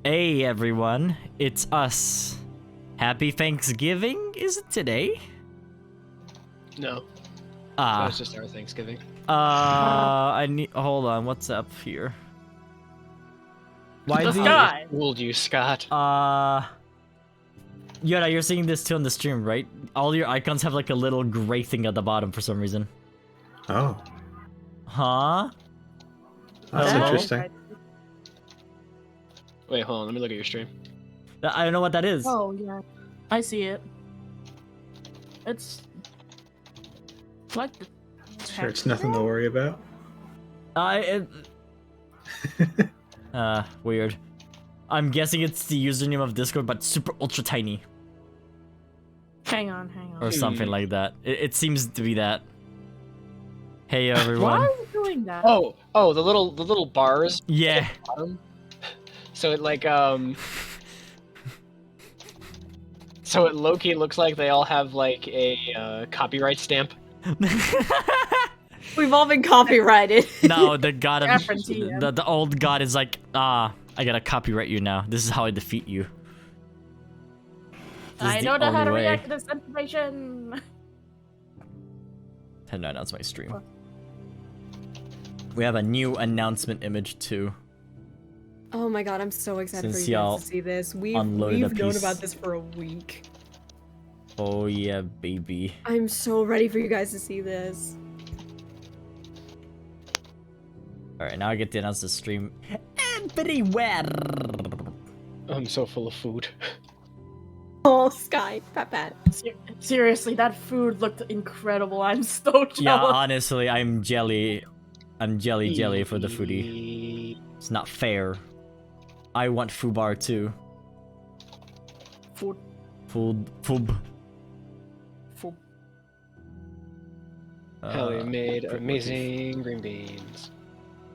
Hey everyone, it's us. Happy Thanksgiving, is it today? No. Ah. It's just our Thanksgiving. I need. Hold on, what's up here? Why The do sky. Fooled you, Scott. Yoda, you're seeing this too on the stream, right? All your icons have like a little gray thing at the bottom for some reason. Oh. Huh? That's Hello? interesting. Wait, hold on. Let me look at your stream. I don't know what that is. Oh yeah, I see it. It's like Sure, it's nothing to worry about. Weird. I'm guessing it's the username of Discord, but super ultra tiny. Hang on. Or something like that. It seems to be that. Hey everyone. Why are you doing that? Oh, the little bars. Yeah. At the bottom. So it like So it low-key looks like they all have like a copyright stamp. We've all been copyrighted. No, the god of Guarantee, yeah. the old god is like, I gotta copyright you now. This is how I defeat you. This I is don't the know how to only way. react to this information. And no, that's my stream. We have a new announcement image too. Oh my god, I'm so excited Since for you y'all guys to see this. We've unloaded a known piece. about this for a week. Oh yeah, baby. I'm so ready for you guys to see this. Alright, now I get to announce the stream everywhere. I'm so full of food. Oh, Sky, Pat. Seriously, that food looked incredible. I'm so jealous. Yeah, honestly, I'm jelly. I'm jelly for the foodie. It's not fair. I want foobar too. Food. Foob. Helly made amazing green beans.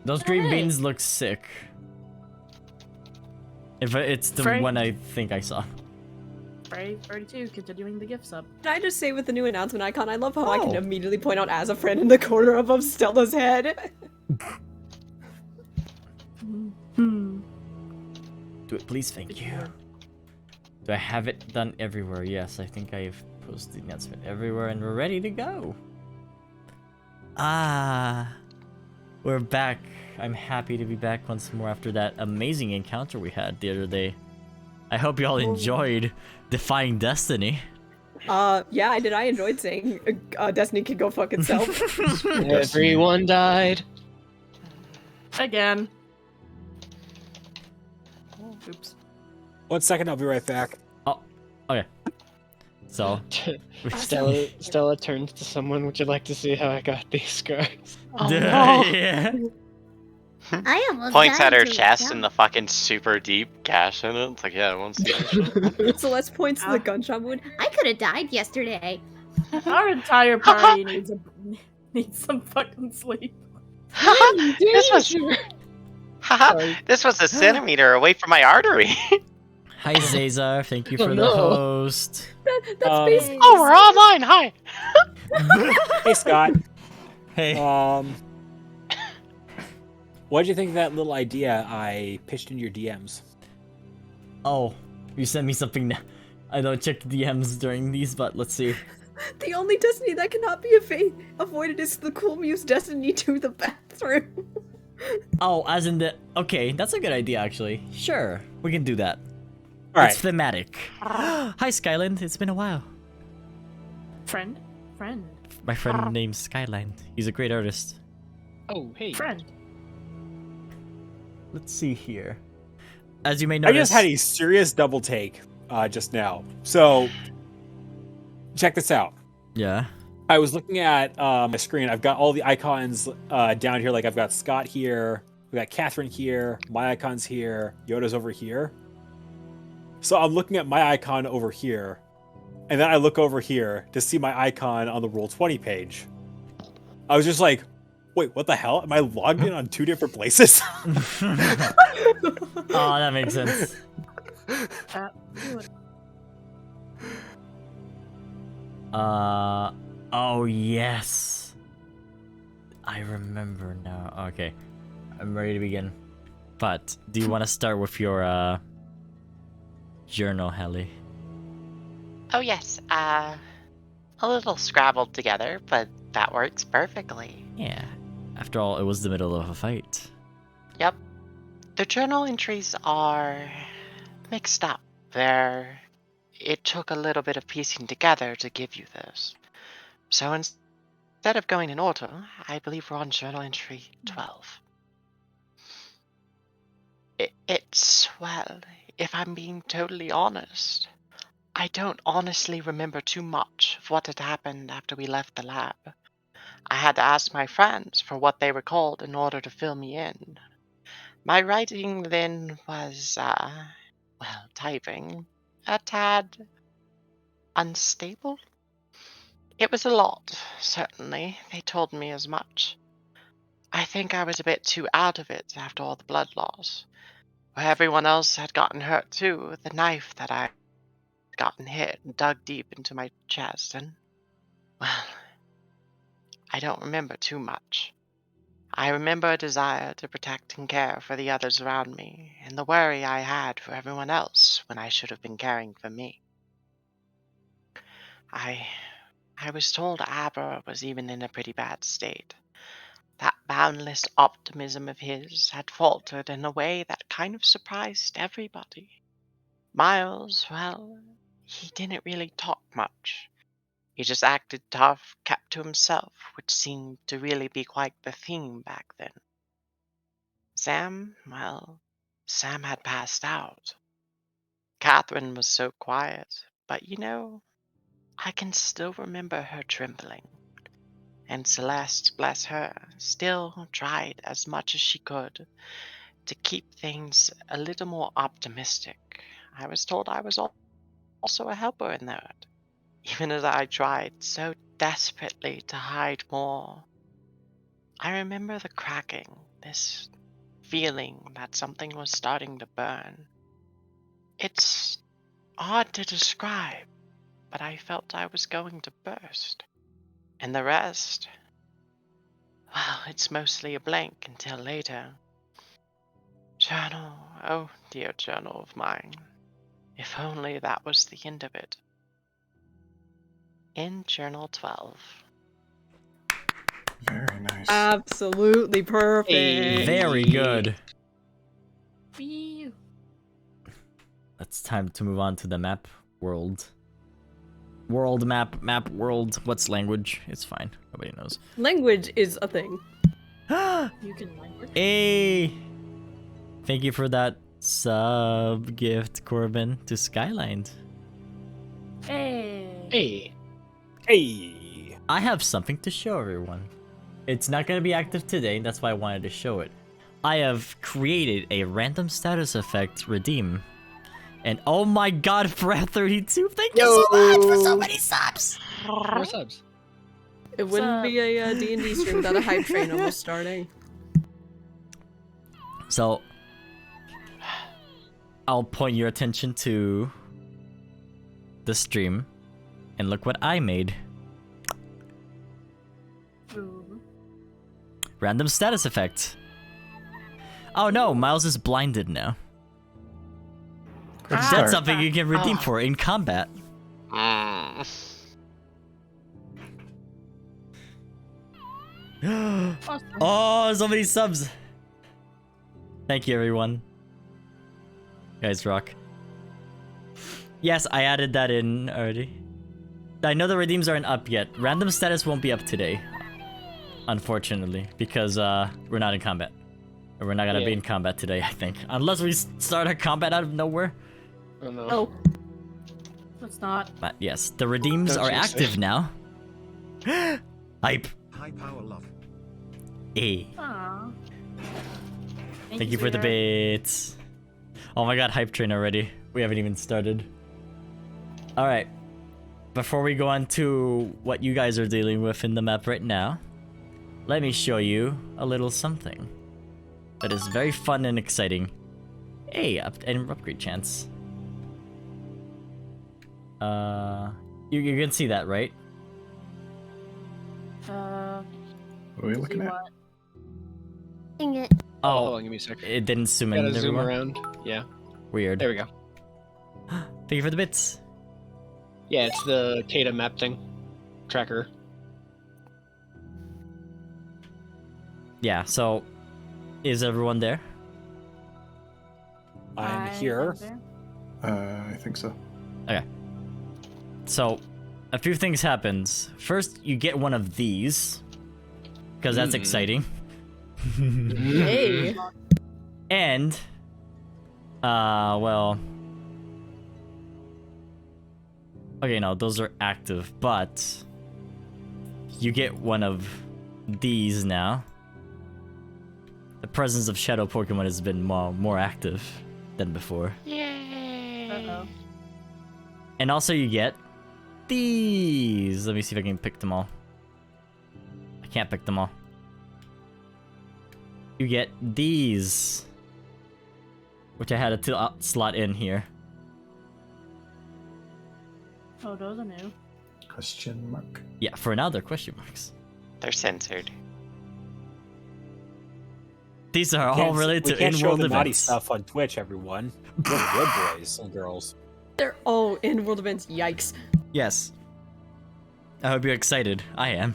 Those green Hey. beans look sick. If it's the Frank. one I think I saw. Brave 32, continuing the gift sub. Can I just say with the new announcement icon, I love how I can Oh. immediately point out as a friend in the corner above Stella's head. Hmm. Do it, please, thank you. Do I have it done everywhere? Yes, I think I have posted the announcement everywhere and we're ready to go. We're back. I'm happy to be back once more after that amazing encounter we had the other day. I hope y'all enjoyed defying destiny. Yeah, I did. I enjoyed saying Destiny can go fuck itself. Everyone died. Again. Oops. 1 second, I'll be right back. Oh, okay. So, Stella turns to someone. Would you like to see how I got these scars? Oh, yeah. I almost Points died at her to it, chest yeah. and the fucking super deep gash in it. It's like, yeah, I won't see that shit. Celeste points to the gunshot wound. I could have died yesterday. Our entire party needs some fucking sleep. This was this was a centimeter away from my artery. Hi, Zazar. Thank you Oh, for the no. host. That's basically. Oh, we're online. Hi. Hey, Scott. Hey. What did you think of that little idea I pitched in your DMs? Oh, you sent me something now. I don't check the DMs during these, but let's see. The only Destiny that cannot be avoided is the cool Muse Destiny to the bathroom. Oh, as in the... Okay, that's a good idea, actually. Sure, we can do that. All It's right. thematic. Hi, Skyland. It's been a while. Friend? My friend named Skyland. He's a great artist. Oh, hey. Friend. Let's see here. As you may I notice... just had a serious double take just now. So, check this out. Yeah. I was looking at my screen. I've got all the icons down here. Like I've got Scott here. We got Catherine here. My icon's here. Yoda's over here. So I'm looking at my icon over here. And then I look over here to see my icon on the Roll20 page. I was just like, wait, what the hell? Am I logged in on 2 different places? Oh, that makes sense. Oh yes. I remember now. Okay. I'm ready to begin. But do you want to start with your journal, Hallie? Oh yes, a little scrabbled together, but that works perfectly. Yeah. After all, it was the middle of a fight. Yep. The journal entries are mixed up. It took a little bit of piecing together to give you this. So instead of going in order, I believe we're on journal entry 12. Well, if I'm being totally honest, I don't honestly remember too much of what had happened after we left the lab. I had to ask my friends for what they recalled in order to fill me in. My writing then was, typing, a tad unstable. It was a lot, certainly. They told me as much. I think I was a bit too out of it after all the blood loss. Where everyone else had gotten hurt too, the knife that I had gotten hit and dug deep into my chest, and, well, I don't remember too much. I remember a desire to protect and care for the others around me, and the worry I had for everyone else when I should have been caring for me. I was told Abra was even in a pretty bad state. That boundless optimism of his had faltered in a way that kind of surprised everybody. Miles, well, he didn't really talk much. He just acted tough, kept to himself, which seemed to really be quite the theme back then. Sam, well, Sam had passed out. Catherine was so quiet, but I can still remember her trembling. And Celeste, bless her, still tried as much as she could to keep things a little more optimistic. I was told I was also a helper in that, even as I tried so desperately to hide more. I remember the cracking, this feeling that something was starting to burn. It's odd to describe, but I felt I was going to burst. And the rest, well, it's mostly a blank until later. Journal, oh dear journal of mine. If only that was the end of it. In Journal 12. Very nice. Absolutely perfect. Hey. Very good. Wee. It's time to move on to the map world. World map, world. What's language? It's fine. Nobody knows. Language is a thing. You can language. Hey! Thank you for that sub gift, Corbin, to Skyline. Hey. Hey. Hey. I have something to show everyone. It's not going to be active today, that's why I wanted to show it. I have created a random status effect redeem. And oh my god, Brad32, thank you so much for so many subs! More subs. It wouldn't be a D&D stream without a hype train almost starting. So, I'll point your attention to the stream, and look what I made. Ooh. Random status effect. Oh no, Miles is blinded now. Good That's start. something you can redeem for in combat. Awesome. Oh, so many subs. Thank you, everyone. You guys rock. Yes, I added that in already. I know the redeems aren't up yet. Random status won't be up today, unfortunately, because we're not in combat. Or we're not gonna be in combat today, I think. Unless we start a combat out of nowhere. Oh no. Oh. Let's not. But yes, the redeems Don't are jinx active it. now. Hype. High power love. Hey. Aww. Thank you for the bits. Oh my god, hype train already. We haven't even started. Alright. Before we go on to what you guys are dealing with in the map right now, let me show you a little something that is very fun and exciting. Hey, and upgrade chance. You can see that, right? What are we looking at? What? Dang it. Hold Oh, on, give me a sec. it didn't zoom in. Gotta zoom everyone? around. Yeah. Weird. There we go. Thank you for the bits. Yeah, it's the Keita map thing. Tracker. Yeah, so is everyone there? I'm I here. am there. I think so. So a few things happens. First, you get one of these because that's exciting. Hey. And well, okay, no, those are active, but you get one of these now. The presence of shadow Pokemon has been more active than before. Yay! Uh-oh. And also you get these. Let me see if I can pick them all. I can't pick them all. You get these, which I had to slot in here. Oh, those are new. Question mark. Yeah, for now they're question marks. They're censored. These are all related to we can't show in-world the naughty events. stuff on Twitch, everyone. We're good boys and girls. They're all in-world events. Yikes. Yes. I hope you're excited. I am.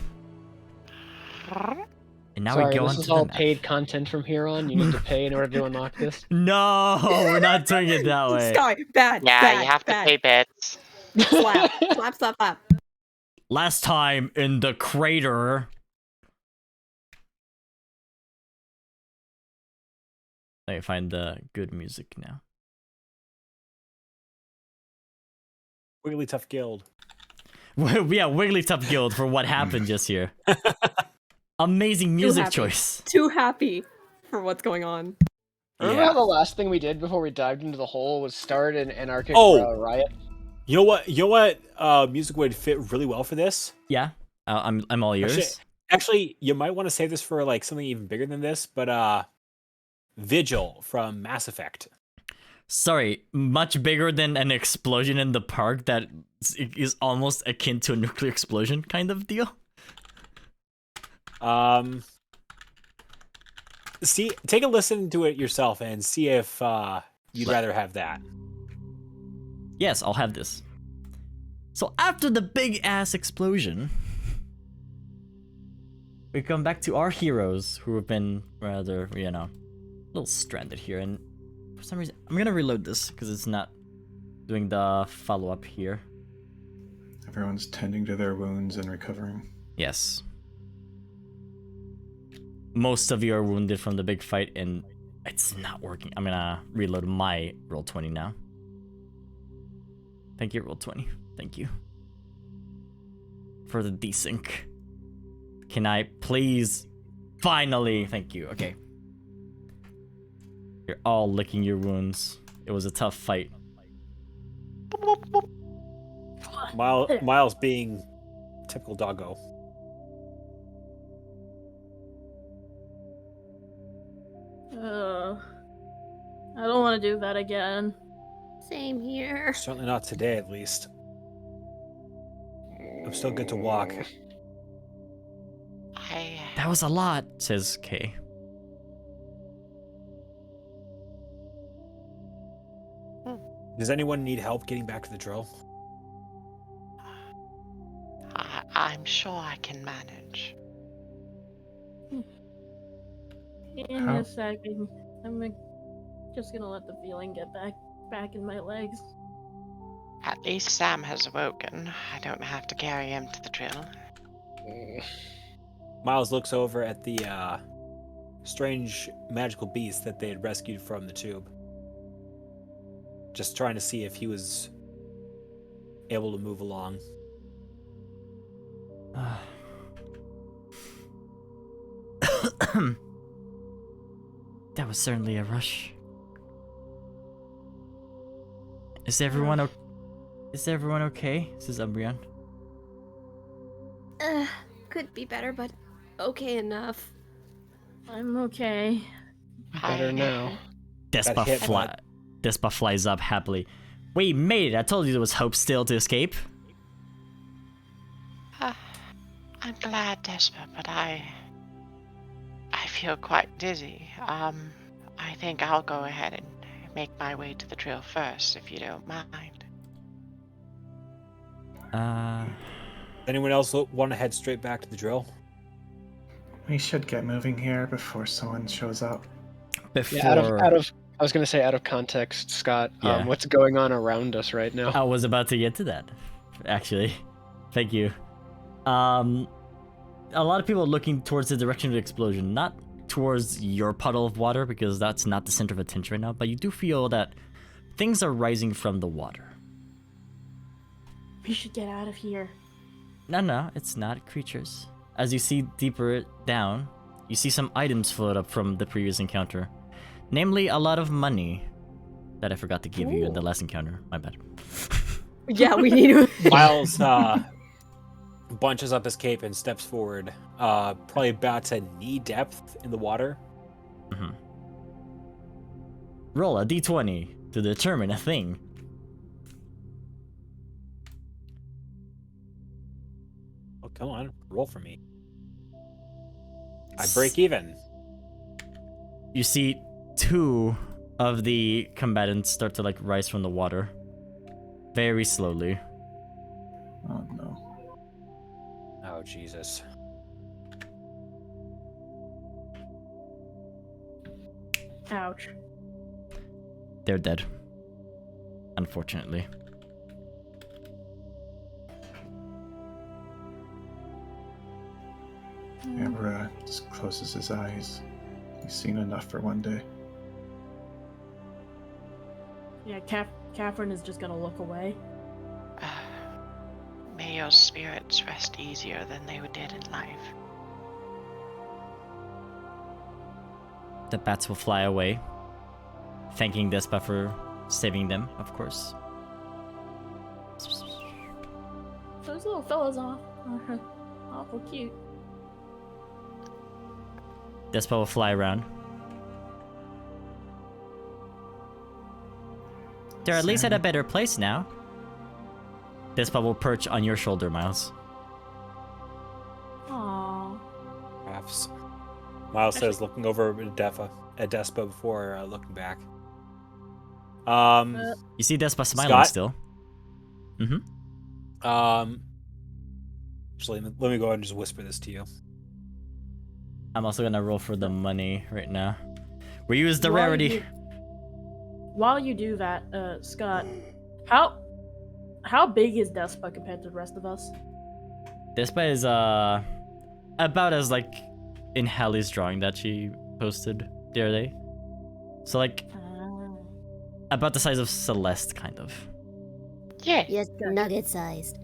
And now Sorry, we go this on is to all the map. paid content from here on. You need to pay in order to unlock this. No, we're not doing it that way. Sky, bad. Yeah, bad, you have to bad. pay bits. Slap, slap, slap, slap. Last time in the crater. Let me find the good music now. Wigglytuff Guild. Yeah, Wigglytuff Guild for what happened just here. Amazing music happy. choice. Too happy for what's going on. Remember Yeah. how the last thing we did before we dived into the hole was start an anarchic riot? You know what music would fit really well for this? Yeah, I'm all yours. Actually, you might want to save this for like something even bigger than this, but Vigil from Mass Effect. Sorry, much bigger than an explosion in the park that is almost akin to a nuclear explosion kind of deal. See, take a listen to it yourself and see if you'd rather have that. Yes, I'll have this. So after the big ass explosion, we come back to our heroes who have been rather, a little stranded here. And for some reason, I'm gonna reload this because it's not doing the follow-up here. Everyone's tending to their wounds and recovering. Yes. Most of you are wounded from the big fight and it's not working. I'm gonna reload my Roll20 now. Thank you, Roll20. Thank you. For the desync. Can I please? Finally! Thank you. Okay. You're all licking your wounds. It was a tough fight. Miles being typical doggo. I don't want to do that again. Same here. Certainly not today, at least. I'm still good to walk. That was a lot, says Kay. Does anyone need help getting back to the drill? I'm sure I can manage. In How- a second, just gonna let the feeling get back in my legs. At least Sam has awoken. I don't have to carry him to the drill. Miles looks over at the strange magical beast that they had rescued from the tube. Just trying to see if he was able to move along. That was certainly a rush. Is everyone okay? This is Umbreon. Could be better, but okay enough. I'm okay. Better now. Despa hit, bud. Despa flies up happily. We made it! I told you there was hope still to escape. I'm glad, Despa, but I feel quite dizzy. I think I'll go ahead and make my way to the drill first, if you don't mind. Anyone else want to head straight back to the drill? We should get moving here before someone shows up. Before Yeah, I was gonna say out of context, Scott. Yeah. What's going on around us right now? I was about to get to that, actually. Thank you. A lot of people are looking towards the direction of the explosion, not towards your puddle of water, because that's not the center of attention right now, but you do feel that things are rising from the water. We should get out of here. No, it's not creatures. As you see deeper down, you see some items float up from the previous encounter. Namely, a lot of money that I forgot to give you in the last encounter. My bad. Yeah, we need to. Miles bunches up his cape and steps forward, probably about to knee depth in the water. Mm-hmm. Roll a d20 to determine a thing. Oh, come on, roll for me. I break even. You see 2 of the combatants start to rise from the water. Very slowly. Oh no. Oh, Jesus. Ouch. They're dead. Unfortunately. Abra just closes his eyes. He's seen enough for one day. Yeah, Catherine is just gonna look away. May your spirits rest easier than they did in life. The bats will fly away, thanking Despa for saving them, of course. Those little fellas are awful cute. Despa will fly around. They're at least at a better place now. Despa will perch on your shoulder, Miles. Aww. Perhaps. Miles says, looking over at Despa before looking back. You see Despa smiling Scott? still. Actually, let me go ahead and just whisper this to you. I'm also gonna roll for the money right now. We use the rarity. While you do that, Scott, how big is Despa compared to the rest of us? Despa is about as in Hallie's drawing that she posted the other day. So about the size of Celeste, kind of. Yeah. Yes, nugget sized.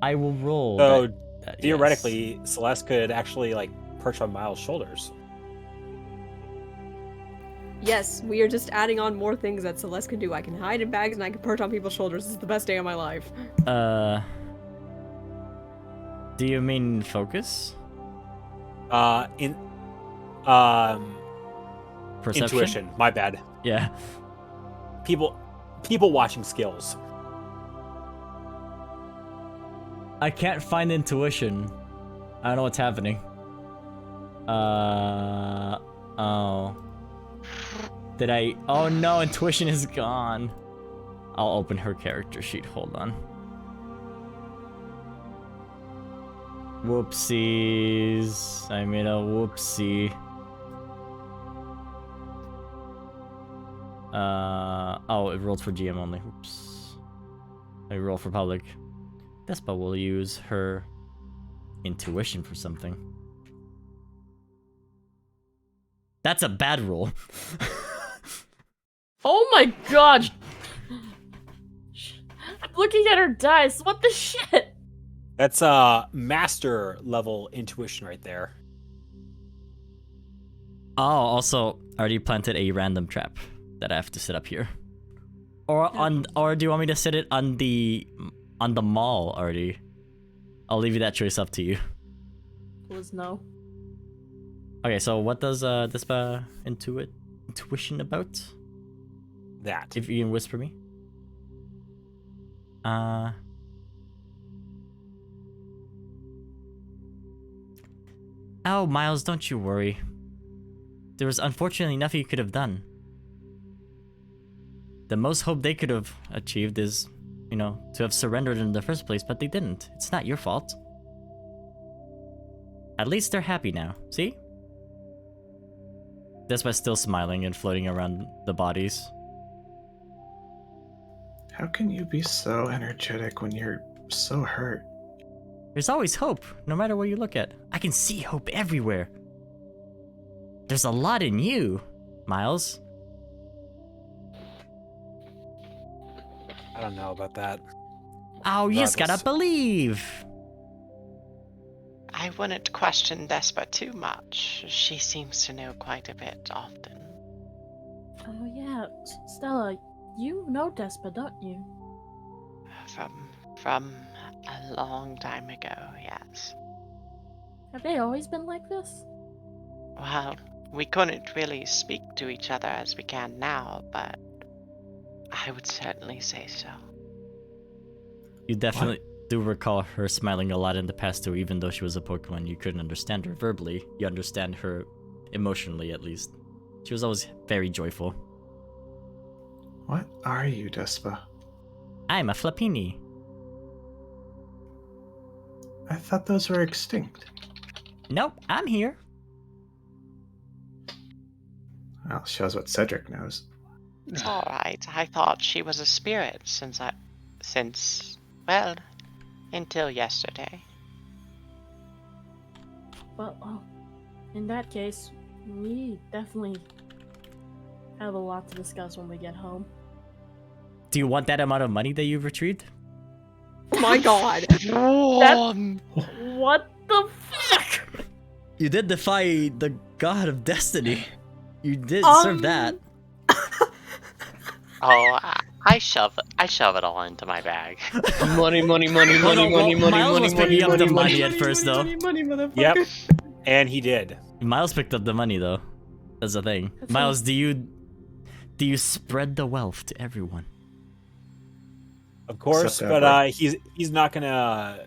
I will roll. So that, theoretically, Celeste could actually perch on Miles' shoulders. Yes, we are just adding on more things that Celeste can do. I can hide in bags and I can perch on people's shoulders. This is the best day of my life. Do you mean focus? Perception? Intuition. My bad. Yeah. People watching skills. I can't find intuition. I don't know what's happening. Oh. Did I? Oh no, intuition is gone. I'll open her character sheet. Hold on. Whoopsies. I made a whoopsie. Oh, it rolled for GM only. Oops. I roll for public. Despa will use her intuition for something. That's a bad roll. Oh my god! I'm looking at her dice. What the shit? That's master level intuition right there. Oh, also, I already planted a random trap that I have to set up here. Or do you want me to set it on the mall already? I'll leave you that choice up to you. Was no. Okay, so what does Despa intuition about? That. If you can whisper me. Oh, Miles, don't you worry. There was unfortunately nothing you could have done. The most hope they could have achieved is, you know, to have surrendered in the first place, but they didn't. It's not your fault. At least they're happy now, see? Despa's still smiling and floating around the bodies. How can you be so energetic when you're so hurt? There's always hope, no matter where you look at. I can see hope everywhere. There's a lot in you, Miles. I don't know about that. Oh, you just gotta believe. I wouldn't question Despa too much. She seems to know quite a bit often. Oh yeah, Stella, you know Despa, don't you? From a long time ago, yes. Have they always been like this? Well, we couldn't really speak to each other as we can now, but I would certainly say so. You definitely do recall her smiling a lot in the past too, even though she was a Pokemon. You couldn't understand her verbally. You understand her emotionally, at least. She was always very joyful. What are you, Despa? I'm a Flappini. I thought those were extinct. Nope, I'm here. Well, shows what Cedric knows. It's alright. I thought she was a spirit well, until yesterday. Well, in that case, we definitely have a lot to discuss when we get home. Do you want that amount of money that you've retrieved? Oh my god. What the fuck? You did defy the god of destiny. You did serve that. Oh, I shove it all into my bag. Money, money, money, Well, money, no, money, well, money, Miles money, was money, picking up money, the money money. at first, though. Money, motherfucker. Yep. And he did. Miles picked up the money, though. That's the thing. That's Miles, do you spread the wealth to everyone? Of course, Except but Edward. he's not gonna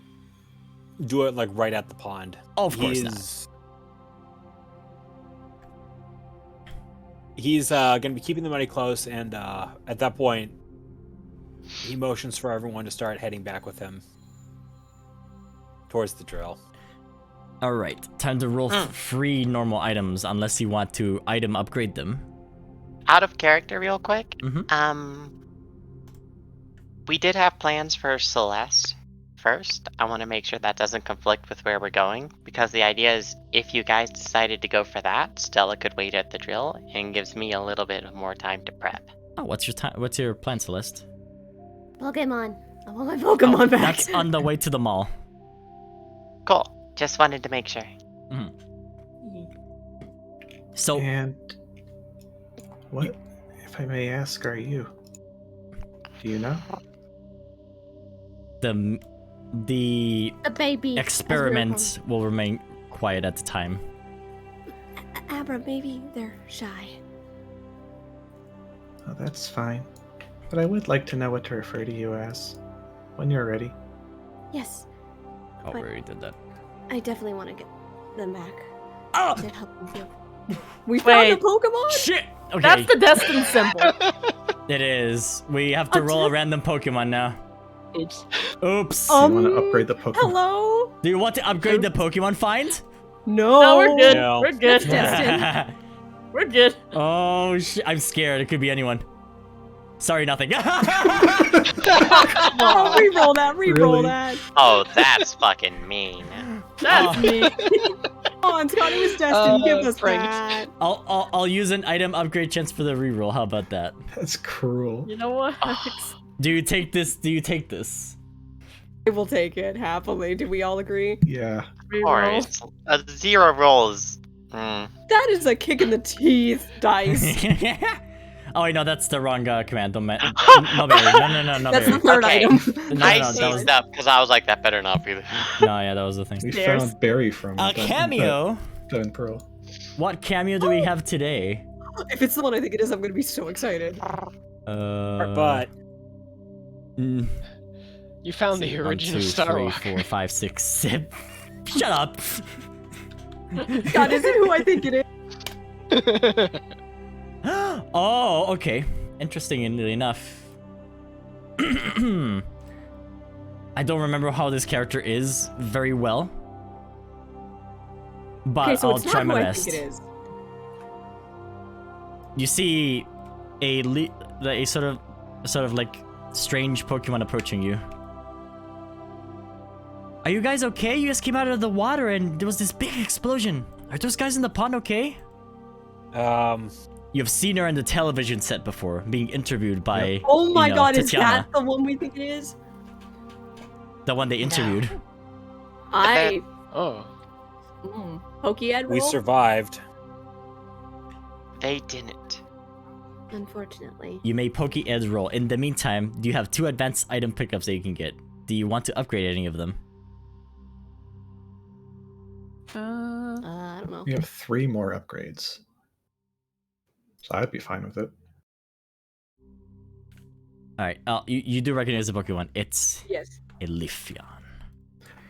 do it like right at the pond. Oh, of course not. He's gonna be keeping the money close, and at that point, he motions for everyone to start heading back with him towards the drill. All right, time to roll free normal items, unless you want to item upgrade them. Out of character, real quick. Mhm. We did have plans for Celeste first. I want to make sure that doesn't conflict with where we're going, because the idea is if you guys decided to go for that, Stella could wait at the drill and gives me a little bit of more time to prep. Oh, what's your plan, Celeste? Pokemon. I want my Pokemon back. That's on the way to the mall. Cool. Just wanted to make sure. So, And what, if I may ask, are you? Do you know? the A baby. experiment will remain quiet at the time. Abra, maybe they're shy. Oh, that's fine. But I would like to know what to refer to you as. When you're ready. Yes, Oh, we already did that. I definitely want to get them back. Oh, To help them feel. We found a Wait. Pokemon? shit! Okay, That's the destined symbol. it is. We have to roll a random Pokemon now. Oops. Oops. Do you want to upgrade the Pokemon? Hello? Do you want to upgrade the Pokemon find? No. No, we're good. No. We're good. Destined. We're good. Oh shit! I'm scared. It could be anyone. Sorry, nothing. Oh, re-roll that, re-roll Really? that. Oh, that's fucking mean. That's Oh. me. Come on, Scott, it was destined. Give us pranked. that. I'll use an item upgrade chance for the reroll. How about that? That's cruel. You know what? Do you take this? Do you take this? I will take it happily. Do we all agree? Yeah. Of course. A 0 rolls. That is a kick in the teeth, dice. Oh wait, no, that's the wrong command. No, no, berry. No, That's the berry. third Okay. item. No, I that was, seized up because I was like, that better not be the. no, yeah, that was the thing. We Stairs. found Barry from A cameo. Dun Pearl. What cameo do we have today? If it's the one I think it is, I'm gonna be so excited. But mm, You found the 1, original 2, Star 3, Rock. 4, 5, 6, 7. Shut up. God, is it who I think it is? Oh, okay. interestingly enough, I don't remember how this character is very well, but Okay, so I'll it's try not my who I best. think it is. You see a sort of like strange Pokemon approaching you. Are you guys okay? You guys came out of the water and there was this big explosion. Are those guys in the pond okay? You've seen her in the television set before, being interviewed by. Oh my god, is Tatiana, that the one we think it is? the one they interviewed? I. Oh. Pokehead roll? We survived. They didn't. Unfortunately. You may Poke-Ed roll. In the meantime, you have 2 advanced item pickups that you can get. Do you want to upgrade any of them? I don't know. You have 3 more upgrades. So I'd be fine with it. Alright, you do recognize the Pokemon. It's Yes. a Leafeon.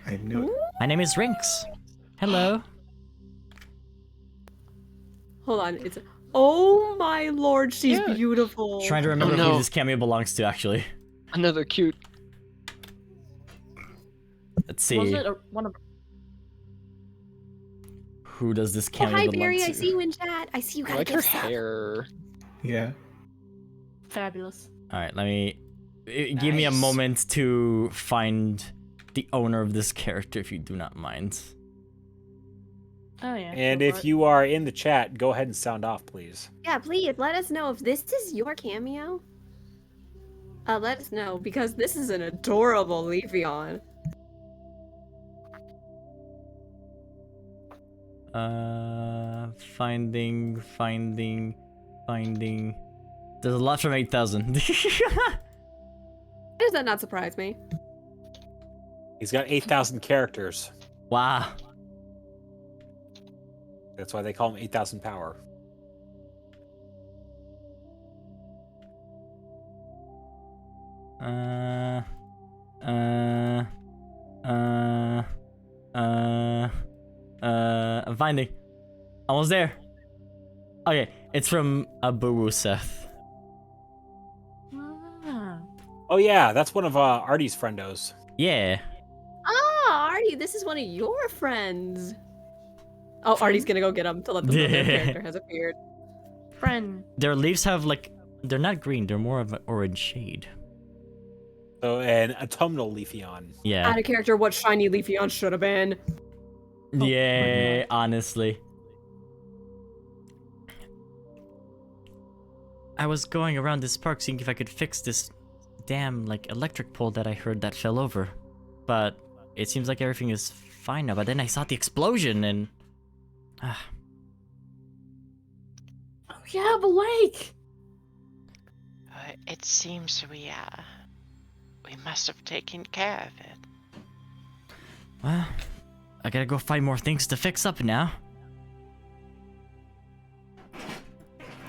I knew it. My name is Rinks. Hello. Hold on. It's. Oh my lord, she's Yeah. beautiful. Trying to remember no. who this cameo belongs to, actually. Another cute. Let's see. Was it one of? Who does this Oh, cameo hi, belong Barry. to? I see you in chat. I see you I got like a her gift stuff. hair. Yeah. Fabulous. Alright, let me... Give me a Nice. moment to find the owner of this character, if you do not mind. Oh yeah. And go if for it. you are in the chat, go ahead and sound off, please. Yeah, please let us know if this is your cameo. Let us know, because this is an adorable Leafeon. Finding. There's a lot from 8,000. Does that not surprise me? He's got 8,000 characters. Wow. That's why they call him 8,000 power. I'm finding. Almost there. Okay, it's from Abu Seth. Ah. Oh yeah, that's one of Artie's friendos. Yeah. Ah, Artie, this is one of your friends. Oh, Artie's gonna go get him to let them know their character has appeared. Friend. Their leaves have like, they're not green, they're more of an orange shade. So an autumnal Leafeon. Yeah. Out of character, what shiny Leafeon should have been. Yeah, honestly. I was going around this park seeing if I could fix this damn like electric pole that I heard that fell over. But it seems like everything is fine now. But then I saw the explosion and Oh yeah, the lake. It seems we must have taken care of it. well, I gotta go find more things to fix up now.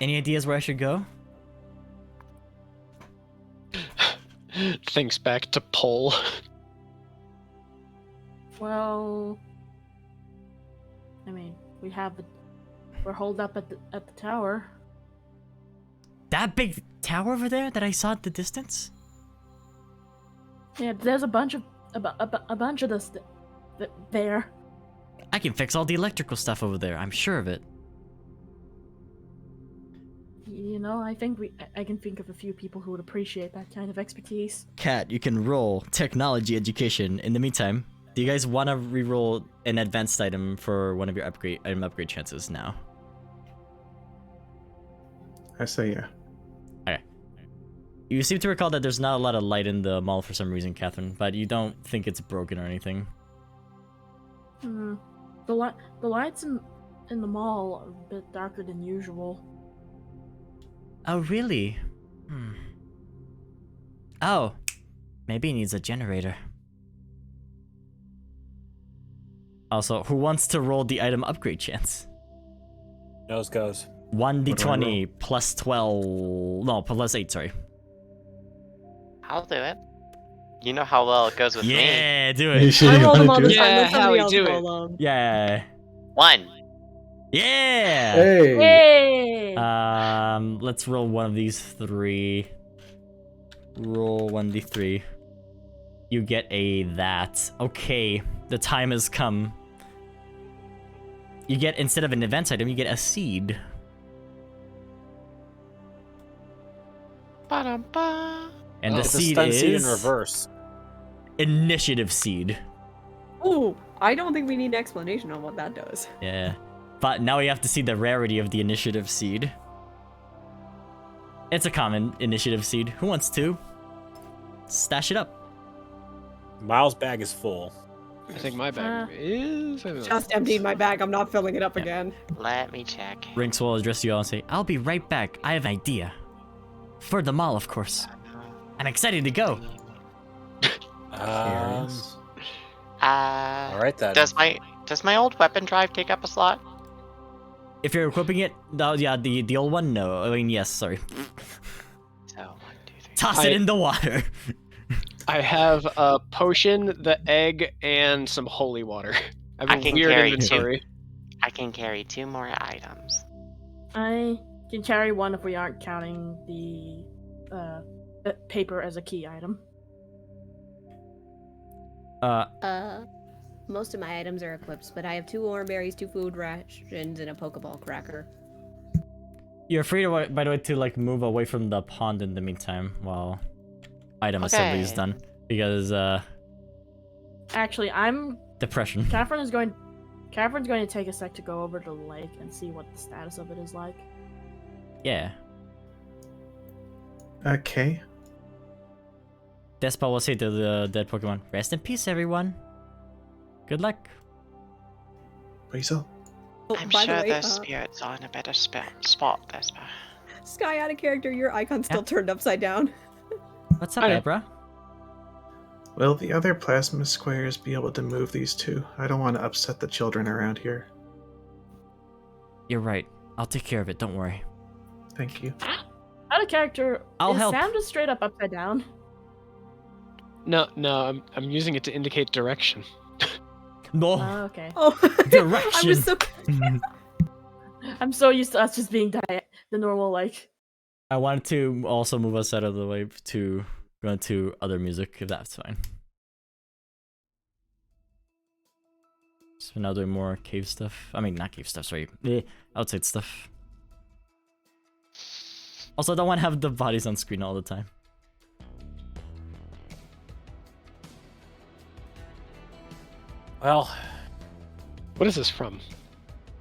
Any ideas where I should go? Thinks back to Pole. Well, I mean, we're holed up at the tower. That big tower over there that I saw at the distance? Yeah, there's a bunch of this there. I can fix all the electrical stuff over there, I'm sure of it. You know, I think I can think of a few people who would appreciate that kind of expertise. Cat, you can roll technology education. In the meantime, do you guys want to reroll an advanced item for one of your item upgrade chances now? I say yeah. Okay. You seem to recall that there's not a lot of light in the mall for some reason, Catherine, but you don't think it's broken or anything. The lights in the mall are a bit darker than usual. Oh, really? Oh, maybe he needs a generator. Also, who wants to roll the item upgrade chance? Nose goes. 1d20 plus 12... No, plus 8, sorry. I'll do it. You know how well it goes with me. Yeah, do You it. sure I you rolled them wanna all do the it? time. Yeah, Let somebody Howie, else do it. roll them. Yeah. 1. Yeah! Hey! Hey! Let's roll one of these 3. Roll 1d3. You get a that. Okay, the time has come. You get, instead of an event item, you get a seed. Ba-dum-ba. And the It's a seed stun is seed in reverse. initiative seed. Ooh, I don't think we need an explanation on what that does. Yeah. But now we have to see the rarity of the initiative seed. It's a common initiative seed. Who wants to stash it up? Miles' bag is full. I think my bag is. Just emptied my bag. I'm not filling it up Yeah. again. Let me check. Rinks will address you all and say, I'll be right back. I have an idea. For the mall, of course. I'm excited to go. Curious. All right then. Does my old weapon drive take up a slot? If you're equipping it, yeah, the old one, no. I mean, yes, sorry. So 1, 2, 3. Toss it in the water. I have a potion, the egg, and some holy water. I have I a can weird carry inventory. I can carry 2 more items. I can carry one if we aren't counting the paper as a key item. Most of my items are equipped, but I have 2 orange 2 food rations, and a Pokeball cracker. You're free to, by the way, to like move away from the pond in the meantime while item assembly is Okay. done. Because Actually, depression. Catherine's going to take a sec to go over to the lake and see what the status of it is like. Yeah. Okay. Despa will say to the dead Pokemon, rest in peace, everyone. Good luck. Weasel. Oh, I'm by sure the way, those spirits are in a better spot, Vespa. Sky out of character, your icon's still turned upside down. What's up, I know. Abra? Will the other plasma squares be able to move these 2? I don't want to upset the children around here. You're right. I'll take care of it, don't worry. Thank you. Out of character, I'll is help. Sam just straight up upside down? No, I'm using it to indicate direction. No. Oh, okay. Oh, Direction. I was so. I'm so used to us just being the normal, like... I wanted to also move us out of the way to go into other music, if that's fine. So now doing more cave stuff. I mean, not cave stuff, sorry. Outside stuff. Also, I don't want to have the bodies on screen all the time. Well, What is this from?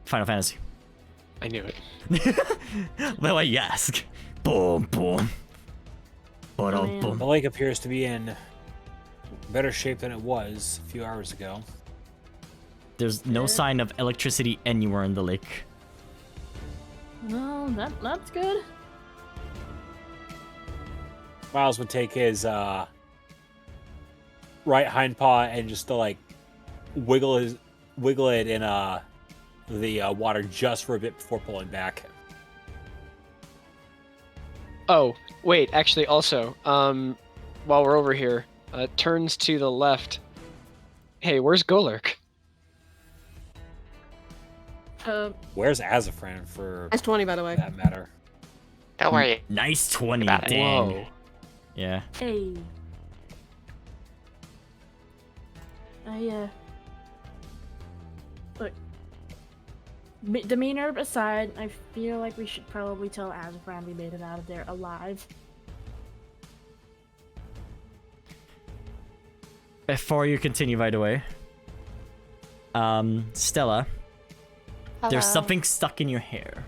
Final Fantasy. I knew it. By the way, you ask. Boom, boom. man. Boom. the lake appears to be in better shape than it was a few hours ago. There's no sign of electricity anywhere in the lake. No, that's good. Miles would take his right hind paw and just to like wiggle it in the water just for a bit before pulling back. Oh, wait, actually, also, while we're over here, turns to the left. Hey, where's Golurk? Where's Azafran for That's 20, by the way. that matter? Don't worry. Nice 20, About it. dang. Whoa. Yeah. Hey. Look. Demeanor aside, I feel like we should probably tell Azafran we made it out of there alive. Before you continue, by the way, Stella, there's Hello. something stuck in your hair.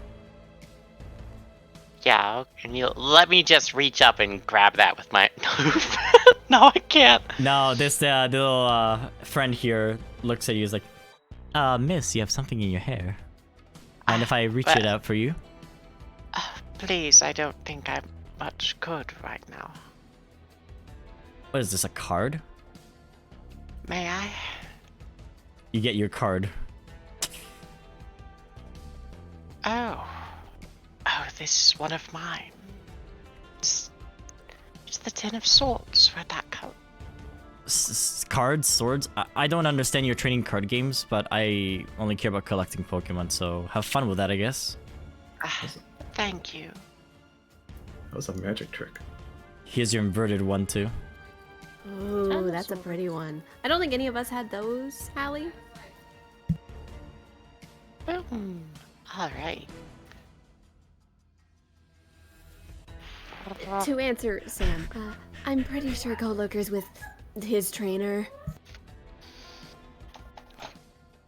Yeah, and you let me just reach up and grab that with my. No, I can't. No, this little friend here looks at you is like, miss, you have something in your hair. Mind if I reach But- it out for you? Please, I don't think I'm much good right now. What is this, a card? May I? You get your card. Oh. Oh, this is one of mine. It's the Ten of Swords. Where'd that come? cards, swords. I don't understand your training card games, but I only care about collecting Pokemon, so have fun with that, I guess. Thank you. That was a magic trick. Here's your inverted one, too. Ooh, that's a pretty one. I don't think any of us had those, Hallie. All right. To answer Sam, I'm pretty sure Golurker's with his trainer.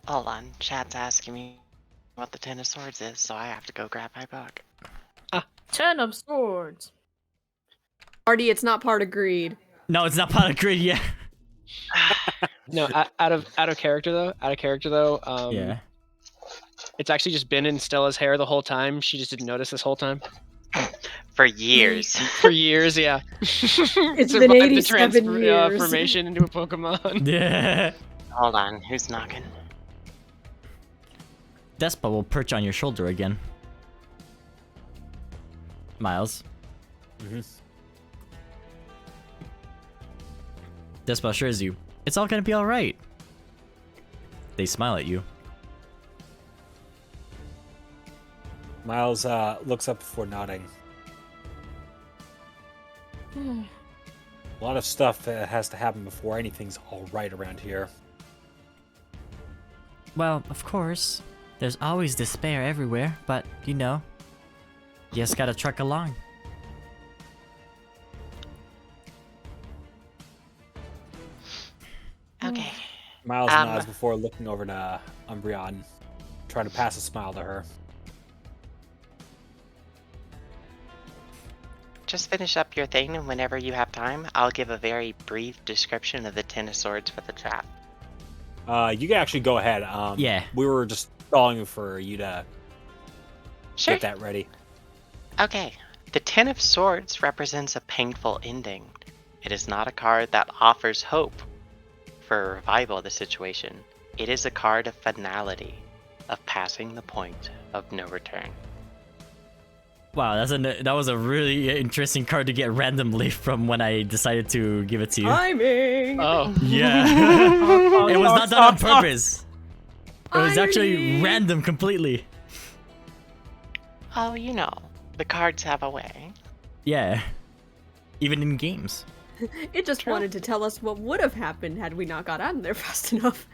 Hold on, chat's asking me what the Ten of Swords is, so I have to go grab my book. 10 of Swords. Artie, it's not part of greed. No, it's not part of grid yet. No, out of character though. Yeah. It's actually just been in Stella's hair the whole time. She just didn't notice this whole time. For years. For years, yeah. It's been 87 years. Transformation into a Pokemon. Yeah. Hold on, who's knocking? Despa will perch on your shoulder again. Miles. Despa assures you, it's all gonna be alright. They smile at you. Miles looks up before nodding. A lot of stuff that has to happen before anything's all right around here. Well, of course. There's always despair everywhere, but, you know, you just gotta truck along. Okay. Miles nods before looking over to Umbreon, trying to pass a smile to her. Just finish up your thing, and whenever you have time, I'll give a very brief description of the Ten of Swords for the chat. You can actually go ahead. Yeah. We were just stalling for you to Sure. get that ready. Okay. The Ten of Swords represents a painful ending. It is not a card that offers hope for revival of the situation. It is a card of finality, of passing the point of no return. Wow, that was a really interesting card to get randomly from when I decided to give it to you. Timing! Oh. Yeah. It was not done on purpose. It was actually random completely. Oh, you know, the cards have a way. Yeah. Even in games. It just wanted to tell us what would have happened had we not got out of there fast enough.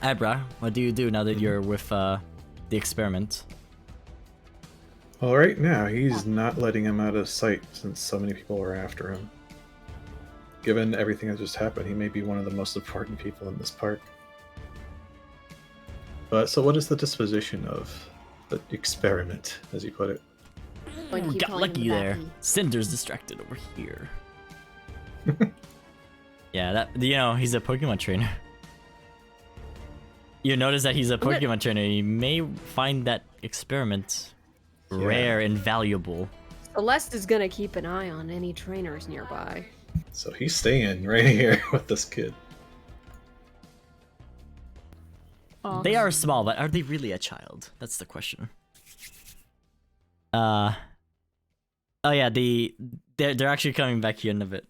Abra, what do you do now that you're with the experiment? Well, right now, he's not letting him out of sight since so many people were after him. Given everything that just happened, he may be one of the most important people in this park. But, so what is the disposition of the experiment, as you put it? Ooh, Keep got calling him lucky the there. Bappy. Cinder's distracted over here. Yeah, that, you know, he's a Pokemon trainer. You notice that he's a Pokemon trainer. You may find that experiment rare and valuable. Celeste is gonna keep an eye on any trainers nearby. So he's staying right here with this kid. They are small, but are they really a child? That's the question. Oh yeah, they're actually coming back here in a bit.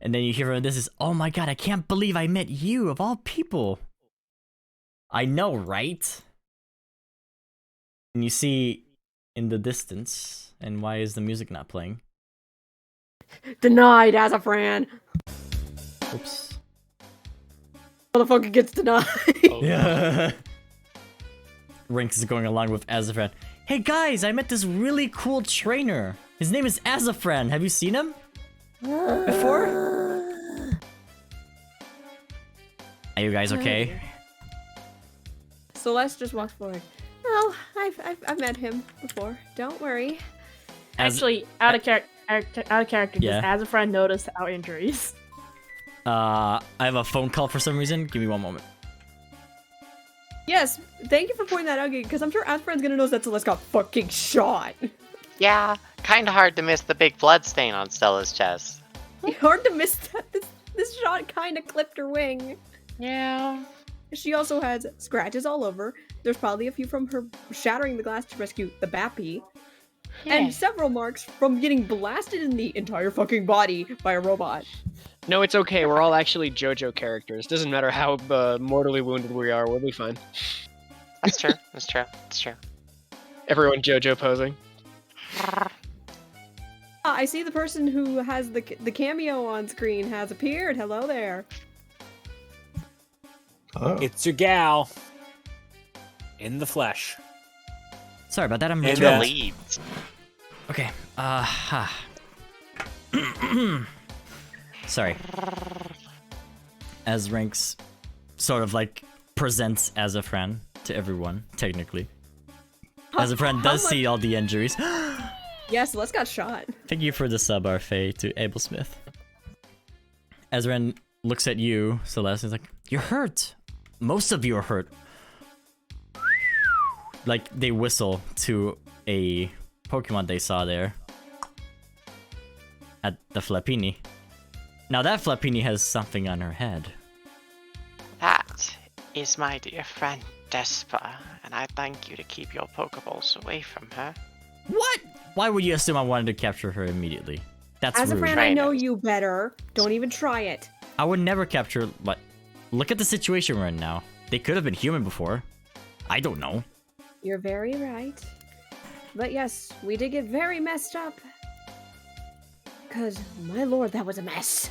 And then you hear from this is, oh my god, I can't believe I met you of all people. I know, right? And you see in the distance, and why is the music not playing? Denied, Azafran! Oops. Motherfucker gets denied. Yeah. Rinks is going along with Azafran. Hey guys, I met this really cool trainer. His name is Azafran. Have you seen him before? Are you guys okay? Celeste just walks forward. Oh, I've met him before. Don't worry. Actually, out of character, Yeah. does Azafran notice our injuries? I have a phone call for some reason. Give me one moment. Yes, thank you for pointing that out, because I'm sure Azafran's gonna notice that Celeste got fucking shot. Yeah, kinda hard to miss the big blood stain on Stella's chest. Hard to miss that. This shot kind of clipped her wing. Yeah. She also has scratches all over. There's probably a few from her shattering the glass to rescue the Bappy. and several marks from getting blasted in the entire fucking body by a robot. No, it's okay. We're all actually JoJo characters. Doesn't matter how mortally wounded we are. We'll be fine. That's true. That's true. That's true. Everyone JoJo posing. I see the person who has the cameo on screen has appeared. Hello there. Oh. It's your gal. In the flesh. Sorry about that. I'm And, returned. Leads. Okay. Sorry. As Ranks sort of like presents as a friend to everyone, technically. As a friend does see all the injuries. Yes, Les got shot. Thank you for the sub, Arfei, to Abel Smith. Ezran looks at you, Celeste, and is like, "You're hurt. Most of you are hurt." Like, they whistle to a Pokemon they saw there. At the Flappini. Now that Flappini has something on her head. That is my dear friend Despa, and I thank you to keep your Pokeballs away from her. What? Why would you assume I wanted to capture her immediately? That's As a rude. friend, I know you better. Don't even try it. I would never capture, but look at the situation we're in now. They could have been human before. I don't know. You're very right. But yes, we did get very messed up. Cause, my lord, that was a mess.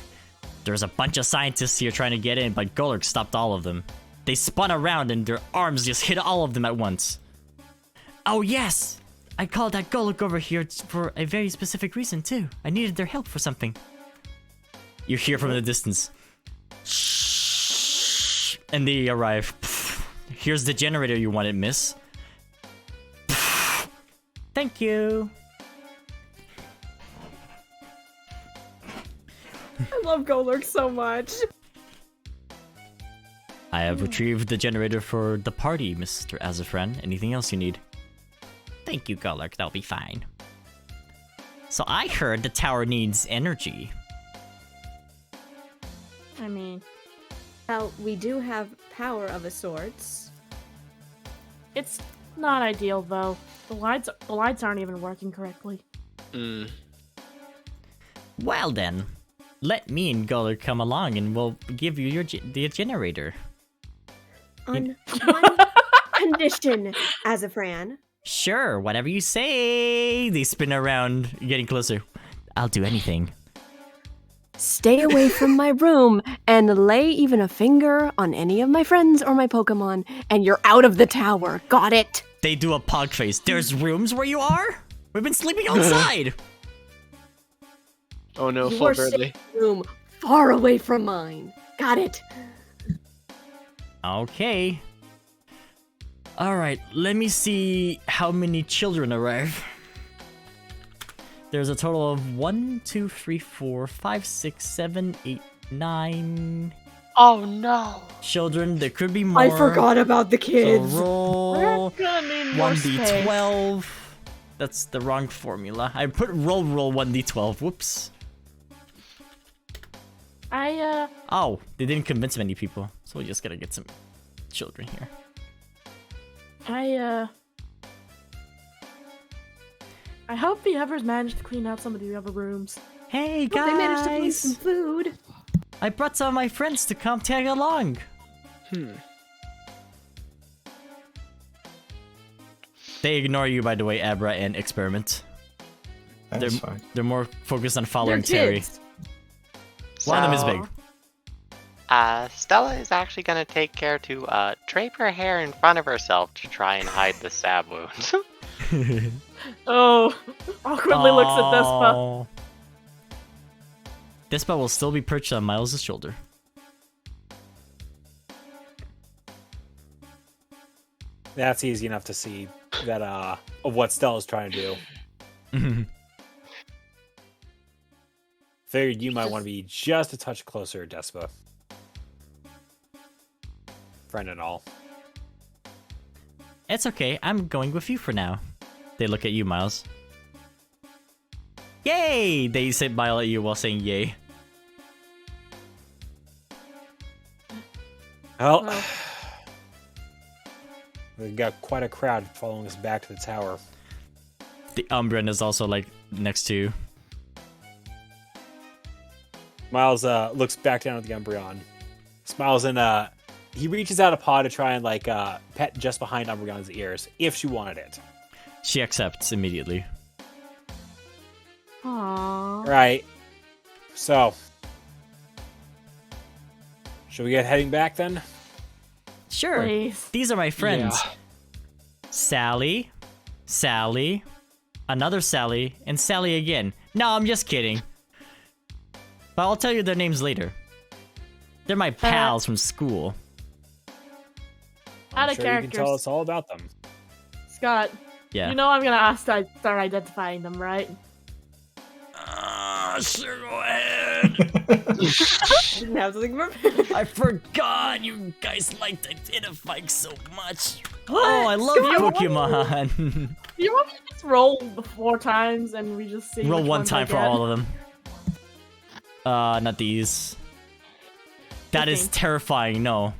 There's a bunch of scientists here trying to get in, but Golurk stopped all of them. They spun around and their arms just hit all of them at once. Oh yes! I called that Golurk over here for a very specific reason too. I needed their help for something. You hear from the distance. Shh. And they arrive. Here's the generator you wanted, miss. Thank you. I love Golurk so much. I have retrieved the generator for the party, Mr. Azafran. Anything else you need? Thank you, Golurk. That'll be fine. So I heard the tower needs energy. I mean, Well, we do have power of a sorts. it's not ideal though. The lights aren't even working correctly. Well then, let me and Golurk come along and we'll give you the generator. On one condition, Azafran. Sure, whatever you say. They spin around, getting closer. I'll do anything. Stay away from my room and lay even a finger on any of my friends or my Pokemon, and you're out of the tower. Got it? They do a pog face. There's rooms where you are? We've been sleeping outside. Oh no, You full are Birdly. staying in a room far away from mine. Got it? Okay. Alright, let me see how many children arrive. There's a total of 1, 2, 3, 4, 5, 6, 7, 8, 9 Oh no! children. There could be more. I forgot about the So kids. roll We're gonna need more space. 1d12. That's the wrong formula. I put roll 1d12. Whoops. Oh, they didn't convince many people, so we just gotta get some children here. I hope the Evers managed to clean out some of the other rooms. Hey Hope they managed to clean guys! some food. I brought some of my friends to come tag along. They ignore you, by the way, Abra and Experiment. That's fine. They're more focused on They're following Terry. kids. One of them is So, big. Stella is actually gonna take care to drape her hair in front of herself to try and hide the stab wound. Oh, awkwardly looks at Despa. Aw. Despa will still be perched on Miles' shoulder. That's easy enough to see that of what Stella's trying to do. Figured you might want to be just a touch closer, Despa. Friend and all. It's okay, I'm going with you for now. They look at you, Miles. Yay! They smile at you while saying yay. Well, Well. we've got quite a crowd following us back to the tower. The Umbreon is also like next to you. Miles looks back down at the Umbreon. Smiles and he reaches out a paw to try and like pet just behind Umbreon's ears if she wanted it. She accepts immediately. Aww. Right. So, should we get heading back then? Sure. Please. These are my friends. Yeah. Sally, Sally, another Sally, and Sally again. No, I'm just kidding. But I'll tell you their names later. They're my pals from school. Out I'm of sure you can tell characters. us all about them. Scott, Yeah. you know I'm gonna ask to start identifying them, right? Sure, go ahead. Didn't have something prepared. I forgot you guys liked identifying so much. Oh, I love Pokemon. You want me to just roll the 4 times and we just see Roll which one ones time I for get? all of them. Not these. That is 15. terrifying. No.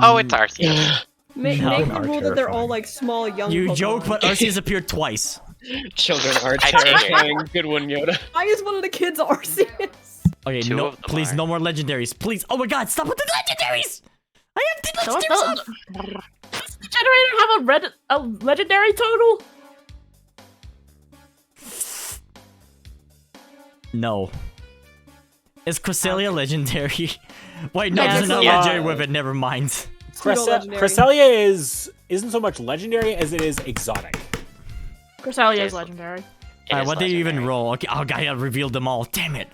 Oh, it's Arceus. Make No. the rule that they're all Terrifying. like small young. You Pokemon. joke, but Arceus appeared twice. Children are I did. terrifying. Good one, Yoda. Why is one of the kids Arceus? Okay, Two no, of them please, are. no more legendaries. Please. Oh my god, stop with the legendaries! I have the Don't- legendaries don't- up! Does the generator have a legendary total? No. Is Cresselia legendary? Wait, no, Yeah, there's another yeah. legendary with it. Never mind. Pseudo-legendary. Cresselia isn't so much legendary as it is exotic. Cresselia Yes. is legendary. It Alright, is what did you even legendary. roll? Okay, oh god, I revealed them all. Damn it.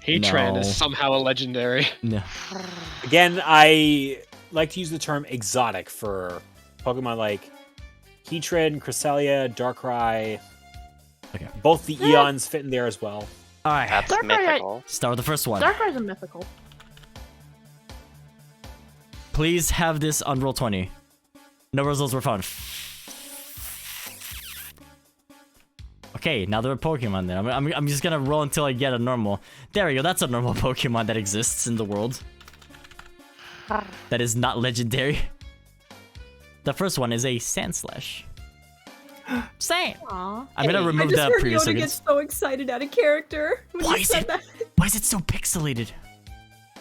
Heatran No. is somehow a legendary. No. Again, I like to use the term exotic for Pokemon like Heatran, Cresselia, Darkrai. Okay. Both the Eons fit in there as well. Alright, That's Darkrai, mythical. start with the first one. Darkrai's a mythical. Please have this on roll 20. No results were found. Okay, now there are Pokemon there. I'm just gonna roll until I get a normal. There we go, that's a normal Pokemon that exists in the world. That is not legendary. The first one is a Sandslash. Sand! Aww. I'm gonna Hey, remove I just the heard previous Yoda get tokens. so excited out of character when Why you is said it? that. Why is it so pixelated?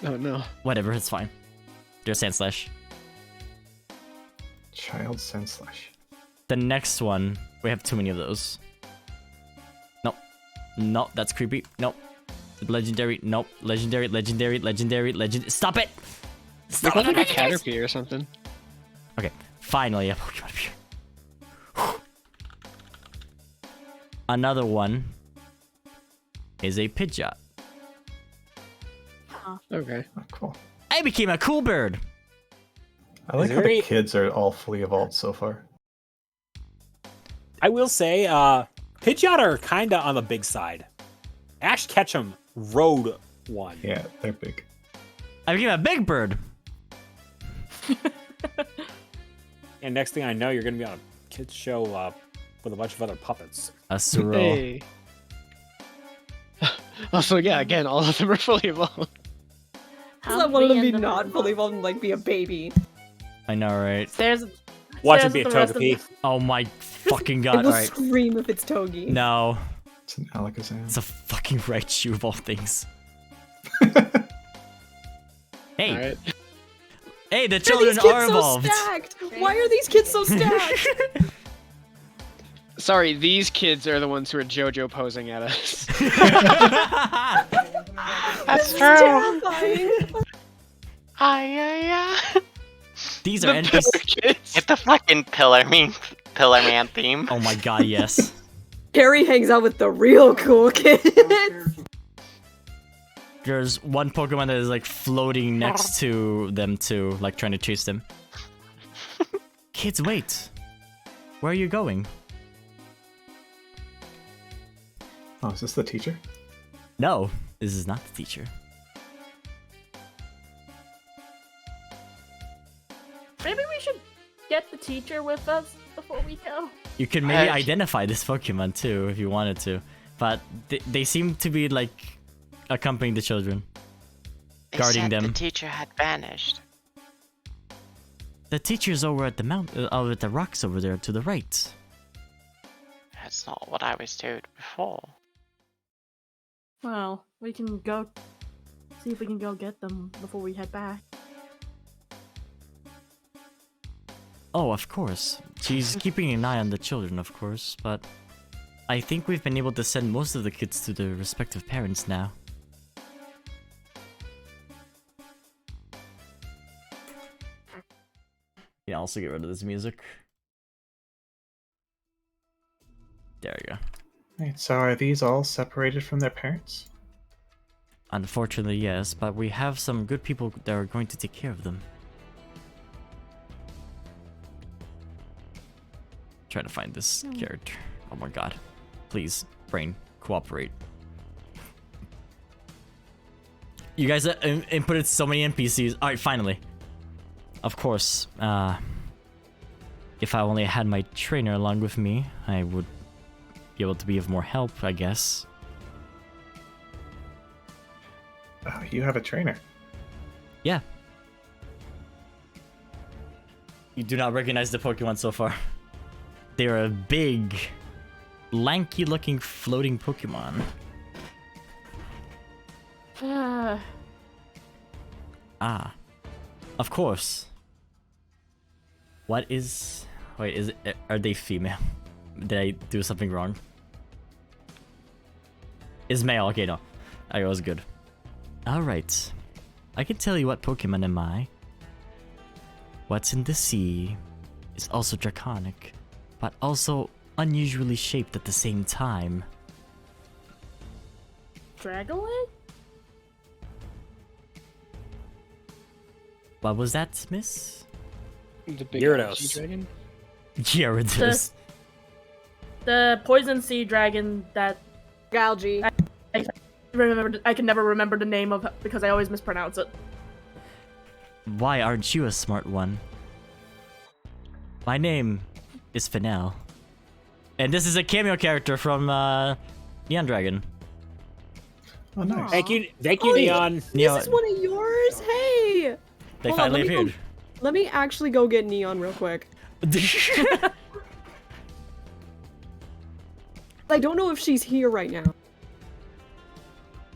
Oh no. Whatever, it's fine. There's Sandslash. Child Sandslash. The next one, we have too many of those. Nope. Nope, that's creepy. Nope. Legendary. Nope. Legendary, legendary, legend. Stop it! Look Stop like it! a Caterpie or something. Okay, finally a Pokemon appeared. Another one is a Pidgeot. Okay. Oh, cool. I became a cool bird. I like how Very- the kids are all fully evolved so far. I will say, Pidgeot are kinda on the big side. Ash Ketchum rode one. Yeah, they're big. I became a big bird. And next thing I know, you're gonna be on a kids show with a bunch of other puppets. A Suro. Hey. Also, yeah, again, all of them are fully evolved. Does not one of them be not fully evolved and like be a baby? I know, right? There's Watch Says it be a the rest of Togepi. Oh my fucking It god! will Alright. scream if it's Togi. No, It's an Alakazam. it's a fucking Raichu of all things. Hey, Alright. hey, the Why are children these kids are so evolved. stacked? Why are these kids so stacked? Sorry, these kids are the ones who are JoJo posing at us. That's This is true. terrifying. These are The NPCs. pillar kids. Get the fucking Pillar Man theme. Oh my god, yes. Harry hangs out with the real cool kids. There's one Pokemon that is like floating next to them too, like trying to chase them. Kids, wait. Where are you going? Oh, is this the teacher? No, this is not the teacher. Maybe we should get the teacher with us before we go. You could maybe I- identify this Pokemon too if you wanted to, but they seem to be like accompanying the children. They Guarding said them. the teacher had vanished. The teacher's over at the over at the rocks over there to the right. That's not what I was told before. Well, we can go see if we can go get them before we head back. Oh, of course. She's keeping an eye on the children, of course, but I think we've been able to send most of the kids to their respective parents now. Yeah, also get rid of this music. There we go. Right, so are these all separated from their parents? Unfortunately, yes, but we have some good people that are going to take care of them. Trying to find this character. Oh my god. Please, brain, cooperate. You guys inputted so many NPCs. Alright, finally. Of course, if I only had my trainer along with me, I would be able to be of more help, I guess. Oh, you have a trainer. Yeah. You do not recognize the Pokemon so far. They're a big, lanky-looking floating Pokemon. Ah. Of course. What is... Wait, is it... Are they female? Did I do something wrong? Is male. Okay, no. I was good. Alright. I can tell you what Pokemon am I. What's in the sea is also draconic, but also unusually shaped at the same time. Dragonite? What was that, miss? The big Gyarados. sea dragon. Gyarados. The poison sea dragon that Galgi. I can never remember the name of it because I always mispronounce it. Why aren't you a smart one? My name is Fennel. And this is a cameo character from Neon Dragon. Oh, nice. Thank you, Neon. Neon, This is one of yours? Hey! they Hold on, finally let me go- appeared. Let me actually go get Neon real quick. I don't know if she's here right now.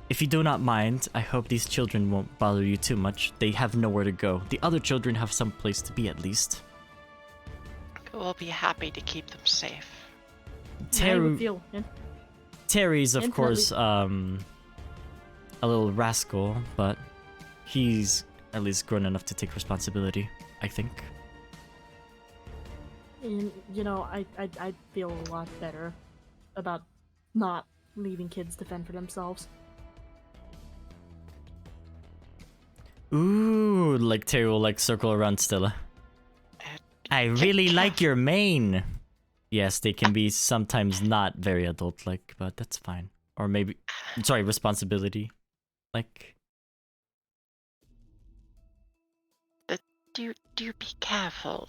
If you do not mind, I hope these children won't bother you too much. They have nowhere to go. The other children have some place to be at least. We'll be happy to keep them safe. Terry's of infinitely- course a little rascal, but he's at least grown enough to take responsibility, I think. And, you know, I feel a lot better about not leaving kids to fend for themselves. Ooh, like Terry will like circle around Stella. I really like your mane. Yes, they can be sometimes not very adult-like, but that's fine. Or maybe, sorry, responsibility. Like, Do be careful.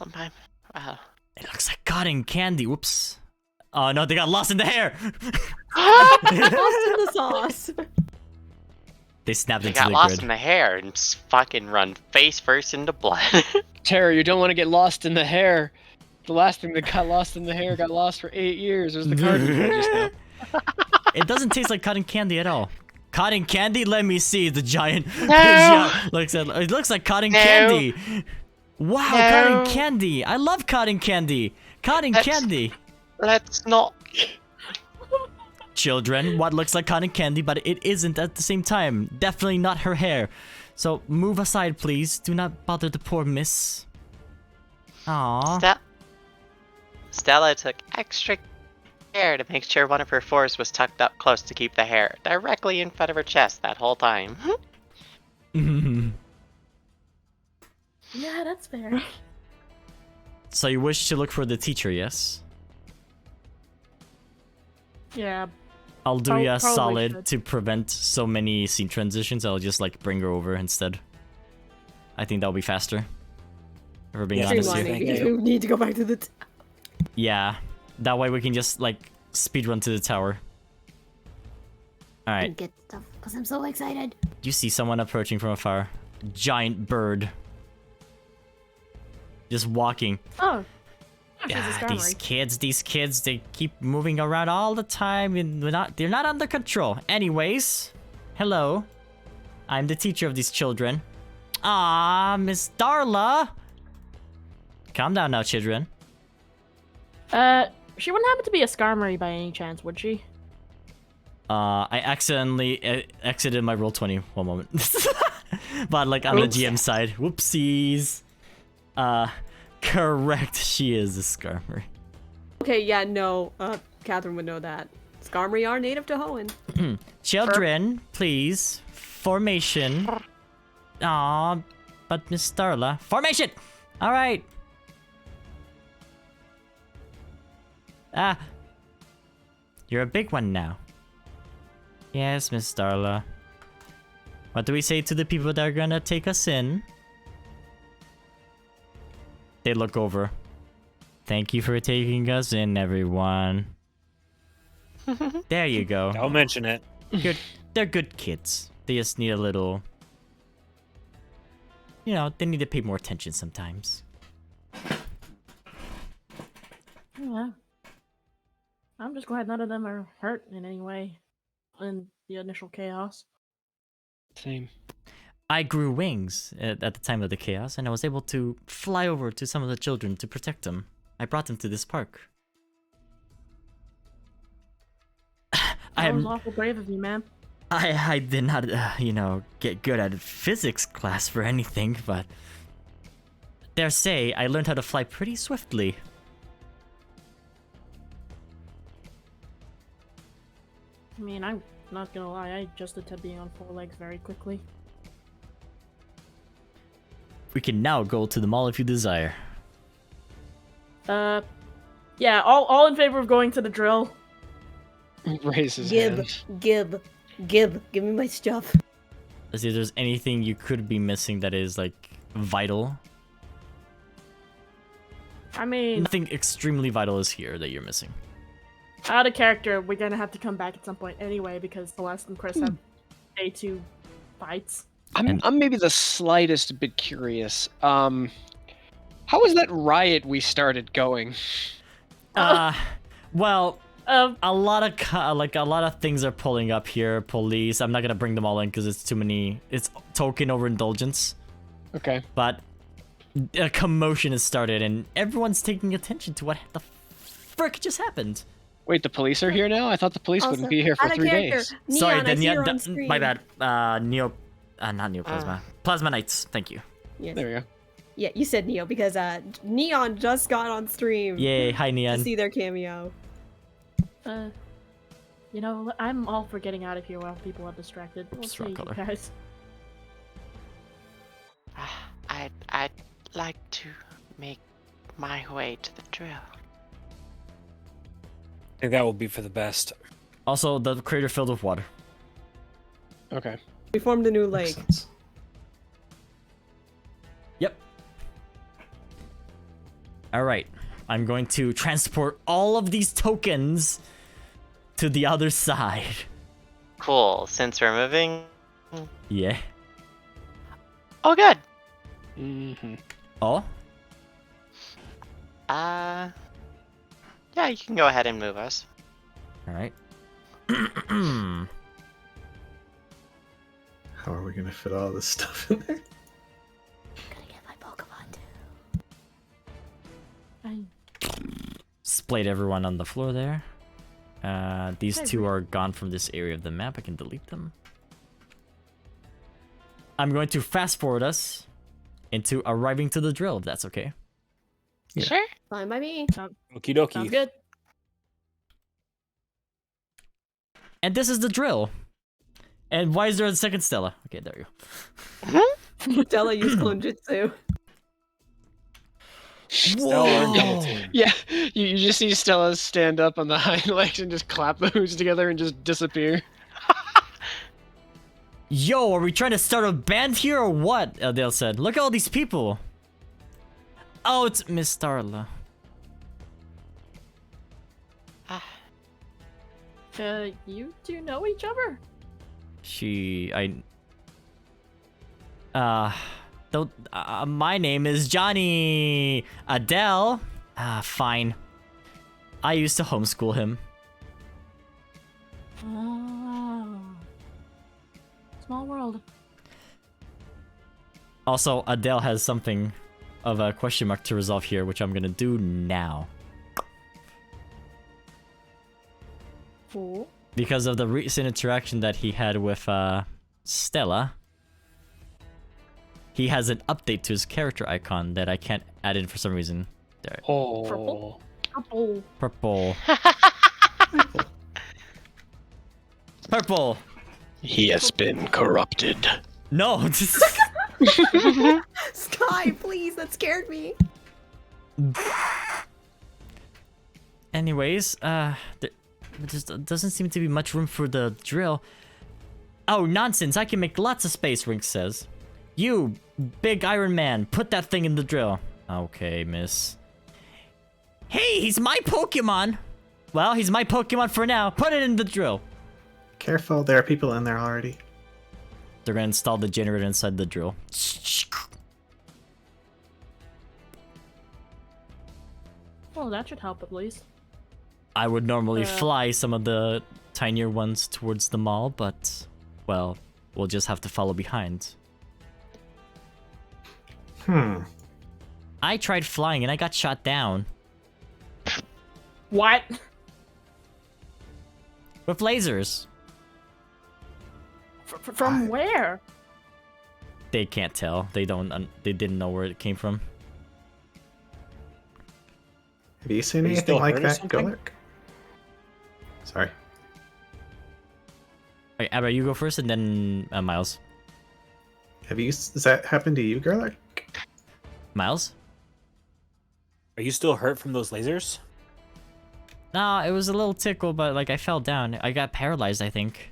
Well. it looks like cotton candy. Whoops. Oh no, they got lost in the hair. Lost in the sauce. They snapped They into got the lost grid. in the hair and fucking run face first into blood. Terror, you don't want to get lost in the hair. The last thing that got lost in the hair got lost for 8 years. It was the card you read just now. It doesn't taste like cotton candy at all. Cotton candy? Let me see. The giant No. looks at. It looks like cotton No. candy. Wow, No. cotton candy. I love cotton candy. Cotton candy. Let's not. Children, what looks like cotton candy, but it isn't at the same time. Definitely not her hair. So move aside, please. Do not bother the poor miss. Aww. Stella took extra care to make sure one of her fours was tucked up close to keep the hair directly in front of her chest that whole time. Yeah, that's fair. So you wish to look for the teacher, yes? Yeah. I'll do you a Probably solid should. to prevent so many scene transitions. I'll just like bring her over instead. I think that'll be faster. If we're being Yeah, honest here. Thank Streamlining. you. You need to go back to the. Yeah. That way we can just like speed run to the tower. Alright. Get stuff because I'm so excited. You see someone approaching from afar. Giant bird. just walking. Oh. She's a Ah, Skarmory. these kids, they keep moving around all the time and they're not under control. Anyways, hello. I'm the teacher of these children. Ah, Miss Darla. Calm down now, children. She wouldn't happen to be a Skarmory by any chance, would she? I accidentally exited my Roll20. One moment. But like on the GM side. Whoopsies. Correct. She is a Skarmory. Okay, yeah, no. Catherine would know that. Skarmory are native to Hoenn. Children, please. Formation. Aw, but Miss Darla. Formation! Alright. Ah. You're a big one now. Yes, Miss Darla. What do we say to the people that are gonna take us in? They look over. Thank you for taking us in, everyone. There you go. Don't mention it. Good. They're good kids. They just need a little... You know, they need to pay more attention sometimes. Yeah. I'm just glad none of them are hurt in any way in the initial chaos. Same. I grew wings at the time of the chaos, and I was able to fly over to some of the children to protect them. I brought them to this park. That was awful brave of you, ma'am. I did not, you know, get good at physics class for anything, but dare say I learned how to fly pretty swiftly. I mean, I'm not gonna lie, I adjusted to being on 4 legs very quickly. We can now go to the mall if you desire. Yeah, all in favor of going to the drill. Raise his Gib, hand. give me my stuff. Let's see if there's anything you could be missing that is, like, vital. I mean, Nothing extremely vital is here that you're missing. out of character, we're gonna have to come back at some point anyway because Celeste and Chris have day 2 fights. I'm maybe the slightest bit curious. How was that riot we started going? Well, a lot of things are pulling up here. Police. I'm not gonna bring them all in because it's too many. It's token overindulgence. Okay. But a commotion has started, and everyone's taking attention to what the frick just happened. Wait, the police are here now? I thought the police Also, wouldn't be here for out of 3 character, days. Neon, Sorry, I see her on screen. my bad. Not Neoplasma. Plasma Knights. Thank you. Yes. There we go. Yeah, you said Neo because Neon just got on stream. Yay! Hi, To Neon. see their cameo. You know, I'm all for getting out of here while people are distracted. We'll Oops, see wrong you color. guys. I'd like to make my way to the drill. I think that will be for the best. Also, the crater filled with water. Okay. We formed a new lake. Makes sense. Yep. All right. I'm going to transport all of these tokens to the other side. Cool. Since we're moving. Yeah. Oh, good. Mm-hmm. Oh? Yeah, you can go ahead and move us. All right. How are we gonna fit all this stuff in there? Gonna get my Pokemon too. Splayed everyone on the floor there. These Hey, two are gone from this area of the map. I can delete them. I'm going to fast forward us into arriving to the drill, if that's okay. Yeah. Sure. Fine by me. Okie dokie. Sounds good. And this is the drill. And why is there a second Stella? Okay, there you go. Stella used Clonjutsu. Whoa! Yeah, you just see Stella stand up on the hind legs and just clap the hooves together and just disappear. Yo, are we trying to start a band here or what? Dale said. Look at all these people. Oh, it's Miss Darla. You two know each other? Don't. My name is Johnny. Adele. Fine. I used to homeschool him. Oh. Small world. Also, Adele has something of a question mark to resolve here, which I'm gonna do now. Cool. Because of the recent interaction that he had with Stella, he has an update to his character icon that I can't add in for some reason. There. Oh. Purple? Purple. Purple. Purple. He has been corrupted. No. Sky, please, that scared me. Anyways, there just doesn't seem to be much room for the drill. Oh, nonsense. I can make lots of space, Rink says. You, big Iron Man, put that thing in the drill. Okay, miss. Hey, he's my Pokemon. Well, he's my Pokemon for now. Put it in the drill. Careful, there are people in there already. They're gonna install the generator inside the drill. Well, that should help at least. I would normally fly some of the tinier ones towards the mall, but, well, we'll just have to follow behind. I tried flying and I got shot down. What? With lasers. From where? They can't tell. They didn't know where it came from. Have you seen Are you anything still like hurt or that, something? Golurk? Sorry. Okay, Abba, you go first and then Miles. Has that happened to you, Golurk? Miles? Are you still hurt from those lasers? Nah, it was a little tickle, but like I fell down. I got paralyzed, I think.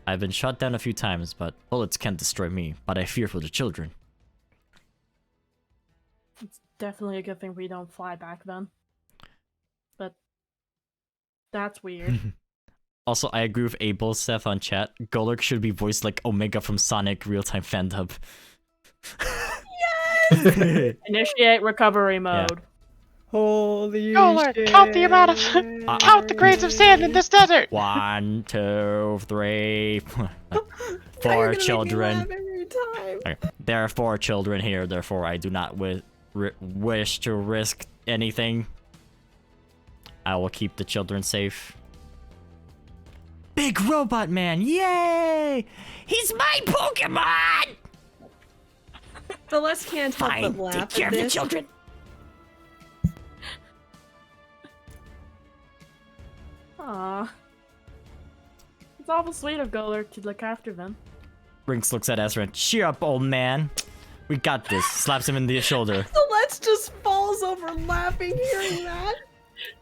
I've been shot down a few times, but bullets can't destroy me. But I fear for the children. It's definitely a good thing we don't fly back then. But that's weird. Also, I agree with Abel Seth on chat. Golurk should be voiced like Omega from Sonic Real-Time Fandub. Yes! Initiate recovery mode. Holy Golurk, shit. count the amount of count the grains of sand in this desert. 1, 2, 3, You're 4 gonna make me children. laugh every time. Okay. There are 4 children here, therefore I do not wish to risk anything. I will keep the children safe. Big Robot Man, yay! He's my Pokemon! Celeste can't help Fine, but take laugh care at of the this. children. Aww. It's awful sweet of Golurk to look after them. Rinks looks at Ezra. Cheer up, old man. We got this. Slaps him in the shoulder. Celeste just falls over laughing hearing that.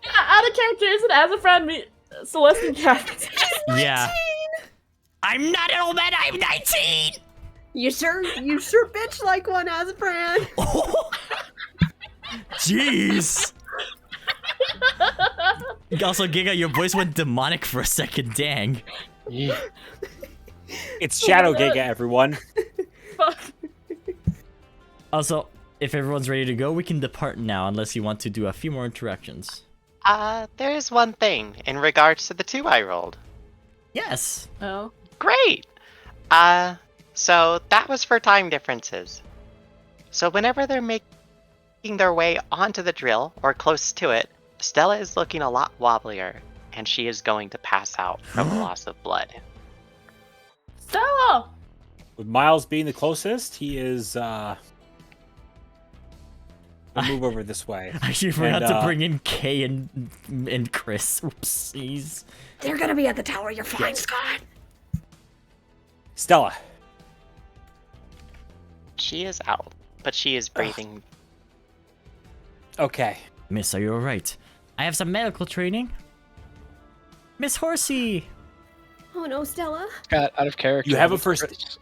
Yeah, out of character, isn't as a friend me Celeste and Cat. Yeah. I'm not an old man, I'm 19! You sure bitch like one as a friend. Jeez. Also, Giga, your voice went demonic for a second, dang. It's Shadow Giga, everyone. Fuck. Also, if everyone's ready to go, we can depart now, unless you want to do a few more interactions. There is one thing in regards to the 2 I rolled. Yes! Oh. Great! So that was for time differences. So whenever they're making their way onto the drill, or close to it, Stella is looking a lot wobblier, and she is going to pass out from the loss of blood. Stella! With Miles being the closest, he is, we'll move over this way. I actually forgot to bring in Kay and Chris. Oopsies. They're gonna be at the tower. You're fine, Scott. Stella. She is out, but she is breathing. Okay. Miss, are you alright? I have some medical training. Miss Horsey! Oh no, Stella. Got out of character. You have a first.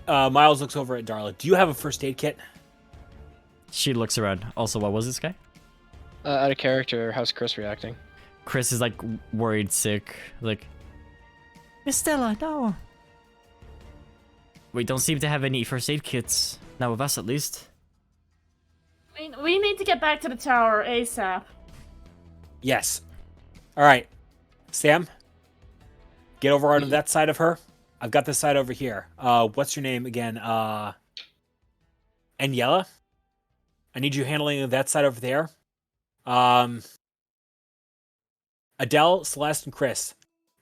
Miles looks over at Darla. Do you have a first aid kit? She looks around. Also, what was this guy? Out of character. How's Chris reacting? Chris is like worried sick. Like, Miss Stella, no. We don't seem to have any first aid kits. Not with us, at least. We need to get back to the tower ASAP. Yes. All right, Sam. Get over on that side of her. I've got this side over here. What's your name again? Aniela. I need you handling that side over there. Adele, Celeste, and Chris.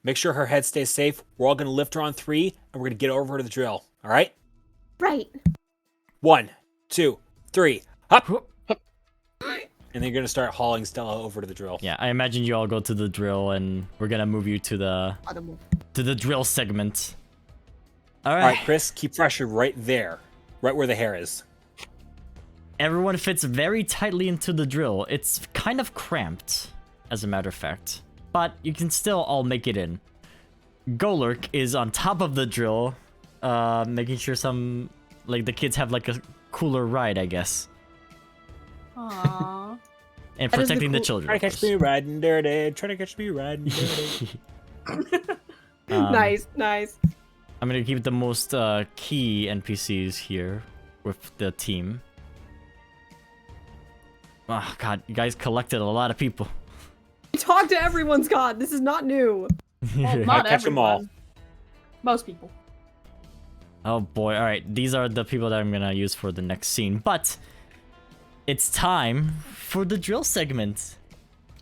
Make sure her head stays safe. We're all gonna lift her on 3, and we're gonna get over to the drill. All right? Right. 1, 2, 3, up. And then you're gonna start hauling Stella over to the drill. Yeah, I imagine you all go to the drill, and we're gonna move you to the drill segment. All right. All right, Chris, keep pressure right there, right where the hair is. Everyone fits very tightly into the drill. It's kind of cramped, as a matter of fact. But you can still all make it in. Golurk is on top of the drill, making sure the kids have like a cooler ride, I guess. Aww. And protecting the children. Try to catch me riding dirty. Try to catch me riding dirty. Nice. I'm gonna keep the most key NPCs here with the team. Oh god, you guys collected a lot of people. Talk to everyone, Scott. This is not new. Well, not catch 'em all. everyone. Most people. Oh boy, alright, these are the people that I'm gonna use for the next scene, but it's time for the drill segment.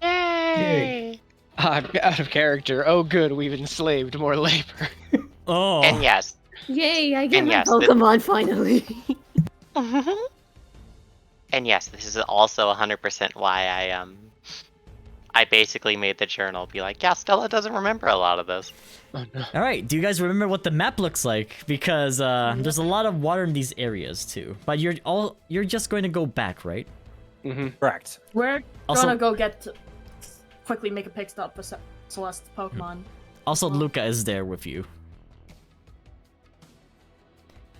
Yay! I'm out of character. Oh, good, we've enslaved more labor. Oh, And yes, Yay, I get And my yes, Pokemon finally. and yes, this is also 100% why I basically made the journal be like, yeah, Stella doesn't remember a lot of this. Oh, no. alright, do you guys remember what the map looks like? Because there's a lot of water in these areas too. But you're just going to go back, right? Mm-hmm. Correct. We're Also- gonna go quickly make a pit stop for Celeste's Pokemon. Also, Luca is there with you.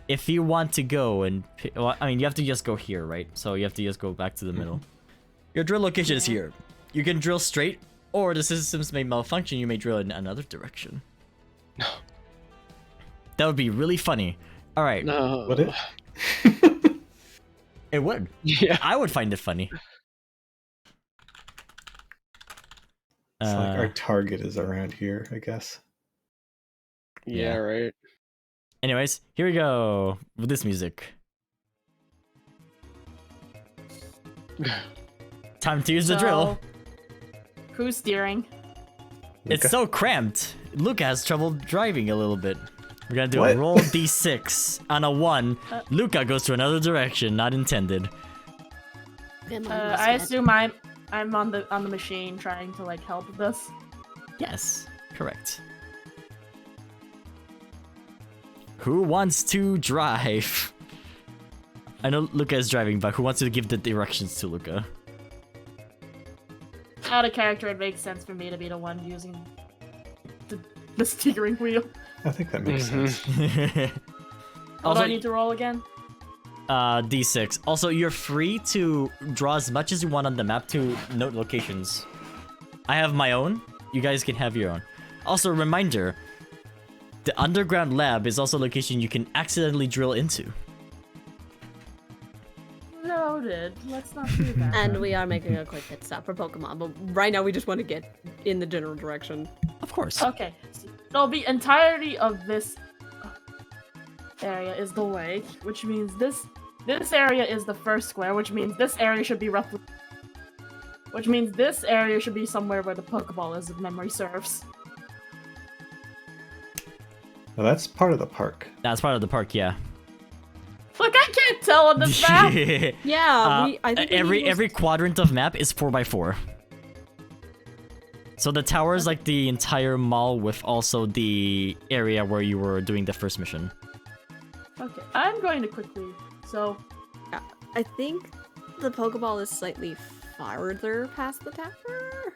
If you want to go and... Well, I mean, you have to just go here, right? So you have to just go back to the middle. Your drill location is here. You can drill straight, or the systems may malfunction. You may drill in another direction. No. That would be really funny. All right. No. Would it? It would. Yeah. I would find it funny. It's like our target is around here, I guess. Yeah, right. Anyways, here we go with this music. Time to use the drill. Who's steering? It's Luca? so cramped. Luca has trouble driving a little bit. We're gonna do What? a roll d6 on a 1. Luca goes to another direction, not intended. I assume I'm on the machine trying to like help with this. Yes, correct. Who wants to drive? I know Luca is driving, but who wants to give the directions to Luca? Out of character, it makes sense for me to be the one using the steering wheel. I think that makes Mhm. sense. What do I need to roll again? D6. Also, you're free to draw as much as you want on the map to note locations. I have my own. You guys can have your own. Also, reminder, the underground lab is also a location you can accidentally drill into. Noted. Let's not do that. And we are making a quick pit stop for Pokemon, but right now we just want to get in the general direction. Of course. Okay. So the entirety of this area is the lake, which means this area is the first square, which means this area should be roughly... Which means this area should be somewhere where the Pokeball is, if memory serves. Now that's part of the park. That's part of the park, yeah. Look, I can't tell on this map! Yeah, I think every quadrant of map is 4x4. So the tower is like the entire mall with also the area where you were doing the first mission. Okay, I'm going to quickly... So, I think the Pokeball is slightly farther past the tower.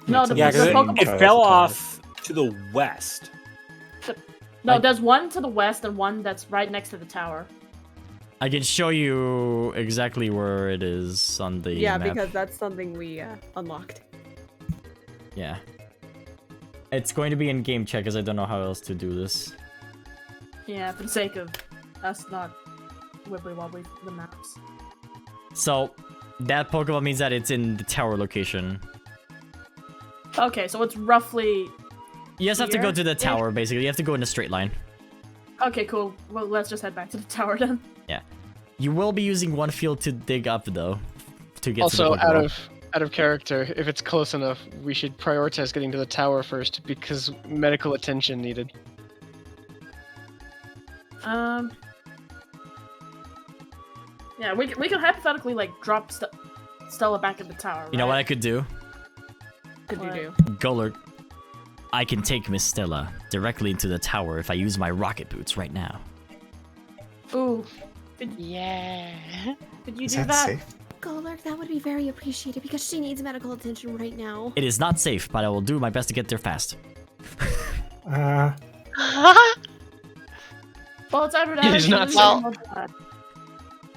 no, the, Yeah, the because Pokeball... it fell off to the west. No, there's one to the west and one that's right next to the tower. I can show you exactly where it is on the Yeah, map. because that's something we unlocked. Yeah. It's going to be in game chat because I don't know how else to do this. Yeah, for the sake of That's not wibbly wobbly, the maps. So, that Pokemon means that it's in the tower location. Okay, so it's roughly... You just have to go to the Here? tower, basically. You have to go in a straight line. Okay, cool. Well, let's just head back to the tower then. Yeah. You will be using one field to dig up, though, to get to the Also, Pokeball. out of character, if it's close enough, we should prioritize getting to the tower first because medical attention needed. Yeah, we can hypothetically like drop Stella back in the tower. You know what I right? could do? Could you What? do? Golurk, I can take Miss Stella directly into the tower if I use my rocket boots right now. Ooh, Yeah. could you Is do that that? safe? Golurk, that would be very appreciated because she needs medical attention right now. It is not safe, but I will do my best to get there fast. Well, it's either that. It is or not she's well- more bad.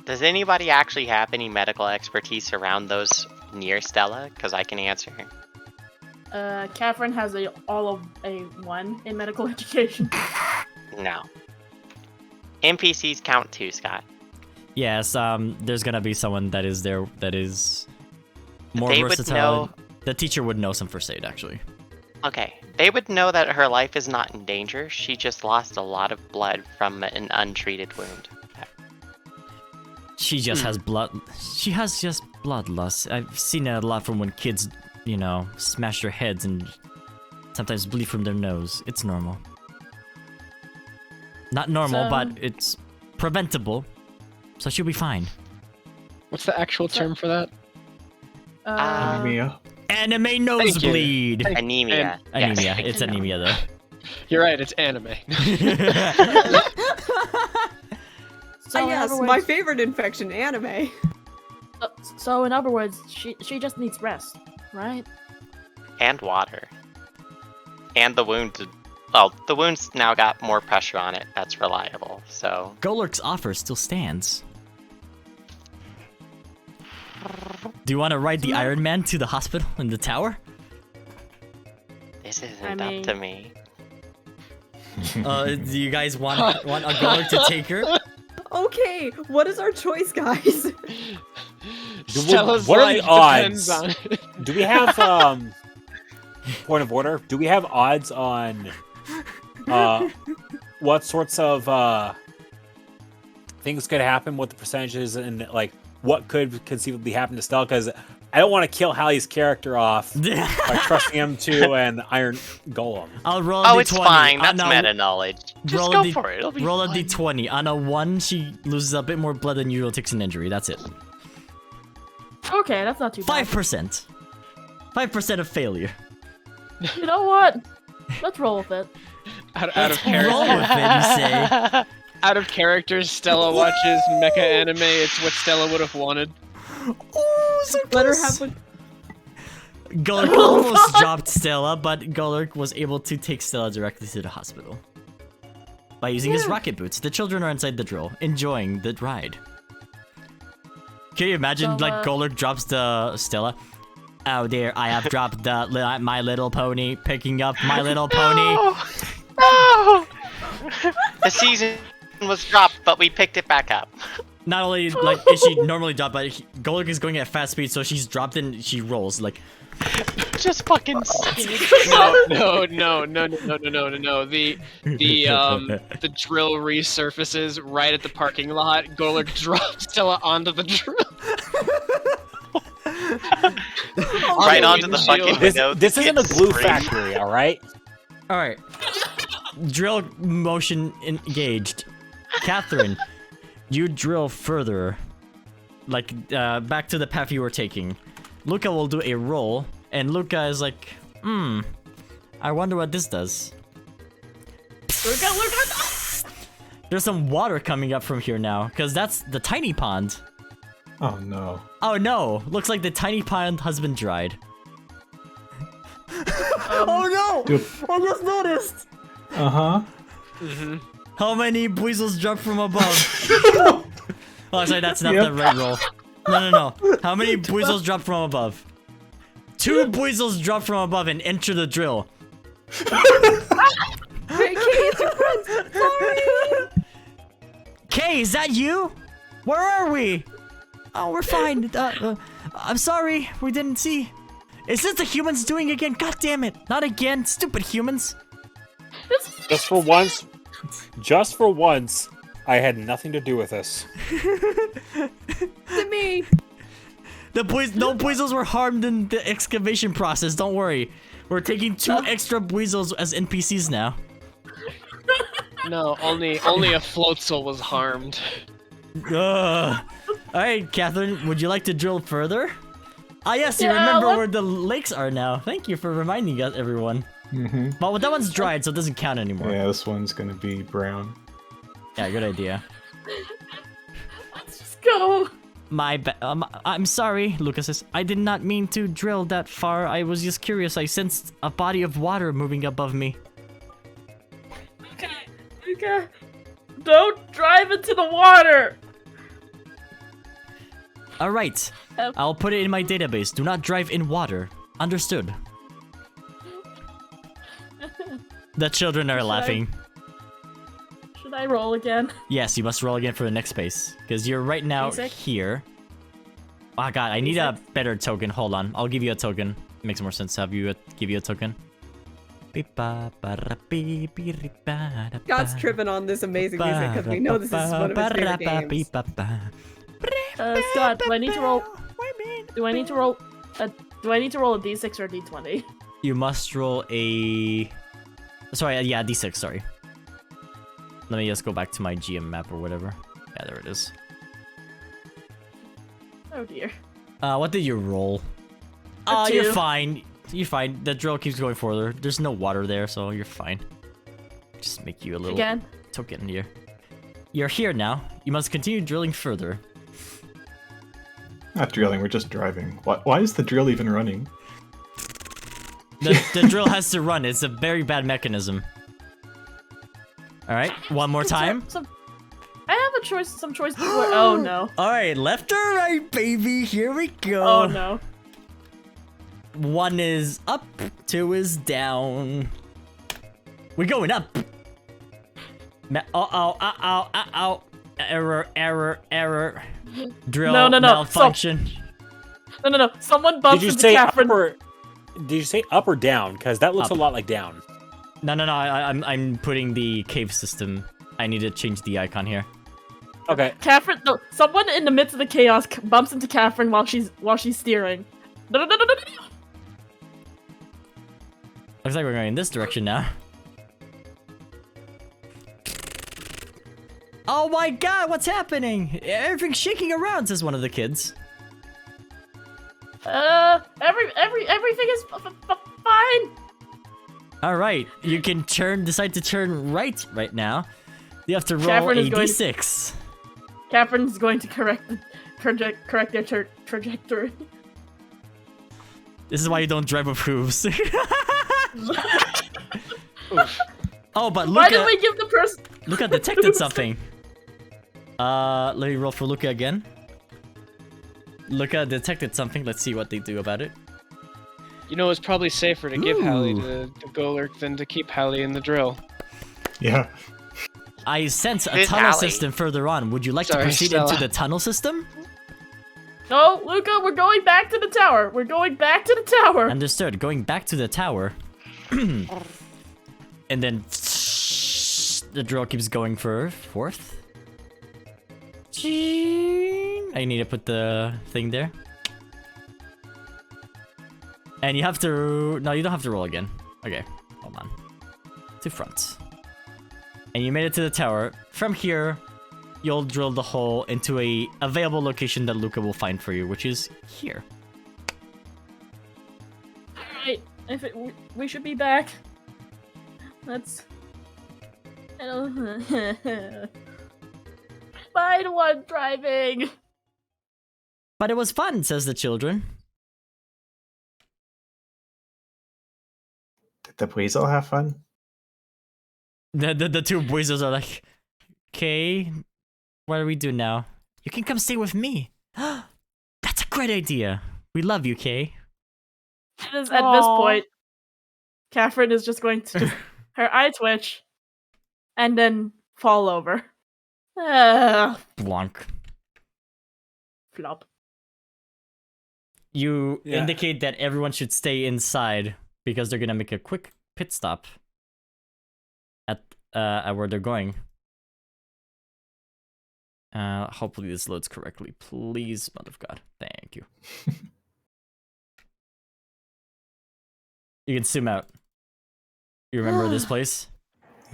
Does anybody actually have any medical expertise around those near Stella? Because I can answer. Catherine has all of a 1 in medical education. No. NPCs count too, Scott. Yes, there's gonna be someone that is there that is more They would versatile. know- The teacher would know some first aid, actually. Okay, they would know that her life is not in danger. She just lost a lot of blood from an untreated wound. She just has blood. She has just bloodlust. I've seen it a lot from when kids, you know, smash their heads and sometimes bleed from their nose. It's normal. Not normal, So- but it's preventable. So she'll be fine. What's the actual term for that? Mia. Anime nosebleed. Anemia. Anemia. Yes. It's anemia though. You're right, it's anime. So in yes, other my words, favorite infection, anime. so in other words, she just needs rest, right? And water. And the wound. Well, the wound's now got more pressure on it. That's reliable. So Golurk's offer still stands. Do you want to ride the Iron Man to the hospital in the tower? this isn't I mean- up to me. Do you guys want a Golurk to take her? Okay, what is our choice, guys? Stella's what are the life depends odds? on it. Do we have point of order? Do we have odds on what sorts of things could happen, what the percentages, and like what could conceivably happen to Stella? Because I don't want to kill Hallie's character off by trusting him to an Iron Golem. I'll roll Oh, a it's d20. fine. That's On a- meta knowledge. Just roll go a d- for it. It'll be Roll a fine. d20. On a 1, she loses a bit more blood than usual, takes an injury. That's it. Okay, that's not too bad. 5%. 5% of failure. You know what? Let's roll with it. Out of Let's roll character. with it, you say. Out of character, Stella watches mecha anime. It's what Stella would have wanted. Oh, so Let her close. have one. Golurk almost dropped Stella, but Golurk was able to take Stella directly to the hospital. By using his rocket boots. The children are inside the drill, enjoying the ride. Can you imagine, So, like, Golurk drops the Stella? Oh dear, I have dropped the My Little Pony, picking up My Little Pony. No! The season was dropped, but we picked it back up. Not only, like, is she normally dropped, but Golurk is going at fast speed, so she's dropped and she rolls, like... Just fucking. No. The drill resurfaces right at the parking lot. Golurk drops Stella onto the drill. Right onto the windshield. fucking This, window. this isn't a Kids glue scream. factory, all right? Alright. Drill motion engaged. Catherine, you drill further. Like, back to the path you were taking. Luca will do a roll, and Luca is like, I wonder what this does. Luca! There's some water coming up from here now, because that's the tiny pond. Oh no. Oh no, looks like the tiny pond has been dried. Oh no! Dude. I just noticed! Uh-huh. How many buizels dropped from above? Oh, sorry, that's not Yep. the right roll. No. How many buizels dropped from above? 2 buizels dropped from above and enter the drill. Wait, Katie, it's your friends. Sorry. Kay, is that you? Where are we? Oh, we're fine. I'm sorry, we didn't see. Is this the humans doing again? God damn it! Not again, stupid humans. Just for once, I had nothing to do with this. To me. No Buizos were harmed in the excavation process. Don't worry. We're taking 2 extra Buizos as NPCs now. No, only a Floatzel was harmed. Alright, Catherine, would you like to drill further? Ah, yes, you Yeah, remember what? where the lakes are now. Thank you for reminding us, everyone. Mm-hmm. Well, that one's dried, so it doesn't count anymore. Yeah, this one's gonna be brown. Yeah, good idea. Let's just go. I'm sorry, Lucas. I did not mean to drill that far. I was just curious. I sensed a body of water moving above me. Okay. Don't drive into the water. Alright. I'll put it in my database. Do not drive in water. Understood. The children are laughing. Should I roll again? Yes, you must roll again for the next space. Because you're right now Basic? here. Oh god, I need a better token. Hold on. I'll give you a token. It makes more sense to have you give you a token. Scott's tripping on this amazing music because we know this is one of his favorite games. Scott, do I need to roll? Do I need to roll? Do I need to roll a d6 or a d20? You must roll a... Sorry, yeah, d6, sorry. Let me just go back to my GM map or whatever. Yeah, there it is. Oh dear. What did you roll? A Oh, you're 2. fine. You're fine. The drill keeps going further. There's no water there, so you're fine. Just make you a little Again? token here. You're here now. You must continue drilling further. Not drilling, we're just driving. Why is the drill even running? The drill has to run. It's a very bad mechanism. Alright, one more time. I have a choice. Some choices. Oh no. Alright, left or right, baby? Here we go. Oh no. 1 is up, 2 is down. We're going up. Uh-oh. Error. Drill No. malfunction. No. Someone bumps Did you into say Catherine. did you say up or down? Because that looks Up. a lot like down. No. I'm putting the cave system. I need to change the icon here. Okay. Catherine. No. Someone in the midst of the chaos bumps into Catherine while she's steering. No. Looks like we're going in this direction now. Oh my god, what's happening? Everything's shaking around, says one of the kids. Everything is fine. Alright, you can decide to turn right now. You have to roll Catherine a is going to- d6. Catherine's going to correct their trajectory. This is why you don't drive with hooves. Oh, but Why did Luca, we give the person? Luca detected something. Let me roll for Luca again. Luca detected something. Let's see what they do about it. You know, it's probably safer to give Hallie Ooh. to Golurk than to keep Hallie in the drill. Yeah. I sense a Who's tunnel Allie? system further on. Would you like to Sorry, proceed Stella. into the tunnel system? No, Luca, we're going back to the tower. We're going back to the tower. Understood. Going back to the tower. And then the drill keeps going for forth. I need to put the thing there. And you have to... No, you don't have to roll again. Okay, hold on. To front. And you made it to the tower. From here, you'll drill the hole into a available location that Luca will find for you, which is here. Alright, we should be back. Let's... Bye to one driving. But it was fun, says the children. Did the Weasel have fun? The two boys are like, okay, what do we do now? You can come stay with me. That's a great idea. We love you, Kay. At this point, Catherine is just going to her eye twitch and then fall over. Blanc. Flop. You Yeah. indicate that everyone should stay inside because they're gonna make a quick pit stop at where they're going. Hopefully this loads correctly. Please, mother of God. Thank you. You can zoom out. You remember this place?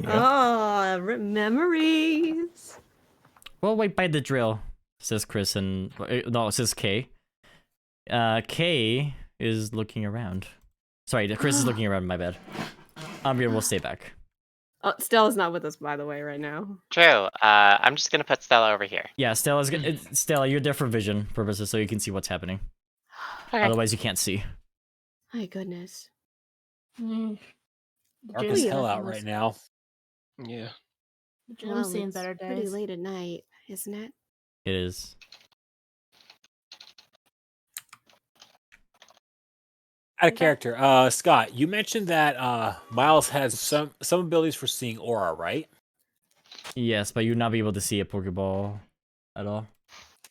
Oh, memories. Well, wait by the drill, says Chris and... No, it says Kay. Kay is looking around. Sorry, Chris is looking around, my bad. Umbria will stay back. Oh, Stella's not with us, by the way, right now. True. I'm just gonna put Stella over here. Yeah, Stella, you're there for vision purposes, so you can see what's happening. Okay. Otherwise, you can't see. My goodness. Mm. Dark as hell out right now. Yeah. The gym's seen it's better pretty days. late at night, isn't it? It is. Out of character, Scott, you mentioned that Miles has some abilities for seeing aura, right? Yes, but you would not be able to see a Pokeball at all.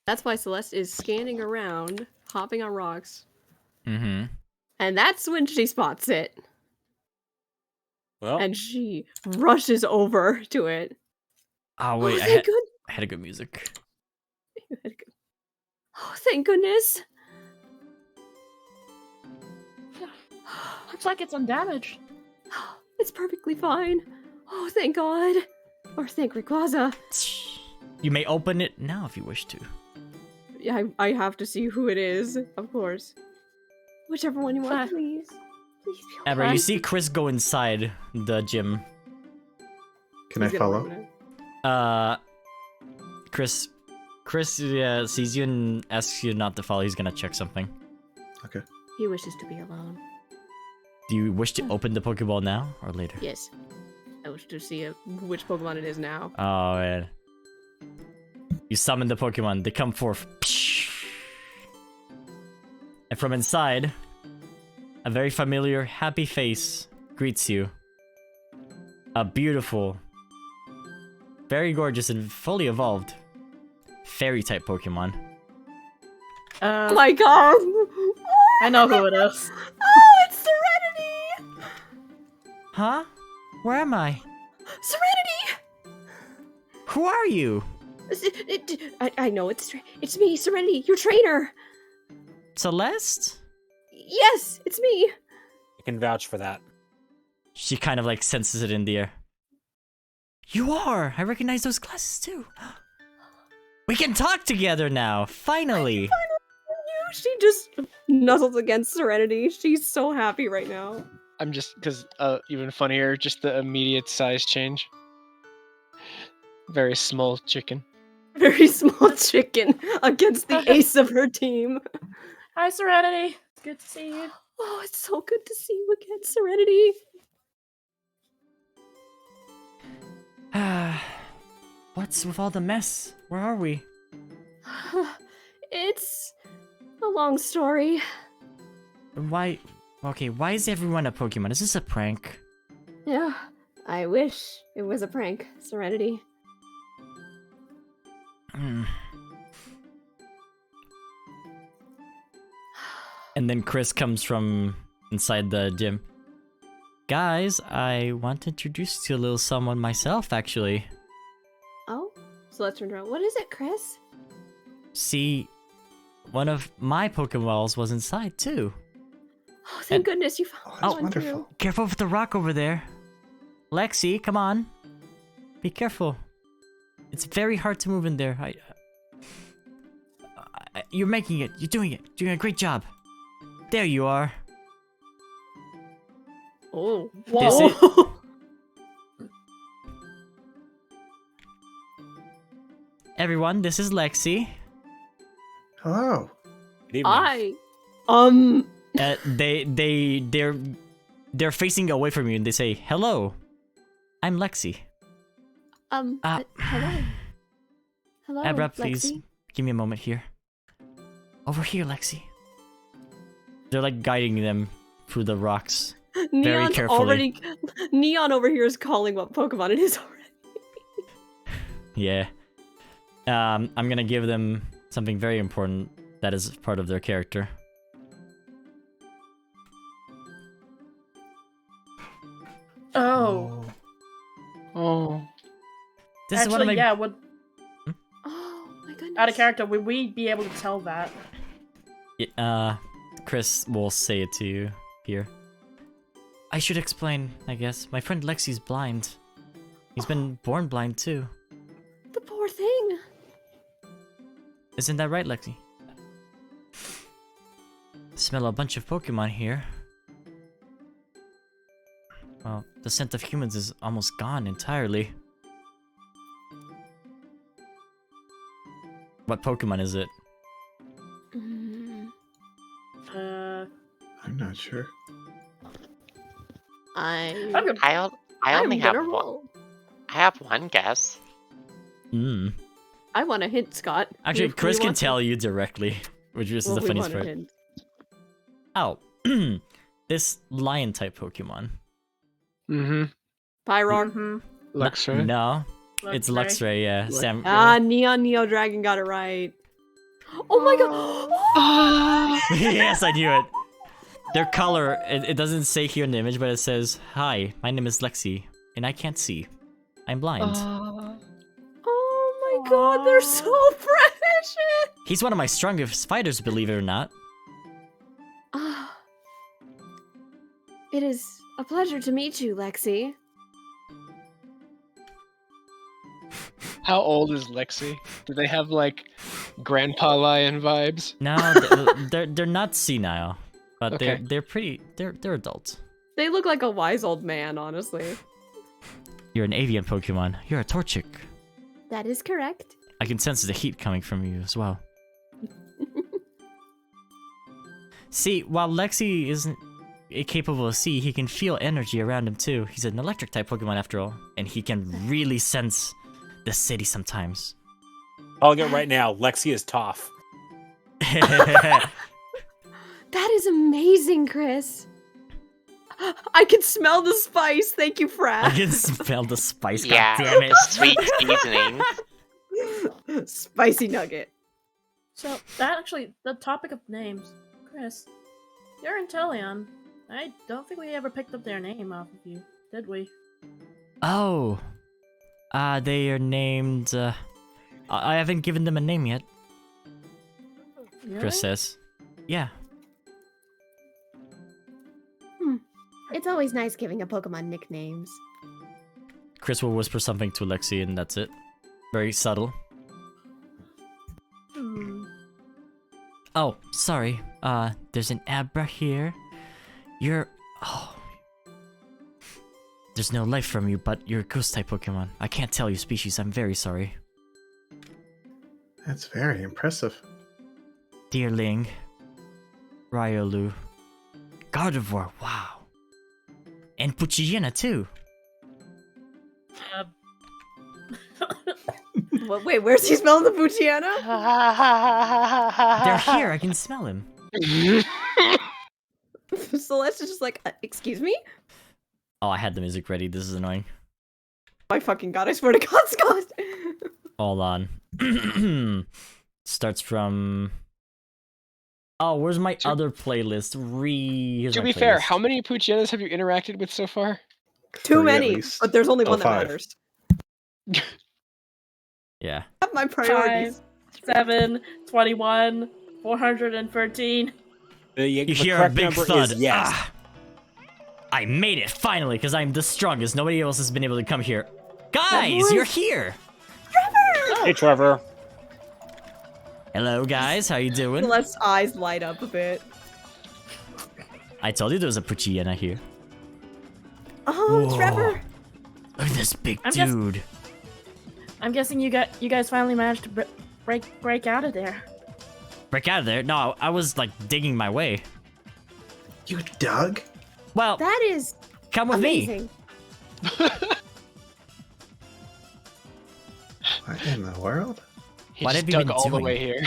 That's why Celeste is scanning around, hopping on rocks. Mm-hmm. And that's when she spots it. Well, And she rushes over to it. Oh, wait, oh, thank goodness. I had a good music. Oh, thank goodness. Looks like it's undamaged. It's perfectly fine. Oh, thank God. Or thank Rayquaza. You may open it now if you wish to. Yeah, I have to see who it is, of course. Whichever one you want, please. Please be Amber, okay. you see Chris go inside the gym. Can I He's gonna follow? ruin it. Chris sees you and asks you not to follow. He's gonna check something. Okay. He wishes to be alone. Do you wish to open the Pokeball now or later? Yes. I wish to see which Pokemon it is now. Oh, man. You summon the Pokemon. They come forth. And from inside, a very familiar, happy face greets you. A beautiful, very gorgeous and fully evolved fairy-type Pokemon. Oh my God! I know who it is. Oh, it's Serenity! Huh? Where am I? Serenity! Who are you? I know, it's me, Serenity, your trainer! Celeste? Yes, it's me! I can vouch for that. She kind of like senses it in the air. You are! I recognize those glasses too. We can talk together now, finally! She just nuzzles against Serenity. She's so happy right now. I'm just, because even funnier, just the immediate size change. Very small chicken. Very small chicken against the ace of her team. Hi, Serenity. It's good to see you. Oh, it's so good to see you again, Serenity. What's with all the mess? Where are we? It's a long story. Why? Okay, why is everyone a Pokemon? Is this a prank? Yeah, I wish it was a prank, Serenity. And then Chris comes from inside the gym. Guys, I want to introduce you to a little someone myself, actually. Oh, so let's turn around. What is it, Chris? See, one of my Pokeballs was inside, too. Oh, thank goodness you found that's one wonderful. too. Careful with the rock over there. Lexi, come on. Be careful. It's very hard to move in there. You're making it. You're doing it. You're doing a great job. There you are. Oh, This whoa. Everyone, this is Lexi. Hello. Good evening. They're facing away from you and they say, "Hello, I'm Lexi." Hello. Hello, Abra, please Lexi. give me a moment here. Over here, Lexi. They're like guiding them through the rocks. Neon's carefully. already. Neon over here is calling what Pokemon it is already. Yeah. I'm gonna give them something very important that is part of their character. Oh. Oh. This is Actually, one of my... yeah, would Oh my goodness. out of character, would we be able to tell that? Chris will say it to you here. I should explain, I guess. My friend Lexi's blind. He's been born blind too. The poor thing. Isn't that right, Lexi? Smell a bunch of Pokemon here. Well, the scent of humans is almost gone entirely. What Pokemon is it? Mm, I'm not sure. I'm I'm gonna, I only have gonna one. roll. I have one guess. Mm. I want a hint, Scott. Actually, We Chris can want tell you directly, which is well, the we funniest want a part. hint. Oh, this lion type Pokemon. Mm-hmm. Pyron. Luxray. No, it's Luxray. Yeah, Sam. Neon Neo Dragon got it right. Oh my god! Yes, I knew it. Their color, it doesn't say here in the image, but it says, "Hi, my name is Lexi, and I can't see. I'm blind." Oh my god, they're so precious! He's one of my strongest fighters, believe it or not. Ah. It is a pleasure to meet you, Lexi. How old is Lexi? Do they have like Grandpa Lion vibes? No, they're not senile, but Okay. they're adults. They look like a wise old man, honestly. You're an avian Pokemon. You're a Torchic. That is correct. I can sense the heat coming from you as well. See, while Lexi isn't capable of see, he can feel energy around him too. He's an electric type Pokemon after all, and he can really sense the city sometimes. I'll get right now. Lexi is tough. That is amazing, Chris. I can smell the spice. Thank you, I Frat. can smell the spice, Yeah, goddammit. the sweet seasonings. Spicy nugget. So that actually, the topic of names, Chris, you're in Teleon. I don't think we ever picked up their name off of you, did we? Oh. They are named, I haven't given them a name yet, Really? Chris says. Yeah. It's always nice giving a Pokemon nicknames. Chris will whisper something to Lexi and that's it. Very subtle. Hmm. Oh, sorry. There's an Abra here. Oh. There's no life from you, but you're a ghost-type Pokemon. I can't tell you species, I'm very sorry. That's very impressive. Deerling. Riolu. Gardevoir, wow. And Poochyena, too. Wait, where's he smelling the Poochyena? They're here, I can smell him. Celeste is just like, excuse me? Oh, I had the music ready, this is annoying. My fucking god, I swear to God, Scott! Hold on. Starts from... Oh, where's my other playlist? Here's To my be fair, playlist. how many Poochyenas have you interacted with so far? Too Three at many, least. but there's only Oh, one that 5. matters. Yeah. I have my priorities. 5, 7, 21, 413. You The hear a correct big number thud. is yes. Ah! I made it, finally, because I'm the strongest. Nobody else has been able to come here. Guys, boy- you're here! Hey, Trevor. Hello, guys. How you doing? Celeste's eyes light up a bit. I told you there was a Poochyena here. Oh, Whoa. Trevor! Look at this big I'm just- dude. I'm guessing you guys finally managed to break out of there. Break out of there? No, I was, like, digging my way. You dug? Well, That is come with me. amazing. What in the world? He What just have you dug been all the doing? way here.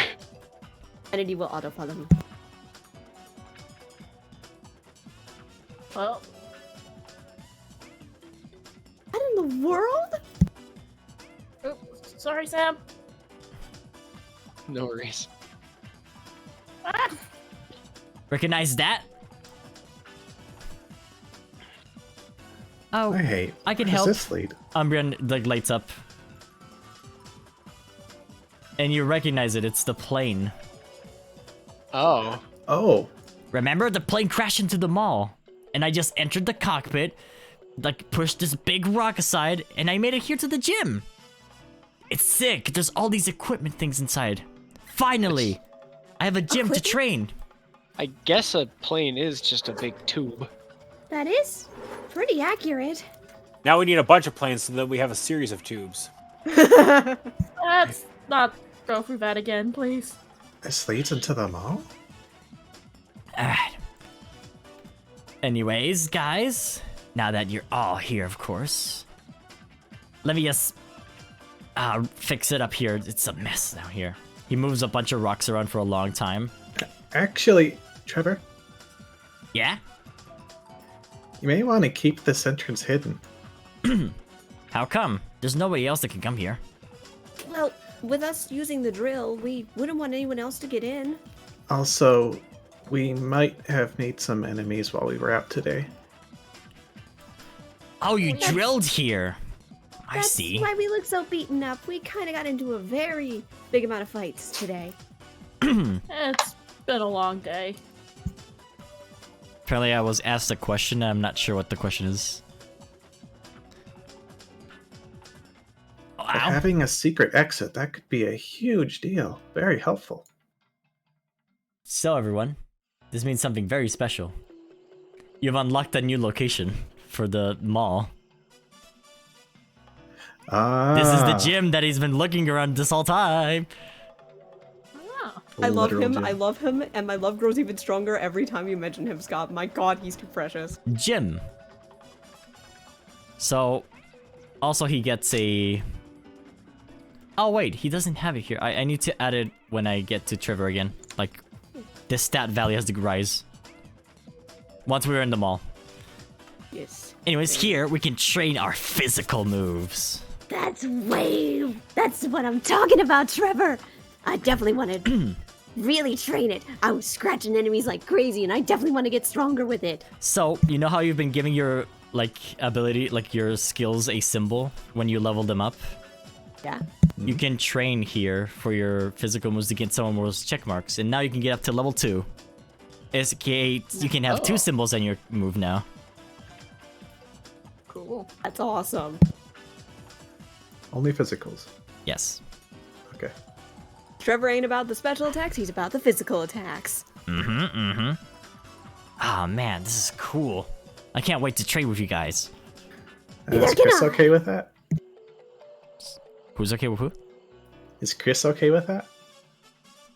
Entity will autofollow me. Well, What in the world? oops, sorry, Sam. No worries. Recognize that? Oh, I can where's help. this lead? Umbreon like lights up. And you recognize it, it's the plane. Oh. Oh, Remember, the plane crashed into the mall. And I just entered the cockpit, like pushed this big rock aside, and I made it here to the gym. It's sick, there's all these equipment things inside. Finally! I have a gym to train. I guess a plane is just a big tube. That is pretty accurate. Now we need a bunch of planes so that we have a series of tubes. Let's not go through that again, please. this leads into the mall? Alright. Anyways, guys, now that you're all here, of course, let me just fix it up here. It's a mess down here. He moves a bunch of rocks around for a long time. Actually, Trevor, Yeah? you may want to keep this entrance hidden. How come? There's nobody else that can come here. Well, with us using the drill, we wouldn't want anyone else to get in. Also, we might have made some enemies while we were out today. Oh, you drilled here. I That's see. why we look so beaten up. We kind of got into a very big amount of fights today. It's been a long day. Apparently I was asked a question, and I'm not sure what the question is. But Ow. having a secret exit, that could be a huge deal. Very helpful. So everyone, this means something very special. You've unlocked a new location for the mall. This is the gym that he's been looking around this whole time. Oh. I love Literal him. gym. I love him, and my love grows even stronger every time you mention him, Scott. My God, he's too precious. Gym. So, also he gets a... Oh wait, he doesn't have it here. I need to add it when I get to Trevor again. Like, the stat value has to rise. Once we're in the mall. Yes. Anyways, here we can train our physical moves. That's what I'm talking about, Trevor. I definitely want to really train it. I was scratching enemies like crazy, and I definitely want to get stronger with it. So, you know how you've been giving your, like, ability, like, your skills a symbol when you level them up? Yeah. You can train here for your physical moves to get some of those check marks, and now you can get up to level 2. You can have 2 symbols on your move now. Cool. That's awesome. Only physicals. Yes. Okay. Trevor ain't about the special attacks, he's about the physical attacks. Ah, man, this is cool. I can't wait to trade with you guys. Is Chris okay with that? Who's okay with who? Is Chris okay with that?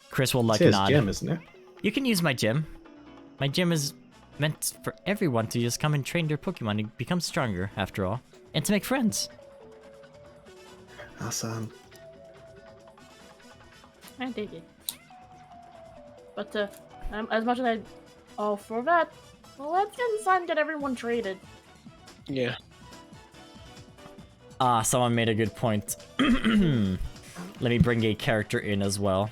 Chris will like It's his nod. gym, isn't it? You can use my gym. My gym is meant for everyone to just come and train their Pokemon to become stronger, after all. And to make friends. Awesome. I dig it. But as much as I all for that, well, let's get inside and get everyone traded. Yeah. Ah, someone made a good point. Let me bring a character in as well.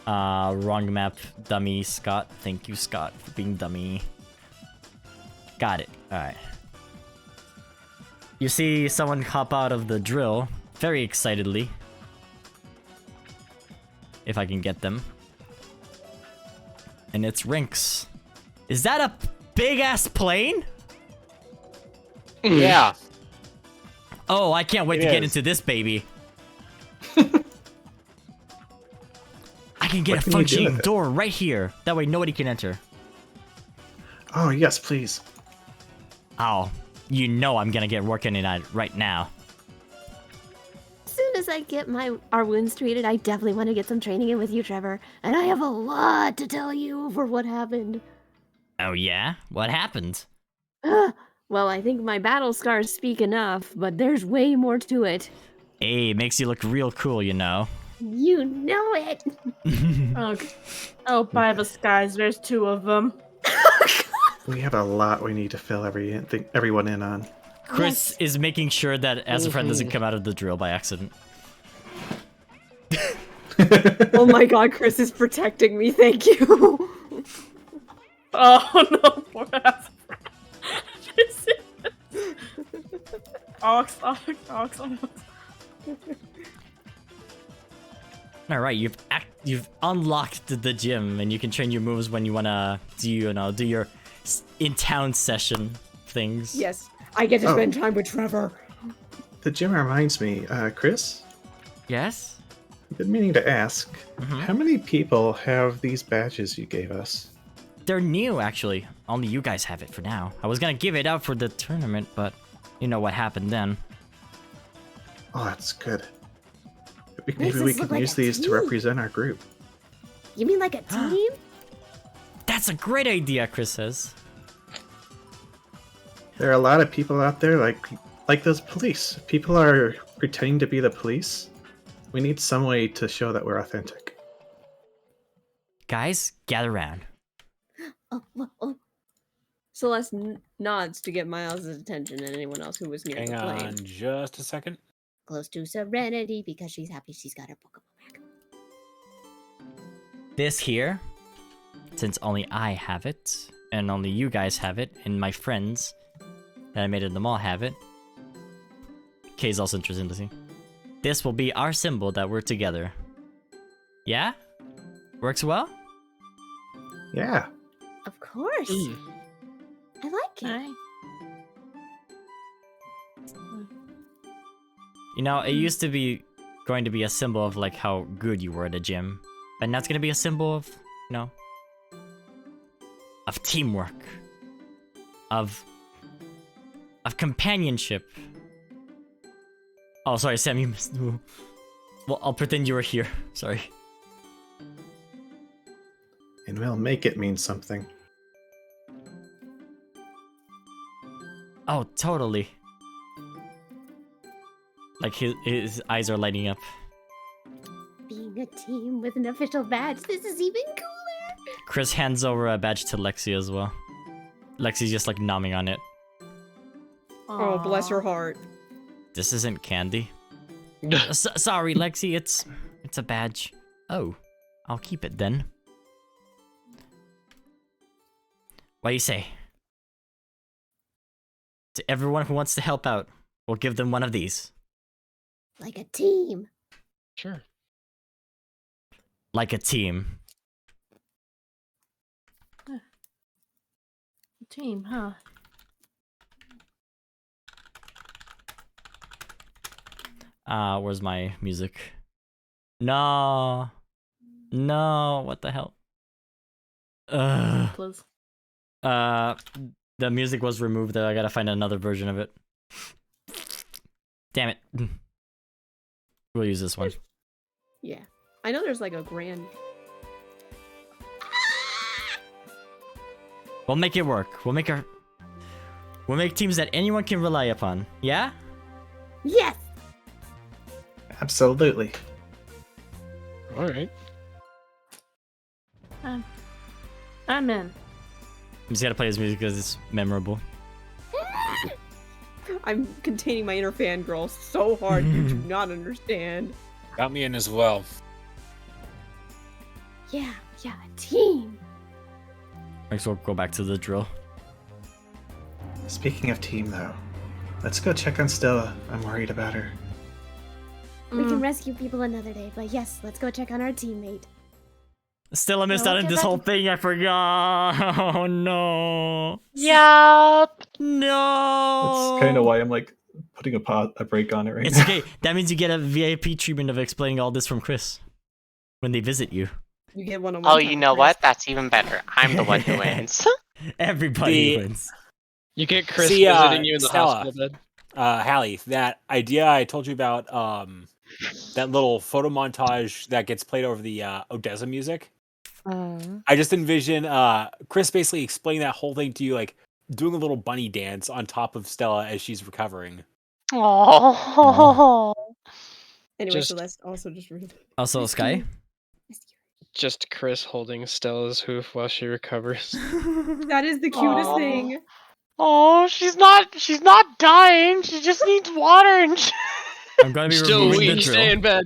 Wrong map, dummy Scott. Thank you, Scott, for being dummy. Got it. Alright. You see someone hop out of the drill very excitedly. If I can get them. And it's Rinks. Is that a big-ass plane? Yeah. Oh, I can't wait to It get is. into this baby. I can get What a can you do functioning with it? door right here. That way nobody can enter. Oh, yes, please. Oh, you know I'm gonna get working on it right now. As soon as I get our wounds treated, I definitely want to get some training in with you, Trevor. And I have a lot to tell you for what happened. Oh yeah? What happened? Well, I think my battle scars speak enough, but there's way more to it. Hey, it makes you look real cool, you know. You know it. Oh, by the skies, there's 2 of them. We have a lot we need to fill everyone in on. Chris is making sure that as a friend doesn't come out of the drill by accident. Oh my god, Chris is protecting me. Thank you. Oh no, poor ass. Ox. All right, you've unlocked the gym, and you can train your moves when you wanna do your in-town session things. Yes, I get to spend time with Trevor. The gym reminds me, Chris, Yes. I've been meaning to ask, Mhm. how many people have these badges you gave us? They're new, actually. Only you guys have it for now. I was gonna give it out for the tournament, but you know what happened then. Oh, that's good. Makes Maybe we us look can like use a these to team. represent our group. You mean like a team? That's a great idea, Chris says. There are a lot of people out there like those police. People are pretending to be the police. We need some way to show that we're authentic. Guys, gather round. Oh. Celeste nods to get Miles' attention and anyone else who was near Hang the plane. on just a second. Close to serenity because she's happy she's got her Pokemon back. This here, since only I have it, and only you guys have it, and my friends that I made in the mall have it. Kay's also interested in the scene. This will be our symbol that we're together. Yeah? Works well? Yeah. Of course. I like it. You know, it used to be going to be a symbol of like how good you were at a gym. But now it's gonna be a symbol of, you know, of teamwork. Of companionship. Oh, sorry, Sam, you missed. Well, I'll pretend you were here. Sorry. And we'll make it mean something. Oh, totally. Like his eyes are lighting up. Being a team with an official badge, this is even cooler. Chris hands over a badge to Lexi as well. Lexi's just like nomming on it. Oh, bless her heart. This isn't candy. Sorry, Lexi, it's a badge. Oh, I'll keep it then. What do you say? To everyone who wants to help out, we'll give them one of these. Like a team. Sure. Like a team. Team, huh? Where's my music? No. No, what the hell? Please. The music was removed though. I gotta find another version of it. Damn it. We'll use this one. Yeah. I know there's like a grand... We'll make it work. We'll make teams that anyone can rely upon. Yeah? Yes. Absolutely. All right. I'm in. I'm just gotta play his music because it's memorable. I'm containing my inner fangirl so hard you do not understand. Got me in as well. Yeah, a team. I guess we'll go back to the drill. Speaking of team, though, let's go check on Stella. I'm worried about her. We can rescue people another day, but yes, let's go check on our teammate. Stella missed Well, out on get this back whole to- thing. I forgot. Oh no. Yup. No. That's kind of why I'm like putting a break on it right It's now. okay. That means you get a VIP treatment of explaining all this from Chris when they visit you. You get one-on-one Oh, time you with know Chris. what? That's even better. I'm the one who wins. Everybody The- wins. You get Chris See, visiting you in the Stella. hospital bed. Hallie, that idea I told you about, that little photo montage that gets played over the Odessa music. I just envision Chris basically explaining that whole thing to you, like doing a little bunny dance on top of Stella as she's recovering. Oh. Anyway, Just- Celeste also just read. Also, Sky. Just Chris holding Stella's hoof while she recovers. That is the cutest Aw. thing. Oh, she's not dying. She just needs water and I'm gonna be Still removing weak. the Stay drill. in bed.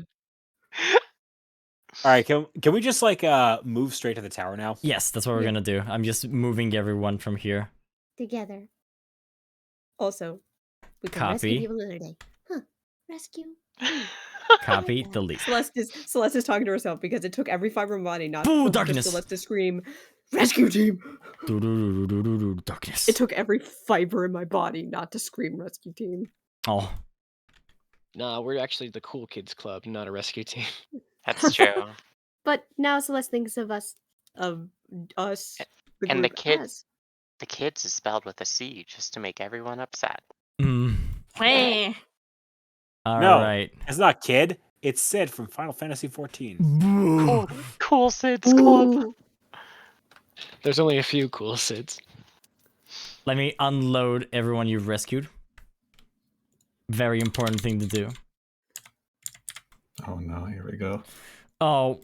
All right, can we just like move straight to the tower now? Yes, that's what we're gonna do. I'm just moving everyone from here. Together. Also, We can Copy. rescue people another day. Huh. Rescue. Copy, delete. Celeste is talking to herself because it took every fiber of my body not Boo, for darkness. Celeste to scream, "Rescue team!" Darkness. It took every fiber in my body not to scream, "Rescue team." Oh, Nah, we're actually the cool kids club, not a rescue team. That's true. But now Celeste thinks of us. Of us. And the group kids, us. the kids is spelled with a C just to make everyone upset. Meh. all No. right. It's not Kid. It's Sid from Final Fantasy 14. Boo. Cool Sid's Club. Ooh. There's only a few cool Sids. Let me unload everyone you've rescued. Very important thing to do. Oh no, here we go. Oh,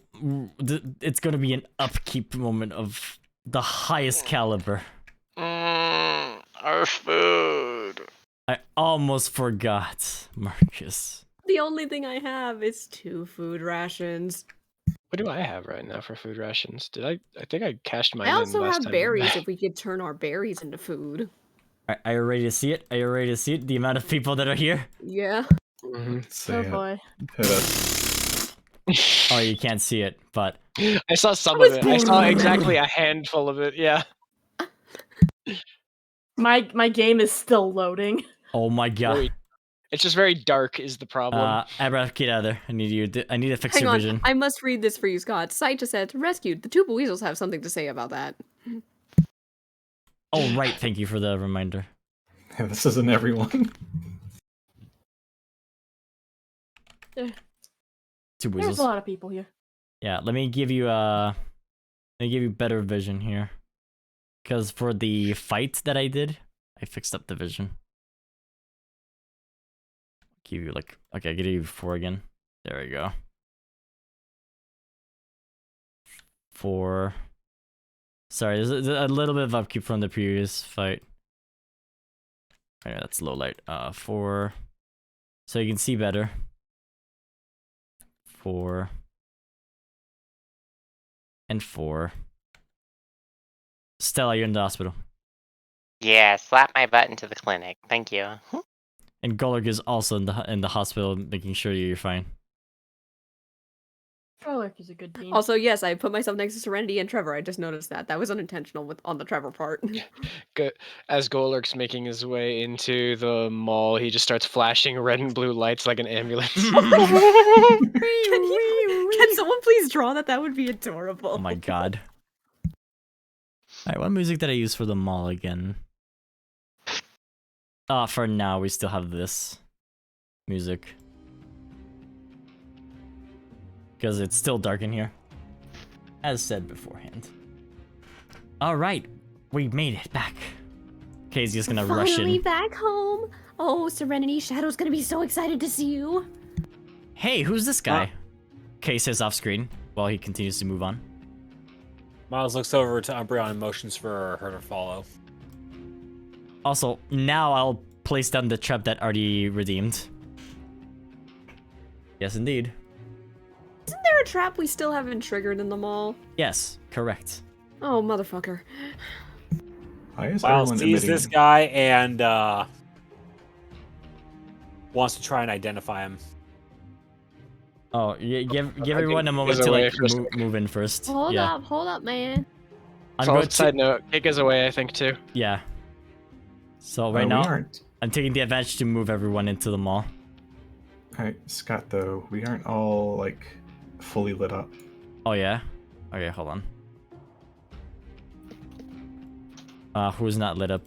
it's gonna be an upkeep moment of the highest caliber. Our food. I almost forgot, Marcus. The only thing I have is 2 food rations. What do I have right now for food rations? I think I cashed mine I in also last have time. berries if we could turn our berries into food. Are you ready to see it? Are you ready to see it? The amount of people that are here? Yeah. Mhm. Say Oh it. boy. Hit us. Oh, you can't see it, but I saw some was of it. I saw exactly a handful of it. Yeah. My game is still loading. oh my god. Very- It's just very dark is the problem. Abra, get out of there. I need to fix Hang your on, vision. I must read this for you, Scott. Sight just said, rescued. The two weasels have something to say about that. Oh right, thank you for the reminder. Yeah, this isn't everyone. Two There's weasels. a lot of people here. Yeah, let me give you better vision here. Cause for the fight that I did, I fixed up the vision. Give you like okay, I give you 4 again. There we go. 4. Sorry, there's a little bit of upkeep from the previous fight. Okay, that's low light. 4. So you can see better. 4. And 4. Stella, you're in the hospital. Yeah, slap my butt into the clinic. Thank you. And Golurk is also in the hospital, making sure you're fine. Golurk is a good team. Also, yes, I put myself next to Serenity and Trevor. I just noticed that. That was unintentional on the Trevor part. As Golurk's making his way into the mall, he just starts flashing red and blue lights like an ambulance. Can someone please draw that? That would be adorable. Oh my god. Alright, what music did I use for the mall again? For now, we still have this music. Because it's still dark in here. As said beforehand. Alright, we made it back. Kay's just gonna rush Finally in. back home. Oh, Serenity, Shadow's gonna be so excited to see you. Hey, who's this guy? Kay says off screen while he continues to move on. Miles looks over to Umbreon and motions for her to follow. Also, now I'll place down the trap that already redeemed. Yes, indeed. Isn't there a trap we still haven't triggered in the mall? Yes, correct. Oh, motherfucker. Why is Miles everyone sees emitting? this guy and wants to try and identify him. Oh, give I everyone a think moment goes to away like for a second. move in first. Hold yeah. up, man. I'm So, going side to, note, Kik is away, I think, too. yeah. So Oh, right we now, aren't. I'm taking the advantage to move everyone into the mall. Alright, Scott, though, we aren't all, like, fully lit up. Oh yeah? Okay, hold on. Who's not lit up?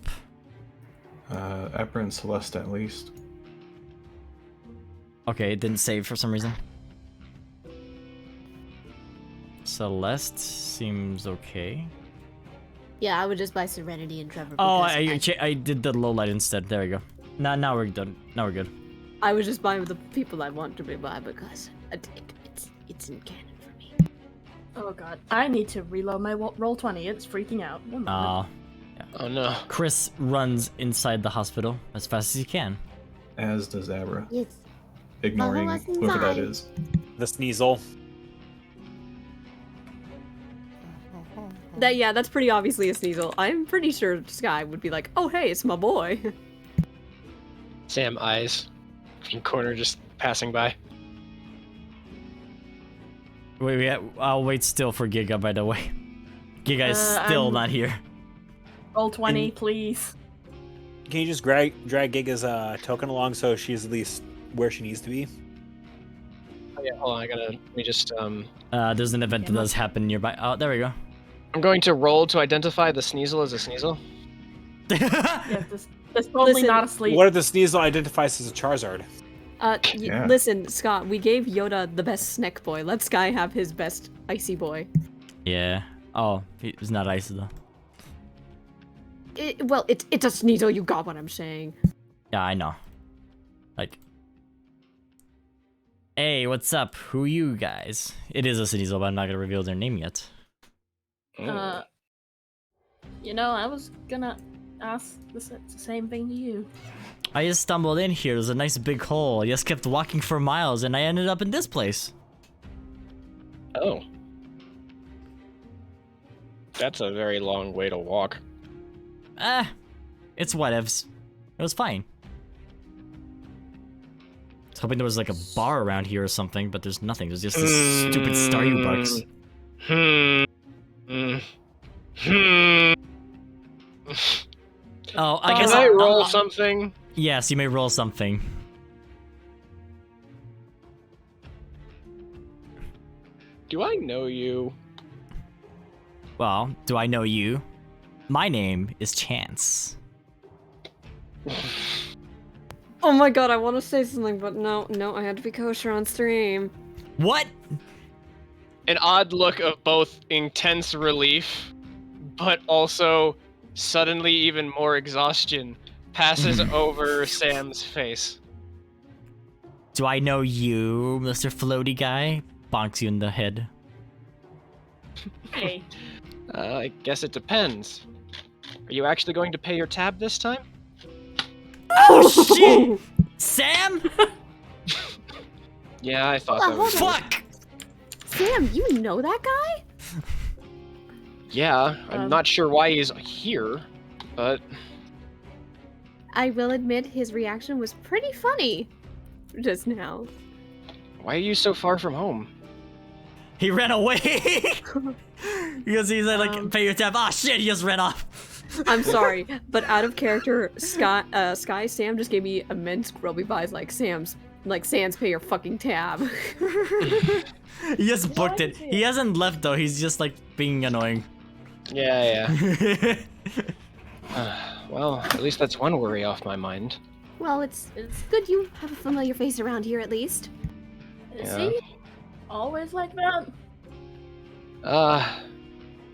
Abra and Celeste, at least. Okay, it didn't save for some reason. Celeste seems okay. Yeah, I would just buy Serenity and Trevor. Oh, because I did the low light instead. There we go. Now we're done. Now we're good. I was just buying with the people I want to be by because it's in canon for me. Oh god. I need to reload my roll 20. It's freaking out. One moment. Oh no. Chris runs inside the hospital as fast as he can. As does Abra, Yes. ignoring Follow us whoever that inside. is. The Sneasel. That's pretty obviously a Sneasel. I'm pretty sure Sky would be like, oh hey, it's my boy. Sam eyes in corner just passing by. Wait, I'll wait still for Giga, by the way. Giga is still not here. Roll 20, please. Can you just drag Giga's token along so she's at least where she needs to be? Oh, yeah, hold on, let me just There's an event that does happen nearby. Oh, there we go. I'm going to roll to identify the Sneasel as a Sneasel. Yeah, this totally Listen, not asleep. What if the Sneasel identifies as a Charizard? Yeah. Listen, Scott, we gave Yoda the best Snack Boy. Let Sky have his best Icy Boy. Yeah. Oh, he's not ice though. It's a Sneasel, you got what I'm saying. Yeah, I know. Like, hey, what's up? Who you guys? It is a Sneasel, but I'm not gonna reveal their name yet. You know, I was gonna ask the same thing to you. I just stumbled in here. There's a nice big hole. I just kept walking for miles, and I ended up in this place. Oh. That's a very long way to walk. It's whatevs. It was fine. I was hoping there was like a bar around here or something, but there's nothing. There's just this stupid Staryu barks. Oh, I guess Can I roll something? Yes, you may roll something. Do I know you? Well, do I know you? My name is Chance. Oh my god, I want to say something, but no, I had to be kosher on stream. What? An odd look of both intense relief, but also suddenly even more exhaustion passes over Sam's face. Do I know you, Mr. Floaty Guy? Bonks you in the head. Hey. I guess it depends. Are you actually going to pay your tab this time? Oh shit! Sam? Yeah, I thought Hold that was. Fuck! Sam, you know that guy? Yeah, I'm not sure why he's here, but I will admit his reaction was pretty funny just now. why are you so far from home? He ran away! Because he said, like, pay your tab. Ah, shit, he just ran off. I'm sorry, but out of character, Sky Sam just gave me immense grubby vibes like Sam's pay your fucking tab. He just booked it. He hasn't left, though. He's just, like, being annoying. Yeah. Well, at least that's one worry off my mind. Well, it's good you have a familiar face around here at least. Is Yeah. he always like that?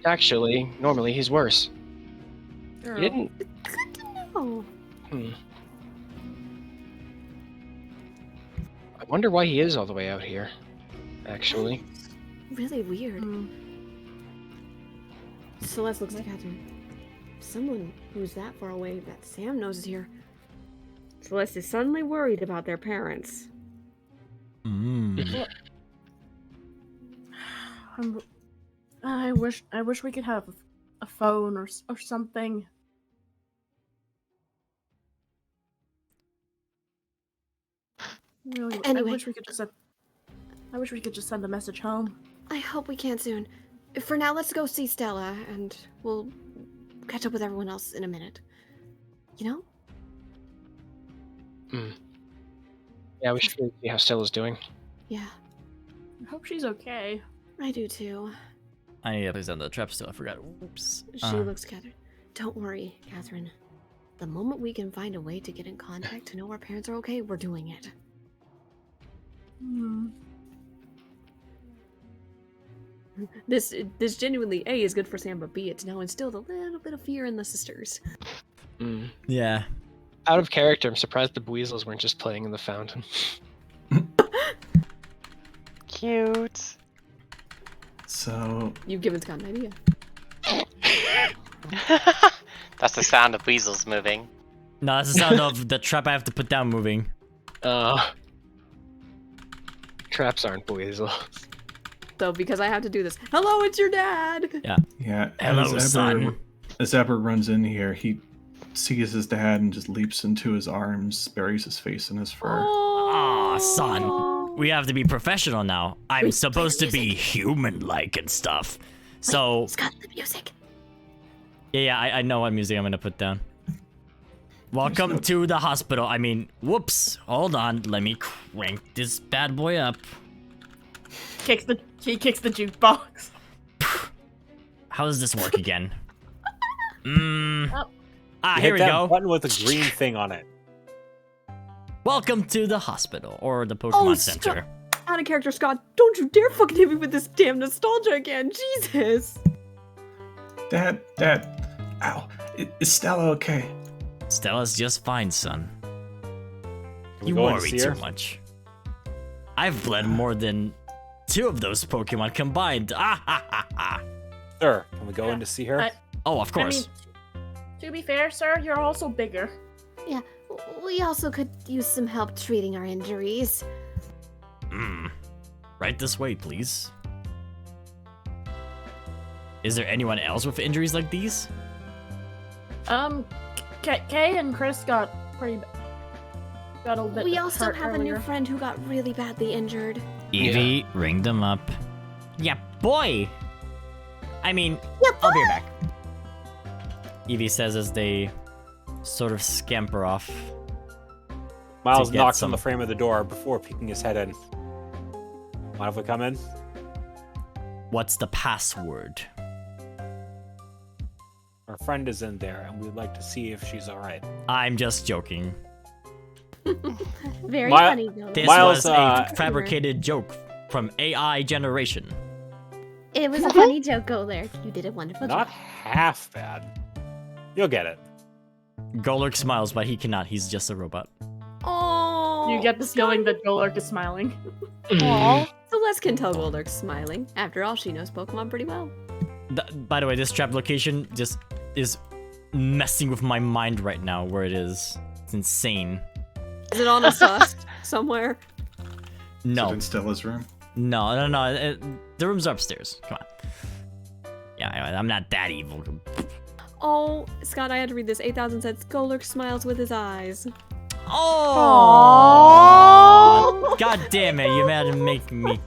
Actually, normally he's worse. Or- He didn't. Good to know. I wonder why he is all the way out here. Actually, Really weird. Hmm. Celeste looks at Catherine. Someone who's that far away that Sam knows is here. Celeste is suddenly worried about their parents. I wish we could have a phone or something. Really, Anyway. I wish we could just send a message home. I hope we can soon. For now, let's go see Stella, and we'll catch up with everyone else in a minute. You know? yeah, we should really see how Stella's doing. Yeah, I hope she's okay. I do too. I need to place down the trap still. I forgot. Oops. She looks at Catherine. Don't worry, Catherine. The moment we can find a way to get in contact to know our parents are okay, we're doing it. This genuinely A is good for Sam, but B it's now instilled a little bit of fear in the sisters. Yeah. Out of character, I'm surprised the Buizels weren't just playing in the fountain. Cute. So, You've given Scott an idea. That's the sound of weasels moving. No, that's the sound of the trap I have to put down moving. Traps aren't Buizels. though, because I have to do this. Hello, it's your dad. Yeah. Hello, son. As Eber runs in here, he sees his dad and just leaps into his arms, buries his face in his fur. Aw, son. We have to be professional now. I'm supposed to be human-like and stuff. So, Scott, the music. yeah, I know what music I'm gonna put down. Welcome to the hospital. I mean, whoops. Hold on. Let me crank this bad boy up. He kicks the jukebox. How does this work again? Oh. Here we Hit that go. button with a green thing on it. Welcome to the hospital or the Pokemon Center. Out of character, Scott. Don't you dare fucking hit me with this damn nostalgia again. Jesus. Dad, ow. Is Stella okay? Stella's just fine, son. Can we You go in and worry see too her? much. I've bled more than 2 of those Pokemon combined. Ah ha ha ha. Sir, can we go in to see her? Oh, of course. To be fair, sir, you're also bigger. Yeah, we also could use some help treating our injuries. Right this way, please. Is there anyone else with injuries like these? Kay and Chris got pretty got a bit We also hurt have a earlier. new friend who got really badly injured. Evie, ring them up. Yeah, boy! I mean, Yeah, I'll be right back. Evie says as they sort of scamper off. Miles to get knocks some- on the frame of the door before peeking his head in. Mind if we come in? What's the password? Our friend is in there, and we'd like to see if she's alright. I'm just joking. Very Mi- funny, though. This Miles, was a fabricated joke from AI generation. It was a funny joke, Golurk. You did a wonderful Not job. half bad. You'll get it. Golurk smiles, but he cannot. He's just a robot. Oh. You get the feeling that Golurk is smiling. Aw. Celeste can tell Golurk's smiling. After all, she knows Pokemon pretty well. By the way, this trap location just is messing with my mind right now where it is. It's insane. Is it on a sus somewhere? Is No. it in Stella's room? No. The room's upstairs. Come on. Yeah, I'm not that evil. Oh, Scott, I had to read this. 8,000 says Golurk smiles with his eyes. Oh! God damn it! You had to make me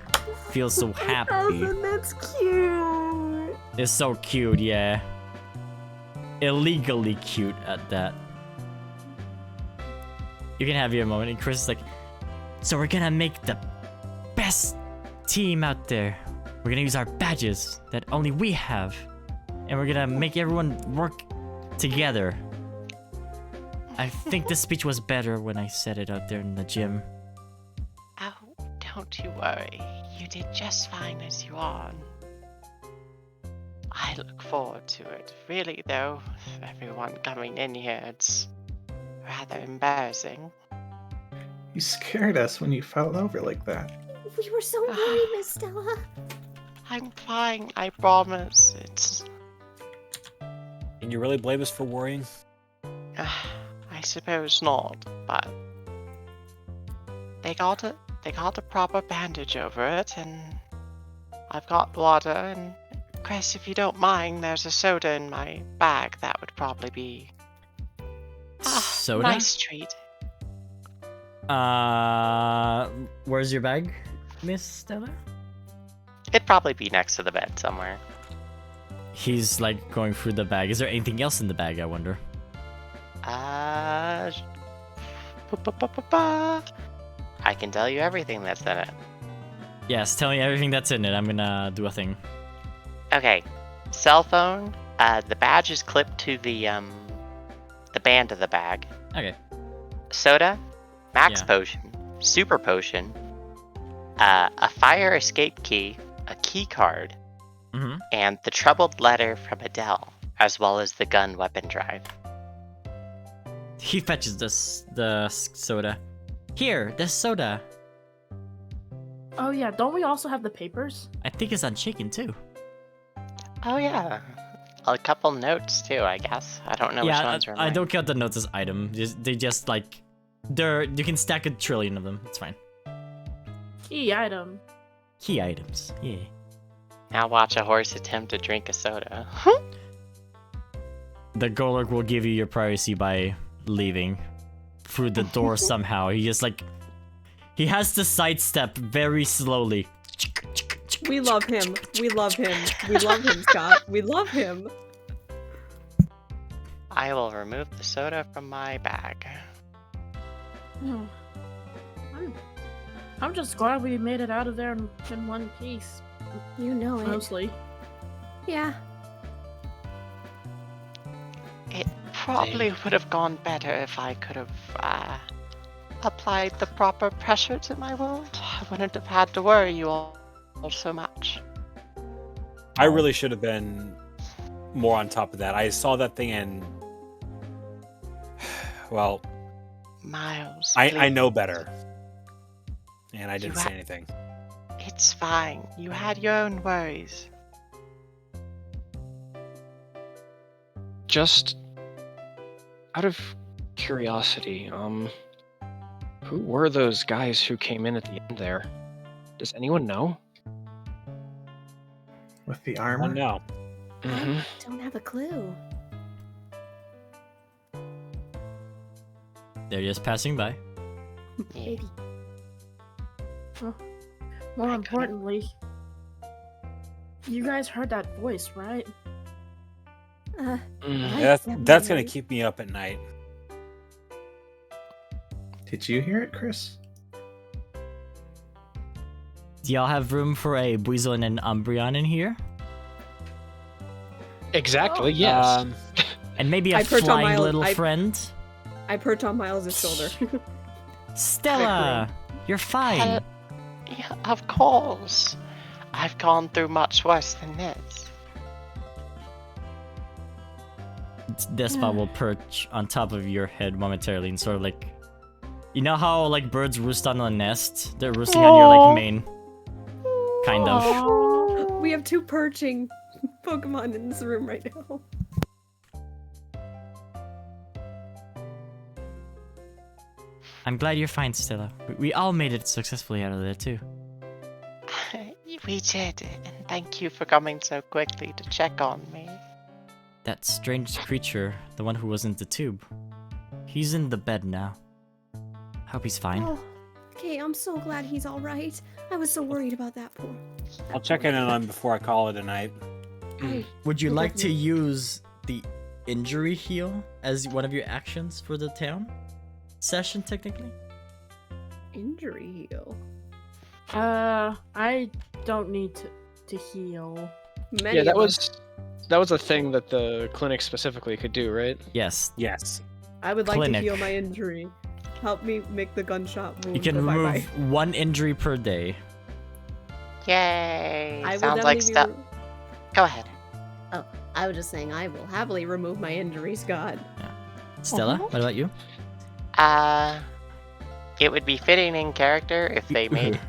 feel so happy. That's cute. It's so cute, yeah. Illegally cute at that. You can have your moment. And Chris is like, so we're gonna make the best team out there. We're gonna use our badges that only we have. And we're gonna make everyone work together. I think this speech was better when I said it out there in the gym. Oh, don't you worry. You did just fine as you are. I look forward to it. Really, though, everyone coming in here, it's rather embarrassing. You scared us when you fell over like that. We were so worried, Miss Stella. I'm fine, I promise. It's... Can you really blame us for worrying? I suppose not, but... They got a proper bandage over it, and... I've got water, and... Chris, if you don't mind, there's a soda in my bag. That would probably be... Soda? Nice treat. Where's your bag, Miss Stella? It'd probably be next to the bed somewhere. He's like going through the bag. Is there anything else in the bag, I wonder? I can tell you everything that's in it. Yes, tell me everything that's in it. I'm gonna do a thing. Okay, cell phone. The badge is clipped to the band of the bag. Okay. Soda, max Yeah. potion, super potion, a fire escape key, a key card, Mm-hmm. and the troubled letter from Adele, as well as the gun weapon drive. He fetches the soda. Here, this soda. Oh yeah, don't we also have the papers? I think it's unshaken too. Oh yeah, a couple notes too, I guess. I don't know which Yeah, ones are I mine. don't count the notes as item. They just like, you can stack a trillion of them. It's fine. Key item. Key items. Yeah. Now watch a horse attempt to drink a soda. The Golurk will give you your privacy by leaving through the door somehow. He just like... He has to sidestep very slowly. We love him. We love him. We love him, Scott. We love him. I will remove the soda from my bag. Oh. I'm just glad we made it out of there in one piece. You know it. Mostly. Yeah. It probably would have gone better if I could have applied the proper pressure to my wound. I wouldn't have had to worry you all so much. I really should have been more on top of that. I saw that thing and... Well... Miles, I know better. And I didn't You say ha- anything. It's fine. You had your own worries. Just out of curiosity, who were those guys who came in at the end there? Does anyone know? With the Oh armor? no. Mm-hmm. Don't have a clue. They're just passing by. Yeah. More I importantly, you guys heard that voice, right? Mm. That's gonna definitely. keep me up at night. Did you hear it, Chris? Do y'all have room for a Buizel and an Umbreon in here? Exactly, yes. And maybe a I perch on flying my- little I- friend? I perch on Miles' shoulder. Stella! You're fine. Yeah, of course. I've gone through much worse than this. Despa will perch on top of your head momentarily and sort of like... You know how like birds roost on a nest? They're roosting on your like mane. Kind of. We have two perching Pokemon in this room right now. I'm glad you're fine, Stella. We all made it successfully out of there too. We did, and thank you for coming so quickly to check on me. That strange creature, the one who was in the tube. He's in the bed now. Hope he's fine. Oh, okay, I'm so glad he's all right. I was so worried about that poor. I'll check in on him before I call it a night. Would you We'll like to definitely- use the injury heal as one of your actions for the town session, technically? Injury heal. I don't need to heal. Many Yeah, that of us- was a thing that the clinic specifically could do, right? Yes. Yes. I would like Clinic. to heal my injury. Help me make the gunshot wound. You can go remove bye-bye. 1 injury per day. Yay! I will Sounds like definitely stuff. Go ahead. I was just saying I will happily remove my injuries, God. Stella, what about you? It would be fitting in character if they made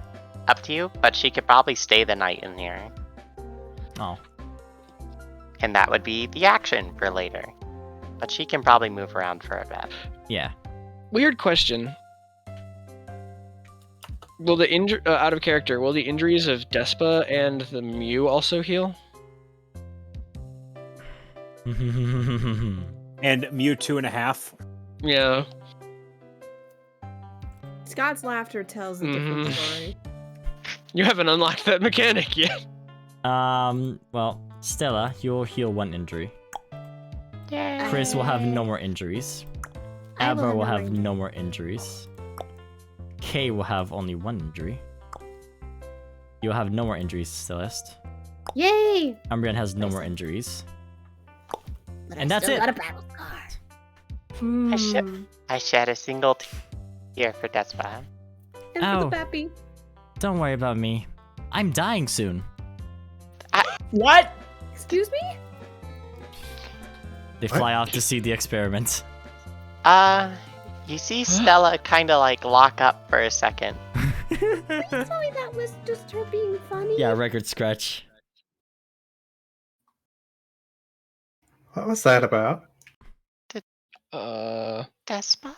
up to you, but she could probably stay the night in here. Oh. And that would be the action for later. But she can probably move around for a bit. Yeah. Weird question. Will the out of character, will the injuries of Despa and the Mew also heal? And Mew 2.5. Yeah. Scott's laughter tells a different story. You haven't unlocked that mechanic yet. Well, Stella, you'll heal 1 injury. Yay! Chris will have no more injuries. I will Abra will have no have no more injuries. Kay will have only 1 injury. You'll have no more injuries, Celeste. Yay! Umbreon has no more injuries. But And I that's still it. got a battle scar. I shed a single tear for Despa. And for Ow. the Bappy. Don't worry about me. I'm dying soon. What? Excuse me? They fly off to see the experiment. You see Stella kind of like lock up for a second. Sorry, that was just her being funny. Yeah, record scratch. What was that about? Despa?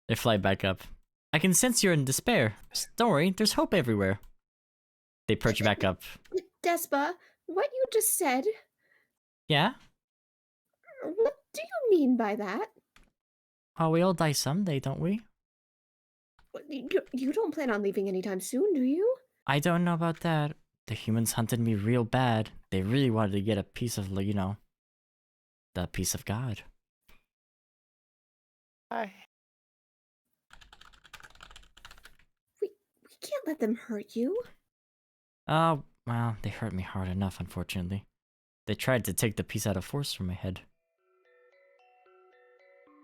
They fly back up. I can sense you're in despair. Don't worry, there's hope everywhere. They perch back up. Despa, what you just said, Yeah? what do you mean by that? Oh, we all die someday, don't we? You don't plan on leaving anytime soon, do you? I don't know about that. The humans hunted me real bad. They really wanted to get a piece of, you know, the piece of God. Hi. We can't let them hurt you. Oh, well, they hurt me hard enough, unfortunately. They tried to take the piece out of force from my head.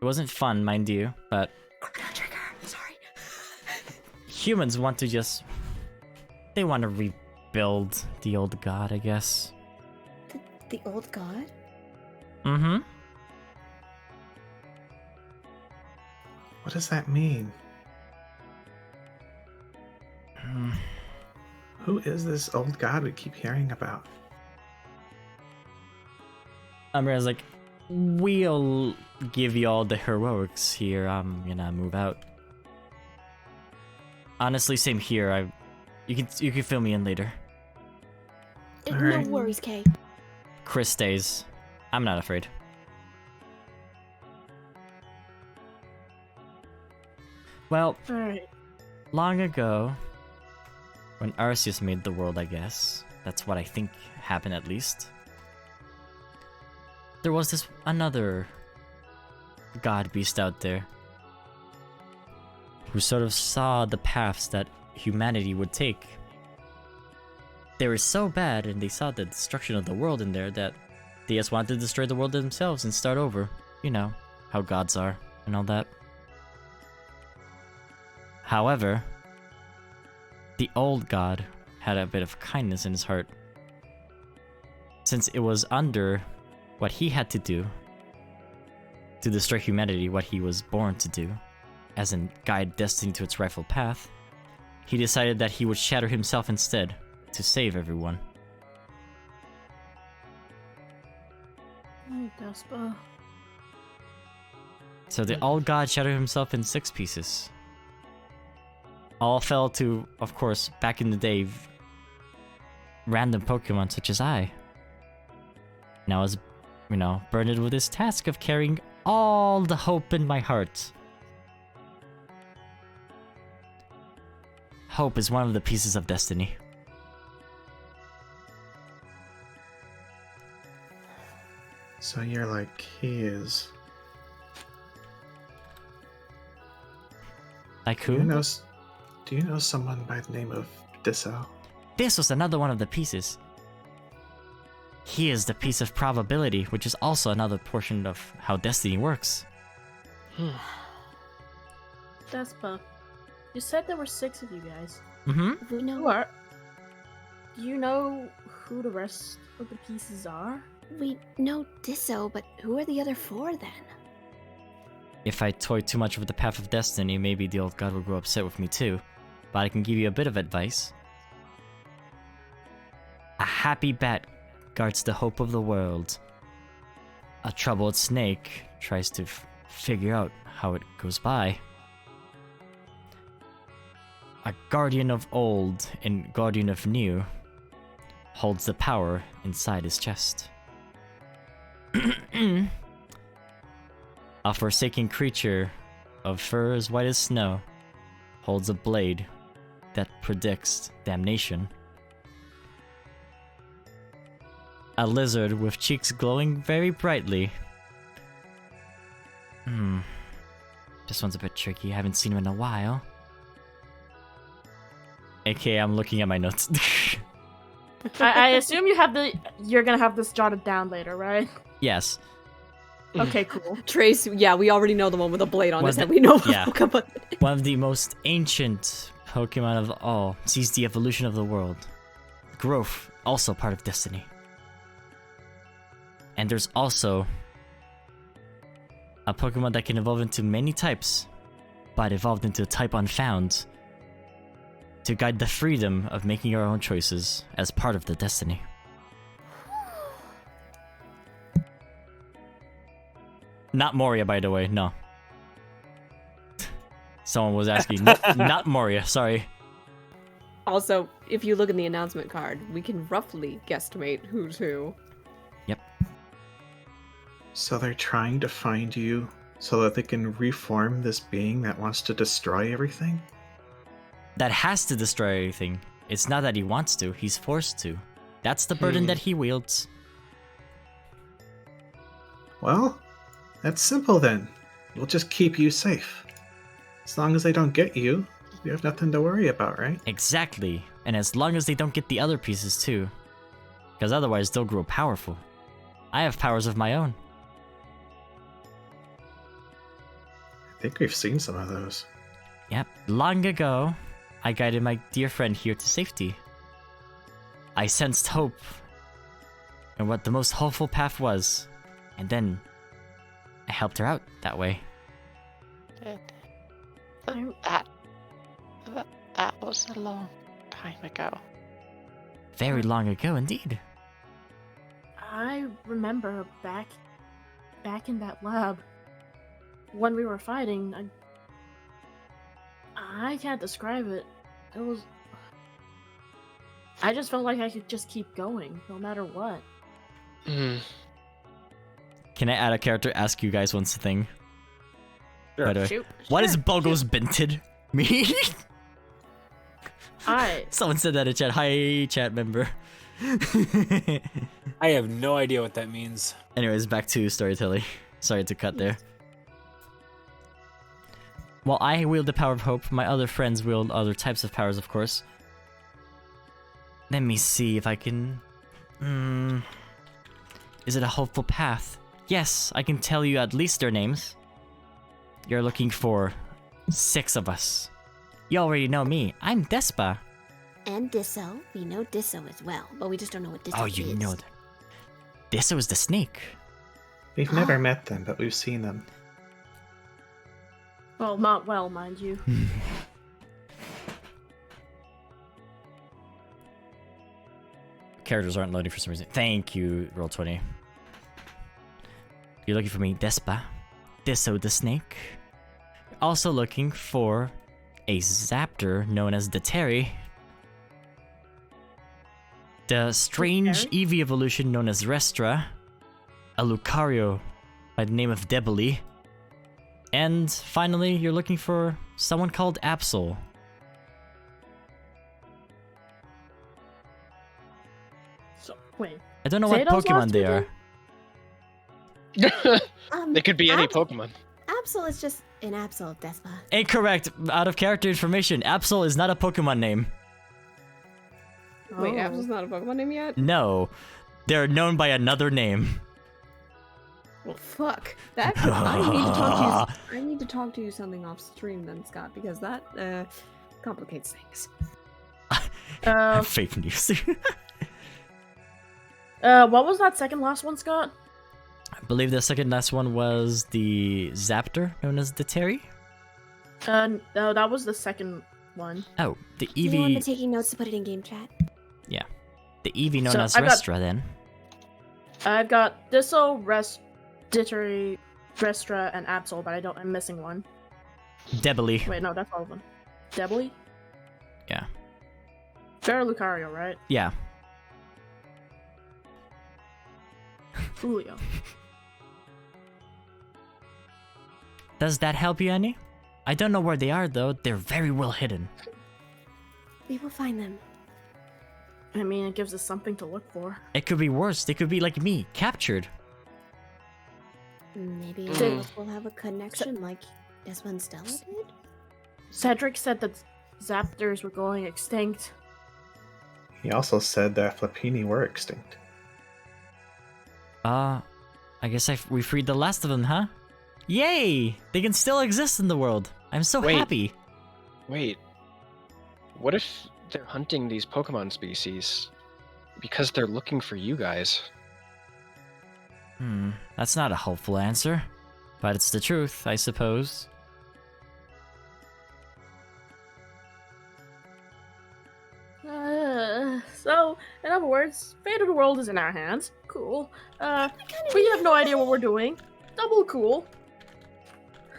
It wasn't fun, mind you, but Trigger, sorry. humans want to just... They want to rebuild the old God, I guess. The old god? Mm-hmm. What does that mean? Who is this old god we keep hearing about? Amira's like, we'll give you all the heroics here. I'm gonna move out. Honestly, same here. You can fill me in later. No Alright. worries, Kay. Chris stays. I'm not afraid. Well, Alright. long ago, when Arceus made the world, I guess, that's what I think happened at least, there was this another god beast out there who sort of saw the paths that humanity would take. They were so bad and they saw the destruction of the world in there that they just wanted to destroy the world themselves and start over. You know, how gods are and all that. However, the old god had a bit of kindness in his heart. Since it was under what he had to do to destroy humanity, what he was born to do, as in guide destiny to its rightful path, he decided that he would shatter himself instead to save everyone. Oh, Despa. So the old god shattered himself in 6 pieces. All fell to, of course, back in the day, random Pokemon such as I. And I was, you know, burdened with this task of carrying all the hope in my heart. Hope is one of the pieces of destiny. So you're like he is. Like Do you who? do you know someone by the name of Disso? This was another one of the pieces. He is the piece of probability, which is also another portion of how destiny works. Despa. You said there were 6 of you guys. Mm-hmm. We know. Do you know who the rest of the pieces are? We know Disso, but who are the other 4 then? If I toy too much with the path of destiny, maybe the old god will grow upset with me too. But I can give you a bit of advice. A happy bat guards the hope of the world. A troubled snake tries to figure out how it goes by. A guardian of old and guardian of new holds the power inside his chest. A forsaken creature of fur as white as snow holds a blade that predicts damnation. A lizard with cheeks glowing very brightly. This one's a bit tricky. I haven't seen him in a while. AKA, I'm looking at my notes. I assume you're gonna have this jotted down later, right? Yes. Okay, cool. Trace, yeah, we already know the one with a blade on Was his head. the- We know yeah. Pokemon. One of the most ancient Pokemon of all sees the evolution of the world. Growth, also part of destiny. And there's also a Pokemon that can evolve into many types, but evolved into a type unfound to guide the freedom of making our own choices as part of the destiny. Not Moria, by the way, no. Someone was asking. Not Moria, sorry. Also, if you look in the announcement card, we can roughly guesstimate who's who. Yep. So they're trying to find you so that they can reform this being that wants to destroy everything? That has to destroy everything. It's not that he wants to, he's forced to. That's the burden that he wields. Well, that's simple then. We'll just keep you safe. As long as they don't get you, you have nothing to worry about, right? Exactly. And as long as they don't get the other pieces too. Because otherwise they'll grow powerful. I have powers of my own. I think we've seen some of those. Yep. Long ago, I guided my dear friend here to safety. I sensed hope. And what the most hopeful path was. And then I helped her out that way. That was a long time ago. Very long ago indeed. I remember back in that lab when we were fighting. I can't describe it. It was. I just felt like I could just keep going no matter what. Can I add a character? Ask you guys one thing. Sure. By the way, Shoot. what is Bogo's Binted mean? Someone said that in chat. Hi, chat member. I have no idea what that means. Anyways, back to storytelling. Sorry to cut there. While I wield the power of hope, my other friends wield other types of powers, of course. Let me see if I can... Is it a hopeful path? Yes, I can tell you at least their names. You're looking for 6 of us. You already know me. I'm Despa. And Disso. We know Disso as well, but we just don't know what Disso is. Oh, you know that. Disso is the snake. We've never met them, but we've seen them. Well, not well, mind you. Characters aren't loading for some reason. Thank you, Roll20. You're looking for me, Despa. Disso the snake. Also looking for a Zaptor known as the Terry. The strange Eevee evolution known as Restra. A Lucario by the name of Debily. And finally, you're looking for someone called Absol. So, wait. I don't know Say what those Pokemon last they two are. They could be any Pokemon. Absol is just an Absol, Despa. Incorrect. Out of character information. Absol is not a Pokemon name. Wait, Oh. Absol's not a Pokemon name yet? No. They're known by another name. Well, fuck. That I need to talk to you something off stream then, Scott, because that complicates things. Fake news. What was that second last one, Scott? I believe the second last one was the Zaptor, known as the Terry. No, that was the second one. Oh, the Do you want me Eevee. taking notes to put it in game chat? Yeah. The Eevee known So, as I got- Restra, then. I've got Disso, Dittery, Restra, and Absol, but I'm missing one. Debily. Wait, no, that's all of them. Debly? Yeah. They're Lucario, right? Yeah. Julio. Does that help you any? I don't know where they are, though. They're very well hidden. We will find them. I mean, it gives us something to look for. It could be worse. They could be like me, captured. Maybe Mm. we'll have a connection like this one Stella did? Cedric said that Zaptors were going extinct. He also said that Flappini were extinct. I guess we freed the last of them, huh? Yay! They can still exist in the world. I'm so Wait. happy. Wait. What if they're hunting these Pokemon species because they're looking for you guys? That's not a hopeful answer. But it's the truth, I suppose. So, in other words, fate of the world is in our hands. Cool. We have no idea what we're doing. Double cool.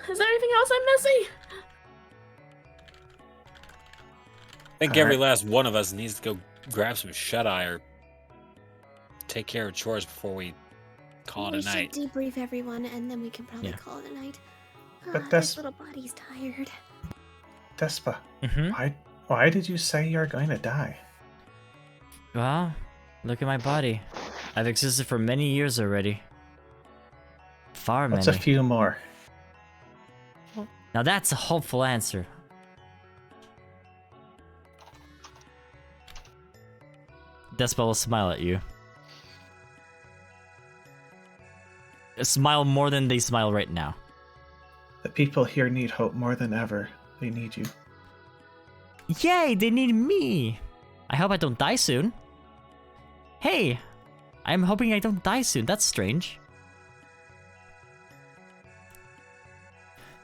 Is there anything else I'm missing? I think every last one of us needs to go grab some shut-eye or take care of chores before we call it a night. We should debrief everyone, and then we can probably call it a night. But This little body's tired. Despa, why did you say you're going to die? Well, look at my body. I've existed for many years already. Far What's many. a few more? Now that's a hopeful answer. Despa will smile at you. Smile more than they smile right now. The people here need hope more than ever. They need you. Yay, they need me! I hope I don't die soon. Hey! I'm hoping I don't die soon. That's strange.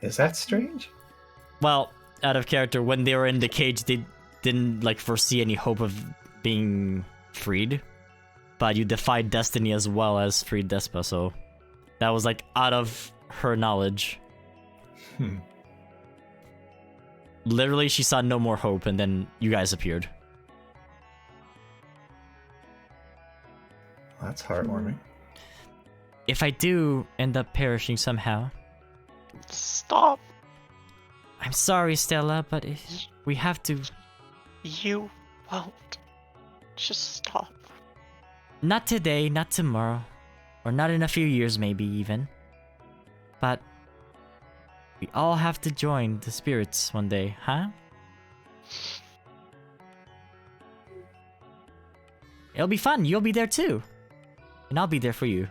Is that strange? Well, out of character, when they were in the cage, they didn't like foresee any hope of being freed. But you defied destiny as well as freed Despa, so that was like out of her knowledge. Literally, she saw no more hope, and then you guys appeared. That's heartwarming. If I do end up perishing somehow... Stop. I'm sorry, Stella, but we have to... You won't. Just stop. Not today, not tomorrow, or not in a few years maybe even. But we all have to join the spirits one day, huh? It'll be fun, you'll be there too. And I'll be there for you.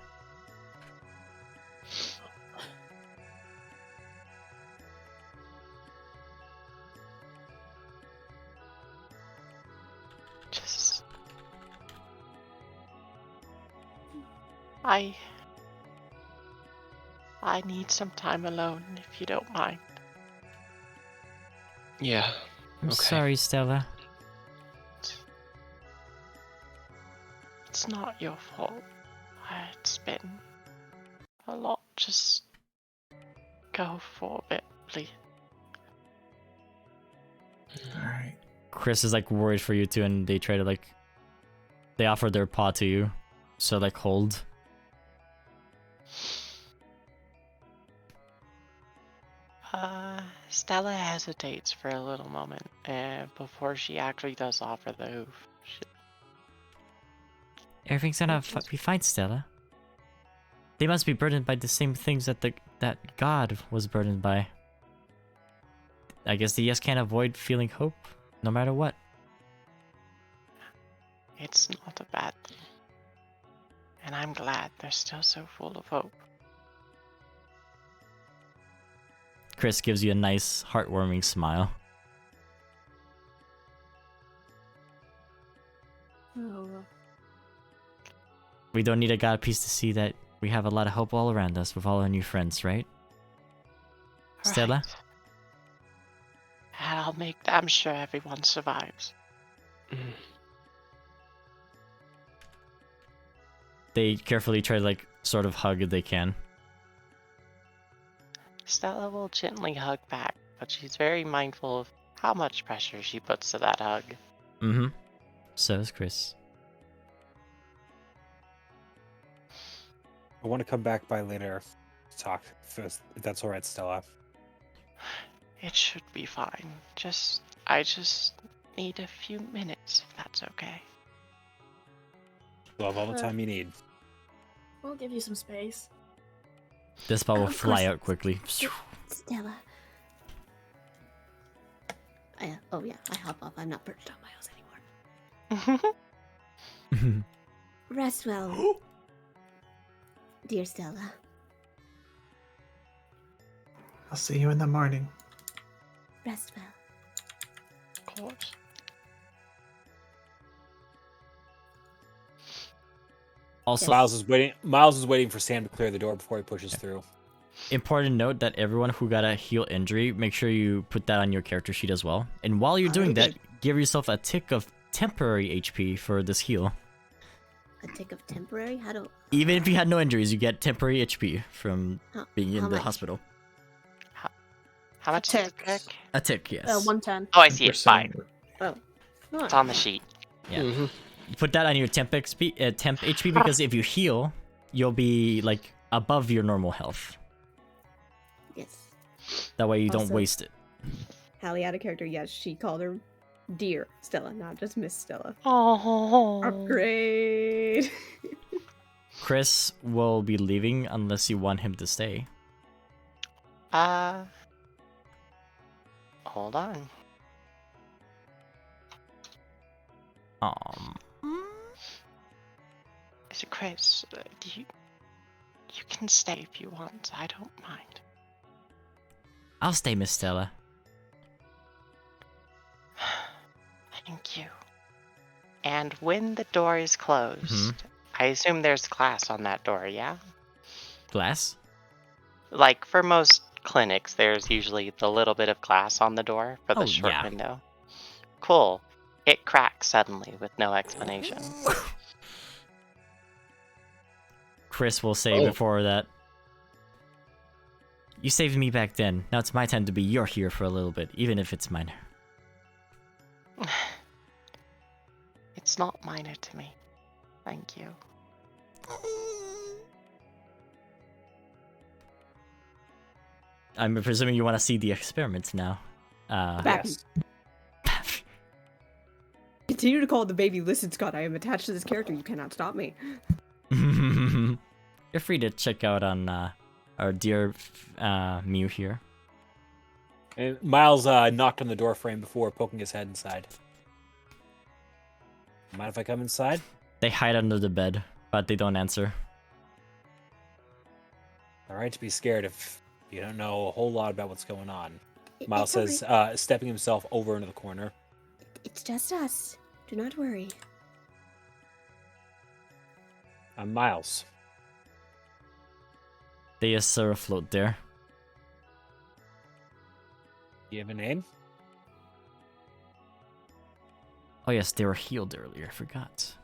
Just... I need some time alone, if you don't mind. Yeah. I'm sorry, Stella. It's not your fault. It's been a lot. Just go for a bit, please. Alright. Chris is like worried for you too, and they try to like... They offer their paw to you. So like hold. Stella hesitates for a little moment before she actually does offer the hoof. Everything's gonna be fine, Stella. They must be burdened by the same things that that God was burdened by. I guess they just can't avoid feeling hope, no matter what. It's not a bad thing. And I'm glad they're still so full of hope. Chris gives you a nice, heartwarming smile. We don't need a God piece to see that we have a lot of hope all around us with all our new friends, right? Stella? Right. And I'll make damn sure everyone survives. They carefully try to like sort of hug if they can. Stella will gently hug back, but she's very mindful of how much pressure she puts to that hug. Mm-hmm. So is Chris. I want to come back by later to talk, if that's alright, Stella. It should be fine. I just need a few minutes, if that's okay. You'll have all the time you need. We'll give you some space. This ball will Of fly course. out quickly. Stella. Oh yeah, I hop off. I'm not perched on my house anymore. Rest well, dear Stella. I'll see you in the morning. Rest well. Of course. Also, Miles is waiting for Sam to clear the door before he pushes through. important note that everyone who got a heal injury, make sure you put that on your character sheet as well. And while you're doing that, give yourself a tick of temporary HP for this heal. A tick of temporary? How do... Even if you had no injuries, you get temporary HP from being in how the much? hospital. How much is a tick? A tick, yes. 110. Oh, I see it. Fine. Oh, It's on the sheet. Yeah. Put that on your temp HP because if you heal, you'll be like above your normal health. Yes. That way you don't Also- waste it. Hallie out of character, yes, she called her dear Stella, not just Miss Stella. Oh. Upgrade! Chris will be leaving unless you want him to stay. Hold on. So Chris, you can stay if you want. I don't mind. I'll stay, Miss Stella. Thank you. And when the door is closed, I assume there's glass on that door, yeah? Glass? Like, for most clinics, there's usually the little bit of glass on the door for the short yeah. window. Cool. It cracks suddenly with no explanation. Chris will say before that. You saved me back then. Now it's my time to be your hero for a little bit, even if it's minor. It's not minor to me. Thank you. I'm presuming you want to see the experiments now. Yes. Continue to call the baby. Listen, Scott, I am attached to this character. You cannot stop me. You're free to check out on our dear Mew here. And Miles knocked on the door frame before poking his head inside. Mind if I come inside? They hide under the bed, but they don't answer. Alright to be scared if you don't know a whole lot about what's going on. It's Miles says, stepping himself over into the corner. It's just us. Do not worry. I'm Miles. They just sort of float there. You have a name? Oh yes, they were healed earlier, I forgot.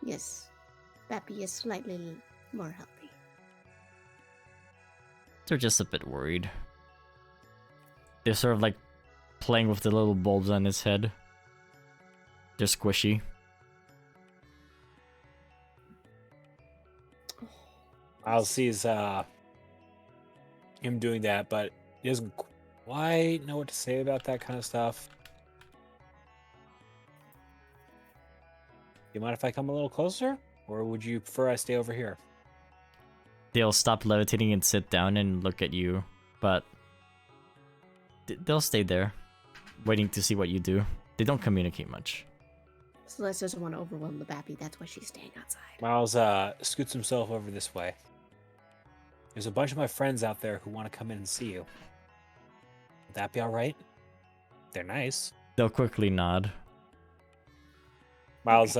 Yes. Bappy is slightly more healthy. They're just a bit worried. They're sort of like playing with the little bulbs on his head. They're squishy. Miles sees him doing that, but he doesn't quite know what to say about that kind of stuff. You mind if I come a little closer? Or would you prefer I stay over here? They'll stop levitating and sit down and look at you, but they'll stay there, waiting to see what you do. They don't communicate much. Celeste doesn't want to overwhelm the Bappy, that's why she's staying outside. Miles scoots himself over this way. There's a bunch of my friends out there who want to come in and see you. Would that be alright? They're nice. They'll quickly nod. Miles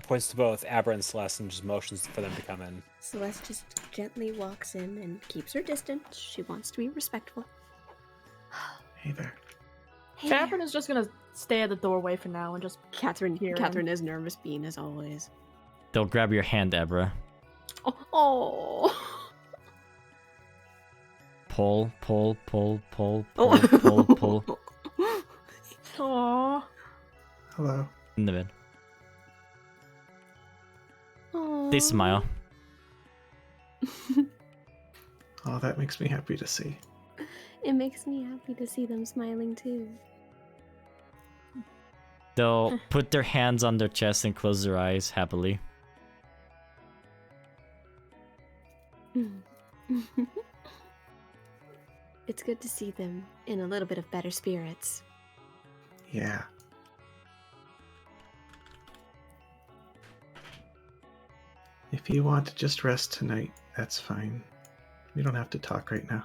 points to both Abra and Celeste and just motions for them to come in. Celeste just gently walks in and keeps her distance. She wants to be respectful. Hey there. Hey Catherine there. is just gonna stay at the doorway for now and just Catherine Here. is nervous being as always. They'll grab your hand, Abra. Oh. Pull, pull, pull, pull, pull, Oh. pull, pull. Aww. Hello. In the bed. Aww. They smile. Oh, that makes me happy to see. It makes me happy to see them smiling too. They'll put their hands on their chest and close their eyes happily. It's good to see them in a little bit of better spirits. Yeah. If you want to just rest tonight, that's fine. We don't have to talk right now.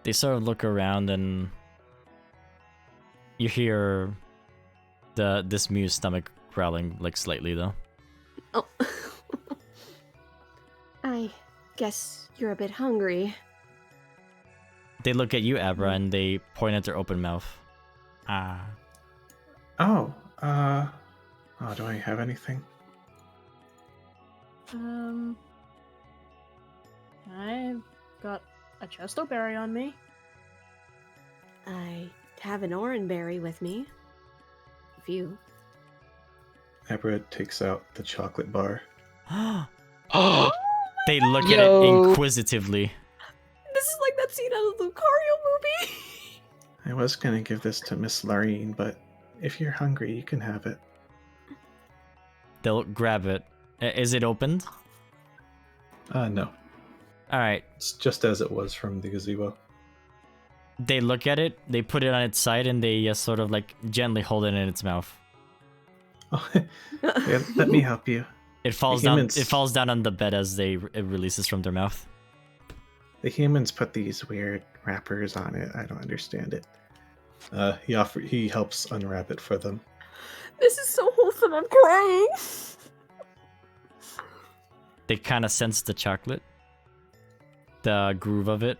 They sort of look around and you hear this Mew's stomach growling like slightly though. Oh. I guess you're a bit hungry. They look at you, Abra, and they point at their open mouth. Ah. Oh, do I have anything? I've got a chesto berry on me. I have an orange berry with me. few. Abra takes out the chocolate bar. Oh, They look at it Yo. inquisitively. This is like that scene out of the Lucario movie. I was gonna give this to Miss Larine, but if you're hungry, you can have it. They'll grab it. Is it opened? No. Alright. It's just as it was from the gazebo. They look at it, they put it on its side, and they sort of like gently hold it in its mouth. Oh, yeah, let me help you. It falls The down. humans- It falls down on the bed as it releases from their mouth. The humans put these weird wrappers on it. I don't understand it. He helps unwrap it for them. This is so wholesome. I'm crying. They kind of sense the chocolate, the groove of it.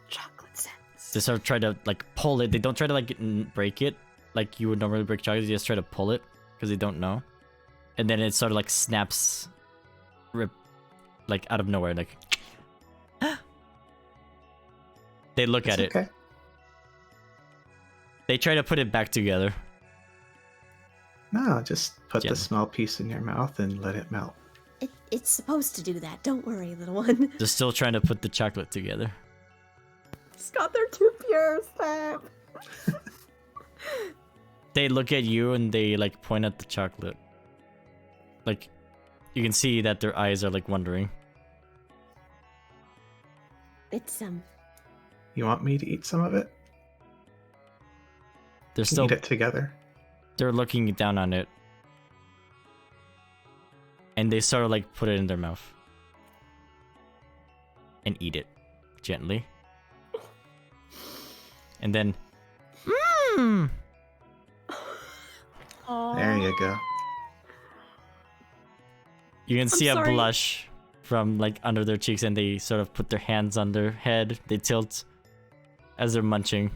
Chocolate sense. They sort of try to like pull it. They don't try to like break it like you would normally break chocolate. They just try to pull it because they don't know, and then it sort of like snaps, like out of nowhere. Like they look at it. Okay. They try to put it back together. No, just put Gently. the small piece in your mouth and let it melt. It's supposed to do that. Don't worry, little one. They're still trying to put the chocolate together. Scott, they're too pure. Stop. They look at you and they like point at the chocolate. Like you can see that their eyes are like wondering. It's You want me to eat some of it? They're We can still eat it together. they're looking down on it. And they sort of like put it in their mouth. And eat it gently. And then mmm. There you go. You can see a sorry. blush from like under their cheeks, and they sort of put their hands on their head. They tilt as they're munching.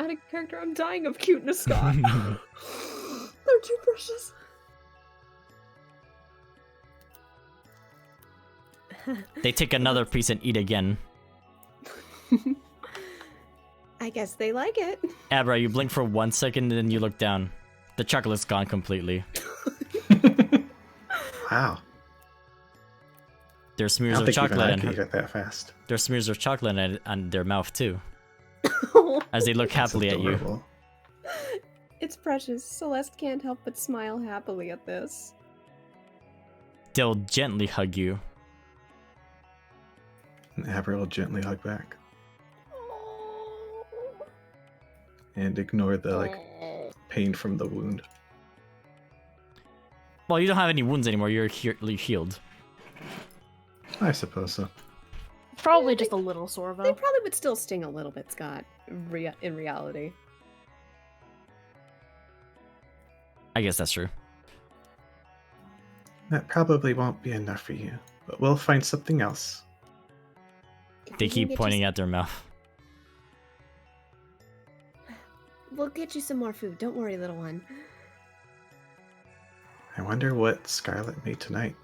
Out of character, I'm dying of cuteness, Scott. They're too precious. They take another piece and eat again. I guess they like it. Abra, you blink for 1 second and then you look down. The chocolate's gone completely. Wow. There's I smears don't of think even chocolate I and could eat it that fast. there's smears of chocolate on their mouth too. As they look That's happily at you. adorable. It's precious. Celeste can't help but smile happily at this. They'll gently hug you. And Abra will gently hug back and ignore the like pain from the wound. Well, you don't have any wounds anymore. You're healed. I suppose so. Probably just a little sore They though. probably would still sting a little bit, Scott. In reality. I guess that's true. That probably won't be enough for you, but we'll find something else. They keep pointing at their mouth. We'll get you some more food. Don't worry, little one. I wonder what Scarlet made tonight.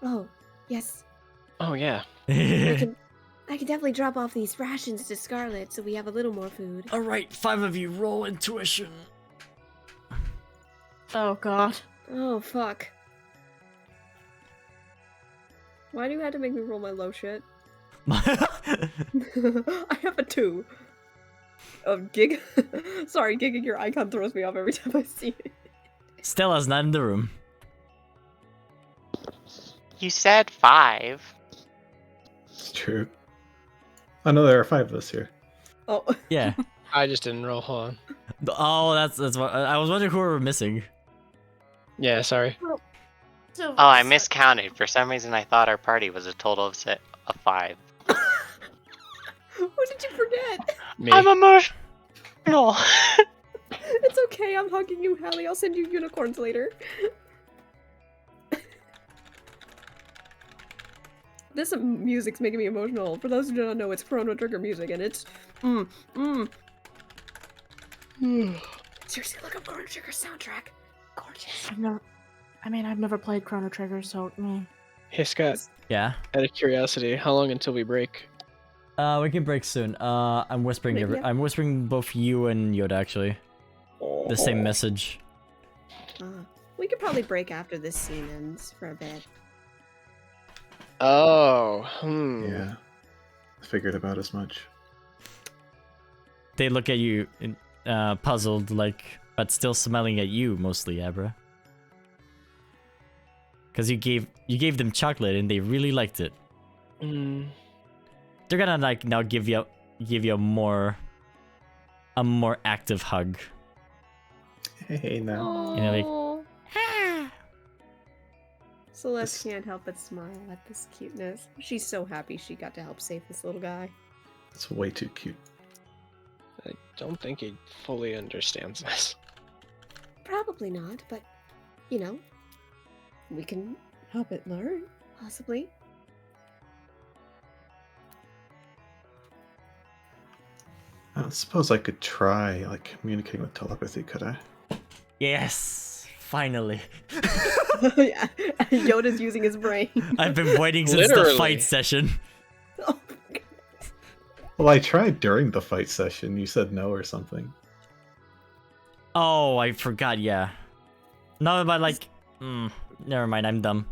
Oh, yes. oh yeah. I can definitely drop off these rations to Scarlet so we have a little more food. Alright, 5 of you, roll intuition. Oh god. Oh, fuck. Why do you have to make me roll my low shit? I have a 2. Gig. Sorry, gigging your icon throws me off every time I see it. Stella's not in the room. You said 5. It's true. Oh no, there are 5 of us here. Oh. Yeah. I just didn't roll. Hold on. Oh, that's what I was wondering who we were missing. Yeah, sorry. So, Oh, I miscounted. For some reason, I thought our party was a total of 5. Who did you forget? Me. I'm emotional. It's okay, I'm hugging you, Hallie. I'll send you unicorns later. This music's making me emotional. For those who do not know, it's Chrono Trigger music, and it's Seriously, look up Chrono Trigger soundtrack. Gorgeous. I've never played Chrono Trigger, so Hey Scott, Yeah. out of curiosity, how long until we break? We can break soon. I'm whispering Maybe, yeah. I'm whispering both you and Yoda actually. Oh. the same message. We could probably break after this scene ends for a bit. Oh, Yeah. I figured about as much. They look at you, puzzled, like, but still smiling at you mostly, Abra. Because you gave them chocolate and they really liked it. They're gonna like now give you a more active hug. Hey, now. You know, like, Celeste can't help but smile at this cuteness. She's so happy she got to help save this little guy. It's way too cute. I don't think he fully understands this. Probably not, but, you know, we can help it learn, possibly. I suppose I could try, like, communicating with telepathy, could I? yes, finally. Yeah, Yoda's using his brain. I've been waiting since the Literally. fight session. Oh, Well, I tried during the fight session. You said no or something. Oh, I forgot. Yeah. No, but like, never mind. I'm dumb.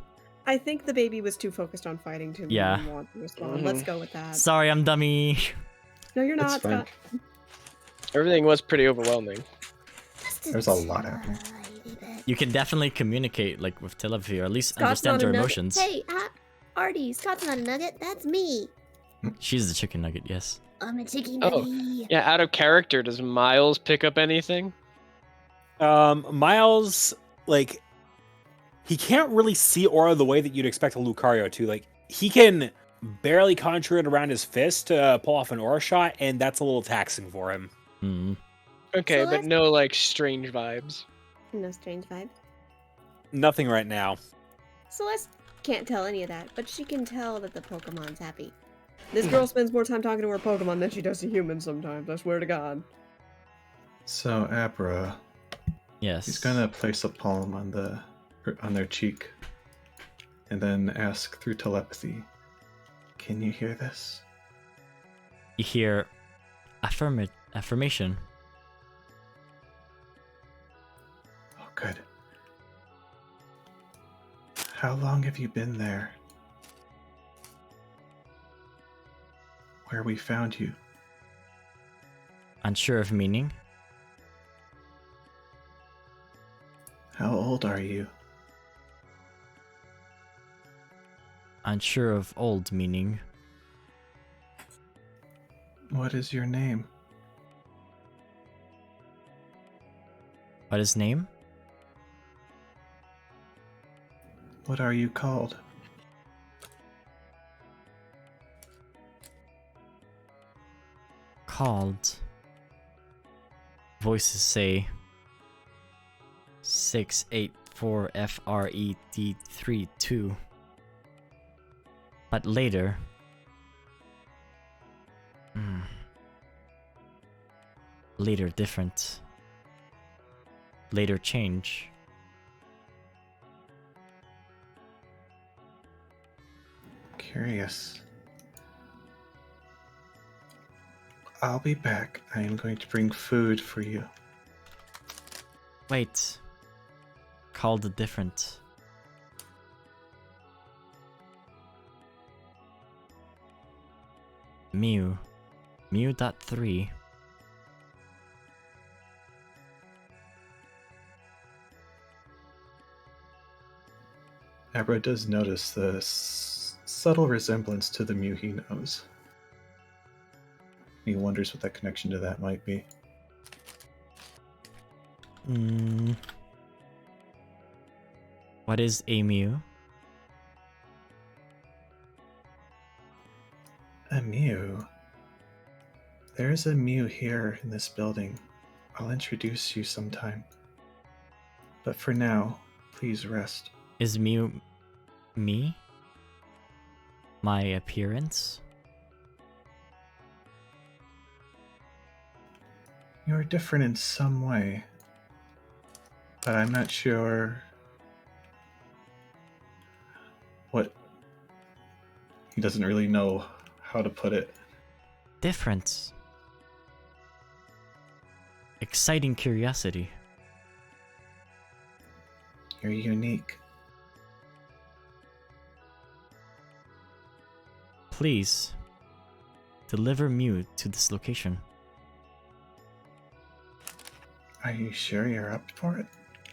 I think the baby was too focused on fighting to Yeah. even want to respond. Let's go with that. Sorry, I'm dummy. No, you're It's not, fine. Scott. Everything was pretty overwhelming. There's a lot happening. You can definitely communicate like with telepathy, or at least Scott's understand not a their nugget. emotions. Hey, Artie, Scott's not a nugget. That's me. She's the chicken nugget. Yes. I'm a chicken Oh. nugget. Yeah, out of character, does Miles pick up anything? Miles, like, he can't really see aura the way that you'd expect a Lucario to. Like, he can barely conjure it around his fist to pull off an aura shot, and that's a little taxing for him. Hmm. Okay, So but no, like, strange vibes. No strange vibe. Nothing right now. Celeste can't tell any of that, but she can tell that the Pokemon's happy. This girl spends more time talking to her Pokemon than she does to humans sometimes, I swear to God. So, Abra, Yes. he's gonna place a palm on their cheek, and then ask through telepathy, "Can you hear this?" You hear affirmation. Oh, good. How long have you been there? Where we found you? Unsure of meaning. How old are you? Unsure of old meaning. What is your name? What is name? What are you called? Called. Voices say 684 FRED32. But later. Later different. Later change. Curious. I'll be back. I am going to bring food for you. Wait. Called different. Mew. Mew.3. Abra does notice the subtle resemblance to the Mew he knows. He wonders what that connection to that might be. What is a Mew? A Mew? There's a Mew here in this building. I'll introduce you sometime. But for now, please rest. Is Mew me? My appearance? You're different in some way, but I'm not sure what. He doesn't really know how to put it. Different. Exciting curiosity. You're unique. Please, deliver Mew to this location. Are you sure you're up for it?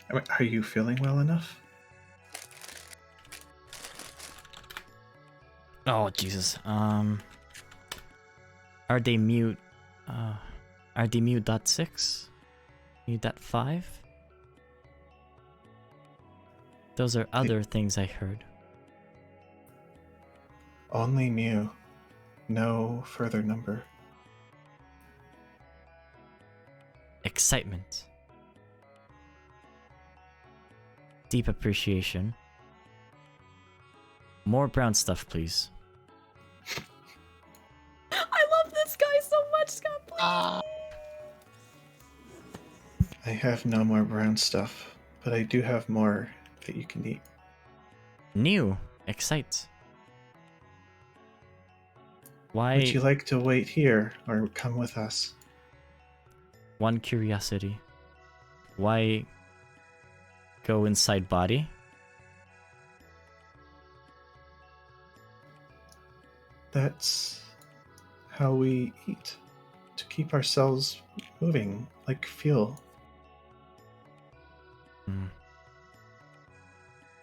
I mean, are you feeling well enough? Oh, Jesus. Are they mute? Are they mute.6? Mute.5? Those are other things I heard. Only Mew. No further number. Excitement. Deep appreciation. More brown stuff, please. I love this guy so much, Scott. Please. I have no more brown stuff, but I do have more that you can eat. New. Excite. Why? Would you like to wait here or come with us? One curiosity. Why go inside body? That's how we eat. To keep ourselves moving, like fuel.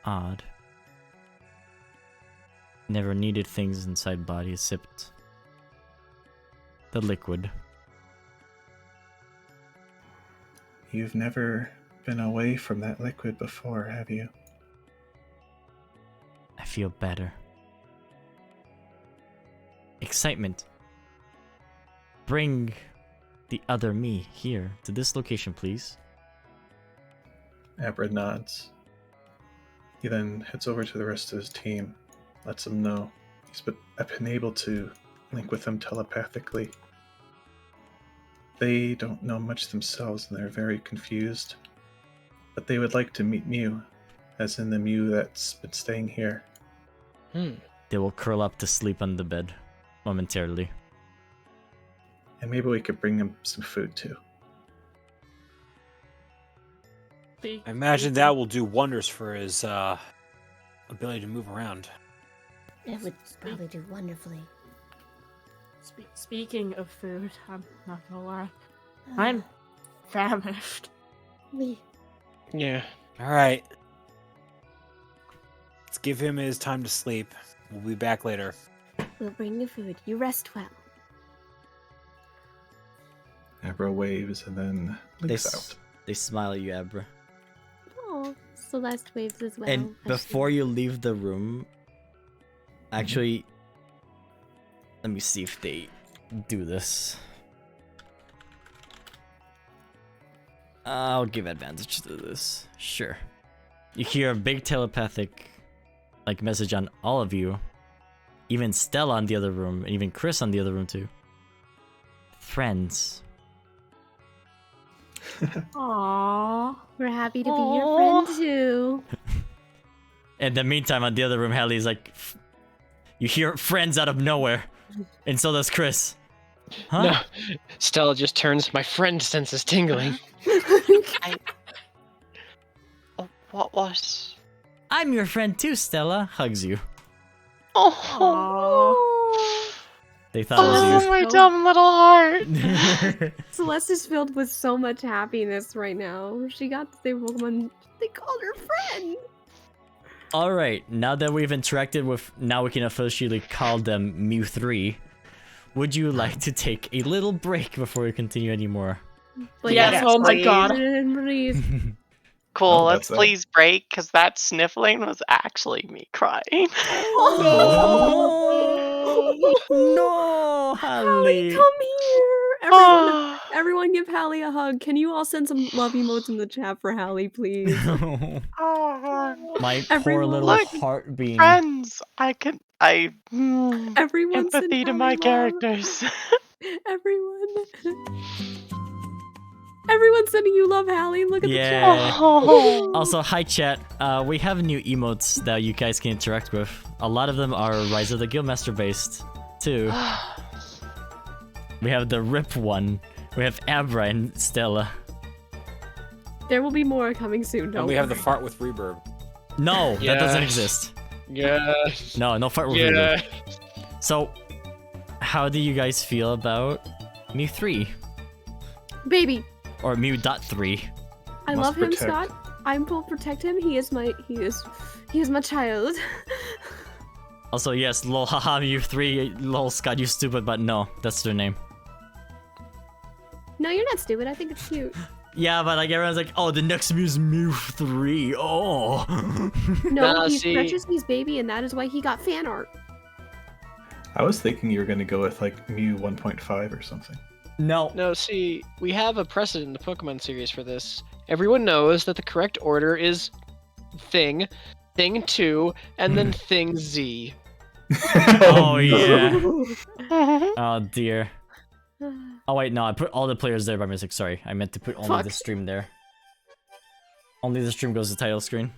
Odd. Never needed things inside body, sipped the liquid. You've never been away from that liquid before, have you? I feel better. Excitement. Bring the other me here to this location, please. Abra nods. He then heads over to the rest of his team, lets them know he's been able to link with them telepathically. They don't know much themselves and they're very confused, but they would like to meet Mew, as in the Mew that's been staying here. They will curl up to sleep on the bed momentarily. And maybe we could bring him some food too. I imagine that will do wonders for his ability to move around. It would probably do wonderfully. Speaking of food, I'm not gonna lie. I'm famished. Yeah. All right. Let's give him his time to sleep. We'll be back later. We'll bring you food. You rest well. Abra waves and then blinks out. They smile at you, Abra. Oh, Celeste waves as well. And before you leave the room, actually, let me see if they do this. I'll give advantage to this. Sure. You hear a big telepathic message on all of you. Even Stella in the other room, and even Chris on the other room too. Friends. Aww. We're happy to be your friend too. In the meantime, on the other room, Hallie's like, you hear friends out of nowhere. And so does Chris. Huh? No. Stella just turns, my friend senses tingling. What was? I'm your friend too, Stella. Hugs you. Oh. They thought it was you. My dumb little heart. Celeste is filled with so much happiness right now. She got to save Pokemon. They called her friend. Alright, now that we've interacted with, now we can officially call them Mew3. Would you like to take a little break before we continue anymore? Yes, oh my god. Cool, Oh, let's that's please break, because that sniffling was actually me crying. No, Hallie, Hallie. come here. Everyone give Hallie a hug. Can you all send some love emotes in the chat for Hallie, please? My poor Everyone- little Look, heart being. Friends, Everyone send empathy to Hallie my love. characters. Everyone's sending you love, Hallie. Look at the Yeah. chat. Also, hi chat. We have new emotes that you guys can interact with. A lot of them are Rise of the Guildmaster based, too. We have the Rip one. We have Abra and Stella. There will be more coming soon. Don't And we have the worry. fart with reverb. No, that doesn't Yes. exist. Yes. No fart with Yeah. reverb. So, how do you guys feel about Mew 3? Baby, Or Mew.3? I Must love him, protect. Scott. I will protect him. He is my child. Also, yes, lol, haha, Mew 3, lol, Scott, you stupid, but no, that's their name. No, you're not stupid. I think it's cute. Yeah, but like everyone's like, oh, the next Mew's Mew 3, oh. No, Nah, he's see- Precious Me's baby, and that is why he got fan art. I was thinking you were going to go with like Mew 1.5 or something. No. No, see, we have a precedent in the Pokemon series for this. Everyone knows that the correct order is Thing, Thing 2, and then Thing Z. Oh, yeah. Oh, dear. Oh, wait, no, I put all the players there by mistake. Sorry, I meant to put only the Fuck. stream there. Only the stream goes to title screen.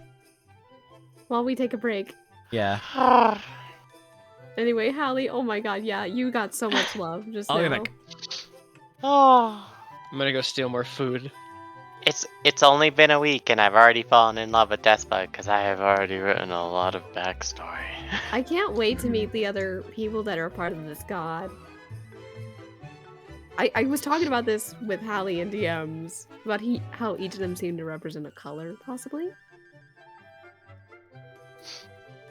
While we take a break. Yeah. Anyway, Hallie, oh my god, yeah, you got so much love just I'll now. be back. Oh, I'm gonna go steal more food. it's only been a week and I've already fallen in love with Despa because I have already written a lot of backstory. I can't wait to meet the other people that are a part of this god. I was talking about this with Hallie in DMs, about how each of them seem to represent a color, possibly.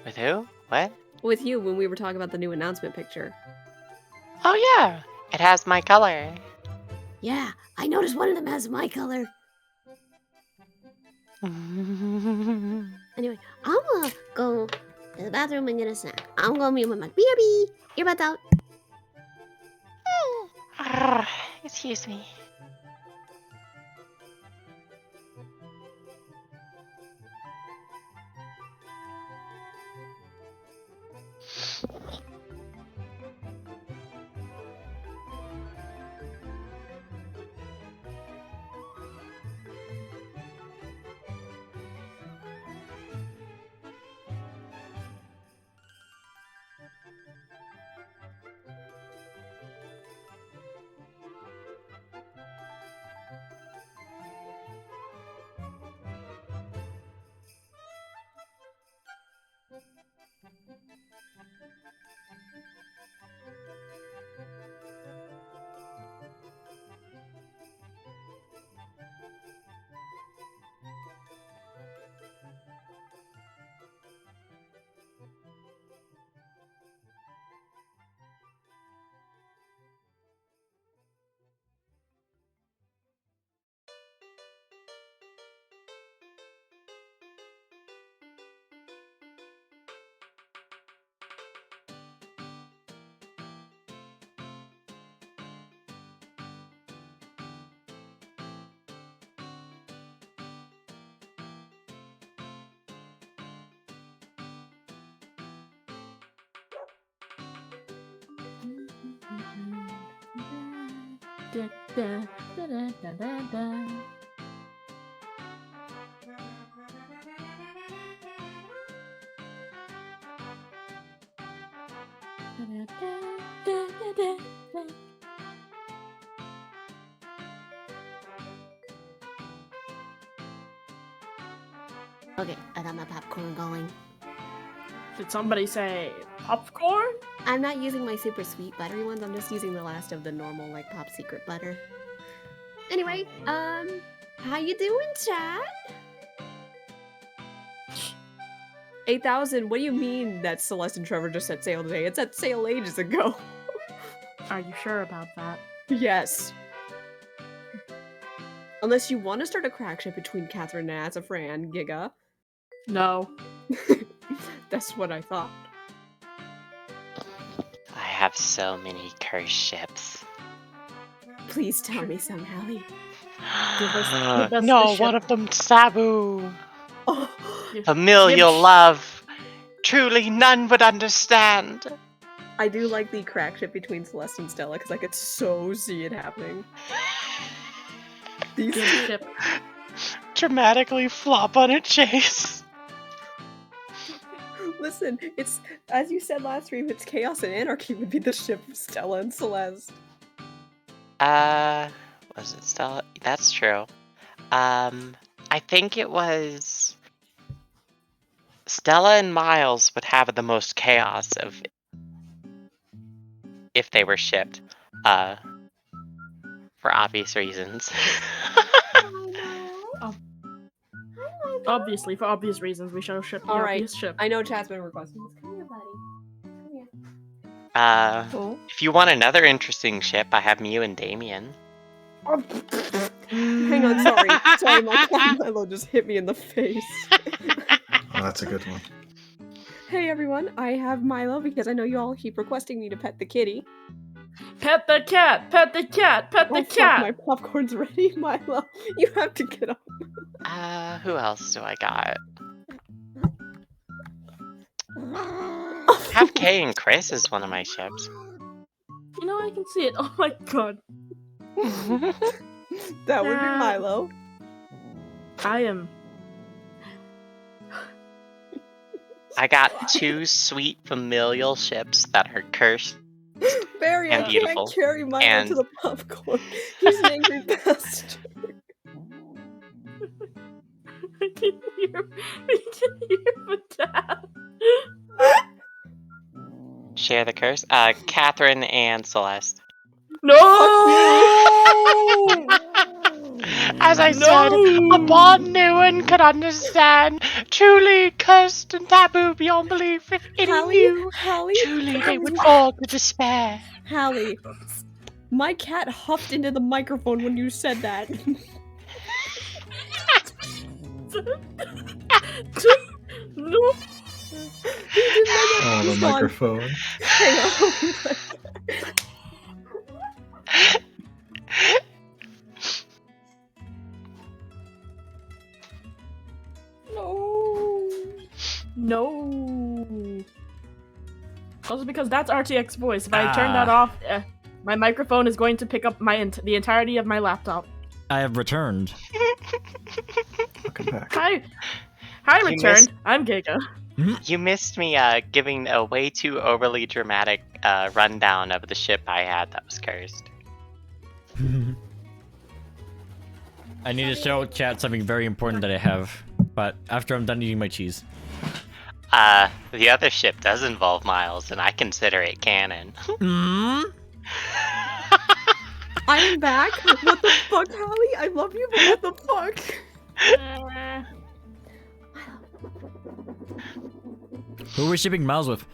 With who? What? With you, when we were talking about the new announcement picture. Oh yeah, it has my color. Yeah, I noticed one of them has my color. Anyway, I'm gonna go to the bathroom and get a snack. I'm gonna meet with my BRB. Earbuds out. Excuse me. Okay, I got my popcorn going. Did somebody say popcorn? I'm not using my super sweet buttery ones. I'm just using the last of the normal like pop secret butter. Anyway, how you doing, chat? 8,000, what do you mean that Celeste and Trevor just set sail today? It set sail ages ago. Are you sure about that? Yes. Unless you want to start a crack ship between Catherine and Azafran, Giga. No. That's what I thought. I have so many cursed ships. Please tell me some, Hallie. Give us the No, ship. one of them Sabu. Oh, Familial Give- love. Truly none would understand. I do like the crack ship between Celeste and Stella because I could so see it happening. These Give ship. Dramatically flop on a chase. Listen, it's as you said last stream, it's chaos and anarchy would be the ship of Stella and Celeste. Was it Stella? That's true. I think it was Stella and Miles would have the most chaos of if they were shipped, for obvious reasons. Obviously, for obvious reasons, we shall ship the All right. obvious ship. I know chat's been requesting this. Come here, buddy. Come here. If you want another interesting ship, I have Mew and Damien. Hang on, sorry. Sorry, my cat Milo just hit me in the face. Oh, that's a good one. Hey everyone, I have Milo because I know you all keep requesting me to pet the kitty. Pet the cat! Pet the cat! Pet the Oh, fuck, cat! my popcorn's ready, Milo. You have to get up. Who else do I got? Have Kay and Chris as one of my ships. You know, I can see it. Oh my god. That would be Milo. I am. I got 2 sweet familial ships that are cursed. Barry, And I beautiful. can't carry Milo And- to the popcorn. He's an angry bastard. I can hear the dad. Share the curse. Catherine and Celeste. No! As I said, a bond no one could understand. Truly cursed and taboo beyond belief. If any knew, truly they would fall to despair. Hallie, my cat huffed into the microphone when you said that. No! Oh, the microphone. Hang on. No. Also because that's RTX voice. If I turn that off, my microphone is going to pick up the entirety of my laptop. I have returned. Welcome back. Hi, You return. missed- I'm Giga. You missed me giving a way too overly dramatic rundown of the ship I had that was cursed. I need to show chat something very important that I have, but after I'm done eating my cheese. The other ship does involve Miles, and I consider it canon. I'm back. What the fuck, Hallie? I love you, but what the fuck? Who are we shipping Miles with?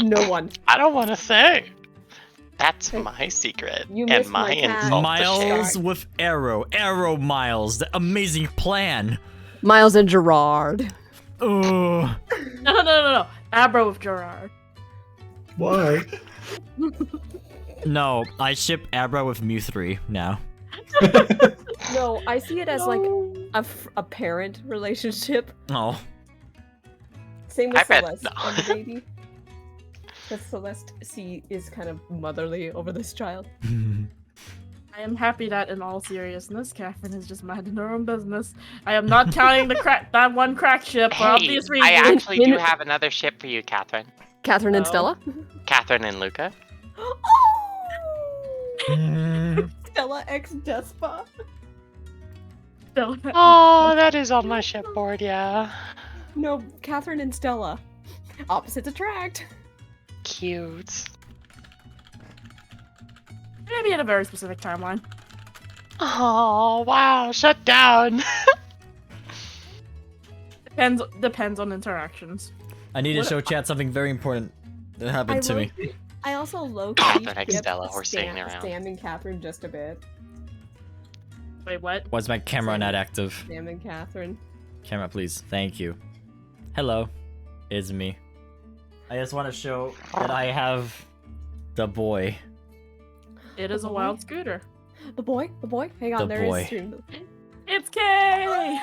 No one. I don't want to say. That's my secret You and missed my my cat. insult. to Miles share. with Arrow. Arrow Miles. The amazing plan. Miles and Gerard. Oh. No. Abro with Gerard. Why? No, I ship Abra with Mew 3 now. No, I see it as like a parent relationship. Oh. Same with I bet Celeste no. and the baby. Because Celeste is kind of motherly over this child. I am happy that, in all seriousness, Catherine is just minding her own business. I am not counting that one crack ship for Hey, obvious reasons. I actually do have another ship for you, Catherine. Catherine and Oh. Stella? Catherine and Luca. Stella X Despa. Oh, that is on my shipboard, yeah. No, Catherine and Stella. Opposites attract. Cute. Maybe in a very specific timeline. Oh, wow, shut down. Depends on interactions. I need to show chat something very important that happened to me. I also low-key Catherine X ship Stella, we're staying around. Sam and Catherine just a bit. Wait, what? Why's my camera not active? Sam and Catherine. Camera, please. Thank you. Hello. It's me. I just want to show that I have the boy. It is a wild scooter. The boy? Hang on, The there boy. is stream. It's Kay!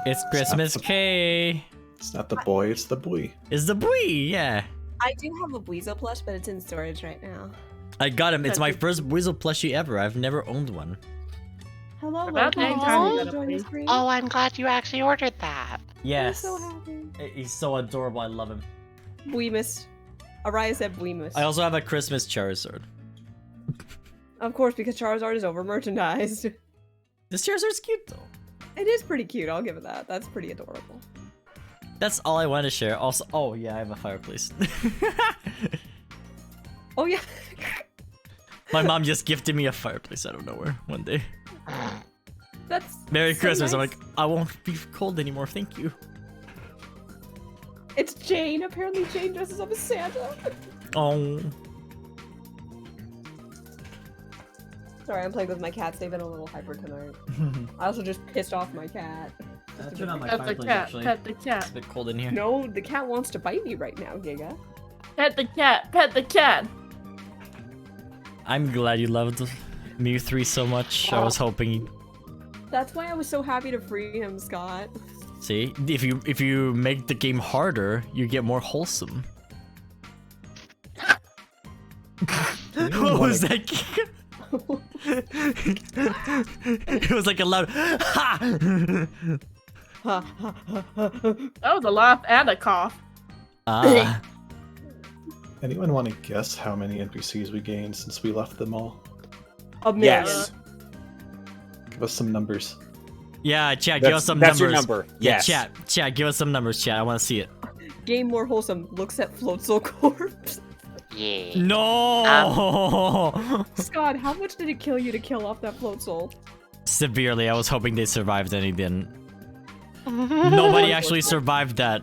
It's Christmas K. It's not the boy, it's the boy. It's the boy, yeah. I do have a Weasel plush, but it's in storage right now. I got him. It's my first Weasel plushie ever. I've never owned one. Hello, About Loki. dang time you Did got a join the Weasel. stream? Oh, I'm glad you actually ordered that. Yes. I'm so happy. He's so adorable. I love him. Weemus. Araya said Weemus. I also have a Christmas Charizard. Of course, because Charizard is over merchandised. This Charizard's cute though. It is pretty cute. I'll give it that. That's pretty adorable. That's all I want to share. Also, oh yeah, I have a fireplace. Oh yeah. My mom just gifted me a fireplace out of nowhere one day. That's Merry so Christmas. nice. I'm like, I won't be cold anymore. Thank you. It's Jane. Apparently Jane dresses up as Santa. Oh. Sorry, I'm playing with my cats. They've been a little hyper tonight. I also just pissed off my cat. Turn on my Pet the fireplace cat. actually. Pet the It's a cat. bit cold in here. No, the cat wants to bite me right now, Giga. Pet the cat. Pet the cat. I'm glad you loved Mew 3 so much. I was hoping. That's why I was so happy to free him, Scott. See, if you make the game harder, you get more wholesome. What was that? It was like a loud ha. That was a laugh and a cough. Ah, Anyone want to guess how many NPCs we gained since we left them all? A million. Yes. Give us some numbers. yeah, chat. Give us some That's numbers. your number. Yeah, Yes. chat. Give us some numbers, chat. I want to see it. Game more wholesome. Looks at Float Soul Corpse. Yeah. No. Scott, how much did it kill you to kill off that Float Soul? Severely. I was hoping they survived, and they didn't. Nobody actually survived that.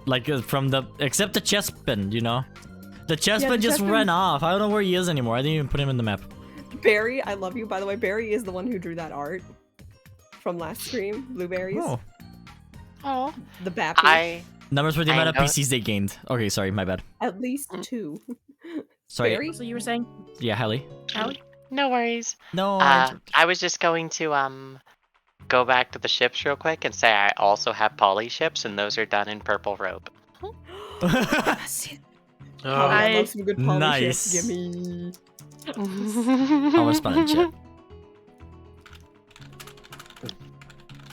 Like from the except the chestpin, you know. The chestpin the just chestpin- ran off. I don't know where he is anymore. I didn't even put him in the map. Barry, I love you. By the way, Barry is the one who drew that art from last stream. Blueberries. Oh. Oh. The Bappy. I Numbers for the I amount of know- PCs they gained. Okay, sorry, my bad. At least 2. Sorry. Barry? So you were saying, Yeah, Hallie. Allie? no worries. No. I was just going to go back to the ships real quick and say I also have poly ships, and those are done in purple robe. Oh, I Nice. love some good poly Nice. ships. Gimme. I'll respond in chat.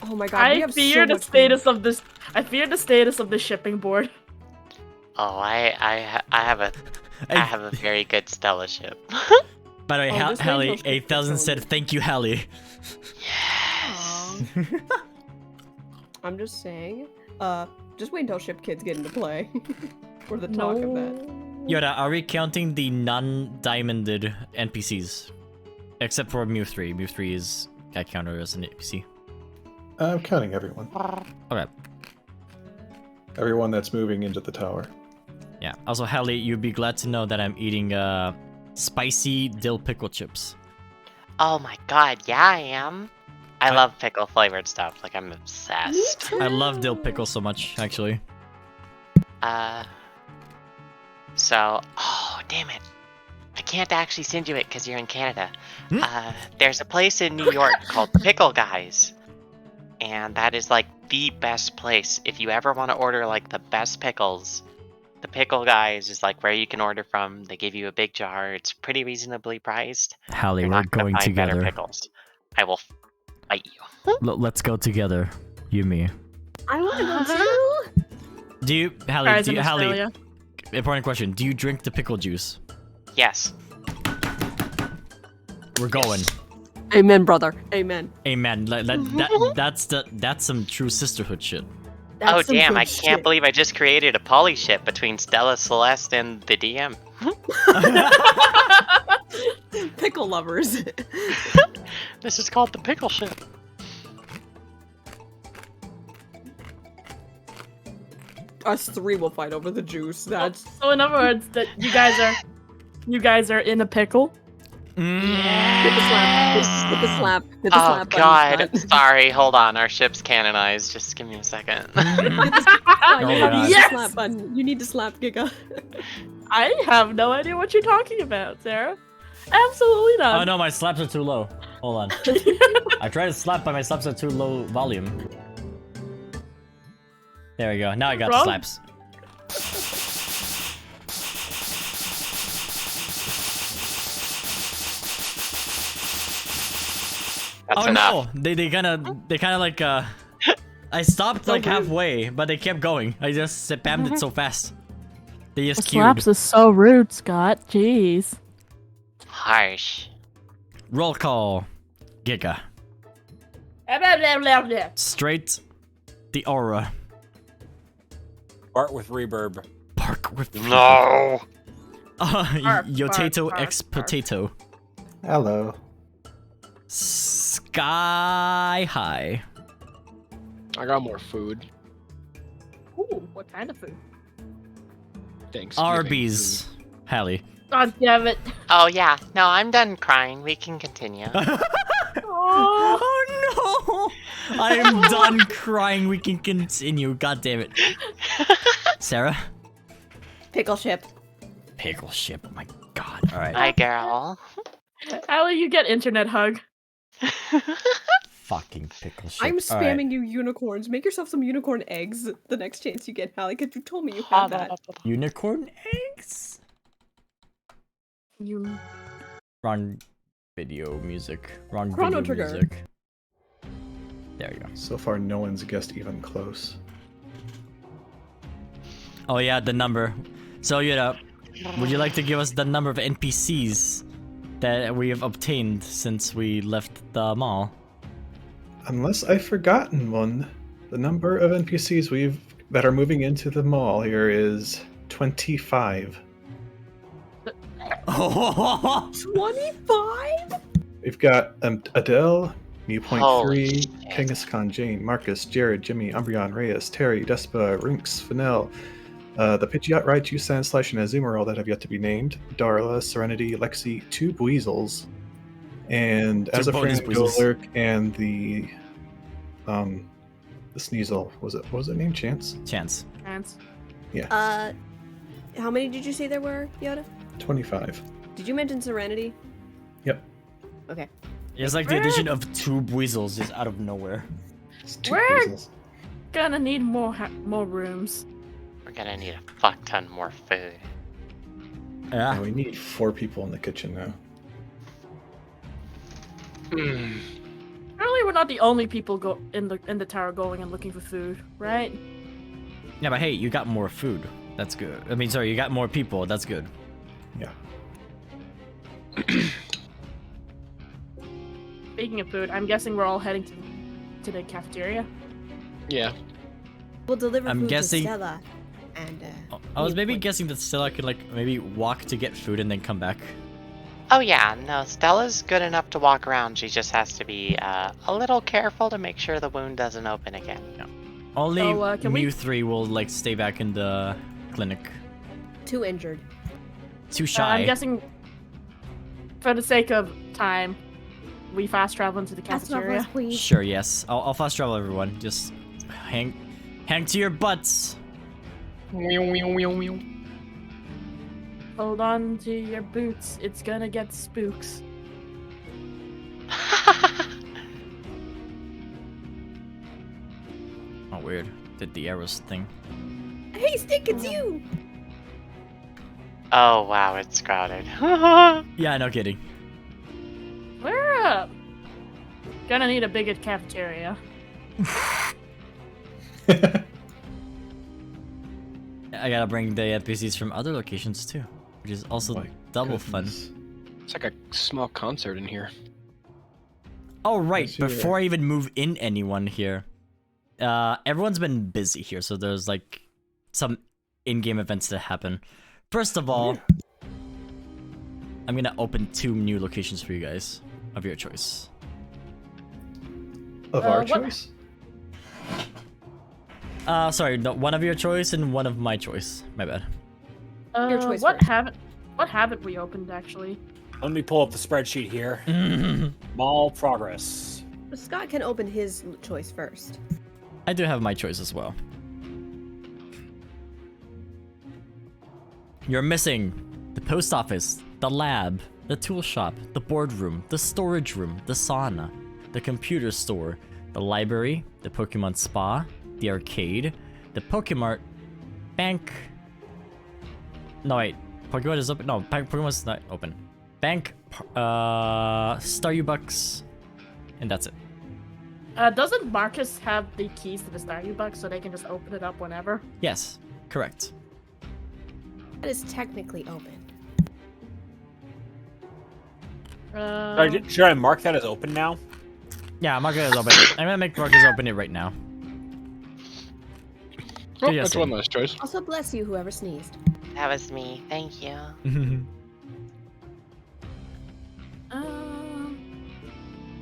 Oh my god, we I have fear so the much status of this. I fear the status of the shipping board. Oh, I have a Hey, I have a very good Stella ship. by the way, Oh, this Hallie rainbow's 8000 said beautiful. thank you, Hallie. Yes. I'm just saying. Just wait until ship kids get into play. Or the talk of that. Yoda, are we counting the non-diamonded NPCs? Except for Mew 3. Mew 3 is got counted as an NPC. I'm counting everyone. Okay. Everyone that's moving into the tower. Yeah. Also, Hallie, you'd be glad to know that I'm eating spicy dill pickle chips. Oh my god, yeah I am. I love pickle flavored stuff. Like I'm obsessed. I love dill pickle so much, actually. So, oh damn it. I can't actually send you it because you're in Canada. There's a place in New York called Pickle Guys. And that is like the best place. If you ever want to order like the best pickles, the Pickle Guys is like where you can order from. They give you a big jar. It's pretty reasonably priced. Hallie, You're we're not gonna going find better together. pickles. I will fight you. Let's go together. You, me. I want to go too. Do you, Hallie, Guys do in you, Hallie, Australia. important question. Do you drink the pickle juice? Yes. We're going. Amen, brother. Amen. Amen. That's some true sisterhood shit. That's Oh some damn, good I can't shit. believe I just created a poly ship between Stella, Celeste, and the DM. Pickle lovers. This is called the pickle ship. Us 3 will fight over the juice. That's So in other words, that you guys are in a pickle. hit the slap. Hit the slap. Hit the Oh slap button, god, Scott. sorry, hold on, our ship's canonized. Just give me a second. Scott, you have God. to use Yes! the slap button. You need to slap Giga. I have no idea what you're talking about, Sarah. Absolutely Oh not. no, my slaps are too low. Hold on. I tried to slap, but my slaps are too low volume. There we go. Now I got the Wrong. slaps. That's Oh enough. no! They kind of like I stopped like halfway, but they kept going. I just spammed it so fast. They just queued. Slaps is so rude, Scott. Jeez. Harsh. Roll call. Giga. Straight the aura. Bart with reverb. Bark with No. Yotato bark, X Potato. Hello. Sky high. I got more food. Ooh, what kind of food? Thanks. Arby's. Hallie. God damn it. Oh yeah. No, I'm done crying. We can continue. Oh no! I am done crying. We can continue. God damn it. Sarah? Pickle ship. Pickle ship. Oh my god. Alright. Hi, girl. Allie, you get internet hug. Fucking pickle ship. I'm All right. spamming you unicorns. Make yourself some unicorn eggs the next chance you get, Hallie, because you told me you had that. Unicorn eggs? You. Wrong video music. Wrong Chrono video Trigger. music. There you go. So far, no one's guessed even close. Oh yeah, the number. So would you like to give us the number of NPCs that we have obtained since we left the mall? Unless I've forgotten one, the number of NPCs that are moving into the mall here is 25. 25? We've got Adele, Newpoint Holy 3, shit. Kangaskhan, Jane, Marcus, Jared, Jimmy, Umbreon, Reyes, Terry, Despa, Rinks, Fennel, the Pidgeot, Raichu, Sandslash, and Azumarill that have yet to be named, Darla, Serenity, Lexi, 2 Buizel's, and Two as a bonus friend, Buizel's. Golurk, and the Sneasel. What was it named? Chance? Chance. Chance. How many did you say there were, Yoda? 25. Did you mention Serenity? Yep. Okay. It's like the addition of 2 Buizel's just out of nowhere. It's 2 Where? Buizel's. Gonna need more rooms. We're gonna need a fuck ton more food. Yeah. And we need 4 people in the kitchen now. Surely we're not the only people in the tower going and looking for food, right? Yeah, but hey, you got more food. That's good. I mean, sorry, you got more people. That's good. Yeah. Speaking of food, I'm guessing we're all heading to the cafeteria. Yeah. We'll deliver I'm food guessing- to Stella. And, I was maybe Newpoint. guessing that Stella could maybe walk to get food and then come back. Oh yeah, no, Stella's good enough to walk around. She just has to be a little careful to make sure the wound doesn't open again. Only So, can we- Mew 3 will stay back in the clinic. 2 injured. Too shy. I'm guessing, for the sake of time, we fast travel into the That's my cafeteria. voice, please. Sure, yes. I'll fast travel everyone. Just hang to your butts. Hold on to your boots. It's gonna get spooks. Oh, weird. Did the arrows thing. Hey, Stick, it's you! Oh wow, it's crowded. Yeah, no kidding. We're gonna need a bigger cafeteria. I gotta bring the NPCs from other locations too, which is also My double goodness. It's like a small concert in here. Oh right, Yes, you're before right. I even move in anyone here, everyone's been busy here, so there's some in-game events that happen. First of all, I'm gonna open 2 new locations for you guys of your choice. Of our what- choice? Sorry, no, one of your choice and one of my choice. My bad. Your choice What first. haven't we opened actually? Let me pull up the spreadsheet here. Mall progress. Scott can open his choice first. I do have my choice as well. You're missing the post office, the lab, the tool shop, the boardroom, the storage room, the sauna, the computer store, the library, the Pokemon spa, the arcade, the Pokemart, bank. No wait, Pokemon is open. No, Pokemon's not open. Bank, Starbucks, and that's it. Doesn't Marcus have the keys to the Staryu Box so they can just open it up whenever? Yes, correct. That is technically open. Should I mark that as open now? Yeah, Marcus open it. I'm gonna make Marcus open it right now. Oh, that's one last choice. Also, bless you, whoever sneezed. That was me. Thank you.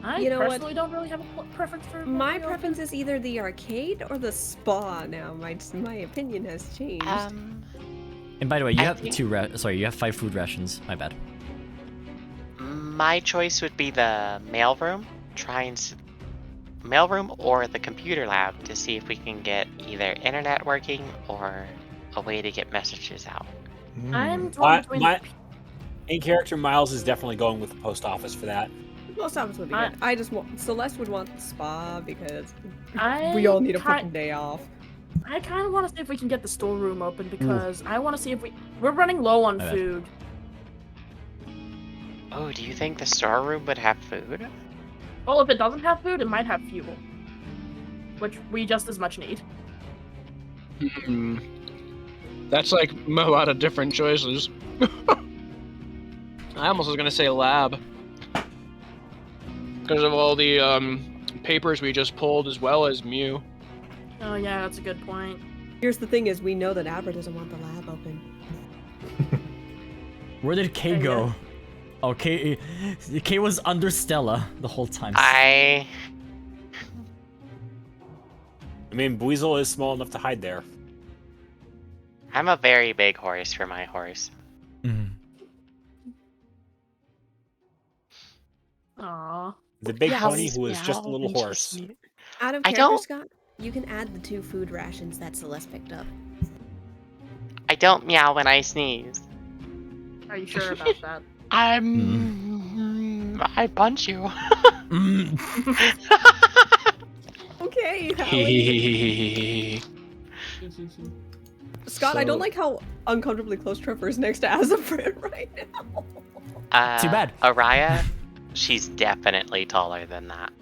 I You know what? personally don't really have a preference for. My preference is either the arcade or the spa now. My opinion has changed. And by the way, you I have think- you have 5 food rations. My bad. My choice would be the mailroom. Mailroom or the computer lab to see if we can get either internet working or a way to get messages out. I'm torn between. My in character Miles is definitely going with the post office for that. Post office would be good. I just want Celeste would want the spa because I we all need a ki- fucking day off. I kind of want to see if we can get the storeroom open because I want to see if we're running low on My bad. food. Oh, do you think the storeroom would have food? Well, if it doesn't have food, it might have fuel, which we just as much need. That's like a lot of different choices. I almost was gonna say lab. Because of all the papers we just pulled as well as Mew. Oh yeah, that's a good point. Here's the thing: is we know that Abra doesn't want the lab open. Where did K Yeah. go? Oh, K was under Stella the whole time. I mean, Buizel is small enough to hide there. I'm a very big horse for my horse. Mhm. Aww. The big Yeah, pony he's who is just a little meow, horse. he's just- Out of I character, don't- Scott, you can add the 2 food rations that Celeste picked up. I don't meow when I sneeze. Are you sure about that? I punch you. Mm. Okay, Hallie. Scott, I don't So- like how uncomfortably close Trevor is next to Azafrin right now. Too bad. Araya, she's definitely taller than that.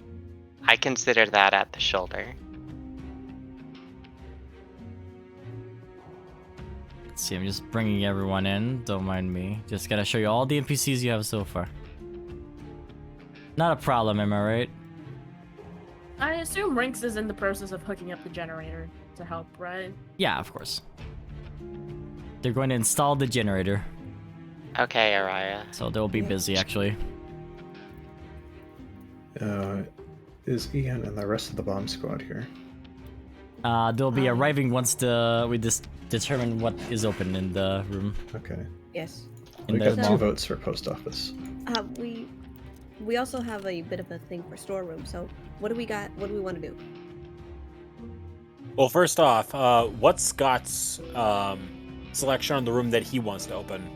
I consider that at the shoulder. Let's see, I'm just bringing everyone in. Don't mind me. Just gotta show you all the NPCs you have so far. Not a problem, am I right? I assume Rinks is in the process of hooking up the generator to help, right? Yeah, of course. They're going to install the generator, Okay, Araya. so they'll be busy actually. Is Ian and the rest of the bomb squad here? They'll be arriving once we determine what is open in the room. Okay. Yes. In We the got mall. 2 votes for post office. We also have a bit of a thing for storeroom. So what do we got? What do we want to do? Well, first off, what's Scott's selection on the room that he wants to open?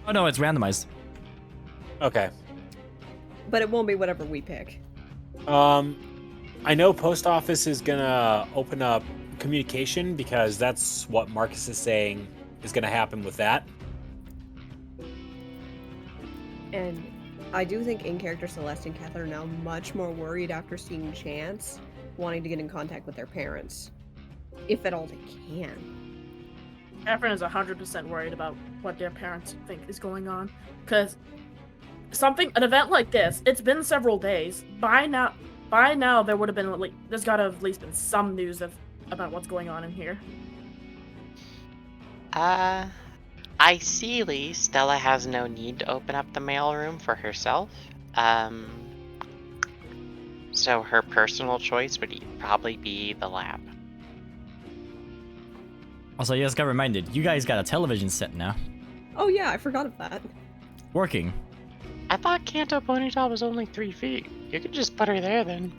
Oh no, it's randomized. Okay. But it won't be whatever we pick. I know post office is gonna open up communication because that's what Marcus is saying is gonna happen with that. And I do think in-character Celeste and Catherine are now much more worried after seeing Chance wanting to get in contact with their parents. If at all they can. Catherine is 100% worried about what their parents think is going on. Because an event like this, it's been several days. By now there would have been, there's gotta have at least been some news about what's going on in here. Ideally, Stella has no need to open up the mailroom for herself. So her personal choice would probably be the lab. Also, you just got reminded, you guys got a television set now. Oh yeah, I forgot of that. Working. I thought Kanto Ponytail was only 3 feet. You could just put her there then.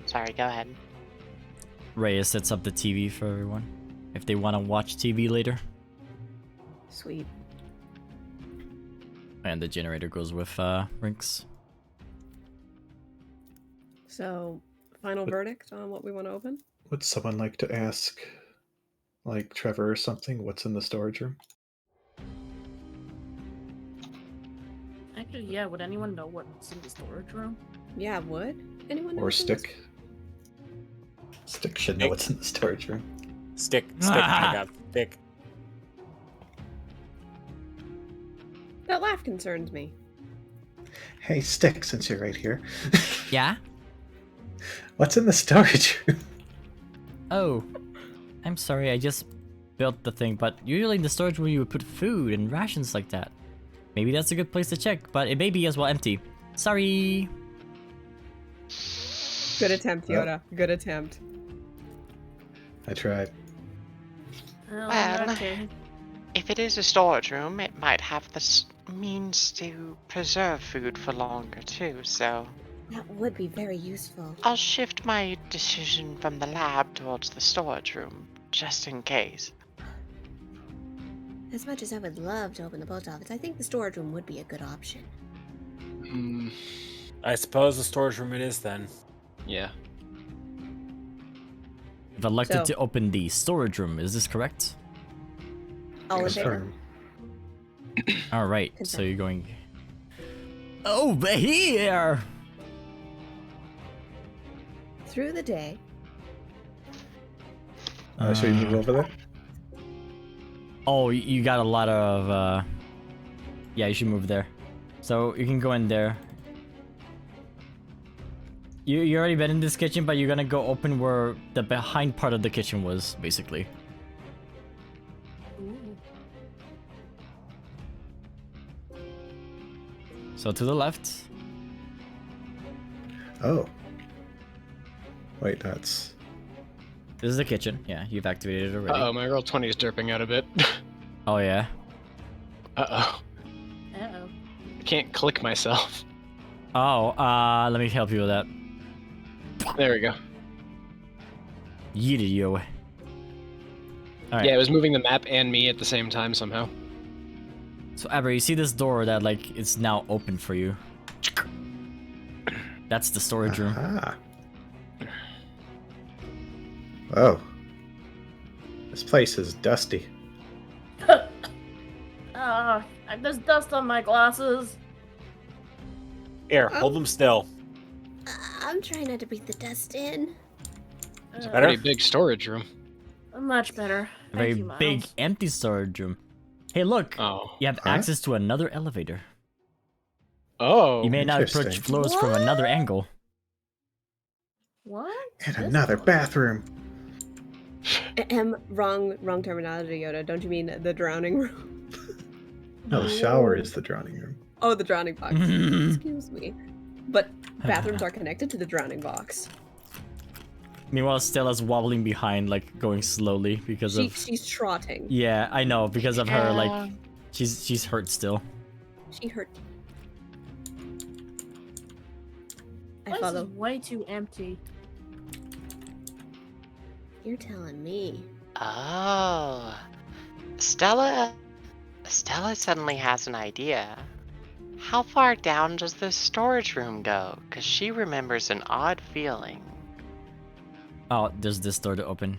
Sorry, go ahead. Reyes sets up the TV for everyone, if they want to watch TV later. Sweet. And the generator goes with Rinks. So, final verdict on what we want to open? Would someone like to ask, like Trevor or something, what's in the storage room? Actually, yeah, would anyone know what's in the storage room? Yeah, would? Anyone know Or what's in this? Stick? Stick should know what's in the storage room. Stick, I got stick. That laugh concerns me. Hey, Stick, since you're right here. Yeah? What's in the storage room? Oh. I'm sorry, I just built the thing, but usually in the storage room you would put food and rations like that. Maybe that's a good place to check, but it may be as well empty. Sorry. Good attempt, Yoda. Good attempt. I tried. Well, okay. if it is a storage room, it might have the means to preserve food for longer too, so That would be very useful. I'll shift my decision from the lab towards the storage room, just in case. As much as I would love to open the post office, I think the storage room would be a good option. I suppose the storage room it is then. Yeah. I've elected So- to open the storage room, is this correct? All in favor? Confirm. Alright, so Confirm. you're going... Over here! Through the day. Should we move over there? Oh, you got a lot of, yeah, you should move there. So, you can go in there. You already been in this kitchen, but you're gonna go open where the behind part of the kitchen was, basically. So, to the left. Oh. Wait, that's... This is the kitchen. Yeah, you've activated it already. Uh-oh, my roll 20 is derping out a bit. Oh, yeah? Uh-oh. Uh-oh. I can't click myself. Oh, let me help you with that. There we go. Yeeted yo. Alright. Yeah, it was moving the map and me at the same time somehow. So, Aber, you see this door that, like, it's now open for you. That's the storage room. Aha. Oh. This place is dusty. There's dust on my glasses. Here, hold them still. I'm trying not to breathe the dust in. It's a Better? pretty big storage room. Much better. A very Thank you, Miles. big, empty storage room. Hey, look! Oh. You have Huh? access to another elevator. Oh. You may now approach interesting. floors from another angle. What? And This another one? bathroom. Wrong terminology, Yoda. Don't you mean the drowning room? No, the shower is the drowning room. Oh, the drowning box. Mm-hmm. Excuse me. But bathrooms are connected to the drowning box. Meanwhile, Stella's wobbling behind, like, going slowly because of... She's trotting. Yeah, I know, because of her, like... She's hurt still. She hurt. I This follow. is way too empty. You're telling me. Oh. Stella suddenly has an idea. How far down does this storage room go? Because she remembers an odd feeling. Oh, there's this door to open.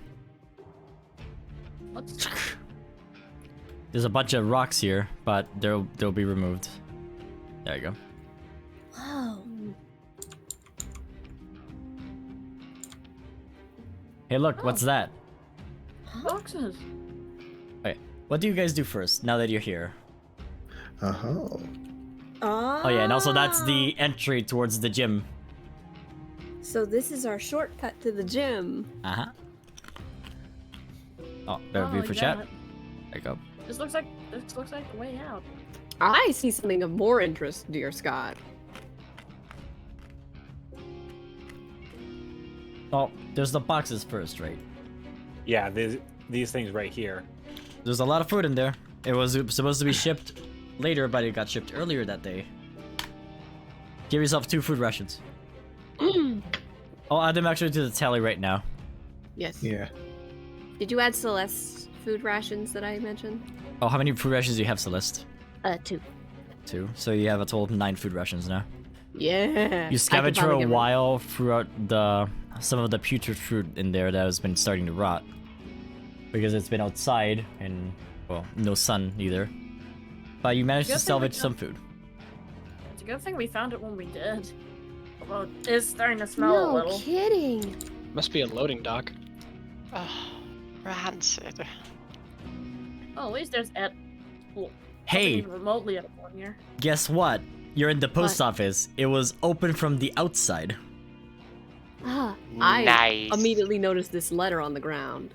What's There's a bunch of rocks here, but they'll be removed. There you go. Whoa. Hey, look, what's that? boxes? Wait, what do you guys do first, now that you're here? Oh. Oh yeah, and also that's the entry towards the gym. So this is our shortcut to the gym. Uh-huh. Oh, better view for chat. yeah. There you go. This looks like the way out. I see something of more interest, dear Scott. Oh, there's the boxes first, right? Yeah, these things right here. There's a lot of food in there. It was supposed to be shipped later, but it got shipped earlier that day. Give yourself 2 food rations. I'll add them actually to the tally right now. Yes. Yeah. Did you add Celeste's food rations that I mentioned? Oh, how many food rations do you have, Celeste? 2. 2. So you have a total of 9 food rations now. Yeah. You scavenged for a while throughout some of the putrid fruit in there that has been starting to rot. Because it's been outside and, well, no sun either. But you managed to Good thing we salvage got- some food. It's a good thing we found it when we did. Although it is starting to smell a No little. kidding. Must be a loading dock. Oh, rancid. Oh, at least there's well, Hey, nothing remotely at a point here. guess what? You're in the post What? office. It was open from the outside. Ah, I Nice. immediately noticed this letter on the ground.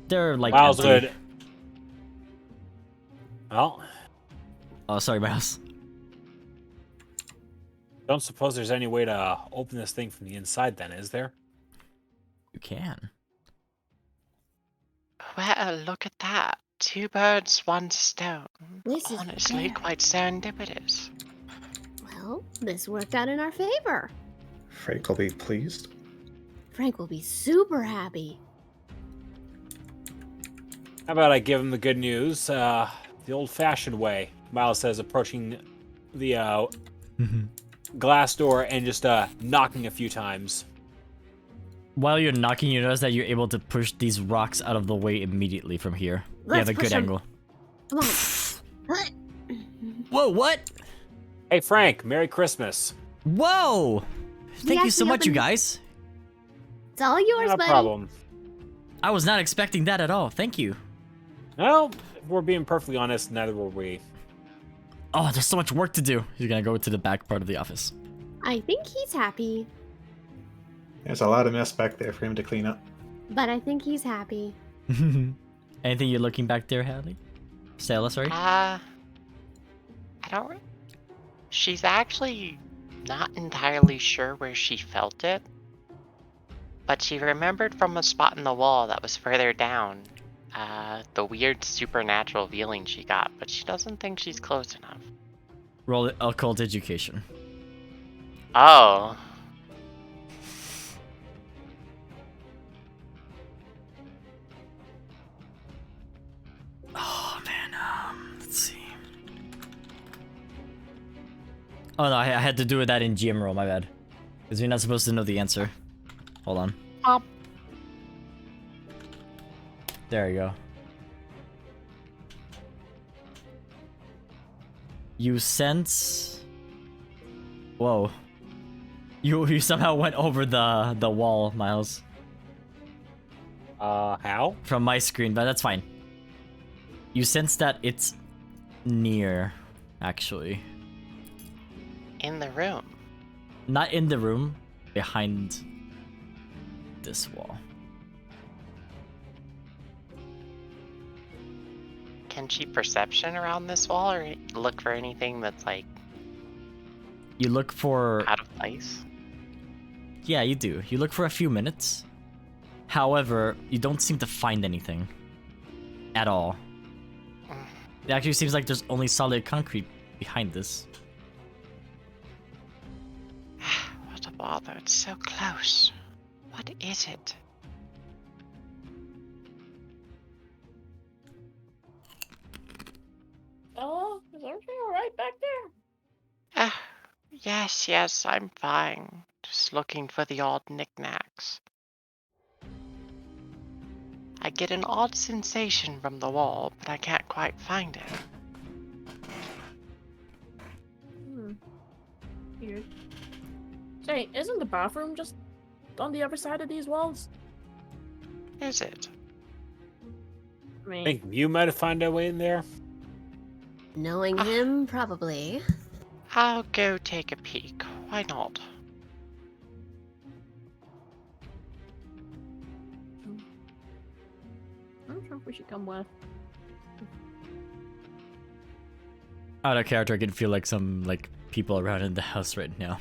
They're like Miles empty. would. Well, Oh, sorry, Miles. don't suppose there's any way to open this thing from the inside then, is there? You can. Well, look at that. 2 birds, 1 stone. This is Honestly, very- quite serendipitous. Well, this worked out in our favor. Frank will be pleased. Frank will be super happy. How about I give him the good news, the old-fashioned way? Miles says, approaching the glass door and just knocking a few times. While you're knocking, you notice that you're able to push these rocks out of the way immediately from here. You Let's have a push good 'em. angle. Come on. What? Whoa, what? Hey, Frank, Merry Christmas. Whoa! Thank you so actually much, you opened- guys. It's all yours, No buddy. problem. I was not expecting that at all. Thank you. Well, if we're being perfectly honest, neither were we. Oh, there's so much work to do. He's gonna go to the back part of the office. I think he's happy, There's a lot of mess back there for him to clean up. but I think he's happy. Anything you're looking back there, Hallie? Stella, sorry? I don't. She's actually not entirely sure where she felt it, but she remembered from a spot in the wall that was further down. The weird supernatural feeling she got, but she doesn't think she's close enough. Roll occult education. Oh. Oh, man. Let's see. Oh, no, I had to do that in GM roll. My bad. Because you're not supposed to know the answer. Hold on. There you go. You sense... Whoa. You somehow went over the wall, Miles. How? From my screen, but that's fine. You sense that it's near, actually. In the room. Not in the room, behind this wall. Can she perception around this wall or look for anything that's like You look for... out of place? Yeah, you do. You look for a few minutes. However, you don't seem to find anything. At all. It actually seems like there's only solid concrete behind this. What a bother, it's so close. What is it? Oh, is everything alright back there? Yes, I'm fine. Just looking for the odd knickknacks. I get an odd sensation from the wall, but I can't quite find it. Weird. Say, isn't the bathroom just on the other side of these walls? Is it? I mean, Think you might have found a way in there? Knowing him, probably. I'll go take a peek. Why not? I'm not sure if we should come with. Out of character, I can feel like some people around in the house right now.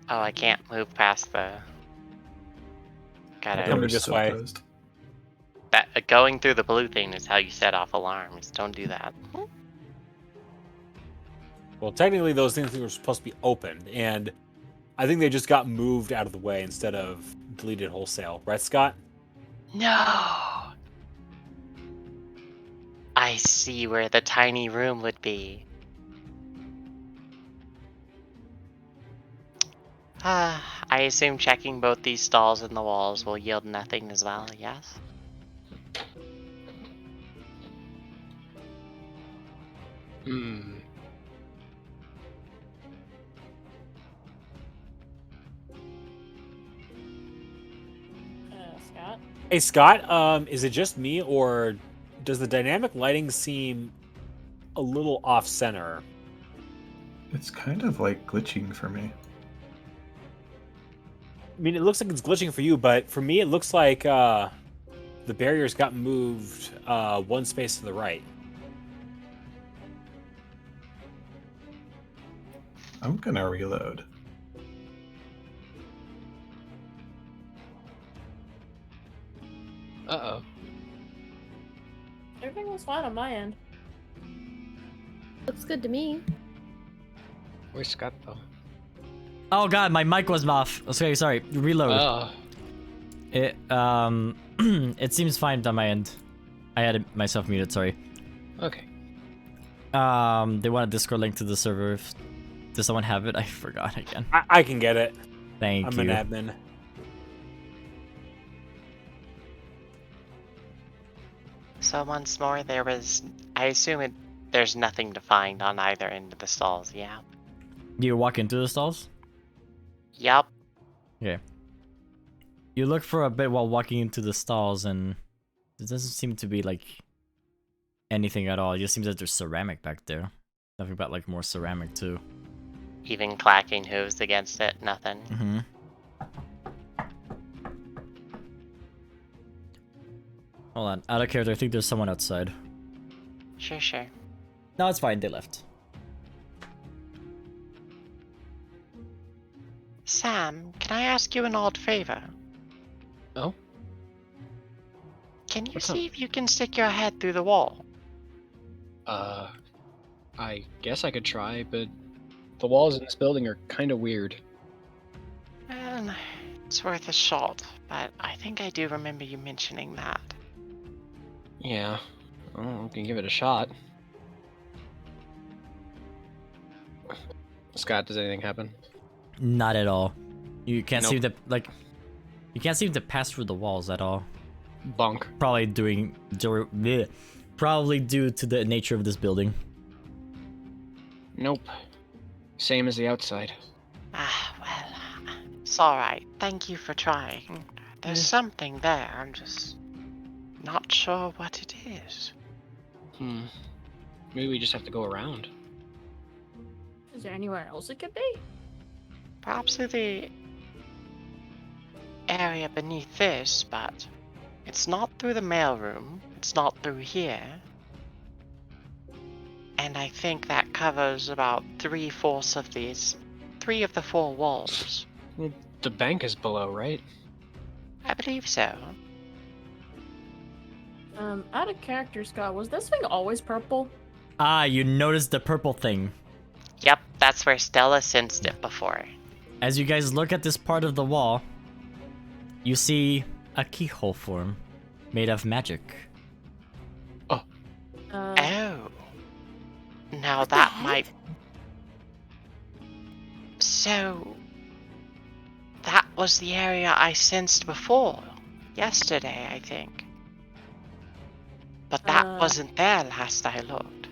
Oh, I can't move past the. Coming Gotta. Door's this still way. closed. That going through the blue thing is how you set off alarms. Don't do that. Well, technically, those things were supposed to be opened, and I think they just got moved out of the way instead of deleted wholesale. Right, Scott? No. I see where the tiny room would be. I assume checking both these stalls and the walls will yield nothing as well, yes? Scott? Hey, Scott, is it just me, or does the dynamic lighting seem a little off center. It's kind of like glitching for me. I mean, it looks like it's glitching for you, but for me, it looks like the barriers got moved one space to the right. I'm gonna reload. Uh-oh. Everything was fine on my end. Looks good to me. Where's Scott, though? Oh god, my mic was off. Okay, sorry. Reload. Oh. It it seems fine on my end. I had it myself muted. Sorry. Okay. They want a Discord link to the server. Does someone have it? I forgot again. I can get it. Thank I'm you. an admin. So once more, there was. I assume there's nothing to find on either end of the stalls. Yeah. Do you walk into the stalls? Yup. Okay. You look for a bit while walking into the stalls, and there doesn't seem to be like anything at all. It just seems that there's ceramic back there. Nothing but like more ceramic too. Even clacking hooves against it, nothing. Mm-hmm. Hold on, out of character. I think there's someone outside. Sure. No, it's fine. They left. Sam, can I ask you an odd favor? Oh? Can you What's see up? if you can stick your head through the wall? I guess I could try, but the walls in this building are kind of weird. Well, it's worth a shot, but I think I do remember you mentioning that. Yeah. Well, we can give it a shot. Scott, does anything happen? Not at all. You can't Nope. seem to like. You can't seem to pass through the walls at all. Bunk. Probably probably due to the nature of this building. Nope. Same as the outside. Ah, well, it's alright. Thank you for trying. There's something there, I'm just not sure what it is. Maybe we just have to go around. Is there anywhere else it could be? Perhaps through the area beneath this, but it's not through the mailroom. It's not through here. And I think that covers about 3/4 of these, 3 of the 4 walls. Well, the bank is below, right? I believe so. Out of character, Scott, was this thing always purple? Ah, you noticed the purple thing. Yep, that's where Stella sensed it before. As you guys look at this part of the wall, you see a keyhole form made of magic. Oh. Now that might... So... That was the area I sensed before. Yesterday, I think. But that wasn't there last I looked.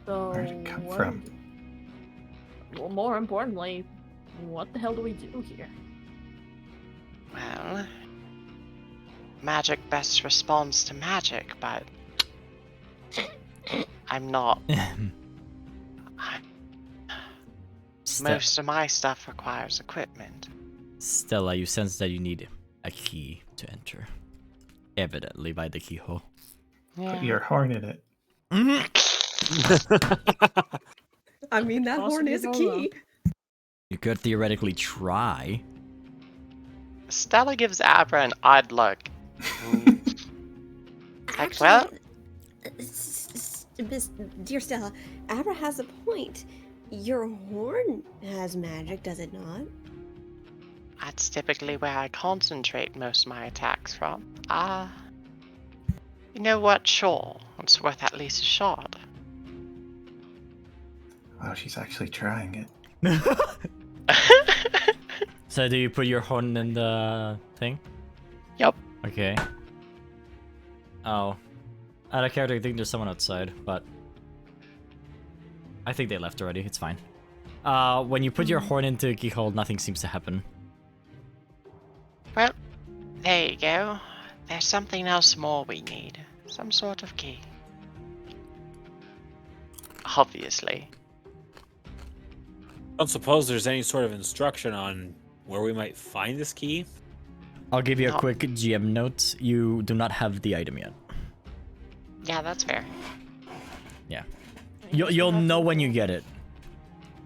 So Where'd it come from? Well, more importantly, what the hell do we do here? Well... Magic best responds to magic, but... I'm not... Most of my stuff requires equipment. Stella, you sense that you need a key to enter. Evidently by the keyhole. Yeah. Put your horn in it. I mean, that horn is a key. You could theoretically try. Stella gives Abra an odd look. Like, well... Dear Stella, Abra has a point. Your horn has magic, does it not? That's typically where I concentrate most of my attacks from. You know what? Sure. It's worth at least a shot. Wow, she's actually trying it. So do you put your horn in the thing? Yep. Okay. Oh. Out of character, I think there's someone outside, but... I think they left already, it's fine. When you put your horn into a keyhole, nothing seems to happen. Well, There you go. There's something else more we need. Some sort of key. Obviously. I don't suppose there's any sort of instruction on where we might find this key. I'll give you a No. quick GM note. You do not have the item yet. Yeah, that's fair. Yeah. You'll know when you get it.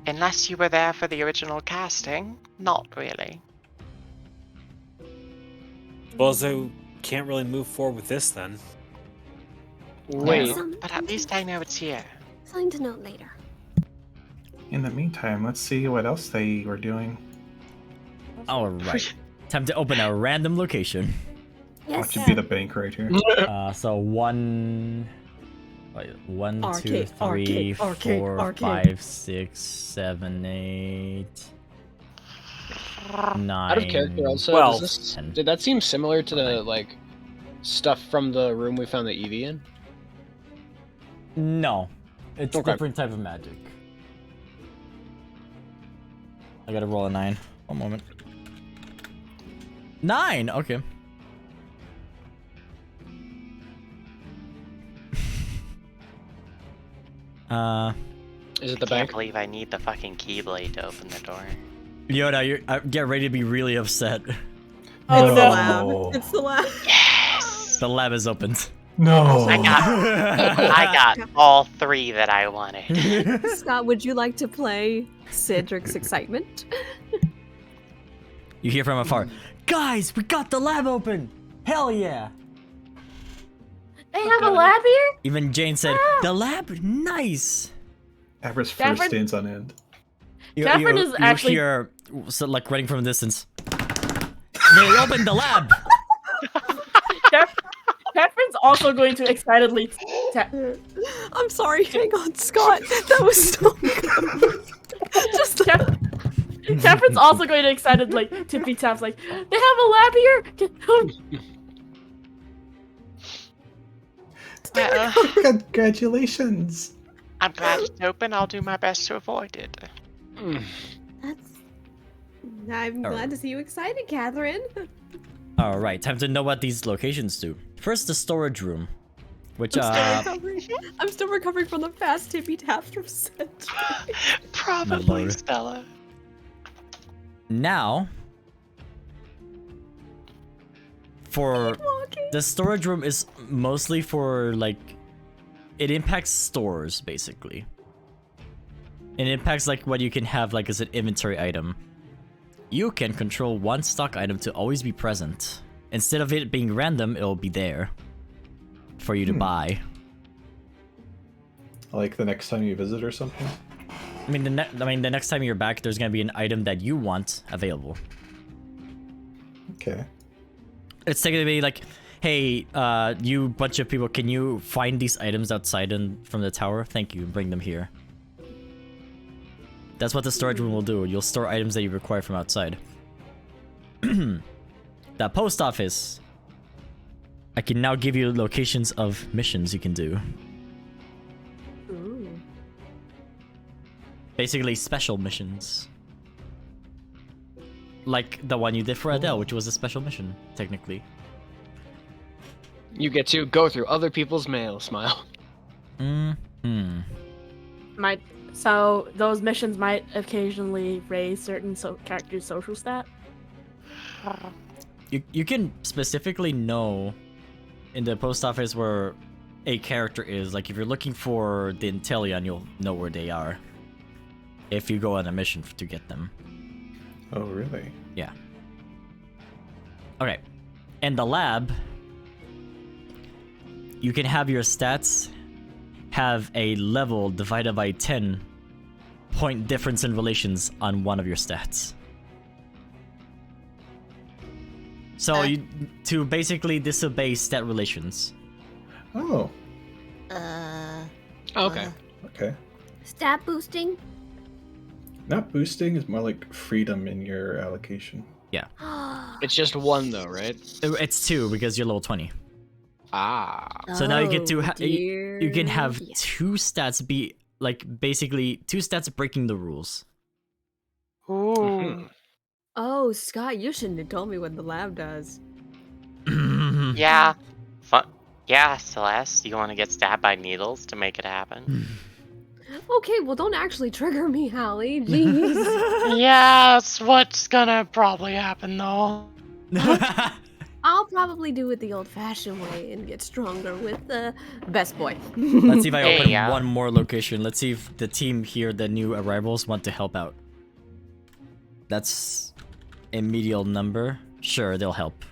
Unless you were there for the original casting, not really. Suppose I can't really move forward with this then. Wait. But at least I know it's here. Something to note later. In the meantime, let's see what else they were doing. All right. Time to open a random location. Yes. Watch it be the bank right here. So one, wait, 1, 2, Arcade, 3, arcade, 4, arcade, arcade. 5, 6, 7, 8, 9. Out of character, also. Well, Did that seem similar to the like stuff from the room we found the Eevee in? No, it's a Okay. different type of magic. I gotta roll a 9. One moment. 9. Okay. Is it the Can't bank? believe I need the fucking keyblade to open the door. Yoda, you're get ready to be really upset. Oh It's the no. lab. It's the lab. Yes! The lab is opened. No. I got all 3 that I wanted. Scott, would you like to play Cedric's Excitement? You hear from afar, guys, we got the lab open! Hell yeah! They have a lab here? Even Jane said, the lab, nice! Abra's fur Catherine- stands on end. Catherine is actually- hear, so, like, running from a distance. They opened the lab! Catherine's also going to excitedly I'm sorry, hang on, Scott. That was so good. Just Catherine's also going to excitedly tippy taps like, they have a lab here? Well, Congratulations. I'm glad it's open. I'll do my best to avoid it. I'm glad to see you excited, Catherine. Alright, time to know what these locations do. First, the storage room. Which, I'm still recovering from the fast tippy taps from Cedric. Probably, Lord. Stella. now... For... The storage room is mostly for, like... It impacts stores, basically. It impacts, like, what you can have, like, as an inventory item. You can control one stock item to always be present. Instead of it being random, it'll be there. For you to buy. Like the next time you visit or something? I mean, the next time you're back, there's gonna be an item that you want available. Okay. It's gonna be like, hey, you bunch of people, can you find these items outside and from the tower? Thank you, bring them here. That's what the storage room will do. You'll store items that you require from outside. The post office. I can now give you locations of missions you can do. Ooh. Basically, special missions. Like the one you did for Adele, which was a special mission, technically. You get to go through other people's mail, smile. So those missions might occasionally raise certain characters' social stat. You can specifically know in the post office where a character is. Like if you're looking for the Intellion, you'll know where they are. If you go on a mission to get them. Oh, really? Yeah. Okay. And the lab, you can have your stats have a level divided by 10 point difference in relations on one of your stats. So you to basically disobey stat relations. Oh, Okay. okay. Stat boosting? Not boosting, is more like freedom in your allocation. It's just one though, right? It's 2 because you're level 20. Ah. So now you get to Oh, you can have dear. 2 stats be like basically 2 stats breaking the rules. Ooh. Mhm. Oh, Scott, you shouldn't have told me what the lab does. Yeah. Yeah, Celeste, you want to get stabbed by needles to make it happen? Okay, well, don't actually trigger me, Hallie. Jeez. Yeah, that's what's gonna probably happen, though. I'll probably do it the old-fashioned way and get stronger with the best boy. Let's see if I There open you go. one more location. Let's see if the team here, the new arrivals, want to help out. That's a medial number. Sure, they'll help.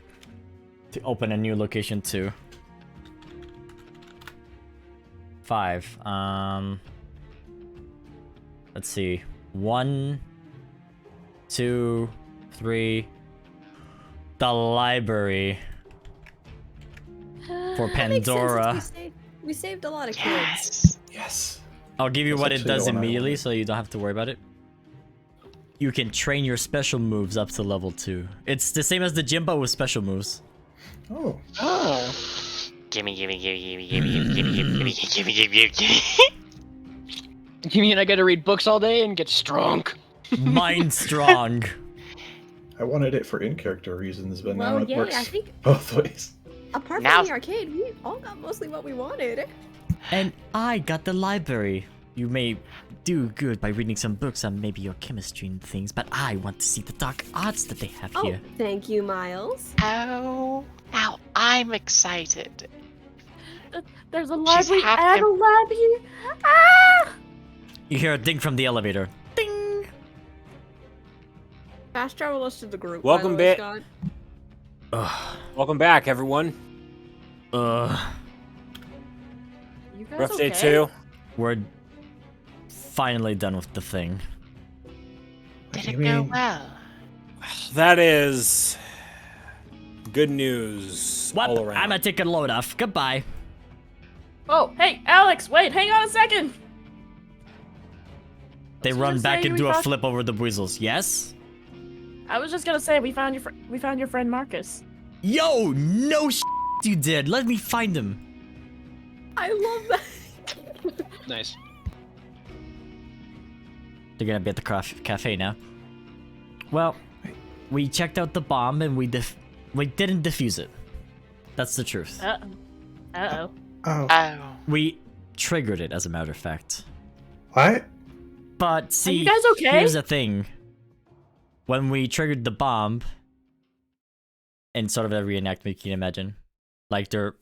To open a new location too. 5. Let's see. 1, 2, 3. The library. For That makes sense, Pandora. we saved a lot of kids. Yes. Yes. I'll give you That's what it actually the does one I immediately wanted. so you don't have to worry about it. You can train your special moves up to level 2. It's the same as the gym but with special moves. Oh. Oh. Gimme. You mean I gotta read books all day and get strong? Mind strong. I wanted it for in-character reasons, but now Well, it yay, works I think both ways. apart Now- from the arcade, we all got mostly what we wanted. And I got the library. You may do good by reading some books on maybe your chemistry and things, but I want to see the dark arts that they have Oh, here. thank you, Miles. Oh, now I'm excited. There's a library half and em- a lab here. Ah! You hear a ding from the elevator. Ding! Fast travel us to the group. Welcome, by the way, Bit. Scott. Ugh. Welcome back, everyone. You guys Rough day okay? 2. We're finally done with the thing. Did You it go mean- well? That is good news all Well, around. I'm gonna take a load off. Goodbye. Oh, hey, Alex, wait, hang on a second. They I was run gonna back say and do we a found- flip over the weasels. Yes? I was just gonna say we found your friend Marcus. Yo, no you did. Let me find him. I love that. Nice. They're gonna be at the cafe now. Well, we checked out the bomb and we didn't defuse it. That's the truth. Uh-oh. Oh, Oh, We triggered it, as a matter of fact. what? But see, you guys okay? here's the thing. When we triggered the bomb, and sort of a reenactment, you can imagine, like they're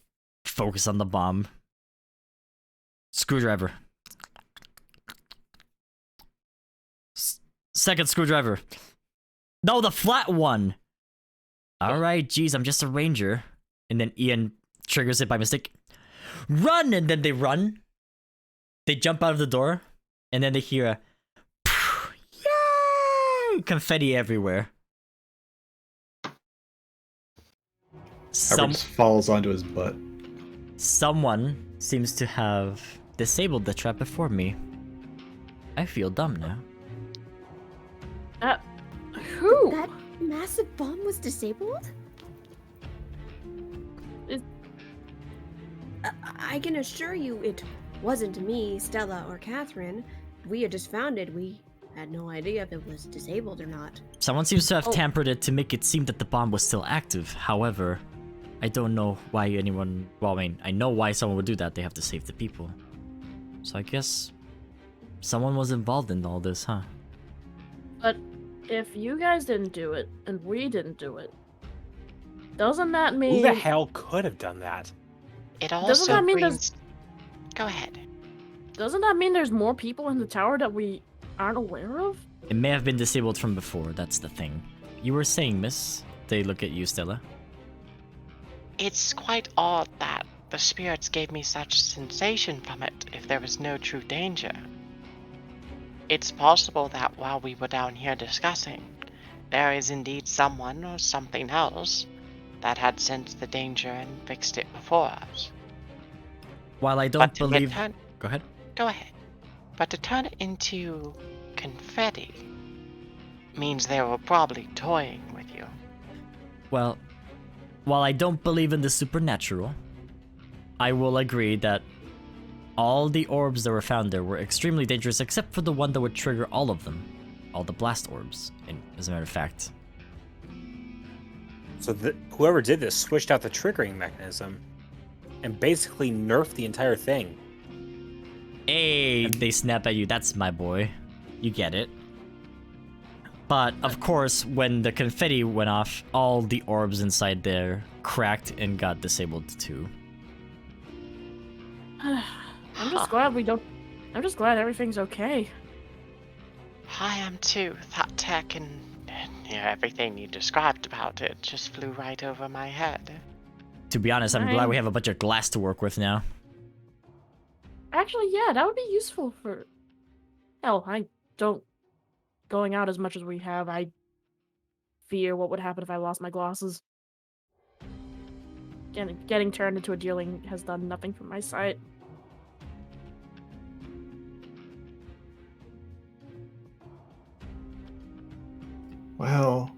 focused on the bomb. Screwdriver. Second screwdriver. No, the flat one. All right, geez, I'm just a ranger. And then Ian triggers it by mistake. Run! And then they run. They jump out of the door. And then they hear a yay! Confetti everywhere. Harvard just falls onto his butt. Someone seems to have disabled the trap before me. I feel dumb now. Who? That massive bomb was disabled? Is- I can assure you it wasn't me, Stella, or Catherine. We had just found it. We had no idea if it was disabled or not. Someone seems to have Oh. tampered it to make it seem that the bomb was still active. However, I don't know why anyone... Well, I mean, I know why someone would do that. They have to save the people. So I guess someone was involved in all this, huh? But if you guys didn't do it and we didn't do it, doesn't that mean Who the hell could have done that? it Doesn't also that mean brings. Go ahead. doesn't that mean there's more people in the tower that we aren't aware of? It may have been disabled from before, that's the thing. You were saying, miss? They look at you, Stella. It's quite odd that the spirits gave me such sensation from it if there was no true danger. It's possible that while we were down here discussing, there is indeed someone or something else that had sensed the danger and fixed it before us. While I don't But to believe... turn- Go ahead. Go ahead. But to turn it into confetti means they were probably toying with you. Well, while I don't believe in the supernatural, I will agree that all the orbs that were found there were extremely dangerous except for the one that would trigger all of them. All the blast orbs, as a matter of fact. So whoever did this switched out the triggering mechanism and basically nerfed the entire thing. Hey, they snap at you. That's my boy. You get it. But, of course, when the confetti went off, all the orbs inside there cracked and got disabled too. I'm just glad we don't. I'm just glad everything's okay. I am too. That tech and everything you described about it just flew right over my head. To be honest, I'm glad we have a bunch of glass to work with now. Actually, yeah, that would be useful for. Hell, I don't. Going out as much as we have, I fear what would happen if I lost my glasses. Getting turned into a deerling has done nothing for my sight. Well,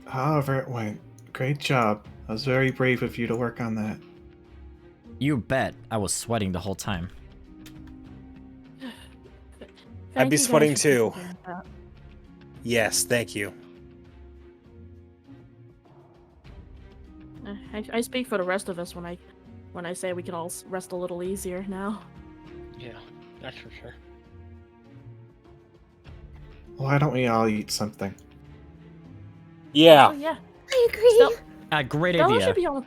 however it went, great job. It was very brave of you to work on that. You bet. I was sweating the whole time. I'd be sweating too. Yes, thank you. I speak for the rest of us when I say we can all rest a little easier now. Yeah, that's for sure. Why don't we all eat something? Yeah. Oh, yeah. I agree. Great Stella idea.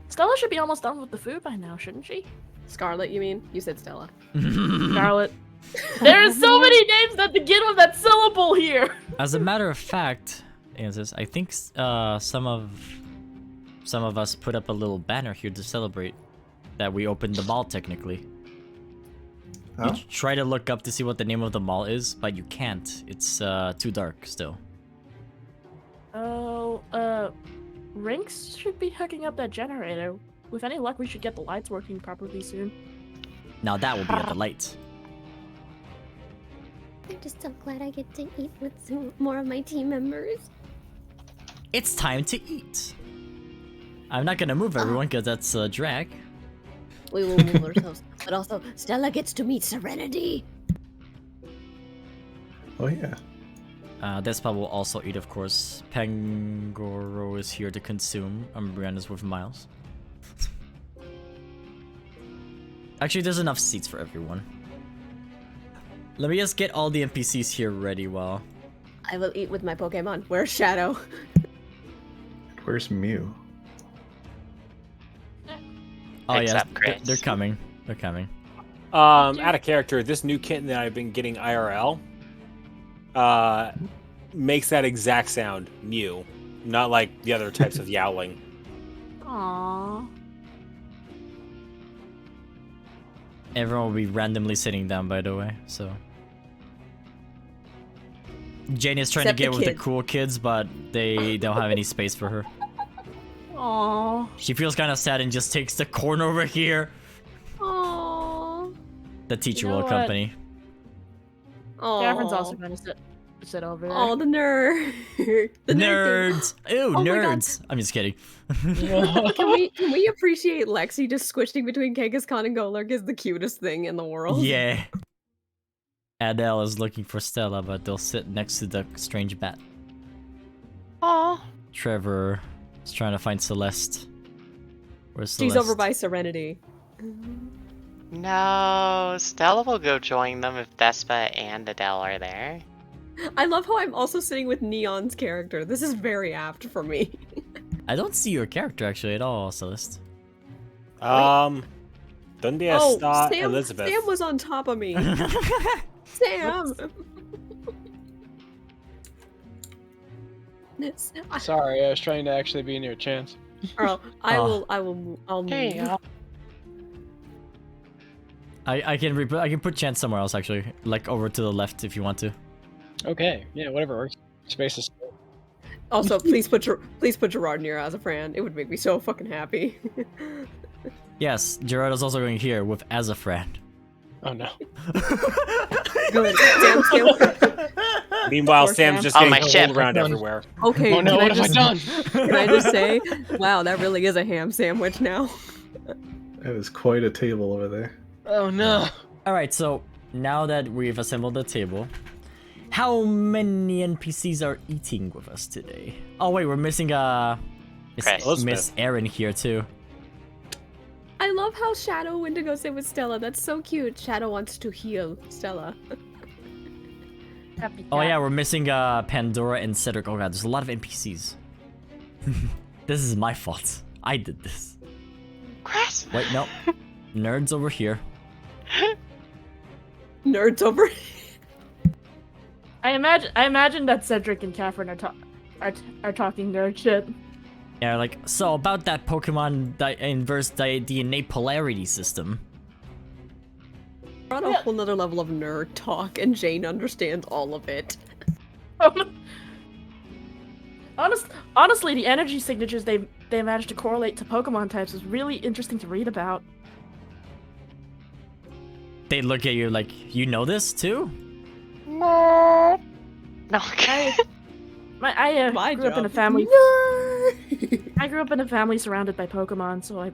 Stella should be almost done with the food by now, shouldn't she? Scarlet, you mean? You said Stella. Scarlet. There are so many names that begin with that syllable here. As a matter of fact, I think some of us put up a little banner here to celebrate that we opened the mall technically. Oh? You try to look up to see what the name of the mall is, but you can't. It's too dark still. Oh, Rinks should be hooking up that generator. With any luck, we should get the lights working properly soon. Now that will be a delight. I'm just so glad I get to eat with some more of my team members. It's time to eat. I'm not gonna move everyone because that's a drag. We will move ourselves. But also, Stella gets to meet Serenity. Oh yeah. Despa will also eat, of course. Pangoro is here to consume. Brianna's with Miles. Actually, there's enough seats for everyone. Let me just get all the NPCs here ready while... I will eat with my Pokemon. Where's Shadow? Where's Mew? Oh Except yeah, Chris. they're coming. They're coming. Out of character, this new kitten that I've been getting IRL makes that exact sound, Mew. Not like the other types of yowling. Aww. Everyone will be randomly sitting down, by the way, so... Jane is trying Except to get the with the kids. cool kids, but they don't have any space for her. Aww. She feels kind of sad and just takes the corner over here. Aww. The teacher You know will what? accompany. Gavin's also gonna sit over there. Oh, the nerd. The nerd Nerds! Ew, Oh my God. nerds! I'm just kidding. thing. Can we appreciate Lexi just squishing between Kangaskhan and Golurk is the cutest thing in the world? Yeah. Adele is looking for Stella, but they'll sit next to the strange bat. Aw. Trevor is trying to find Celeste. Where's Celeste? She's over by Serenity. No, Stella will go join them if Despa and Adele are there. I love how I'm also sitting with Neon's character. This is very apt for me. I don't see your character actually at all, Celeste. Donde Oh, está Sam, Elizabeth? Sam was on top of me. Sam. Sorry, I was trying to actually be near Chance. Earl, I'll move. Hey, I can put Chance somewhere else actually, like over to the left if you want to. Okay, yeah, whatever works. Space is. Also, please put Gerard near Azafran. It would make me so fucking happy. Yes, Gerard is also going here with Azafran. Oh no. Good. Sam. Meanwhile, Poor Sam's Sam. just On getting my ship. pulled around everywhere. Okay. Oh no, can what have I just, done? Can I just say, wow, that really is a ham sandwich now. That is quite a table over there. Oh no. Alright, so now that we've assembled the table, how many NPCs are eating with us today? Oh wait, we're missing Chris. Miss Erin here too. I love how Shadow went to go sit with Stella. That's so cute. Shadow wants to heal Stella. Happy Oh cat. yeah, we're missing Pandora and Cedric. Oh god, there's a lot of NPCs. This is my fault. I did this. Chris. Wait, no. Nerds over here. Nerds over. I imagine that Cedric and Catherine are talking nerd shit. Yeah, like, so about that Pokemon inverse DNA polarity system. We're on a whole nother level of nerd talk, and Jane understands all of it. Honestly, the energy signatures they managed to correlate to Pokemon types is really interesting to read about. They look at you like, you know this too? No. No. Okay. I grew up in a family. Nerd! I grew up in a family surrounded by Pokemon, so I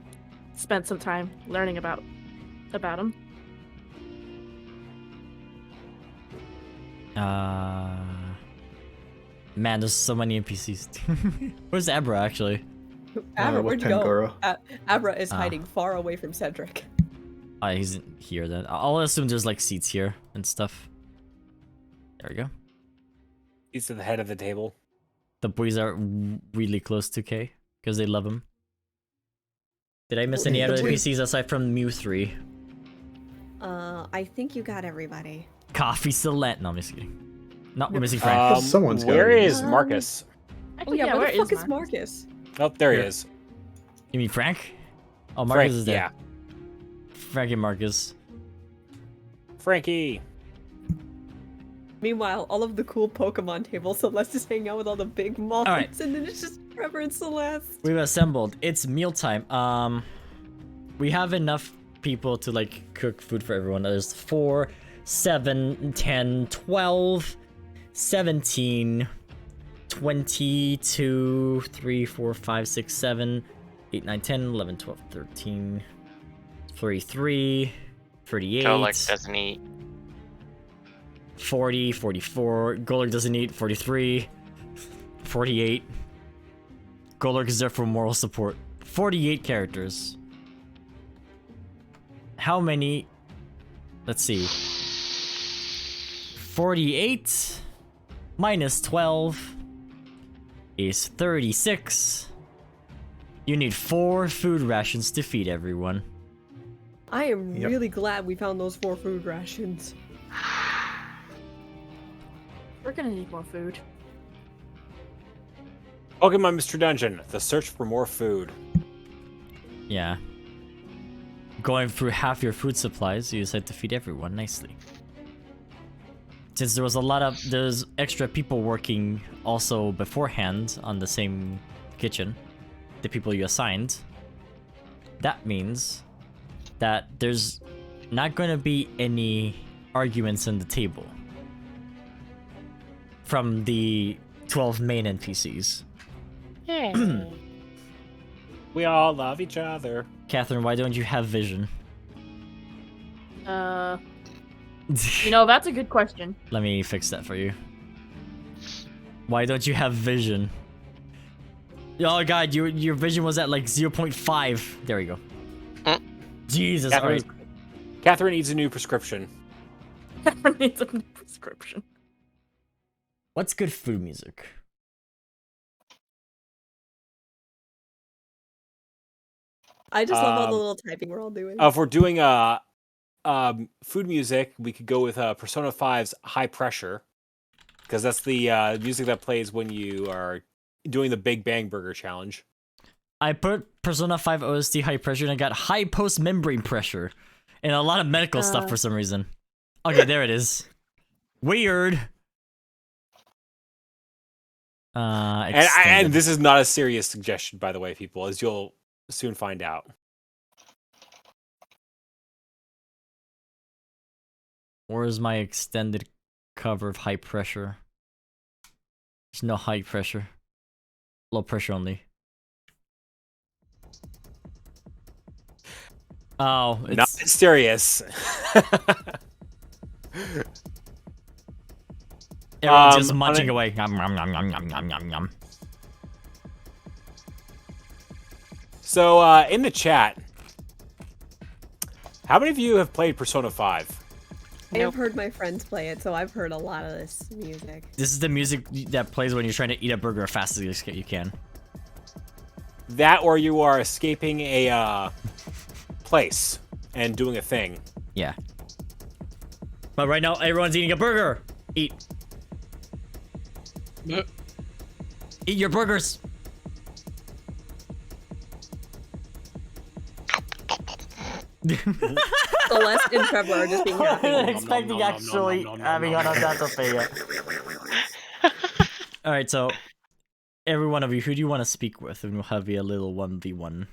spent some time learning about them. Man, there's so many NPCs. Where's Abra actually? Abra, with where'd you go? Pangoro. Abra is hiding far away from Cedric. Oh, he's here then. I'll assume there's like seats here and stuff. There we go. He's at the head of the table. The boys are really close to K because they love him. Did I miss any other NPCs aside from Mew 3? I think you got everybody. Coffee Celeste. No, I'm just kidding. No, we're missing Frank. Someone's Where gotta be. is Marcus? Oh yeah, where the fuck is Marcus? Marcus? Oh, there he Here. is. You mean Frank? Oh, Marcus Frank, is there. yeah. Frank and Marcus. Frankie. Meanwhile, all of the cool Pokemon tables, Celeste is hanging out with all the big mons, Alright. and then it's just Trevor and Celeste. We've assembled. It's mealtime. We have enough people to like cook food for everyone. There's 4, 7, 10, 12, 17, 22, 3, 4, 5, 6, 7, 8, 9, 10, 11, 12, 13, 43, 38. Golek doesn't eat. 40, 44. Golurk doesn't eat. 43, 48. Golurk is there for moral support. 48 characters. How many? Let's see. 48 minus 12 is 36. You need 4 food rations to feed everyone. I am Yep. really glad we found those 4 food rations. We're gonna need more food. Pokemon Mystery Dungeon. The search for more food. Yeah. Going through half your food supplies, you decide to feed everyone nicely. Since there was there's extra people working also beforehand on the same kitchen, the people you assigned, that means that there's not going to be any arguments on the table from the 12 main NPCs. We all love each other. Catherine, why don't you have vision? That's a good question. Let me fix that for you. Why don't you have vision? Oh god, your vision was at like 0.5. There we go. Jesus, alright. Catherine needs a new prescription. Catherine needs a new prescription. What's good food music? I just love all the little typing we're all doing. If we're doing food music, we could go with Persona 5's High Pressure, because that's the music that plays when you are doing the Big Bang Burger challenge. I put Persona 5 OST high pressure and I got high post membrane pressure and a lot of medical stuff for some reason. Okay, there it is. Weird. And this is not a serious suggestion, by the way, people, as you'll soon find out. Where is my extended cover of high pressure? There's no high pressure. Low pressure only. Oh, it's Not serious. everyone's just munching away. Yum, yum, yum, yum, yum, yum, yum, yum. So, in the chat, how many of you have played Persona 5? I've heard my friends play it, so I've heard a lot of this music. This is the music that plays when you're trying to eat a burger as fast as you can. That or you are escaping a place and doing a thing. Yeah. But right now, everyone's eating a burger. Eat. Eat your burgers. Celeste and Trevor are just being happy. I wasn't expecting actually having an onomatopoeia. Alright, so every one of you, who do you want to speak with? And we'll have a little 1v1.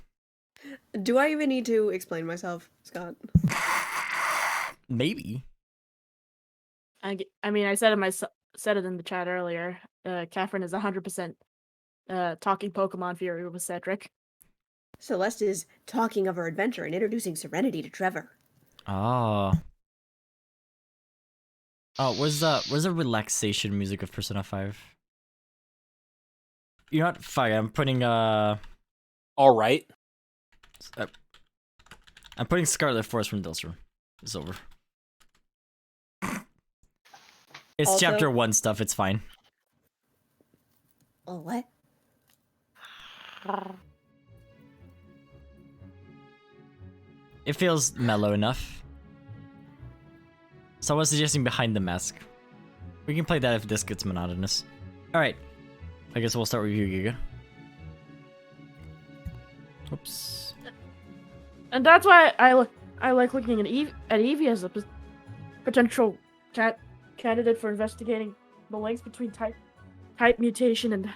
Do I even need to explain myself, Scott? Maybe. I mean, I said it in the chat earlier. Catherine is 100% talking Pokemon Fury with Cedric. Celeste is talking of her adventure and introducing Serenity to Trevor. Oh. Oh, where's the relaxation music of Persona 5? You know what? Fine, I'm putting Alright. I'm putting Scarlet Forest from Dilsrum. It's over. It's Also- chapter 1 stuff, it's fine. Oh, what? It feels mellow enough. So I was suggesting Behind the Mask. We can play that if this gets monotonous. Alright. I guess we'll start with you, Giga. Oops. And that's why I like looking at Eevee as a potential candidate for investigating the links between type mutation and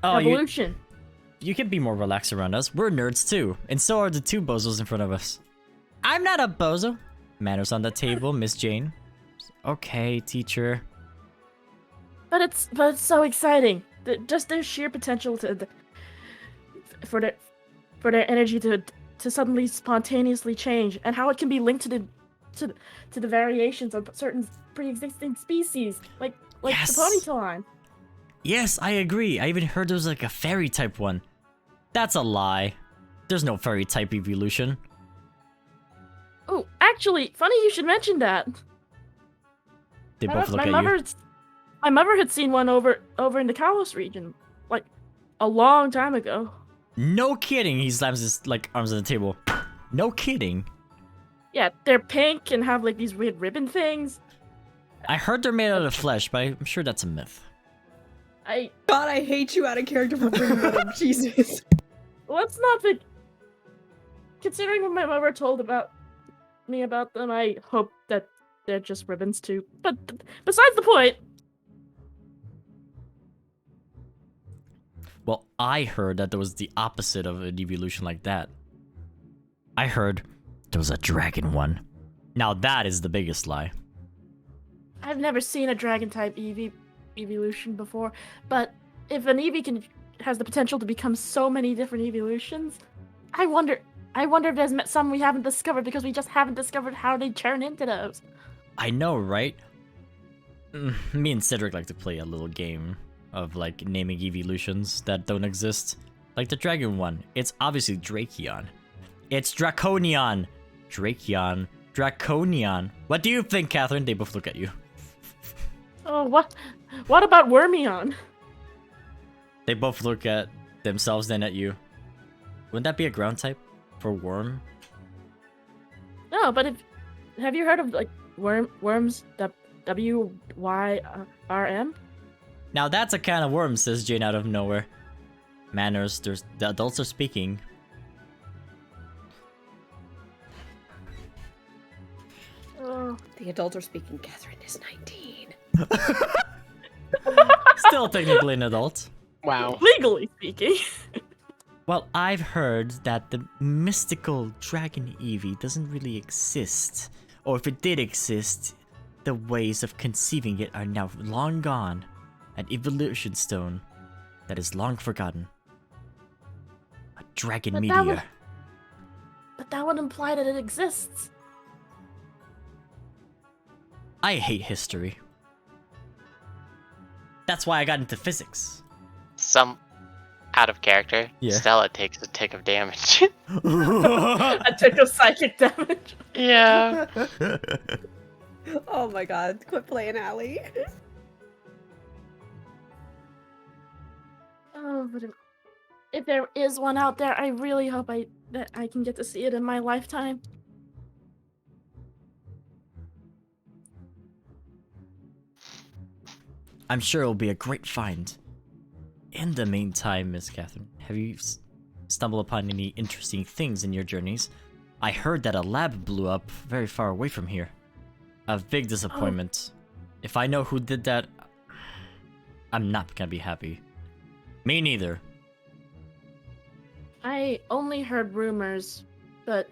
evolution. You can be more relaxed around us. We're nerds too. And so are the two bozos in front of us. I'm not a bozo. Manners on the table, Miss Jane. Okay, teacher. But it's so exciting. Just their sheer potential for their energy to suddenly spontaneously change, and how it can be linked to the variations of certain pre-existing species, like Yes. the ponytail line. Yes, I agree. I even heard there was like a fairy type one. That's a lie. There's no fairy type evolution. Oh, actually, funny you should mention that. They both look at you. My mother had seen one over in the Kalos region, like a long time ago. No kidding. He slams his arms on the table. No kidding. Yeah, they're pink and have like these weird ribbon things. I heard they're made out of flesh, but I'm sure that's a myth. God, I hate you out of character for bringing that up. Jesus. Let's not be. Considering what my mother told me about them, I hope that they're just ribbons too. But besides the point. Well, I heard that there was the opposite of an evolution like that. I heard there was a dragon one. Now that is the biggest lie. I've never seen a dragon type evolution before, but if an Eevee has the potential to become so many different evolutions, I wonder if there's some we haven't discovered because we just haven't discovered how they turn into those. I know, right? Me and Cedric like to play a little game of like naming evolutions that don't exist. Like the dragon one, it's obviously Drakeon. It's Draconion. Drakeon. Draconion. What do you think, Catherine? They both look at you. Oh, what about Wormion? They both look at themselves, then at you. Wouldn't that be a ground type for worm? No, but have you heard of like worms? WYRM? Now that's a kind of worm, says Jane out of nowhere. Manners, the adults are speaking. Oh. The adults are speaking. Catherine is 19. Still technically an adult. Wow. Legally speaking. Well, I've heard that the mystical dragon Eevee doesn't really exist. Or if it did exist, the ways of conceiving it are now long gone. An evolution stone that is long forgotten. A dragon But meteor. that would imply that it exists. I hate history. That's why I got into physics. out of character. Yeah. Stella takes a tick of damage. A tick of psychic damage. Yeah. Oh my god, quit playing Allie. Oh, but if there is one out there, I really hope that I can get to see it in my lifetime. I'm sure it'll be a great find. In the meantime, Miss Catherine, have you stumbled upon any interesting things in your journeys? I heard that a lab blew up very far away from here. A big disappointment. If I know who did that, I'm not gonna be happy. Me neither. I only heard rumors, but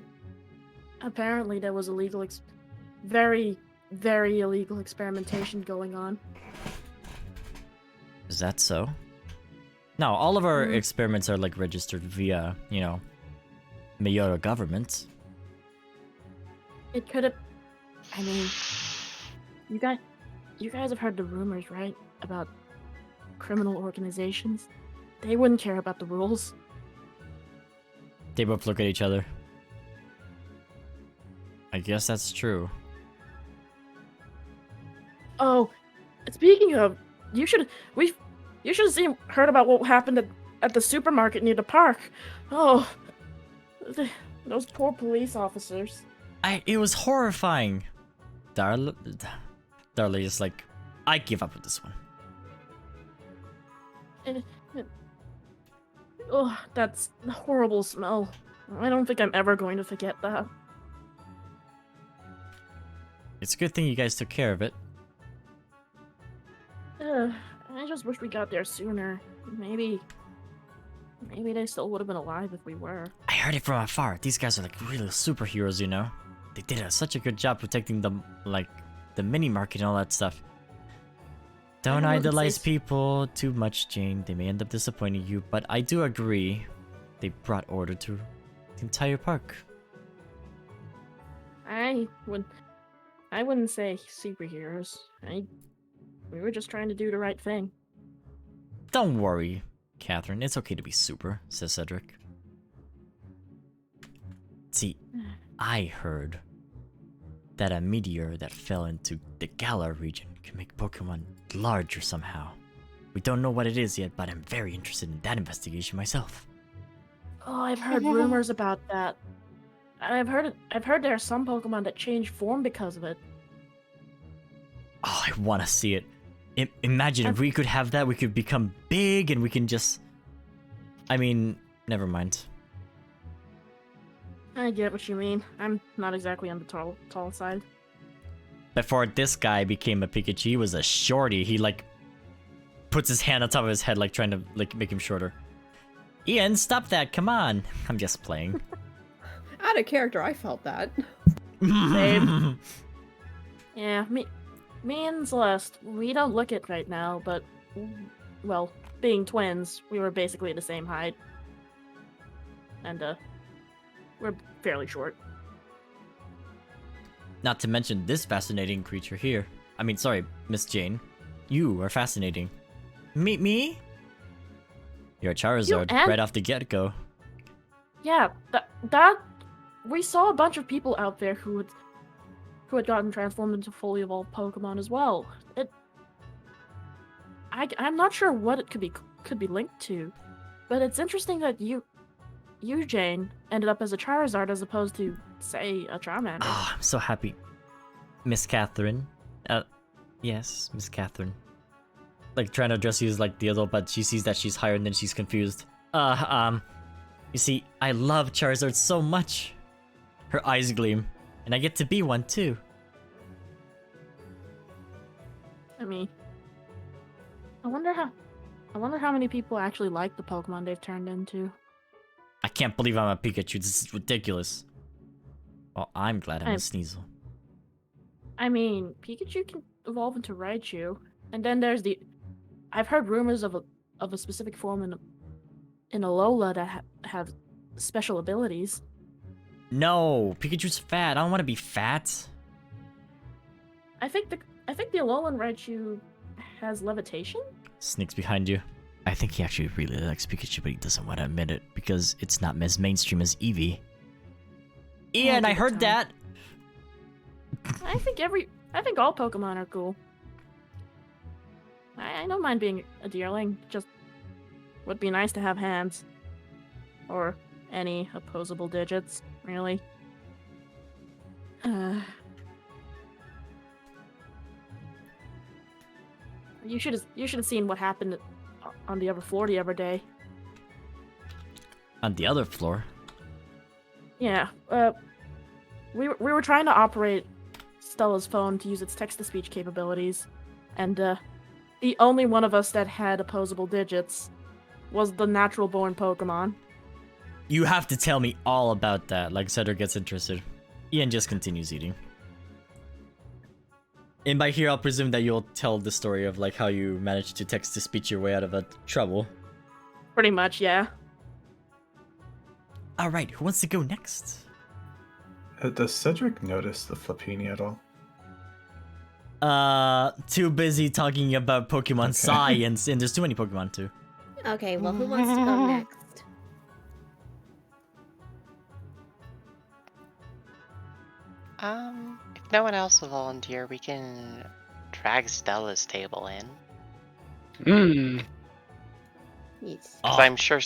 apparently there was illegal, very, very illegal experimentation going on. Is that so? No, all of our experiments are like registered via, you know, Mayotta government. It could have. I mean, you guys have heard the rumors, right? About criminal organizations. They wouldn't care about the rules. They both look at each other. I guess that's true. Oh, speaking of, you should have heard about what happened at the supermarket near the park. Oh, those poor police officers. It was horrifying. Darla is like, I give up with this one. Oh, that's a horrible smell. I don't think I'm ever going to forget that. It's a good thing you guys took care of it. I just wish we got there sooner. Maybe they still would have been alive if we were. I heard it from afar. These guys are like real superheroes, you know? They did such a good job protecting the mini market and all that stuff. Don't idolize people too much, Jane. They may end up disappointing you, but I do agree. They brought order to the entire park. I wouldn't say superheroes. We were just trying to do the right thing. Don't worry, Catherine. It's okay to be super, says Cedric. See, I heard that a meteor that fell into the Galar region can make Pokemon larger somehow. We don't know what it is yet, but I'm very interested in that investigation myself. Oh, I've heard rumors about that. I've heard there are some Pokemon that change form because of it. Oh, I want to see it. Imagine if we could have that, we could become big and we can just... I mean, never mind. I get what you mean. I'm not exactly on the tall side. Before this guy became a Pikachu, he was a shorty. He, like, puts his hand on top of his head, like, trying to, like, make him shorter. Ian, stop that, come on. I'm just playing. Out of character, I felt that. Same. Yeah, me and Celeste, we don't look it right now, but, well, being twins, we were basically the same height. And, we're fairly short. Not to mention this fascinating creature here. I mean, sorry, Miss Jane. You are fascinating. Meet me? You're a Charizard, right off the get-go. Yeah, that... We saw a bunch of people out there who had gotten transformed into fully evolved Pokemon as well. I'm not sure what it could be linked to, but it's interesting that you, Jane, ended up as a Charizard as opposed to, say, a Charmander. Oh, I'm so happy. Miss Catherine. Yes, Miss Catherine. Like, trying to address you as, like, the adult, but she sees that she's higher and then she's confused. You see, I love Charizard so much. Her eyes gleam. And I get to be one, too. I mean, I wonder how many people actually like the Pokemon they've turned into. I can't believe I'm a Pikachu. This is ridiculous. Well, I'm glad I'm a Sneasel. I mean, Pikachu can evolve into Raichu, and then there's I've heard rumors of a specific form in Alola that have special abilities. No, Pikachu's fat. I don't want to be fat. I think the Alolan Raichu has levitation. Sneaks behind you. I think he actually really likes Pikachu, but he doesn't want to admit it because it's not as mainstream as Eevee. Ian, I heard that. I think all Pokemon are cool. I don't mind being a deerling. Just would be nice to have hands. Or any opposable digits, really. You should have seen what happened on the other floor the other day. On the other floor? Yeah, we were trying to operate Stella's phone to use its text-to-speech capabilities, and the only one of us that had opposable digits was the natural-born Pokemon. You have to tell me all about that, like Cedric gets interested. Ian just continues eating. And by here, I'll presume that you'll tell the story of like how you managed to text-to-speech your way out of trouble. Pretty much, yeah. Alright, who wants to go next? Does Cedric notice the Flappini at all? Too busy talking about Pokemon science, and there's too many Pokemon too. Okay, well, who wants to go next? If no one else will volunteer, we can drag Stella's table in. Yes. Because I'm sure,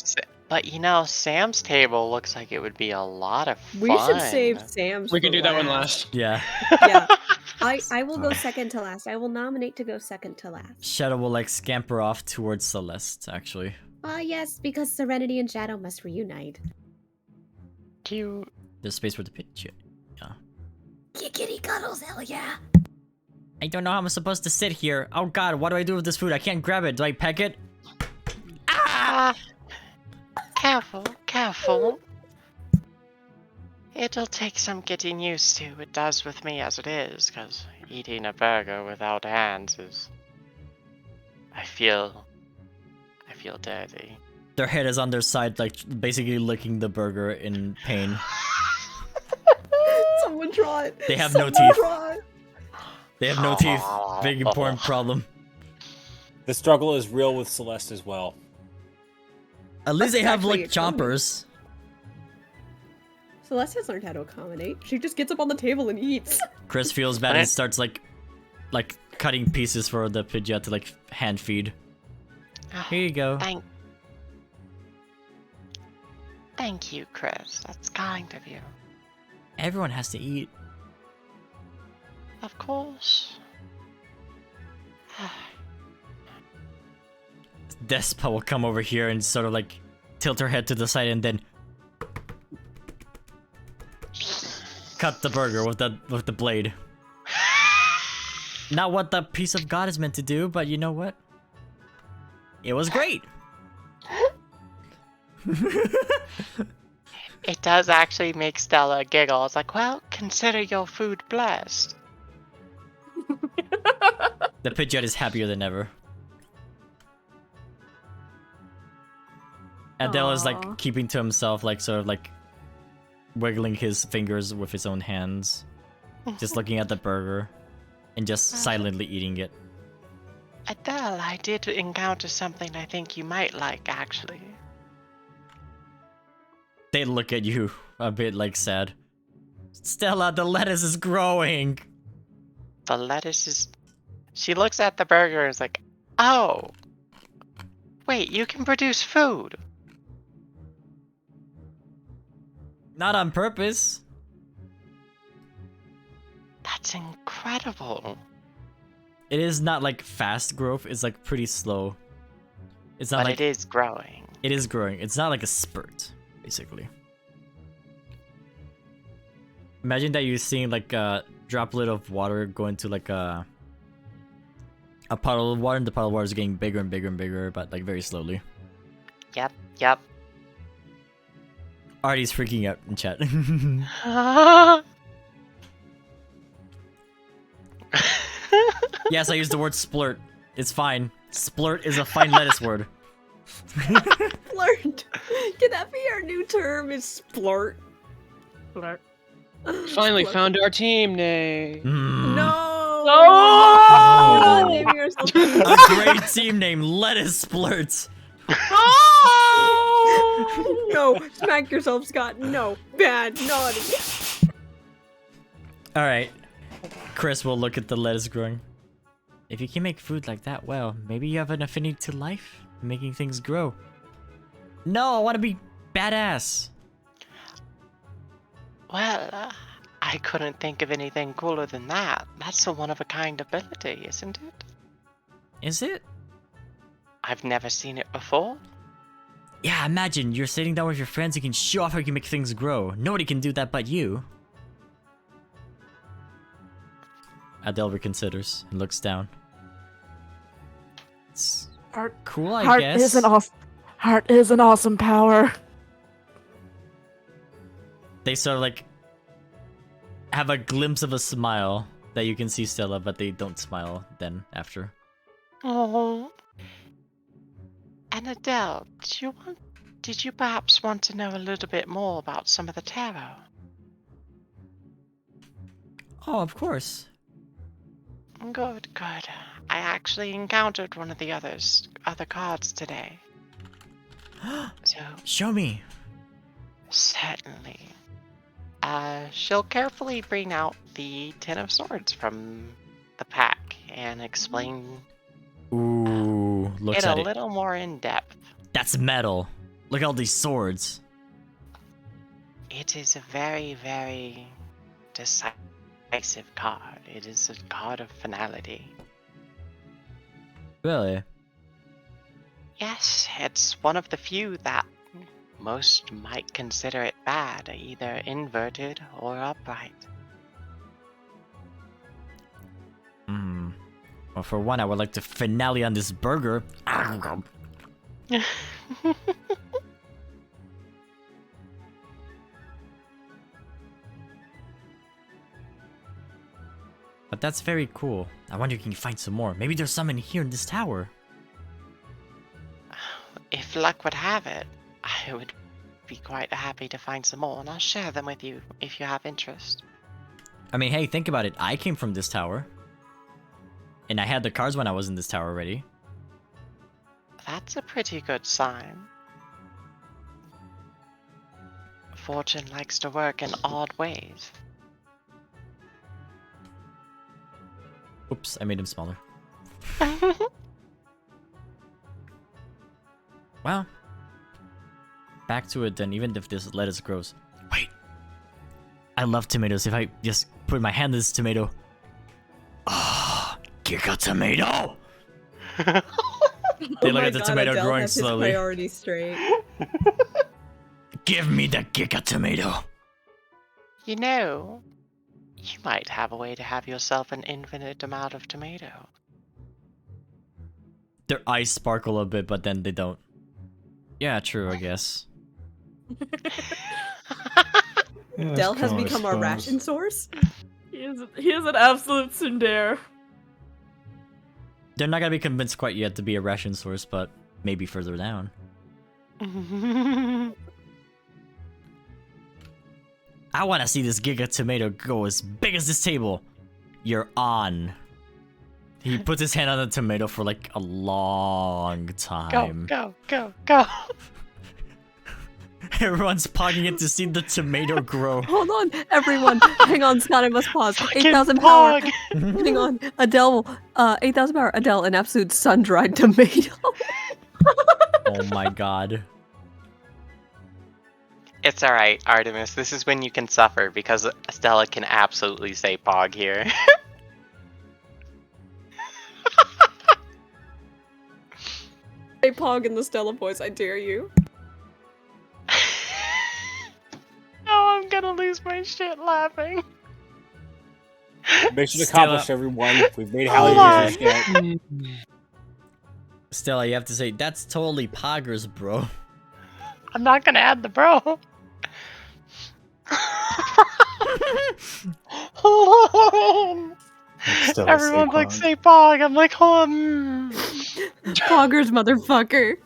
but you know, Sam's table looks like it would be a lot of fun. We should save Sam's. We can for do that one last. Yeah. Yeah. I will go second to last. I will nominate to go second to last. Shadow will like scamper off towards Celeste, actually. Yes, because Serenity and Shadow must reunite. There's space for the pitch. Yeah. Kitty cuddles, hell yeah. I don't know how I'm supposed to sit here. Oh god, what do I do with this food? I can't grab it. Do I peck it? Careful, careful. It'll take some getting used to. It does with me as it is, because eating a burger without hands is... I feel dirty. Their head is on their side, like basically licking the burger in pain. Someone draw it. They have no teeth. They have no teeth. Big important problem. The struggle is real with Celeste as well. At least they have like actually chompers. Celeste has learned how to accommodate. She just gets up on the table and eats. Chris feels bad and starts like cutting pieces for the Pidgeot to like hand feed. Here you go. Thank you, Chris. That's kind of you. Everyone has to eat. Of course. Despa will come over here and sort of like tilt her head to the side and then cut the burger with the blade. Not what the piece of God is meant to do, but you know what? It was great. It does actually make Stella giggle. It's like, well, consider your food blessed. The Pidgeot is happier than ever. Adele is like keeping to himself, like sort of like wiggling his fingers with his own hands, just looking at the burger and just silently eating it. Adele, I did encounter something I think you might like, actually. They look at you a bit like sad. Stella, the lettuce is growing. The lettuce is... She looks at the burger and is like, oh, wait, you can produce food. Not on purpose. That's incredible. It is not like fast growth, it's like pretty slow. It's not But like it is growing. It is growing. It's not like a spurt, basically. Imagine that you're seeing like a droplet of water go into like a puddle of water, and the puddle of water is getting bigger and bigger and bigger, but like very slowly. Yep. Artie's freaking out in chat. Yes, I used the word splurt. It's fine. Splurt is a fine lettuce word. Splurt. Can that be our new term? Is splurt? Splurt. Finally found our team name. No. No. We're not naming ourselves. A great team name, Lettuce Splurts. No, smack yourself, Scott. No, bad, naughty. All right, Chris will look at the lettuce growing. If you can make food like that, well, maybe you have an affinity to life, making things grow. No, I want to be badass. Well, I couldn't think of anything cooler than that. That's a one-of-a-kind ability, isn't it? Is it? I've never seen it before. Yeah, imagine you're sitting down with your friends, you can show off how you can make things grow. Nobody can do that but you. Adele reconsiders and looks down. It's cool, I guess. Heart is an awesome power. They sort of like have a glimpse of a smile that you can see Stella, but they don't smile then after. Oh. And Adele, did you perhaps want to know a little bit more about some of the tarot? Oh, of course. Good, good. I actually encountered one of the other cards today. So Show me. certainly. She'll carefully bring out the Ten of Swords from the pack and explain Ooh, looks it at a it. little more in depth. That's metal. Look at all these swords. It is a very, very decisive card. It is a card of finality. Really? Yes, it's one of the few that most might consider it bad, either inverted or upright. Hmm. Well, for one, I would like to finale on this burger. But that's very cool. I wonder if you can find some more. Maybe there's some in here in this tower. If luck would have it, I would be quite happy to find some more, and I'll share them with you if you have interest. I mean, hey, think about it. I came from this tower. And I had the cards when I was in this tower already. That's a pretty good sign. Fortune likes to work in odd ways. Oops, I made him smaller. Well, back to it then, even if this lettuce grows. Wait. I love tomatoes. If I just put my hand in this tomato. Ah, Giga tomato! They look at the tomato Adele growing has his slowly. priorities straight. Give me the Giga tomato! You know, you might have a way to have yourself an infinite amount of tomato. Their eyes sparkle a bit, but then they don't. Yeah, true, I guess. Yeah, Adele that's has cool, I become our suppose. ration source. He is an absolute tsundere. They're not gonna be convinced quite yet to be a ration source, but maybe further down. I want to see this Giga tomato go as big as this table. You're on. He puts his hand on the tomato for like a long time. Go, go, go, go. Everyone's pogging it to see the tomato grow. Hold on, everyone. Hang on, Scott, I must pause. Fucking 8,000 power. pog. Hang on. Adele, 8,000 power. Adele, an absolute sun-dried tomato. Oh my god. It's alright, Artemis. This is when you can suffer, because Stella can absolutely say pog here. Say Pog in the Stella voice, I dare you. Oh, I'm gonna lose my shit laughing. Mission Stella. accomplished, everyone. We've made Hold Hallie use her shit. Stella, you have to say, that's totally poggers, bro. I'm not gonna add the bro. Hold on. Stella, Everyone's say like, pog. say pog. I'm like, hold on. Poggers, motherfucker.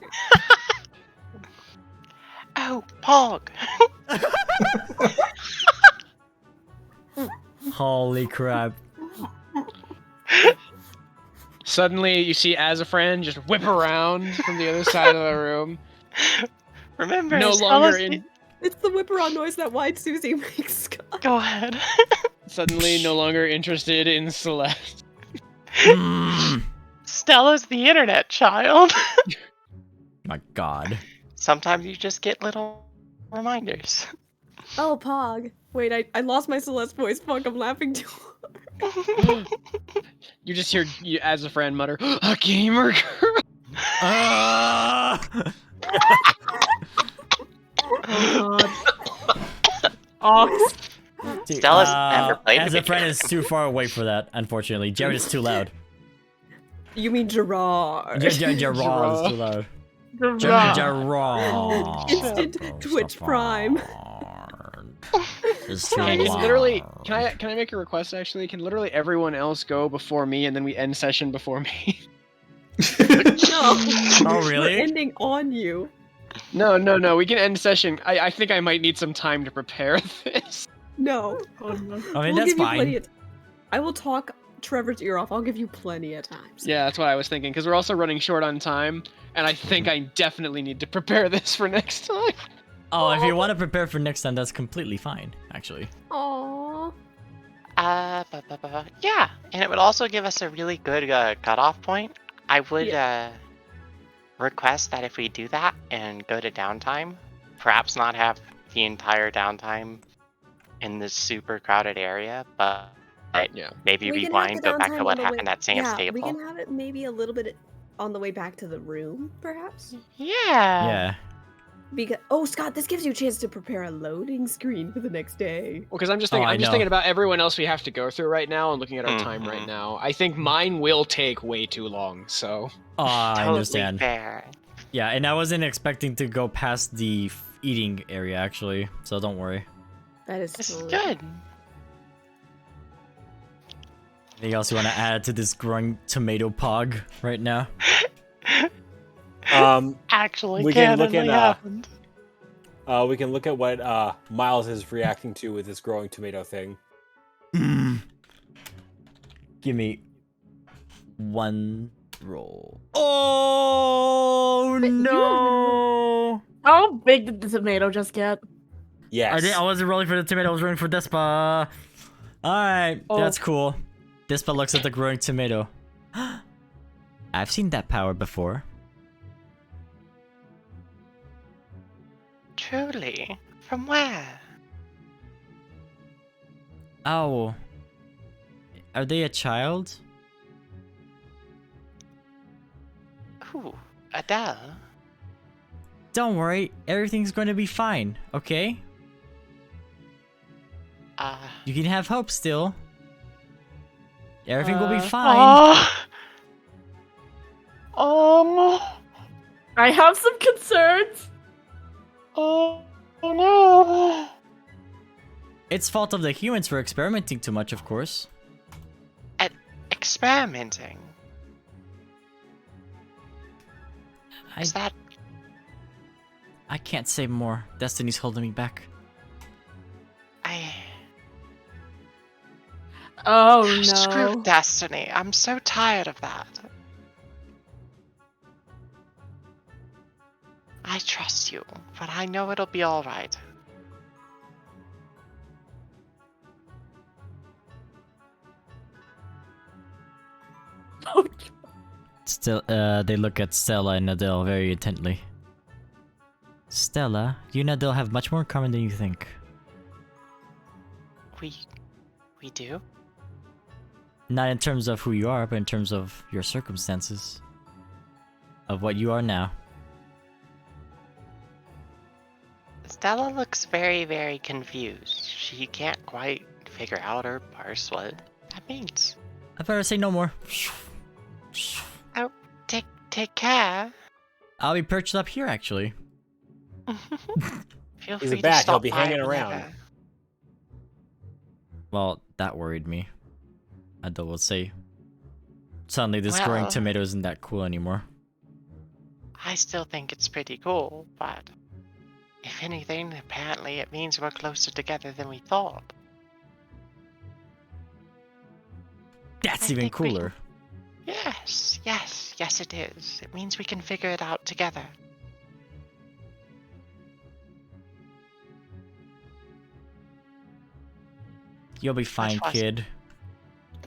Oh, pog. Holy crap. Suddenly, you see Azafran just whip around from the other side of the room. Remember, No Stella's longer the- in. It's the whip-around noise that White Susie makes, Scott. Go ahead. Suddenly, no longer interested in Celeste. Stella's the internet child. My God. Sometimes you just get little reminders. Oh, Pog. Wait, I lost my Celeste voice. Fuck, I'm laughing too hard. You just hear you, as a friend, mutter, "A gamer girl." Oh god. Ox. Dude, Stella's never played as the a friend game. is too far away for that, unfortunately. Jared is too loud. You mean Gerard? Gerard is too loud. Gerard. Instant Twitch Prime. Is too Can loud. literally, can I make a request? Actually, can literally everyone else go before me, and then we end session before me? No. Oh, really? We're ending on you. No. We can end session. I think I might need some time to prepare this. No. Oh, no. I mean, We'll that's give you plenty fine. of I will talk Trevor's ear off. I'll give you plenty of time. Yeah, that's what I was thinking. Because we're also running short on time, and I think I definitely need to prepare this for next time. Oh, if you want to prepare for next time, that's completely fine, actually. Aww. Yeah, and it would also give us a really good cutoff point. I would request that if we do that and go to downtime, perhaps not have the entire downtime in this super crowded area, but Yeah. maybe We can have rewind, the go back downtime to what on the way- happened at Sam's yeah, table. we can have it maybe a little bit on the way back to the room, perhaps? Yeah. Yeah. Because Scott, this gives you a chance to prepare a loading screen for the next day. Well, because I'm just Oh, thinking, I I'm just know. thinking about everyone else we have to go through right now, and looking at our time Mhm. right now. I think mine will take way too long. So Oh, I Totally understand. fair. Yeah, and I wasn't expecting to go past the eating area, actually, so don't worry. That is This is totally good. Anything else you want to add to this growing tomato pog right now? Actually, We can look canonically at, happened. We can look at what Miles is reacting to with this growing tomato thing. Give me one roll. Oh Wait, you no! How big did the tomato just get? Yes. I wasn't rolling for the tomato. I was rolling for Despa. All right, Oh. that's cool. Despa looks at the growing tomato. I've seen that power before. Truly? From where? Oh, are they a child? Ooh, Adele. Don't worry, everything's going to be fine. Okay, you can have hope still. Everything will be fine. I have some concerns. Oh no. It's fault of the humans for experimenting too much, of course. Experimenting. Is that I can't say more. Destiny's holding me back. Oh Screw no. Destiny. I'm so tired of that. I trust you, but I know it'll be alright. Still, they look at Stella and Adele very intently. Stella, you and Adele have much more in common than you think. We do? Not in terms of who you are, but in terms of your circumstances. Of what you are now. Stella looks very, very confused. She can't quite figure out or parse what that means. I better say no more. Oh, take care. I'll be perched up here, actually. Feel He's free a to bat, stop he'll be by hanging whenever. around. Well, that worried me. Adele will say. Suddenly, this growing Well- tomato isn't that cool anymore. I still think it's pretty cool, but if anything, apparently it means we're closer together than we thought. That's I even think we can- cooler. Yes, it is. It means we can figure it out together. You'll be fine, trust. kid.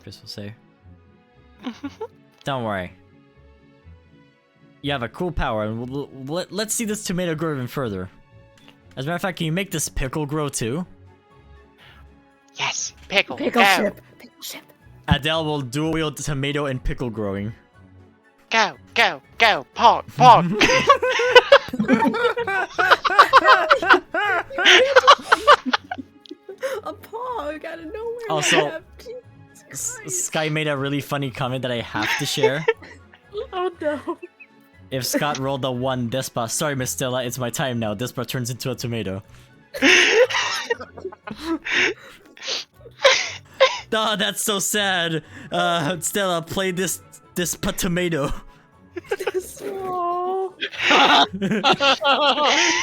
Chris will say. Don't worry. You have a cool power, and let's see this tomato grow even further. As a matter of fact, can you make this pickle grow too? Yes, pickle. Pickle go. ship. Pickle ship. Adele will dual wield tomato and pickle growing. Go, go, go. Pog, pog. A pog out of nowhere. Also, Jesus Christ. Sky made a really funny comment that I have to share. Oh no. If Scott rolled a 1, Despa, sorry Miss Stella, it's my time now. Despa turns into a tomato. Oh, that's so sad. Stella, play this tomato. Oh.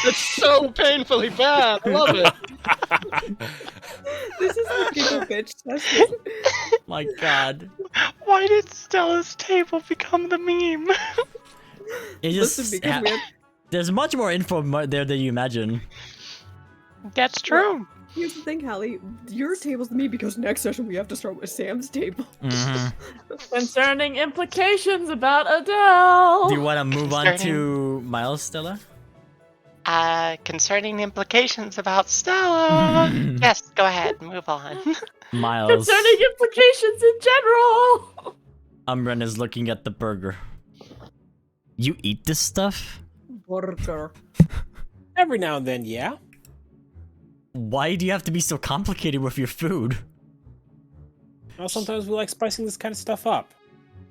It's so painfully bad. I love it. This is the people bitch test. My God. Why did Stella's table become the meme? It just Listen, because we have... there's much more info there than you imagine. That's true. Here's the thing, Hallie. Your table's to me because next session we have to start with Sam's table. Concerning implications about Adele. Do you want to move on to Miles, Stella? Concerning implications about Stella. Yes, go ahead, move on. Miles. Concerning implications in general. Umbren is looking at the burger. You eat this stuff? Burger. Every now and then, yeah. Why do you have to be so complicated with your food? Well, sometimes we like spicing this kind of stuff up.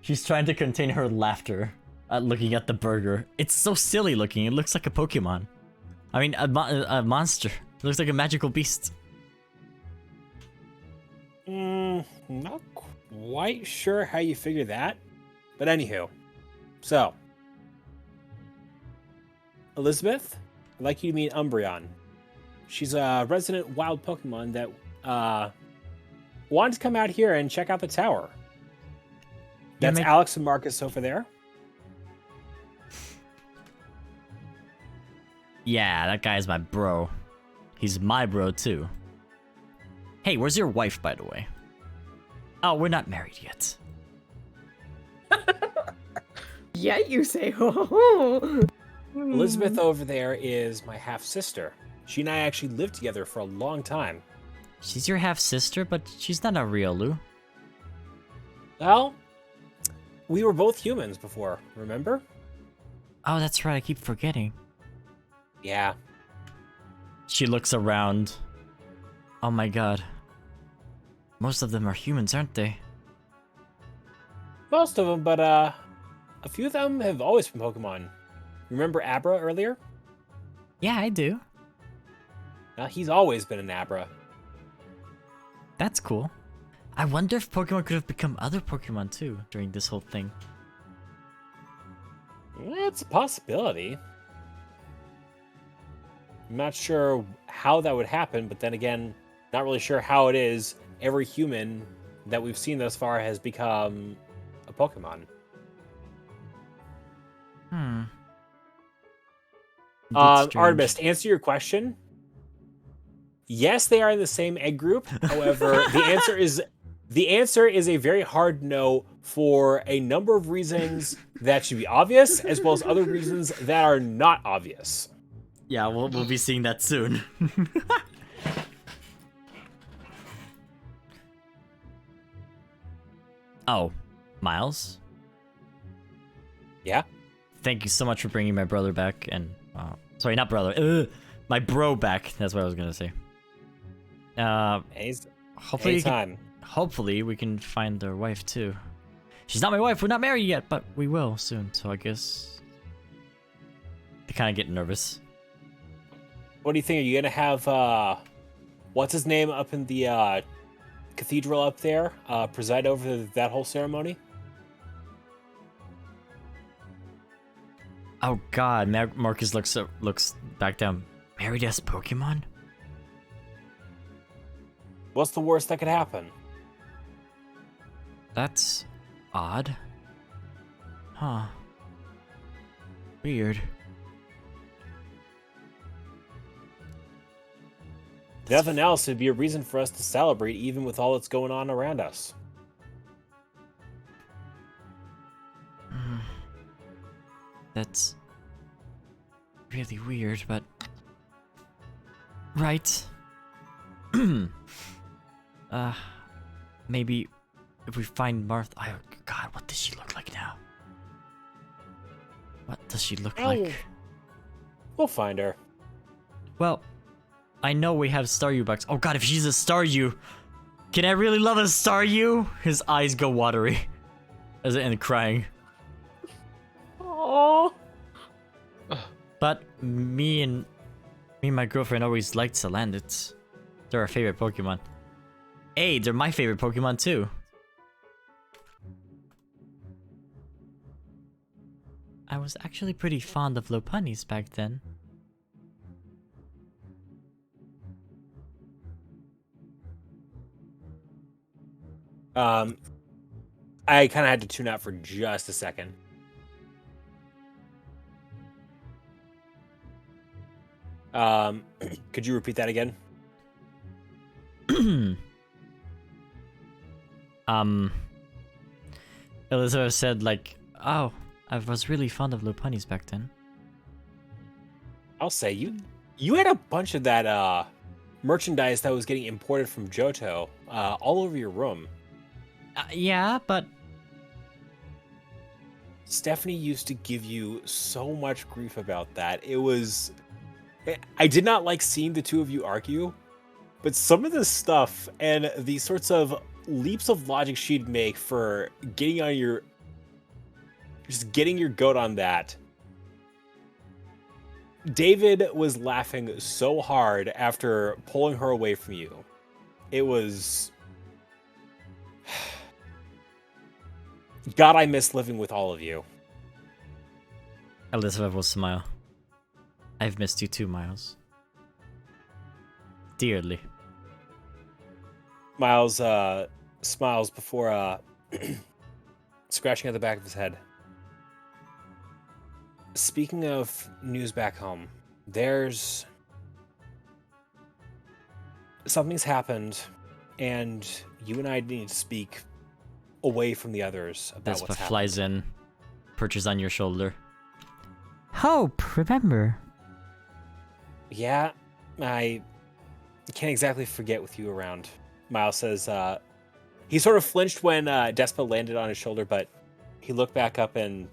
She's trying to contain her laughter at looking at the burger. It's so silly looking. It looks like a Pokemon. I mean, a monster. It looks like a magical beast. Not quite sure how you figure that. But anywho. So. Elizabeth, I'd like you to meet Umbreon. She's a resident wild Pokemon that wanted to come out here and check out the tower. That's Alex and Marcus over there. Yeah, that guy's my bro. He's my bro too. Hey, where's your wife, by the way? Oh, we're not married yet. Yeah, you say. Elizabeth over there is my half-sister. She and I actually lived together for a long time. She's your half-sister, but she's not a real Lou. Well, we were both humans before, remember? Oh, that's right, I keep forgetting. Yeah. She looks around. Oh my god. Most of them are humans, aren't they? Most of them, but a few of them have always been Pokemon. Remember Abra earlier? Yeah, I do. He's always been an Abra. That's cool. I wonder if Pokemon could have become other Pokemon too during this whole thing. It's a possibility. I'm not sure how that would happen, but then again, not really sure how it is every human that we've seen thus far has become a Pokemon. Artemis, to answer your question, yes, they are in the same egg group. However, the answer is a very hard no for a number of reasons that should be obvious, as well as other reasons that are not obvious. Yeah, we'll be seeing that soon. Oh, Miles? Yeah? Thank you so much for bringing my brother back, and... sorry, not brother. My bro back. That's what I was gonna say. Hopefully we can find their wife, too. She's not my wife. We're not married yet, but we will soon, so I guess... They kind of get nervous. What do you think? Are you gonna have, what's his name up in the, cathedral up there, preside over that whole ceremony? Oh god, Marcus looks back down. Married as Pokemon? What's the worst that could happen? That's odd. Huh. Weird. nothing else, it'd be a reason for us to celebrate, even with all that's going on around us. That's really weird, but right. Maybe if we find Martha. Oh, God, what does she look like now? What does she look like? We'll find her. Well, I know we have Staryu bucks. Oh God, if she's a Staryu, can I really love a Staryu? His eyes go watery, as in crying. Oh. But me and my girlfriend always liked Salandits. They're our favorite Pokemon. Hey, they're my favorite Pokemon too. I was actually pretty fond of Lopunnies back then. I kind of had to tune out for just a second. Could you repeat that again? Elizabeth said like, oh, I was really fond of Lopunnies back then. I'll say you had a bunch of that merchandise that was getting imported from Johto all over your room. Yeah, but Stephanie used to give you so much grief about that. I did not like seeing the two of you argue, but some of this stuff and the sorts of leaps of logic she'd make for getting your goat on that. David was laughing so hard after pulling her away from you. It was... God, I miss living with all of you. Elizabeth will smile. I've missed you too, Miles. Dearly. Miles smiles before scratching at the back of his head. Speaking of news back home, something's happened, and you and I need to speak away from the others about Despa what's happened. flies in, perches on your shoulder. Hope, remember. Yeah, I can't exactly forget with you around. Miles says he sort of flinched when Despa landed on his shoulder, but he looked back up and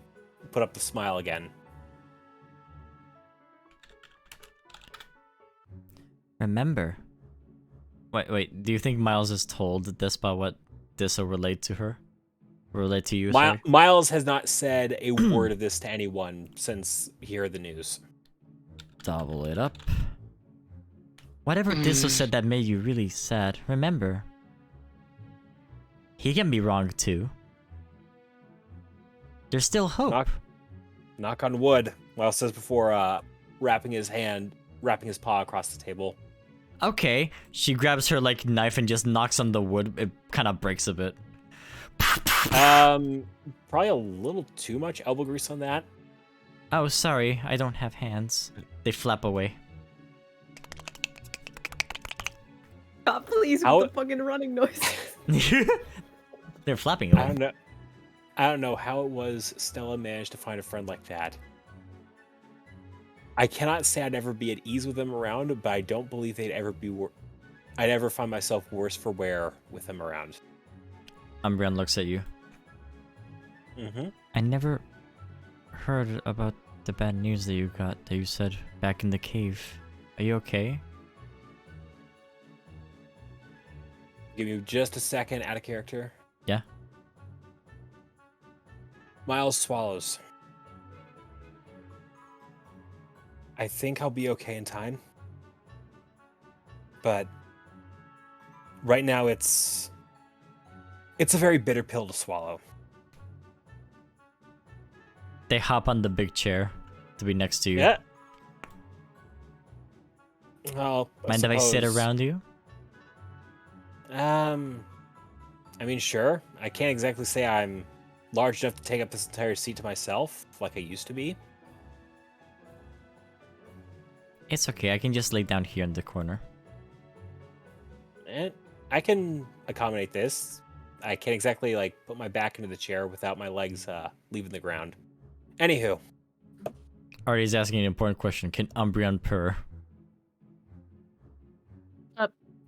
put up the smile again. Remember. Wait, do you think Miles has told Despa what this will relate to her? Relate to you, sorry? Miles has not said a word of this to anyone since he heard the news. Double it up. Whatever Disso said that made you really sad, remember. He can be wrong too. There's still hope. Knock on wood, Miles says before wrapping his paw across the table. Okay, she grabs her like knife and just knocks on the wood. It kind of breaks a bit. Probably a little too much elbow grease on that. Oh, sorry, I don't have hands. They flap away. God, please, with the fucking running noise. They're flapping away. I don't know how it was Stella managed to find a friend like that. I cannot say I'd ever be at ease with them around, but I don't believe I'd ever find myself worse for wear with them around. Umbreon looks at you. Mm-hmm. I never heard about the bad news that you got, that you said back in the cave. Are you okay? Give me just a second, out of character. Yeah. Miles swallows. I think I'll be okay in time. But right now it's a very bitter pill to swallow. They hop on the big chair to be next to you. Yeah. Well, Mind if I sit around you? I mean, sure. I can't exactly say I'm large enough to take up this entire seat to myself, like I used to be. It's okay, I can just lay down here in the corner. I can accommodate this. I can't exactly like put my back into the chair without my legs leaving the ground. Anywho, Artie's asking an important question. Can Umbreon purr?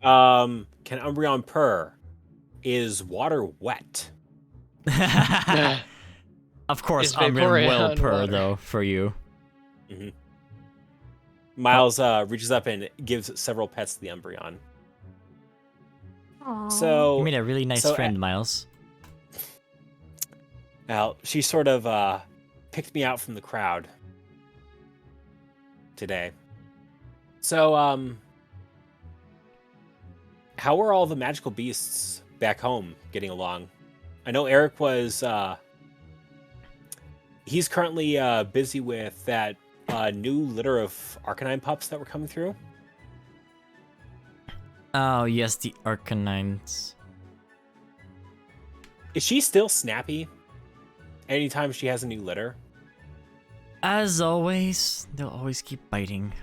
can Umbreon purr? Is water wet? Of course, Is Umbreon will Vaporeon purr, water? though, for you. Mm-hmm. Miles reaches up and gives several pets to the Umbreon. Aww. So You made a really nice friend, Miles. Well, she sort of picked me out from the crowd today. So, how are all the magical beasts back home getting along? I know Eric was, he's currently busy with that new litter of Arcanine pups that were coming through. Oh, yes, the Arcanines. Is she still snappy anytime she has a new litter? As always, they'll always keep biting.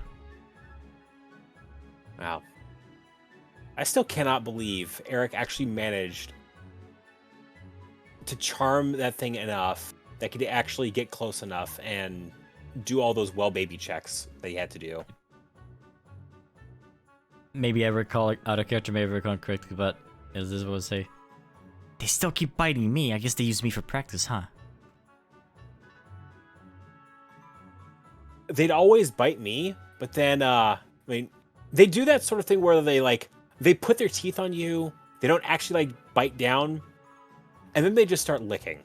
Wow. I still cannot believe Eric actually managed to charm that thing enough that could actually get close enough and do all those well baby checks that he had to do. Maybe I recall out of character, maybe I recall correctly, but as this would say, they still keep biting me. I guess they use me for practice, huh? They'd always bite me, but then, I mean, they do that sort of thing where they put their teeth on you, they don't actually, bite down, and then they just start licking.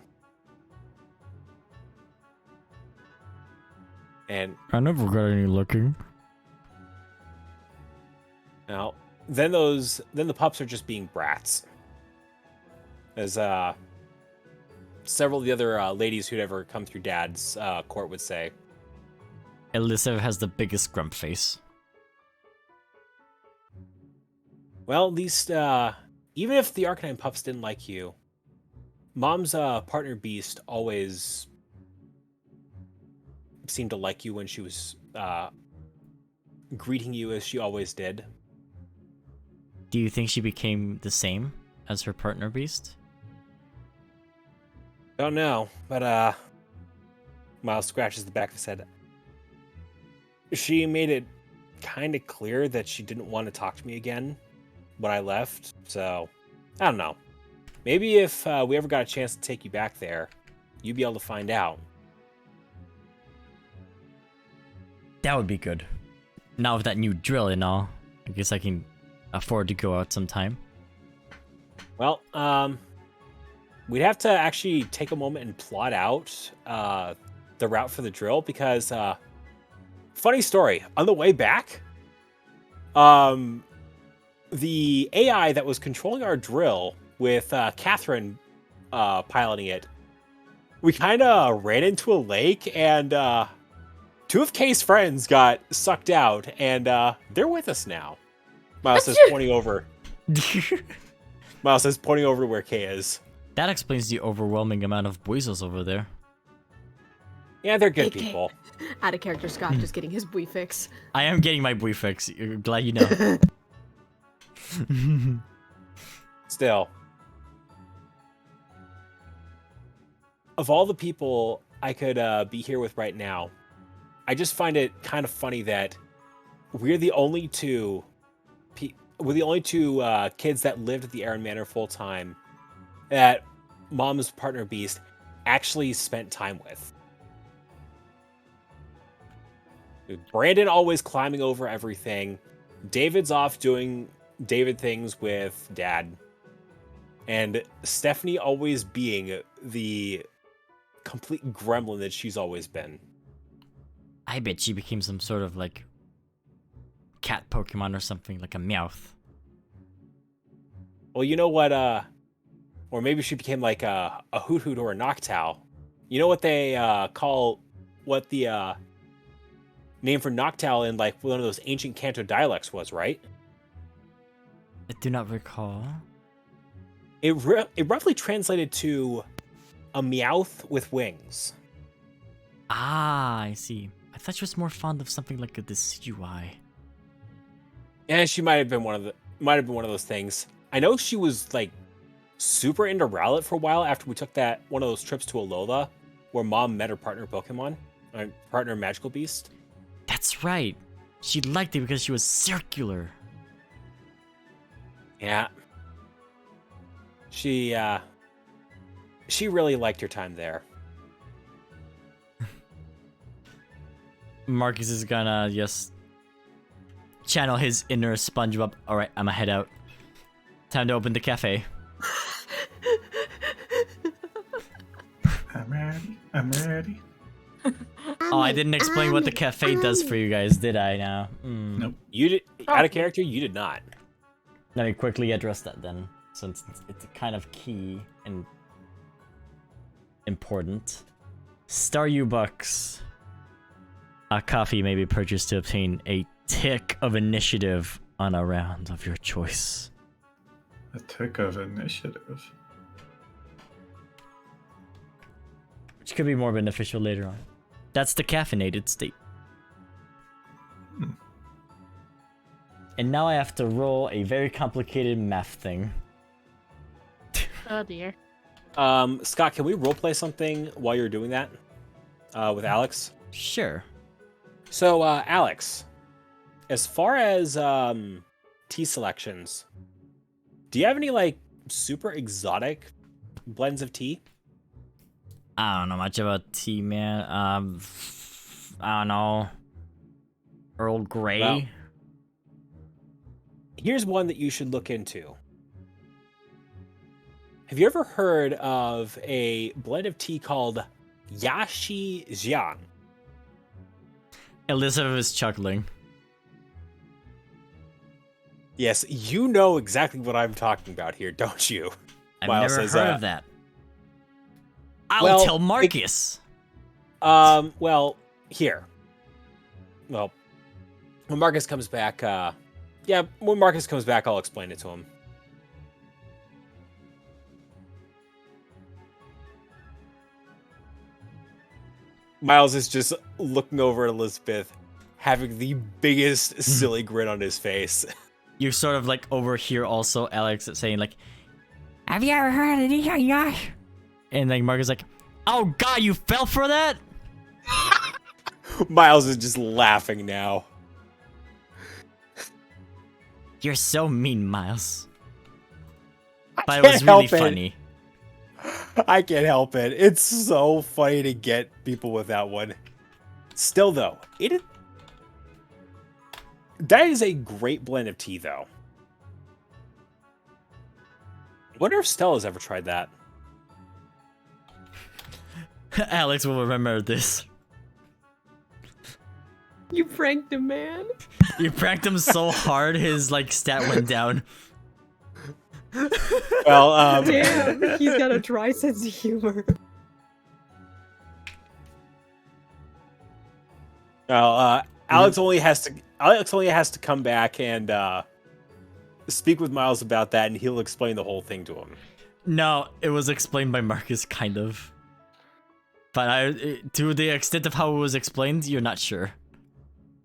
And I never got any licking. now, then the pups are just being brats. As, several of the other ladies who'd ever come through Dad's court would say. Alyssa has the biggest grump face. Well, at least, even if the Arcanine pups didn't like you, Mom's partner beast always seemed to like you when she was greeting you as she always did. Do you think she became the same as her partner beast? Don't know, but Miles scratches the back of his head. She made it kind of clear that she didn't want to talk to me again when I left, so I don't know. Maybe if we ever got a chance to take you back there, you'd be able to find out. That would be good. Now with that new drill and all, I guess I can afford to go out sometime. Well, we'd have to actually take a moment and plot out the route for the drill because, funny story, on the way back, the AI that was controlling our drill with Catherine piloting it, we kind of ran into a lake and two of Kay's friends got sucked out and they're with us now. Miles is pointing over. Miles is pointing over where Kay is. That explains the overwhelming amount of Buizos over there. Yeah, they're good AK. people. Out of character Scott just getting his Bui fix. I am getting my Bui fix. You're glad you know. Still, of all the people I could be here with right now, I just find it kind of funny that we're the only two kids that lived at the Aaron Manor full time that Mom's partner beast actually spent time with. Brandon always climbing over everything. David's off doing David things with Dad. And Stephanie always being the complete gremlin that she's always been. I bet she became some sort of cat Pokemon or something, like a Meowth. Well, you know what, or maybe she became like a Hoot Hoot or a Noctowl. You know what they call what the name for Noctowl in one of those ancient Kanto dialects was, right? I do not recall. It roughly translated to a Meowth with wings. Ah, I see. I thought she was more fond of something like a Decidueye. And she might have been one of might have been one of those things. I know she was like super into Rowlet for a while after we took that one of those trips to Alola, where Mom met her partner Pokemon, or partner Magical Beast. That's right. She liked it because she was circular. Yeah. She really liked her time there. Marcus is gonna just channel his inner SpongeBob. All right, I'ma head out. Time to open the cafe. I'm ready. Oh, I didn't explain what the cafe does for you guys, did I? Now. Nope. You did out of character. You did not. Let me quickly address that then, since it's kind of key and important. Star U-Bucks. A coffee may be purchased to obtain a tick of initiative on a round of your choice. A tick of initiative. Which could be more beneficial later on. That's the caffeinated state. And now I have to roll a very complicated math thing. Oh dear. Scott, can we roleplay something while you're doing that? With Alex? Sure. So, Alex, as far as tea selections, do you have any like super exotic blends of tea? I don't know much about tea, man. I don't know. Earl Grey? Well, here's one that you should look into. Have you ever heard of a blend of tea called Yashi Jiang? Elizabeth is chuckling. Yes, you know exactly what I'm talking about here, don't you? I've Miles never says, heard of that. I'll well, tell Marcus. Well, here. Well, when Marcus comes back, when Marcus comes back, I'll explain it to him. Miles is just looking over at Elizabeth, having the biggest silly grin on his face. You sort of like overhear also Alex saying like, "Have you ever heard of this, Josh?" And like Marcus like, "Oh God, you fell for that?" Miles is just laughing now. You're so mean, Miles. But it was really funny. I can't help it. It's so funny to get people with that one. Still, though, that is a great blend of tea, though. I wonder if Stella's ever tried that. Alex will remember this. You pranked him, man. You pranked him so hard, his like stat went down. Well, Damn, he's got a dry sense of humor. Well, Alex only has to come back and speak with Miles about that, and he'll explain the whole thing to him. No, it was explained by Marcus, kind of. But to the extent of how it was explained, you're not sure.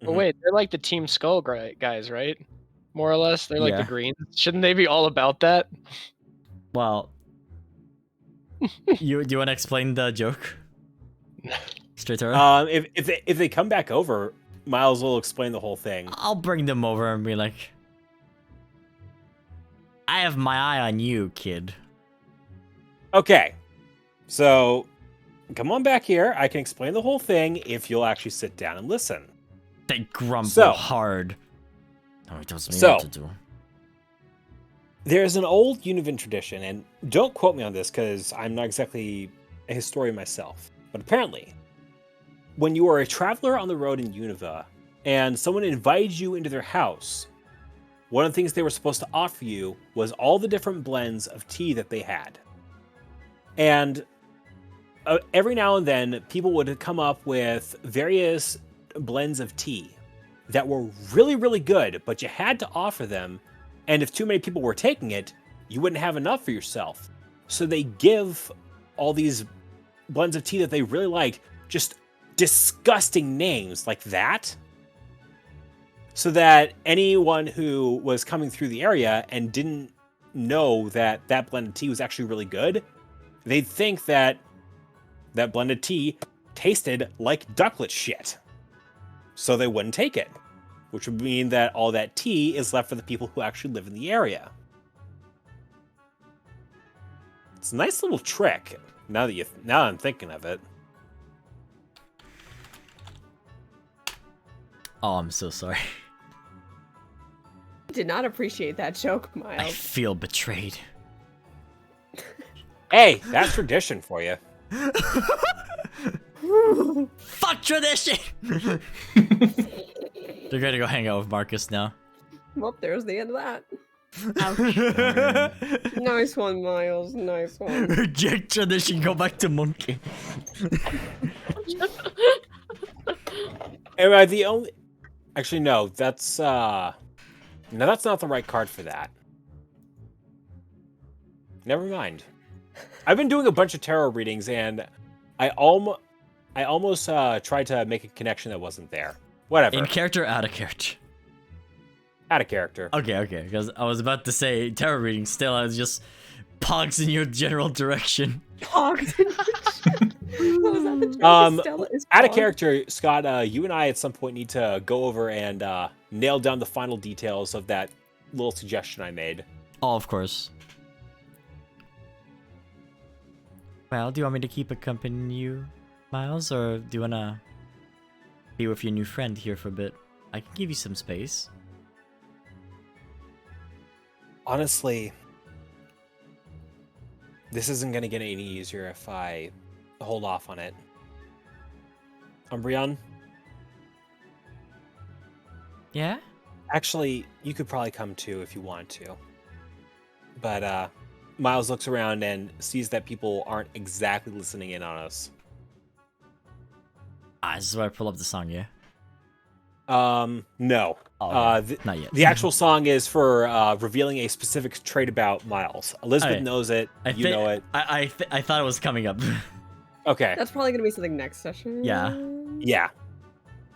But wait, they're like the Team Skull guys, right? More or less, they're like the Greens. Shouldn't they be all about that? Well, do you want to explain the joke? Straight to her? If they come back over, Miles will explain the whole thing. I'll bring them over and be like, "I have my eye on you, kid." Okay, so come on back here. I can explain the whole thing if you'll actually sit down and listen. They grumble hard. No, it tells me what to do. There's an old Univin tradition, and don't quote me on this because I'm not exactly a historian myself, but apparently, when you are a traveler on the road in Univa and someone invited you into their house, one of the things they were supposed to offer you was all the different blends of tea that they had. And every now and then, people would come up with various blends of tea that were really, really good, but you had to offer them, and if too many people were taking it, you wouldn't have enough for yourself. So they give all these blends of tea that they really liked just disgusting names like that. so that anyone who was coming through the area and didn't know that that blended tea was actually really good, they'd think that that blended tea tasted like ducklet shit. So they wouldn't take it, which would mean that all that tea is left for the people who actually live in the area. It's a nice little trick, now that I'm thinking of it. Oh, I'm so sorry. Did not appreciate that joke, I Miles. feel betrayed. Hey, that's tradition for you. Fuck tradition! They're gonna go hang out with Marcus now. Well, there's the end of that. Ouch. Nice one, Miles. Nice one. Reject tradition, go back to monkey. Am I the only... Actually, no, that's not the right card for that. Never mind. I've been doing a bunch of tarot readings, and I almost tried to make a connection that wasn't there. Whatever. In character, out of character. Out of character. Okay, because I was about to say tarot reading. Stella just pogs in your general direction. Pogs. What was that? The joke? Stella is Out of pogged. character, Scott. You and I at some point need to go over and nail down the final details of that little suggestion I made. Oh, of course. Well, do you want me to keep accompanying you, Miles, or do you wanna be with your new friend here for a bit? I can give you some space. Honestly, this isn't going to get any easier if I hold off on it. Umbreon? Yeah? Actually, you could probably come too if you want to. But Miles looks around and sees that people aren't exactly listening in on us. This is where I pull up the song, yeah? No. Oh, okay. Not yet. The actual song is for revealing a specific trait about Miles. Elizabeth Okay. knows it. You know it. I thought it was coming up. Okay. That's probably gonna be something next session. Yeah. Yeah.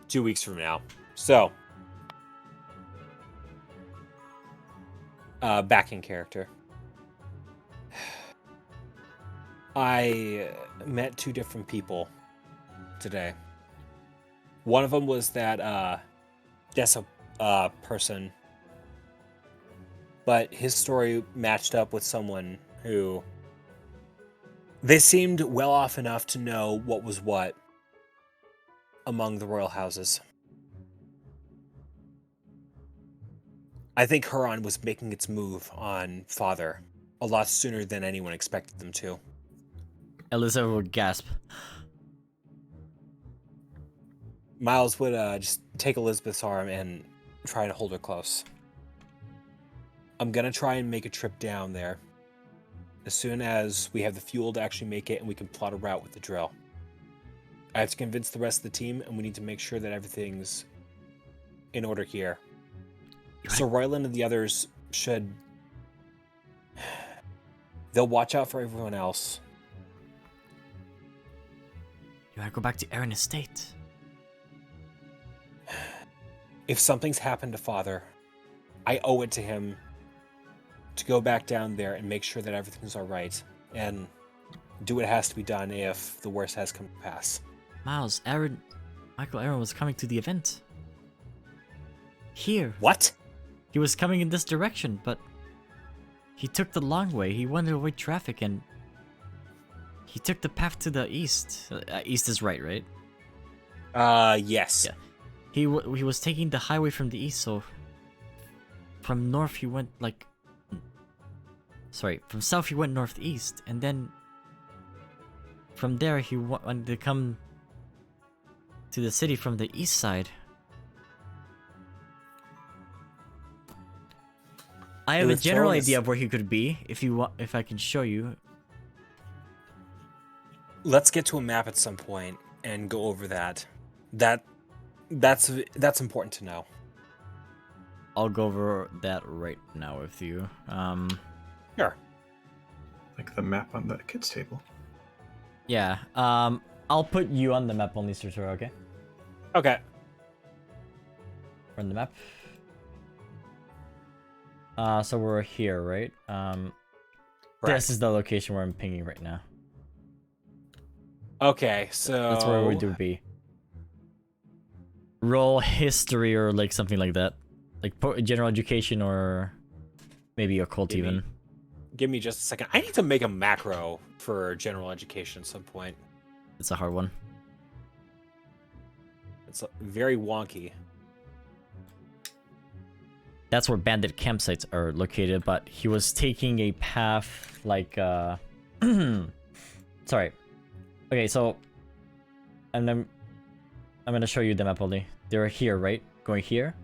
2 weeks from now. So. Back in character. I met two different people today. One of them was that person, but his story matched up with someone who they seemed well off enough to know what was what among the royal houses. I think Huron was making its move on Father a lot sooner than anyone expected them to. Elizabeth would gasp. Miles would just take Elizabeth's arm and try to hold her close. I'm gonna try and make a trip down there as soon as we have the fuel to actually make it and we can plot a route with the drill. I have to convince the rest of the team, and we need to make sure that everything's in order here. So Royland and the others should... They'll watch out for everyone else. You wanna go back to Aaron Estate? If something's happened to Father, I owe it to him to go back down there and make sure that everything's alright, and do what has to be done if the worst has come to pass. Miles, Michael Aaron was coming to the event. Here. What? He was coming in this direction, but he took the long way. He wanted to avoid traffic, and he took the path to the east. East is right? Yes. Yeah. He was taking the highway from the east, so from north he went from south he went northeast, and then from there he wanted to come to the city from the east side. I have a general idea of where he could be, if I can show you. Let's get to a map at some point and go over that. That's important to know. I'll go over that right now with you. Sure. Like the map on the kids table. Yeah. I'll put you on the map only, Sir Toro, okay? Okay. Run the map. So we're here, right? This is the location where I'm pinging right now. Okay, so That's where we do be. Roll history or like something like that, like general education or maybe occult even. Give me just a second. I need to make a macro for general education at some point. It's a hard one. It's very wonky. That's where bandit campsites are located, but he was taking a path like sorry. Okay, so I'm gonna show you the map only. They're here, right? Going here.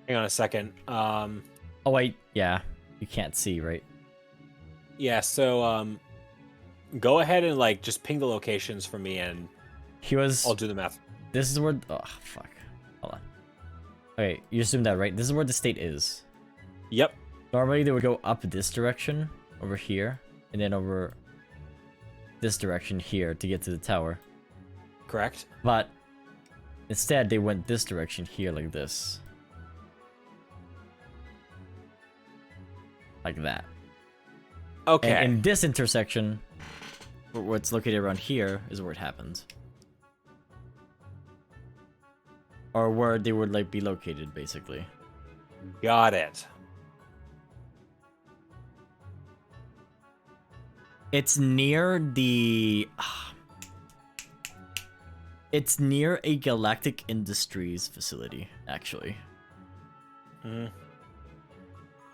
Hang on a second. Oh wait, yeah. You can't see, right? Yeah, so go ahead and like just ping the locations for me and I'll do the math. This is where fuck. Hold on. Okay, you assume that, right? This is where the state is. Yep. Normally they would go up this direction over here and then over this direction here to get to the tower. Correct. But instead they went this direction here like this. Like that. Okay. And in this intersection, what's located around here is where it happened. Or where they would like be located, basically. Got it. It's near the... It's near a Galactic Industries facility, actually.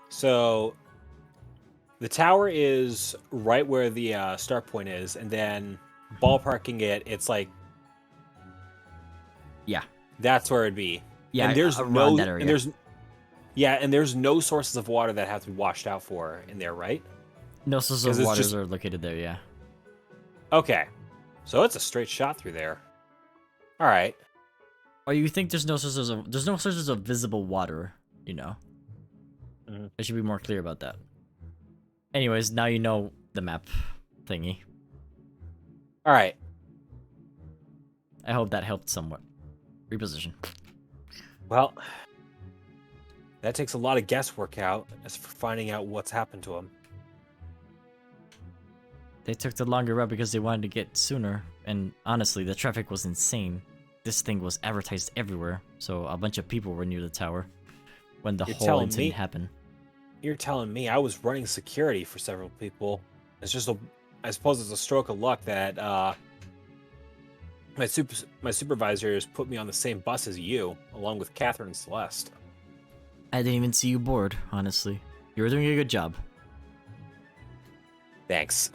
So the tower is right where the start point is, and then ballparking it, it's like, yeah, that's where it'd be. Yeah, and there's around no, that area. and there's no sources of water that have to be washed out for in there, right? No sources of waters are located there, yeah. Okay, so it's a straight shot through there. All right. Or you think there's no sources of visible water, you know? I should be more clear about that. Anyways, now you know the map thingy. All right. I hope that helped somewhat. Reposition. Well, that takes a lot of guesswork out as for finding out what's happened to him. They took the longer route because they wanted to get sooner, and honestly, the traffic was insane. This thing was advertised everywhere, so a bunch of people were near the tower when the whole incident happened. You're telling me I was running security for several people. It's just I suppose it's a stroke of luck that my supervisors put me on the same bus as you, along with Catherine and Celeste. I didn't even see you board, honestly. You were doing a good job. Thanks.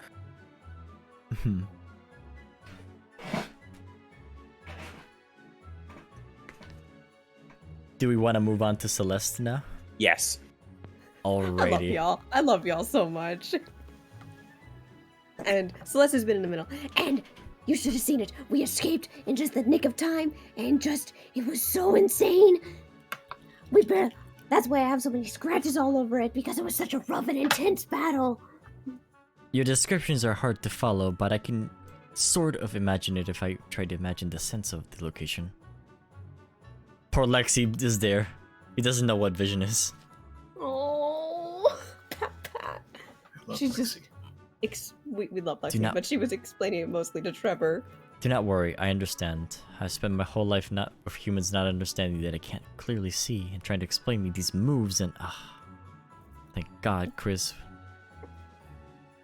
Do we want to move on to Celeste now? Yes. Alrighty. I love y'all so much. And Celeste has been in the middle. And you should have seen it. We escaped in just the nick of time, and it was so insane. That's why I have so many scratches all over it, because it was such a rough and intense battle. Your descriptions are hard to follow, but I can sort of imagine it if I try to imagine the sense of the location. Poor Lexi is there. He doesn't know what vision is. Oh, Pat. I love She's Lexi. just we love Lexi, but she was explaining it mostly to Trevor. Do not worry, I understand. I spent my whole life not with humans not understanding that I can't clearly see and trying to explain me these moves and thank God Chris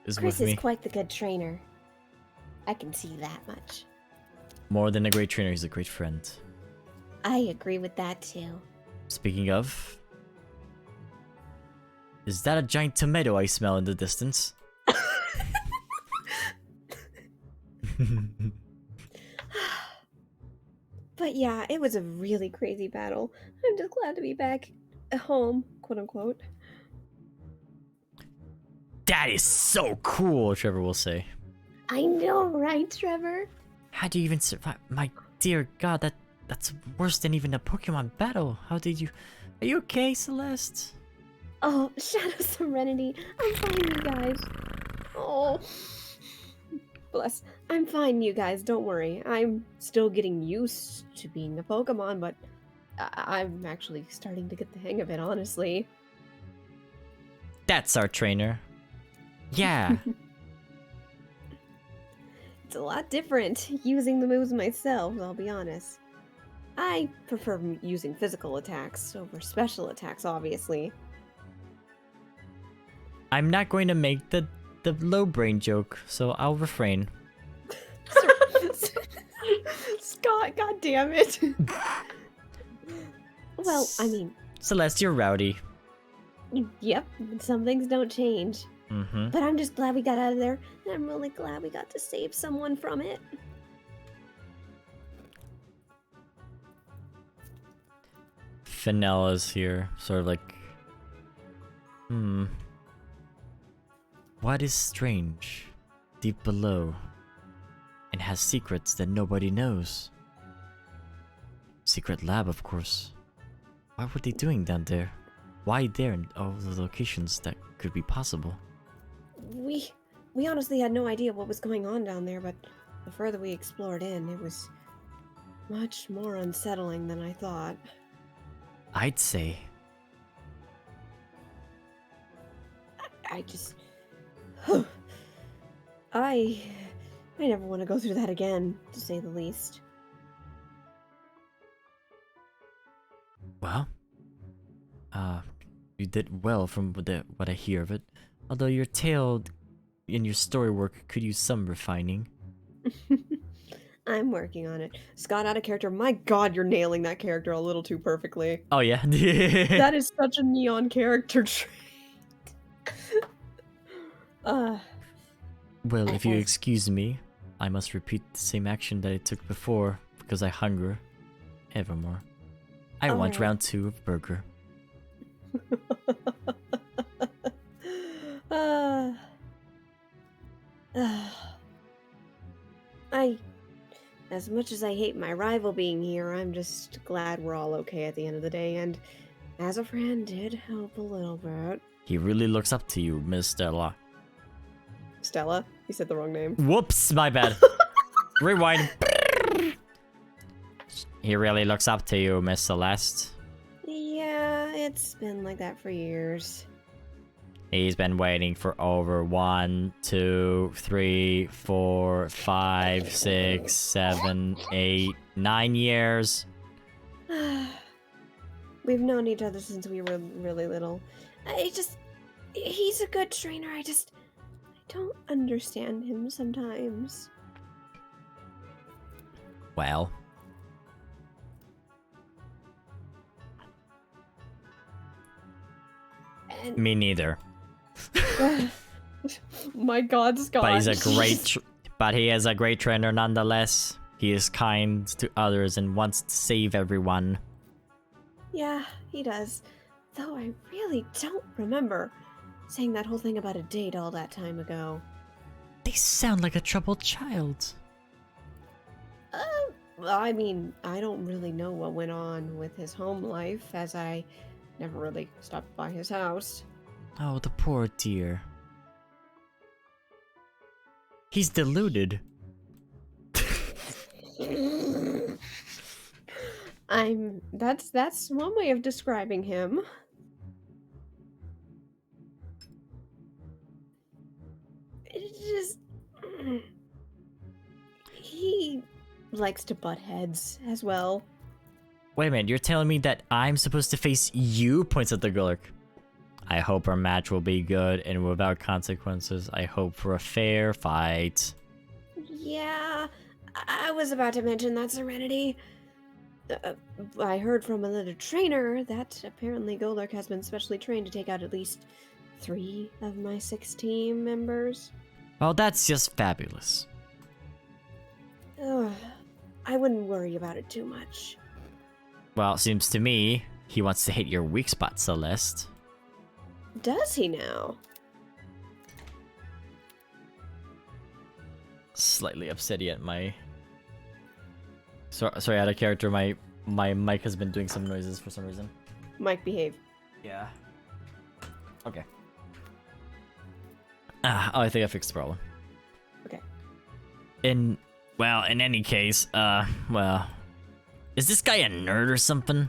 is Chris with me. is quite the good trainer. I can see that much. More than a great trainer, he's a great friend. I agree with that too. Speaking of, is that a giant tomato I smell in the distance? But yeah, it was a really crazy battle. I'm just glad to be back at home, quote unquote. That is so cool, Trevor will say. I know, right, Trevor? How do you even survive? My dear God, that's worse than even a Pokemon battle. How did you... Are you okay, Celeste? Oh, Shadow Serenity. I'm fine, you guys. Oh, bless. I'm fine, you guys. Don't worry. I'm still getting used to being a Pokemon, but I'm actually starting to get the hang of it, honestly. That's our trainer. Yeah. It's a lot different using the moves myself, I'll be honest. I prefer using physical attacks over special attacks, obviously. I'm not going to make the low brain joke, so I'll refrain. Scott, god damn it. Well, I mean... Celeste, you're rowdy. Yep, some things don't change. Mm-hmm. But I'm just glad we got out of there, and I'm really glad we got to save someone from it. Finelle's here, sort of like... What is strange, deep below, and has secrets that nobody knows? Secret lab, of course. What were they doing down there? Why there in all the locations that could be possible? We honestly had no idea what was going on down there, but the further we explored in, it was much more unsettling than I thought. I'd say. I just... I never want to go through that again, to say the least. Well, you did well from what I hear of it. Although your tale and your story work could use some refining. I'm working on it. Scott, out of character. My god, you're nailing that character a little too perfectly. Oh yeah? That is such a Neon character trait. Well, if you excuse me, I must repeat the same action that I took before, because I hunger evermore. I want round 2 of burger. As much as I hate my rival being here, I'm just glad we're all okay at the end of the day, and as a friend, did help a little bit. He really looks up to you, Miss Darla. Stella? You said the wrong name. Whoops, my bad. Rewind. He really looks up to you, Miss Celeste. Yeah, it's been like that for years. He's been waiting for over 1, 2, 3, 4, 5, 6, 7, 8, 9 years. We've known each other since we were really little. He's a good trainer. I don't understand him sometimes. Well. And Me neither. my god, Scott. But he's a great but he is a great trainer nonetheless. He is kind to others and wants to save everyone. Yeah, he does. Though I really don't remember saying that whole thing about a date all that time ago. They sound like a troubled child. I mean, I don't really know what went on with his home life, as I never really stopped by his house. Oh, the poor dear. He's deluded. That's one way of describing him. It's just... He likes to butt heads as well. Wait a minute, you're telling me that I'm supposed to face you? Points at the Gullik. I hope our match will be good and without consequences. I hope for a fair fight. Yeah, I was about to mention that, Serenity. I heard from another trainer that apparently Golurk has been specially trained to take out at least 3 of my 6 team members. Oh, that's just fabulous. Ugh, I wouldn't worry about it too much. Well, it seems to me he wants to hit your weak spot, Celeste. Does he now? Slightly upset at my... Sorry, out of character, my mic has been doing some noises for some reason. Mike, behave. Yeah. Okay. Oh, I think I fixed the problem. Okay. In any case, well... Is this guy a nerd or something?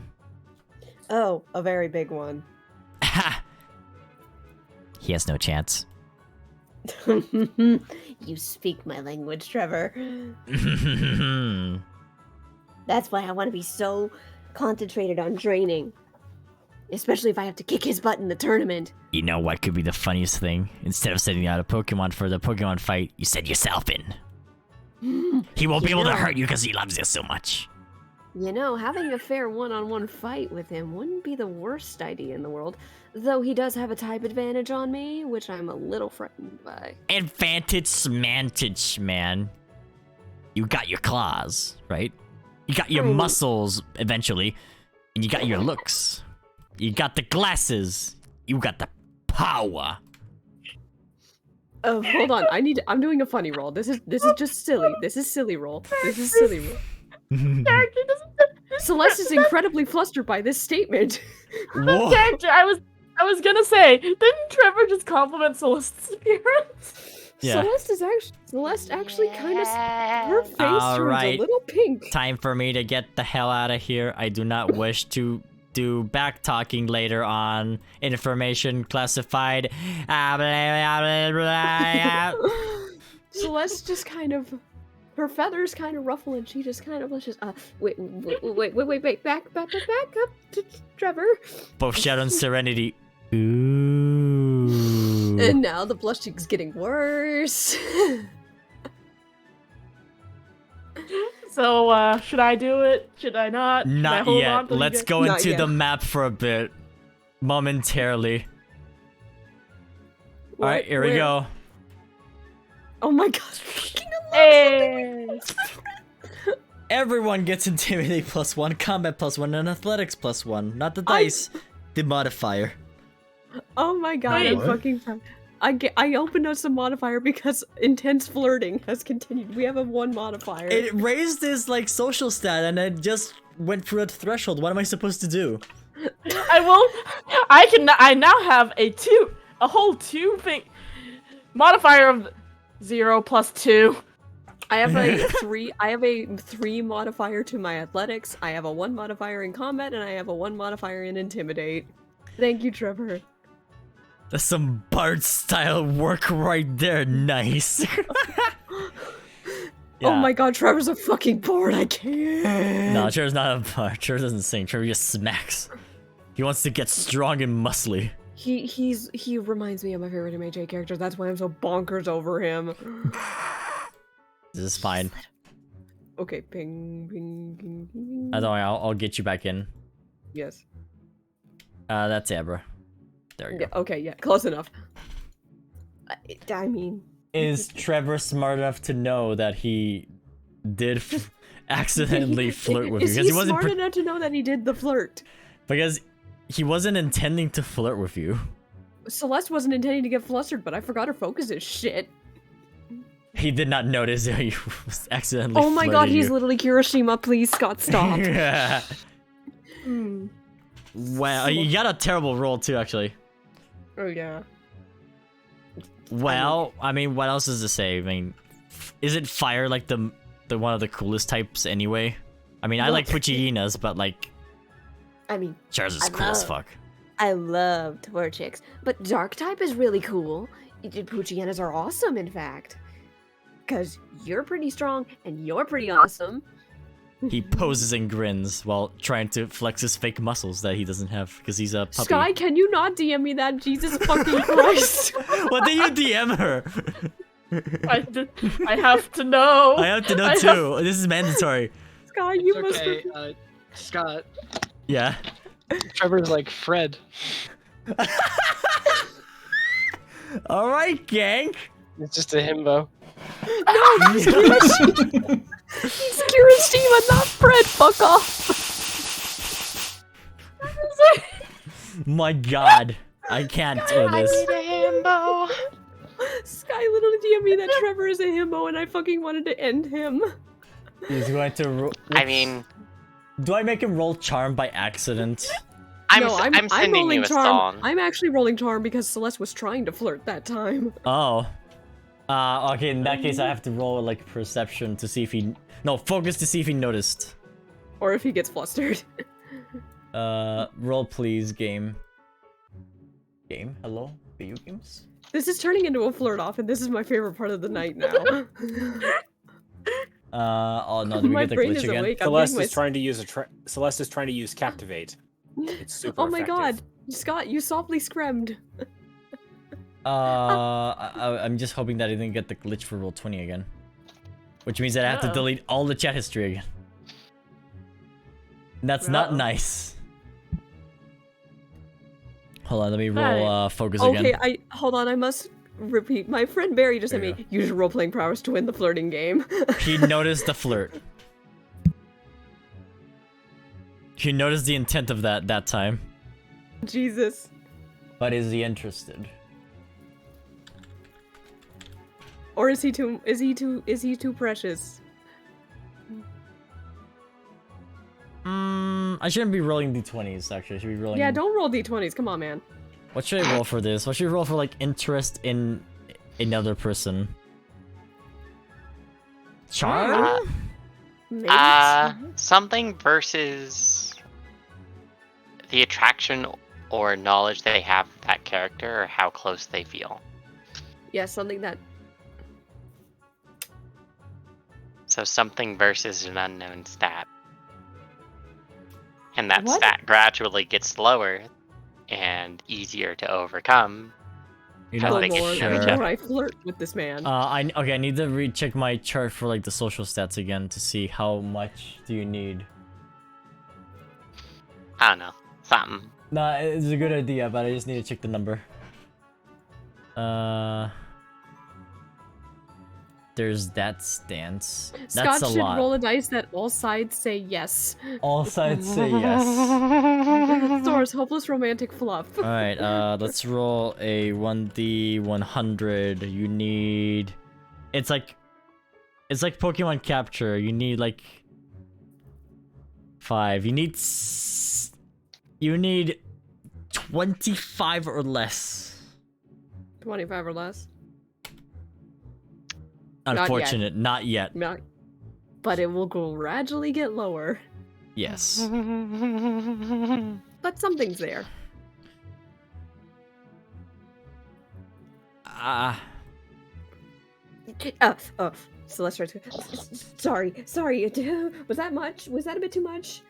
Oh, a very big one. Ha! He has no chance. You speak my language, Trevor. That's why I want to be so concentrated on training. Especially if I have to kick his butt in the tournament. You know what could be the funniest thing? Instead of sending out a Pokemon for the Pokemon fight, you send yourself in. He won't be able to hurt you because he loves you so much. You know, having a fair one-on-one fight with him wouldn't be the worst idea in the world. Though he does have a type advantage on me, which I'm a little frightened by. Advantage smantage, man. You got your claws, right? You got your muscles, eventually. And you got your looks. You got the glasses. You got the power. Oh, hold on. I'm doing a funny roll. This is just silly. This is silly roll. This is silly roll. Character doesn't. Celeste is incredibly flustered by this statement. Whoa. Character. I was gonna say, didn't Trevor just compliment Celeste's appearance? Yeah. Celeste actually kind of her face turns Alright. a little pink. Time for me to get the hell out of here. I do not wish to do back talking later on. Information classified. Celeste just kind of, her feathers kind of ruffle and she just kind of blushes. Wait, back up to Trevor. Both Shadow and Serenity. Ooh. And now the blushing's getting worse. So, should I do it? Should I not? Should I Not hold on yet. till you Let's get- go Not into yet. the map for a bit. Momentarily. Alright, here we Where? go. Oh my god, fucking Hey! Everyone gets Intimidate +1, Combat +1, and Athletics +1. Not the dice, the modifier. Oh my god, Wait. I'm What? fucking proud. I opened up some modifier because intense flirting has continued. We have a 1 modifier. It raised his like social stat and it just went through a threshold. What am I supposed to do? I now have a whole 2 thing modifier of 0 + 2. I have a 3 modifier to my athletics. I have a 1 modifier in combat, and I have a 1 modifier in intimidate. Thank you, Trevor. That's some Bard style work right there. Nice. Oh my god, Trevor's a fucking bard. I can't. No, Trevor's not a Bard. Trevor doesn't sing. Trevor just smacks. He wants to get strong and muscly. He reminds me of my favorite MHA character. That's why I'm so bonkers over him. This is fine. Okay, ping, ping, ping, ping. I don't worry, I'll get you back in. Yes. That's Abra. There we go. Yeah, okay, yeah, close enough. I mean... Is Trevor smart enough to know that he did accidentally flirt with you? Is Because he he wasn't smart enough to know that he did the flirt? because he wasn't intending to flirt with you. Celeste wasn't intending to get flustered, but I forgot her focus is shit. He did not notice that he was accidentally Oh my god, flirting he's you. literally Kirishima. Please, Scott, stop. Yeah. Hmm. Well, you got a terrible roll too, actually. Oh yeah. Well, I mean, what else is to say? I mean, isn't fire like the one of the coolest types anyway? I mean, I like Puchina's, but like, I mean, Charizard's is I cool as love- fuck. I love Torchics, but Dark type is really cool. Puchianas are awesome, in fact. Because you're pretty strong, and you're pretty awesome. He poses and grins while trying to flex his fake muscles that he doesn't have because he's a puppy. Sky, can you not DM me that? Jesus fucking Christ. What did you DM her? I have to know. I have to know too. This is mandatory. Sky, you It's must okay, have... Scott. Yeah. Trevor's like Fred. All right, gang. It's just a himbo. No, he's Kirishima. He's Kirishima, not Fred. Fuck off. My God, I can't do this. Sky literally DM'd me that Trevor is a himbo, and I fucking wanted to end him. He's going to. I mean, Do I make him roll charm by accident? I'm sending rolling you a charm. song. I'm actually rolling charm because Celeste was trying to flirt that time. Oh. Okay, in that case, I have to roll like perception to see if he. No, focus to see if he noticed. Or if he gets flustered. Roll please game. Hello? Video games? This is turning into a flirt off, and this is my favorite part of the night now. Oh no, did we My get the brain glitch is again? awake. Celeste is trying to use Celeste is trying to use Captivate. It's super Oh my effective. god, Scott, you softly scremmed. I'm just hoping that I didn't get the glitch for Roll20 again. Which means that I have to delete all the chat history again. That's not nice. Hold on, let me roll focus again. Okay, hold on, I must repeat. My friend Barry just sent me, use your role-playing prowess to win the flirting game. He noticed the flirt. He noticed the intent of that time. Jesus. But is he interested? Or is he too precious? I shouldn't be rolling d20s actually. I should be rolling. Yeah, don't roll d20s. Come on, man. What should I roll for this? What should I roll for like interest in another person? Charm? Maybe. Something versus the attraction or knowledge they have of that character, or how close they feel. Yeah, something that. So something versus an unknown stat. And that What? stat gradually gets lower and easier to overcome. You How know, they The can more, show the each more I flirt with this man. I need to recheck my chart for like the social stats again to see how much do you need. I don't know. Something. Nah, it's a good idea, but I just need to check the number. There's that stance. That's Scott a should lot. roll a dice that all sides say yes. All sides say yes. Thor's hopeless romantic fluff. Alright, let's roll a 1d100. You need... It's like Pokemon Capture. You need like... 5. You need 25 or less. 25 or less. Unfortunate, not yet. But it will gradually get lower. Yes. But something's there. Celeste, sorry. Was that much? Was that a bit too much?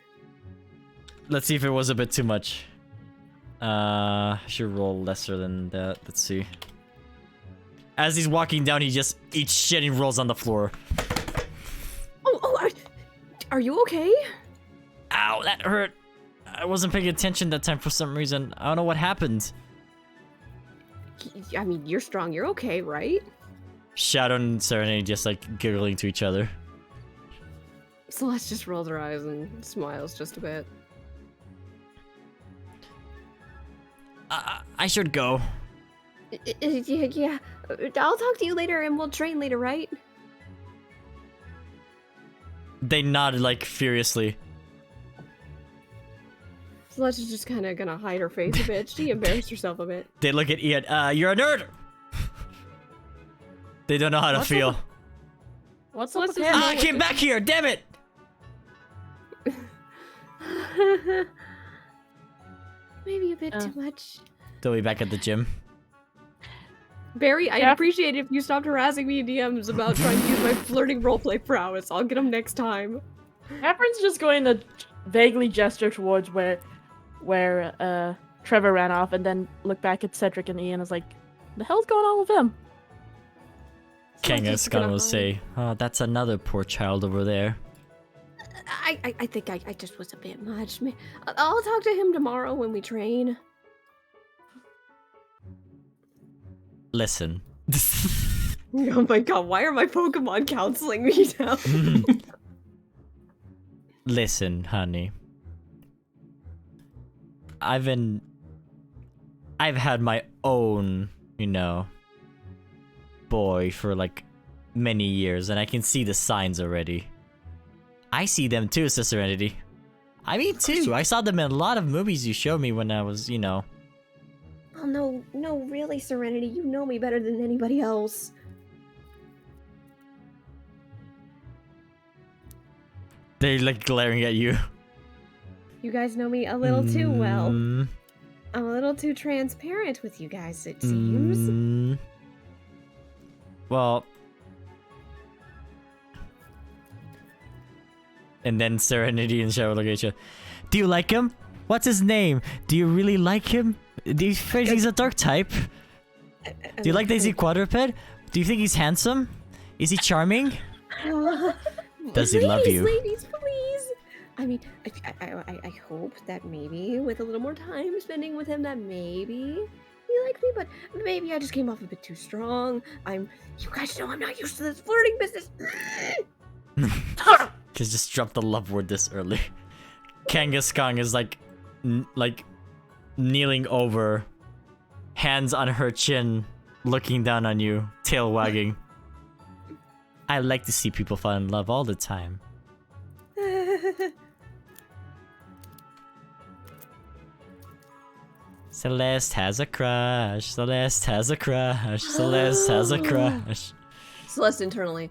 Let's see if it was a bit too much. I should roll lesser than that. Let's see. As he's walking down, he just eats shit and rolls on the floor. Are you okay? Ow, that hurt. I wasn't paying attention that time for some reason. I don't know what happened. I mean, you're strong. You're okay, right? Shadow and Serenity just like giggling to each other. Celeste just rolls her eyes and smiles just a bit. I should go. Yeah. I'll talk to you later and we'll train later, right? They nodded like furiously. Celeste is just kind of gonna hide her face a bit. She embarrassed herself a bit. They look at Ian. You're a nerd! They don't know how to feel. What's up with Celeste him? I came back here, damn it! Maybe a bit too much. They'll be back at the gym. Barry, I'd appreciate it if you stopped harassing me in DMs about trying to use my flirting roleplay prowess. I'll get them next time. Catherine's just going to vaguely gesture towards where Trevor ran off, and then look back at Cedric and Ian. Is like, the hell's going on with him? Kangaskhan will say, "Oh, that's another poor child over there." I think I just was a bit much. I'll talk to him tomorrow when we train. Listen. Oh my god, why are my Pokemon counseling me now? Listen, honey. I've had my own, boy for like many years, and I can see the signs already. I see them too, Sister Serenity. I mean too. I saw them in a lot of movies you showed me when I was, Oh no, really, Serenity, you know me better than anybody else. They're like glaring at you. You guys know me a little too well. Mm, I'm a little too transparent with you guys, it seems. Well, and then Serenity and Shadow look at each other. Do you like him? What's his name? Do you really like him? Do you think he's a dark type? Do you like Daisy Quadruped? Do you think he's handsome? Is he charming? Does he love you? Ladies, please! I mean, I hope that maybe with a little more time spending with him that maybe he likes me, but maybe I just came off a bit too strong. You guys know I'm not used to this flirting business. Cause just dropped the love word this early. Kangaskong is like kneeling over, hands on her chin, looking down on you, tail wagging. I like to see people fall in love all the time. Celeste has a crush. Celeste has a crush. Celeste has a crush. Celeste internally.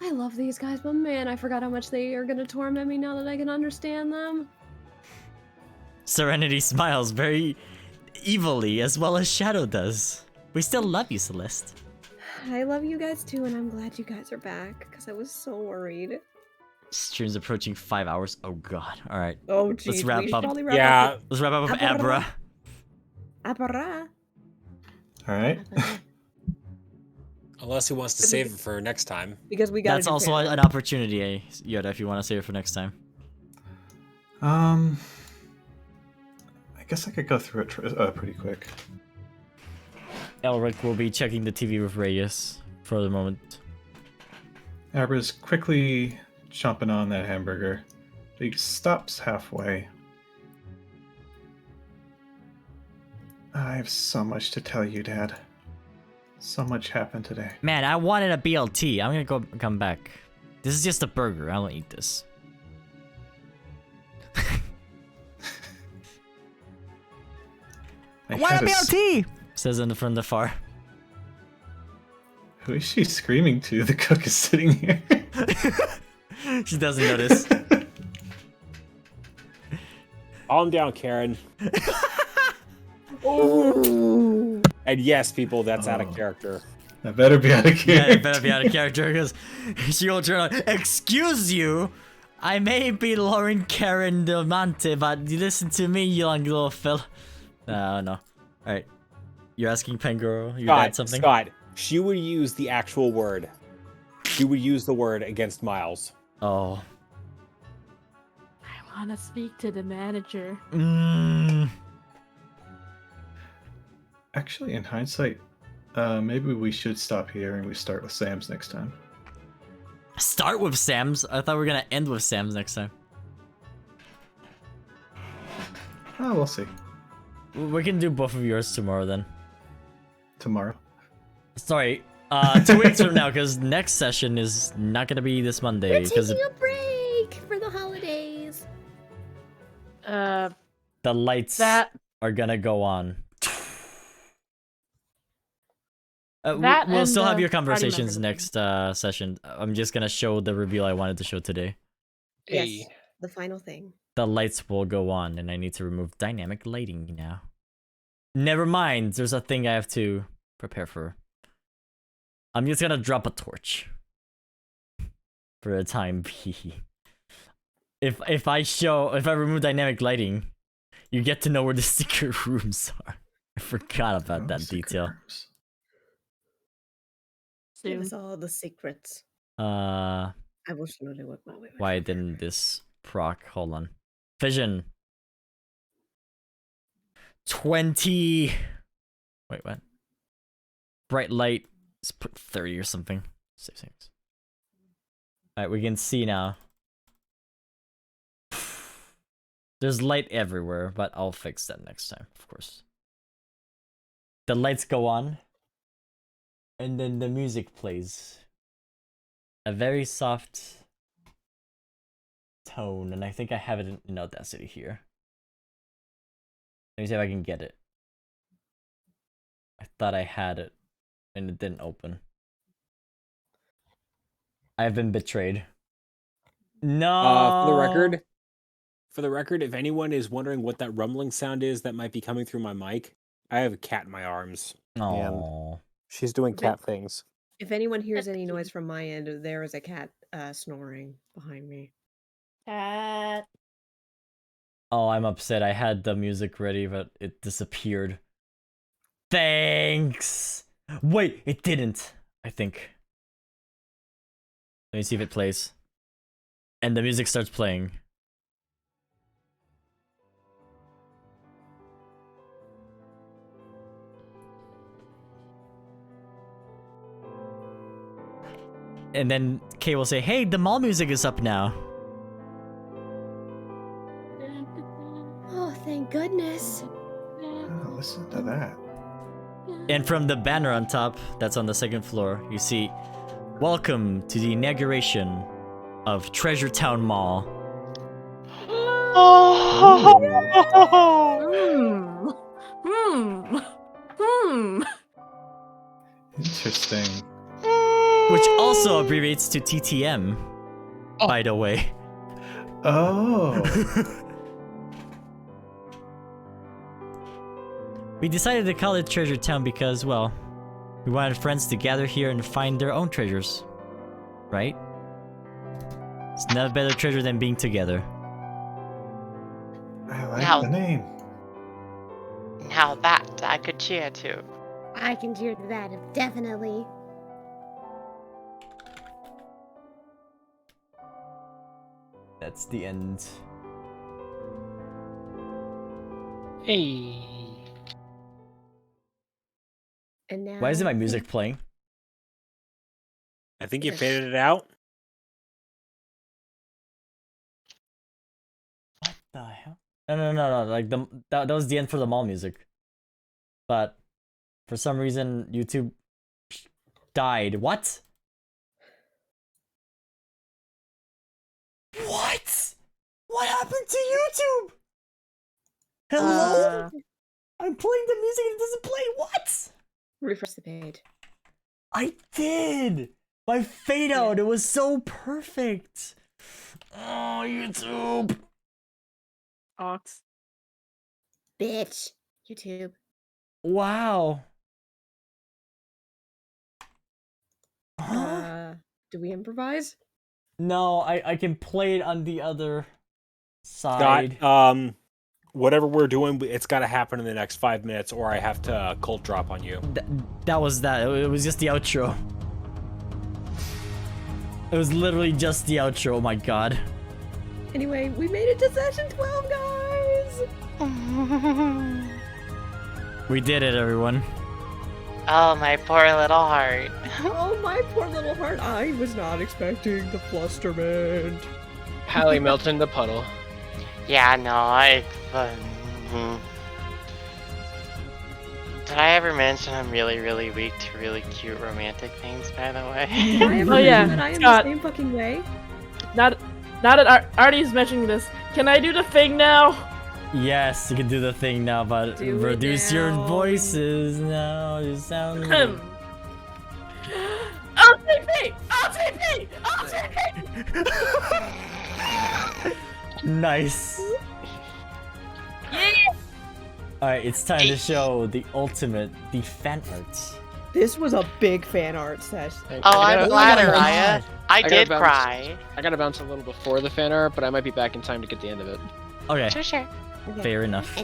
I love these guys, but man, I forgot how much they are gonna torment me now that I can understand them. Serenity smiles very evilly as well as Shadow does. We still love you, Celeste. I love you guys too, and I'm glad you guys are back, because I was so worried. Stream's approaching 5 hours. Oh god. Alright. Oh geez, Let's wrap up. Yeah. Let's wrap up with Abra. Apara. All right. Unless he wants to save it for next time. Because we got. That's also an opportunity, Yoda, if you want to save it for next time. I guess I could go through it pretty quick. Elric will be checking the TV with Reyes for the moment. Abra's quickly chomping on that hamburger. He stops halfway. I have so much to tell you, Dad. So much happened today. Man, I wanted a BLT. I'm gonna come back. This is just a burger. I don't eat this. I want a BLT! Says in from the far. Who is she screaming to? The cook is sitting here. She doesn't notice. Calm down, Karen. Oh. And yes, people, that's out of character. That better be out of character. Yeah, it better be out of character because she will turn on. Excuse you, I may be Lauren Karen Del Monte, but you listen to me, you young little fella. No. Alright. You're asking Pengoro, your dad something? Scott, she would use the actual word. She would use the word against Miles. Oh. I want to speak to the manager. Actually, in hindsight, maybe we should stop here and we start with Sam's next time. Start with Sam's? I thought we were gonna end with Sam's next time. Oh, we'll see. We can do both of yours tomorrow then. Tomorrow. Sorry, 2 weeks from now, because next session is not gonna be this Monday. We're taking a break for the holidays. The lights are gonna go on. We'll still have your conversations next session. I'm just gonna show the reveal I wanted to show today. Yes, the final thing. The lights will go on, and I need to remove dynamic lighting now. Never mind, there's a thing I have to prepare for. I'm just gonna drop a torch for a time being. If I remove dynamic lighting, you get to know where the secret rooms are. I forgot about that detail. Give us all the secrets. I wish I knew what. Why didn't this proc? Hold on. Vision. 20. Wait, what? Bright light. Let's put 30 or something. 6 things. Alright, we can see now. There's light everywhere, but I'll fix that next time, of course. The lights go on. And then the music plays. A very soft tone, and I think I have it in Audacity here. Let me see if I can get it. I thought I had it, and it didn't open. I've been betrayed. No. For the record, For the record, if anyone is wondering what that rumbling sound is that might be coming through my mic, I have a cat in my arms. Oh. She's doing Okay. cat things. If anyone hears any noise from my end, there is a cat snoring behind me. Cat. Oh, I'm upset. I had the music ready, but it disappeared. Thanks! Wait, it didn't, I think. Let me see if it plays. And the music starts playing. And then Kay will say, hey, the mall music is up now. Oh, thank goodness. Oh, listen to that. And from the banner on top, that's on the second floor, you see, welcome to the inauguration of Treasure Town Mall. Interesting. Which also abbreviates to TTM, by the way. Oh. We decided to call it Treasure Town because, well, we wanted friends to gather here and find their own treasures. Right? It's not a better treasure than being together. I like Now- the name. Now that I could cheer to. I can cheer to that, definitely. That's the end. Hey. And now, Why isn't my music playing? I think you faded it out. What the hell? No. Like that was the end for the mall music. But for some reason, YouTube died. What? What? What happened to YouTube? Hello? I'm playing the music and it doesn't play. What? refresh the page. I did. My fade out. It was so perfect. Oh, YouTube. Ox. Bitch. YouTube. Wow. Huh? Do we improvise? No, I can play it on the other side. Scott, whatever we're doing, it's got to happen in the next 5 minutes, or I have to cult drop on you. That was that. It was just the outro. It was literally just the outro. Oh my god. Anyway, we made it to session 12, guys! We did it, everyone. Oh, my poor little heart. Oh, my poor little heart. I was not expecting the flusterment. Hallie melted in the puddle. Yeah, no, Did I ever mention I'm really, really weak to really cute romantic things, by the way? I am Oh, yeah, that I am Scott. the same fucking way. Now that Artie's mentioning this, can I do the thing now? Yes, you can do the thing now, but Do it reduce your now. voices now. You sound. LTP! LTP! LTP! Nice. Yeah! Alright, it's time to show the ultimate, the fan art. This was a big fan art session. Oh, I'm glad, my Araya. God. I gotta did bounce. cry. I gotta bounce a little before the fan art, but I might be back in time to get the end of it. Okay, Sure. fair enough.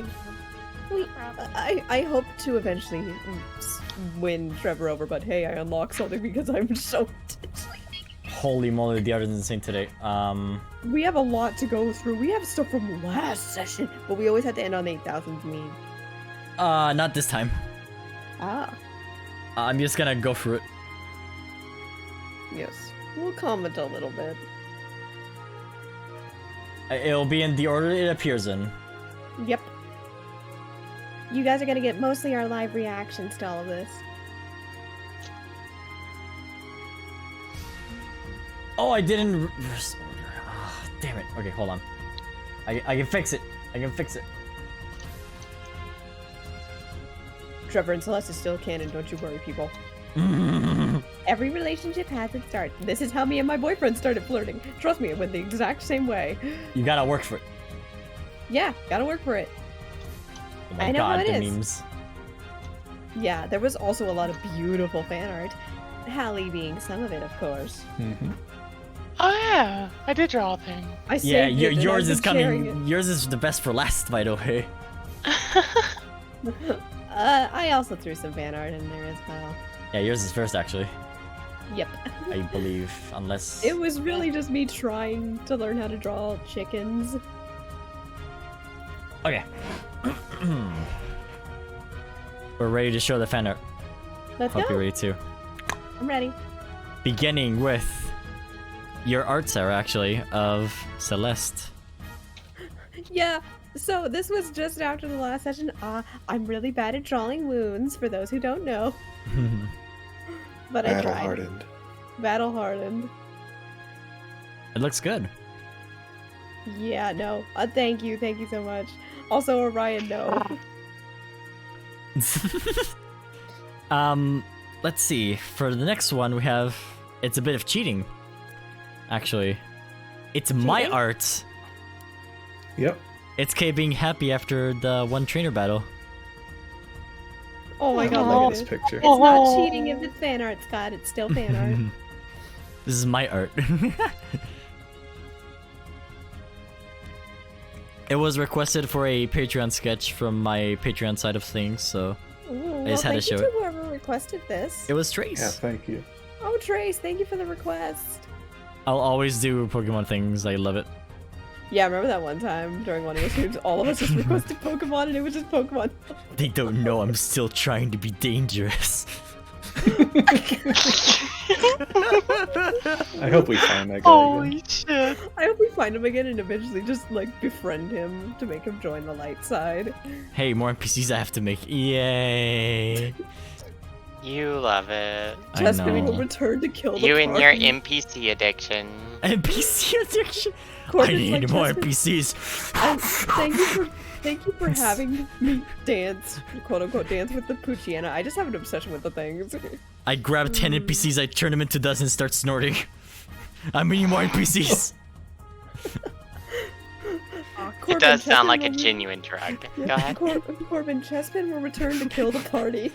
I hope to eventually win Trevor over, but hey, I unlocked something because I'm so... Holy moly, the art is insane today. We have a lot to go through. We have stuff from last session, but we always had to end on 8,000 mean. Not this time. Ah, I'm just gonna go through it. yes. We'll comment a little bit. It'll be in the order it appears in. Yep. You guys are gonna get mostly our live reactions to all of this. Oh, I didn't reverse order. Oh, damn it. Okay, hold on. I can fix it. I can fix it. Trevor and Celeste is still canon, don't you worry, people. Every relationship has its start. This is how me and my boyfriend started flirting. Trust me, it went the exact same way. You gotta work for it. Yeah, gotta work for it. Oh my I know god, how it the is. memes. Yeah, there was also a lot of beautiful fan art. Hallie being some of it, of course. Mm-hmm. Oh yeah, I did draw a thing. I Yeah, saved it and yours I've is been sharing coming. Yours is the best for last, by the way. it. I also threw some fan art in there as well. Yeah, yours is first actually. Yep. I believe, unless. It was really just me trying to learn how to draw chickens. Okay. We're ready to show the fan art. Let's Hope you're go. ready too. I'm ready. Beginning with your art, Sarah, actually, of Celeste. Yeah, so this was just after the last session. I'm really bad at drawing wounds, for those who don't know. But I Battle tried. hardened. Battle hardened. It looks good. Yeah, no. Thank you so much. Also, Orion, no. Let's see. For the next one, we have. It's a bit of cheating, actually. It's my Cheating? art. Yep. It's Kay being happy after the one trainer battle. Oh my god, Look look at at this it. picture. It's not cheating if it's fan art, Scott. It's still fan art. This is my art. It was requested for a Patreon sketch from my Patreon side of things, so Ooh, I just had to thank you show to it. whoever requested this. It was Trace. Yeah, thank you. Oh, Trace, thank you for the request. I'll always do Pokemon things. I love it. Yeah, I remember that one time during one of the streams, all of us just requested Pokemon and it was just Pokemon. They don't know I'm still trying to be dangerous. I hope we find that guy Holy again. shit. I hope we find him again and eventually just, like, befriend him to make him join the light side. Hey, more NPCs I have to make. Yay! You love it. I Chespin will know. return to kill the You and your party. NPC addiction. NPC addiction. I Corbin's need like, more Chespin, NPCs. Thank you for having me dance, quote unquote, dance with the Poochyena. I just have an obsession with the things. I grab 10 NPCs, I turn them into dust and start snorting. I need more NPCs. It does sound like a genuine drug. Go ahead. Corbin, Chespin will return to kill the party.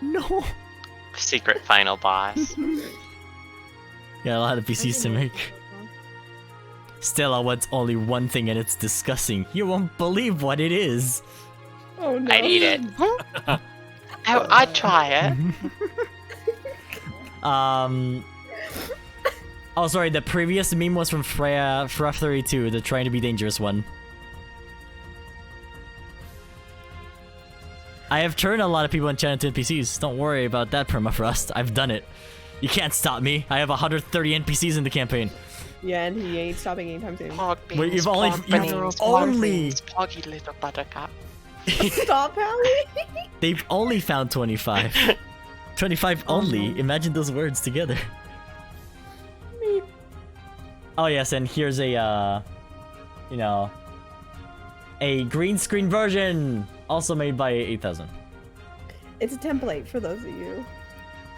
No. Secret final boss. Yeah, a lot of NPCs to make. Stella wants only one thing and it's disgusting. You won't believe what it is. Oh no. I'd eat it. I'd try it. Oh, sorry. The previous meme was from Freya32, the trying to be dangerous one. I have turned a lot of people enchanted to NPCs. Don't worry about that, Permafrost. I've done it. You can't stop me. I have 130 NPCs in the campaign. Yeah, and he ain't stopping anytime soon. Wait, you've only Poggy little buttercup. Stop, Hallie! They've only found 25. 25 only. Imagine those words together. Oh yes, and here's a you know, a green screen version, also made by 8000. It's a template for those of you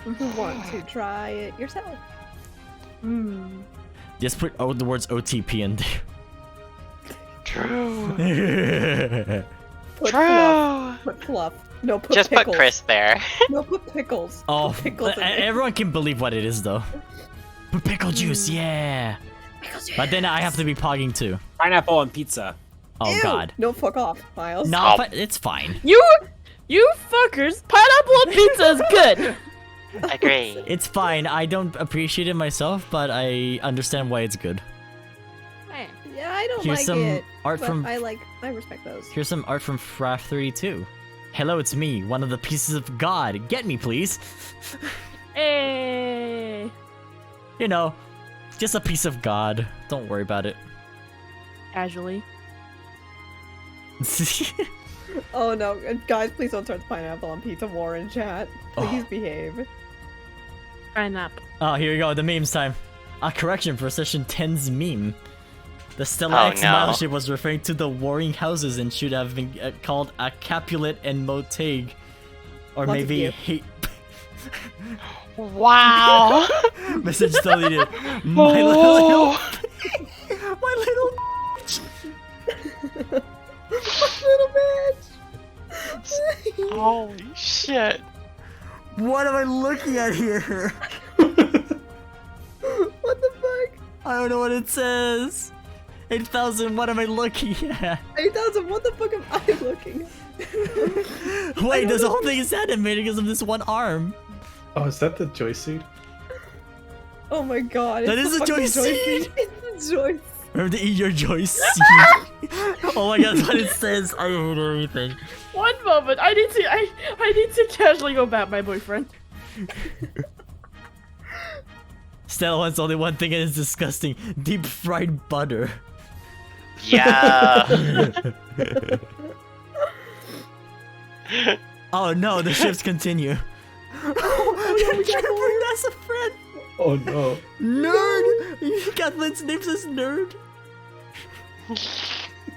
who want to try it yourself. Just put the words OTP in there. True. Put True. fluff. Put fluff. No, put Just pickles. put Chris there. No, put pickles. Oh, Put pickles in there. everyone can believe what it is though. Pickle juice, yeah. But then I have to be pogging too. Pineapple on pizza. Oh Ew. god. No, fuck off, Miles. No, Oh. but it's fine. You fuckers! Pineapple on pizza is good. Agree. It's fine. I don't appreciate it myself, but I understand why it's good. Yeah, I don't Here's like some it. art but from I respect those. Here's some art from Fraff32. Hello, it's me, one of the pieces of God. Get me, please. Hey. You know, just a piece of God. Don't worry about it. Casually. Oh no, guys, please don't start the pineapple on pizza war in chat. Please Oh. behave. Pineapple. Oh, here we go. The memes time. A correction for session 10's meme. The Stella Oh, X no. battleship was referring to the warring houses and should have been called a Capulet and Moteg. Or Lots of maybe you. hate. Wow. Message deleted. My little. My little. Holy shit. What am I looking at here? What the fuck? I don't know what it says. 8,000, what am I looking at? 8,000, what the fuck am I looking at? Wait, this whole thing is animated because of this one arm. Oh, is that the joy seed? Oh my god. That it's is the a joy fucking seed. It's the joy. Remember to eat your joy seed. Oh my god, that's what it says. I hate everything. One moment, I need to casually go bat my boyfriend. Stella wants only one thing and it's disgusting. Deep fried butter. Yeah. Oh no, the shifts continue. Oh no, Trevor, that's a friend. Oh no. Nerd! Kathleen's name says Nerd.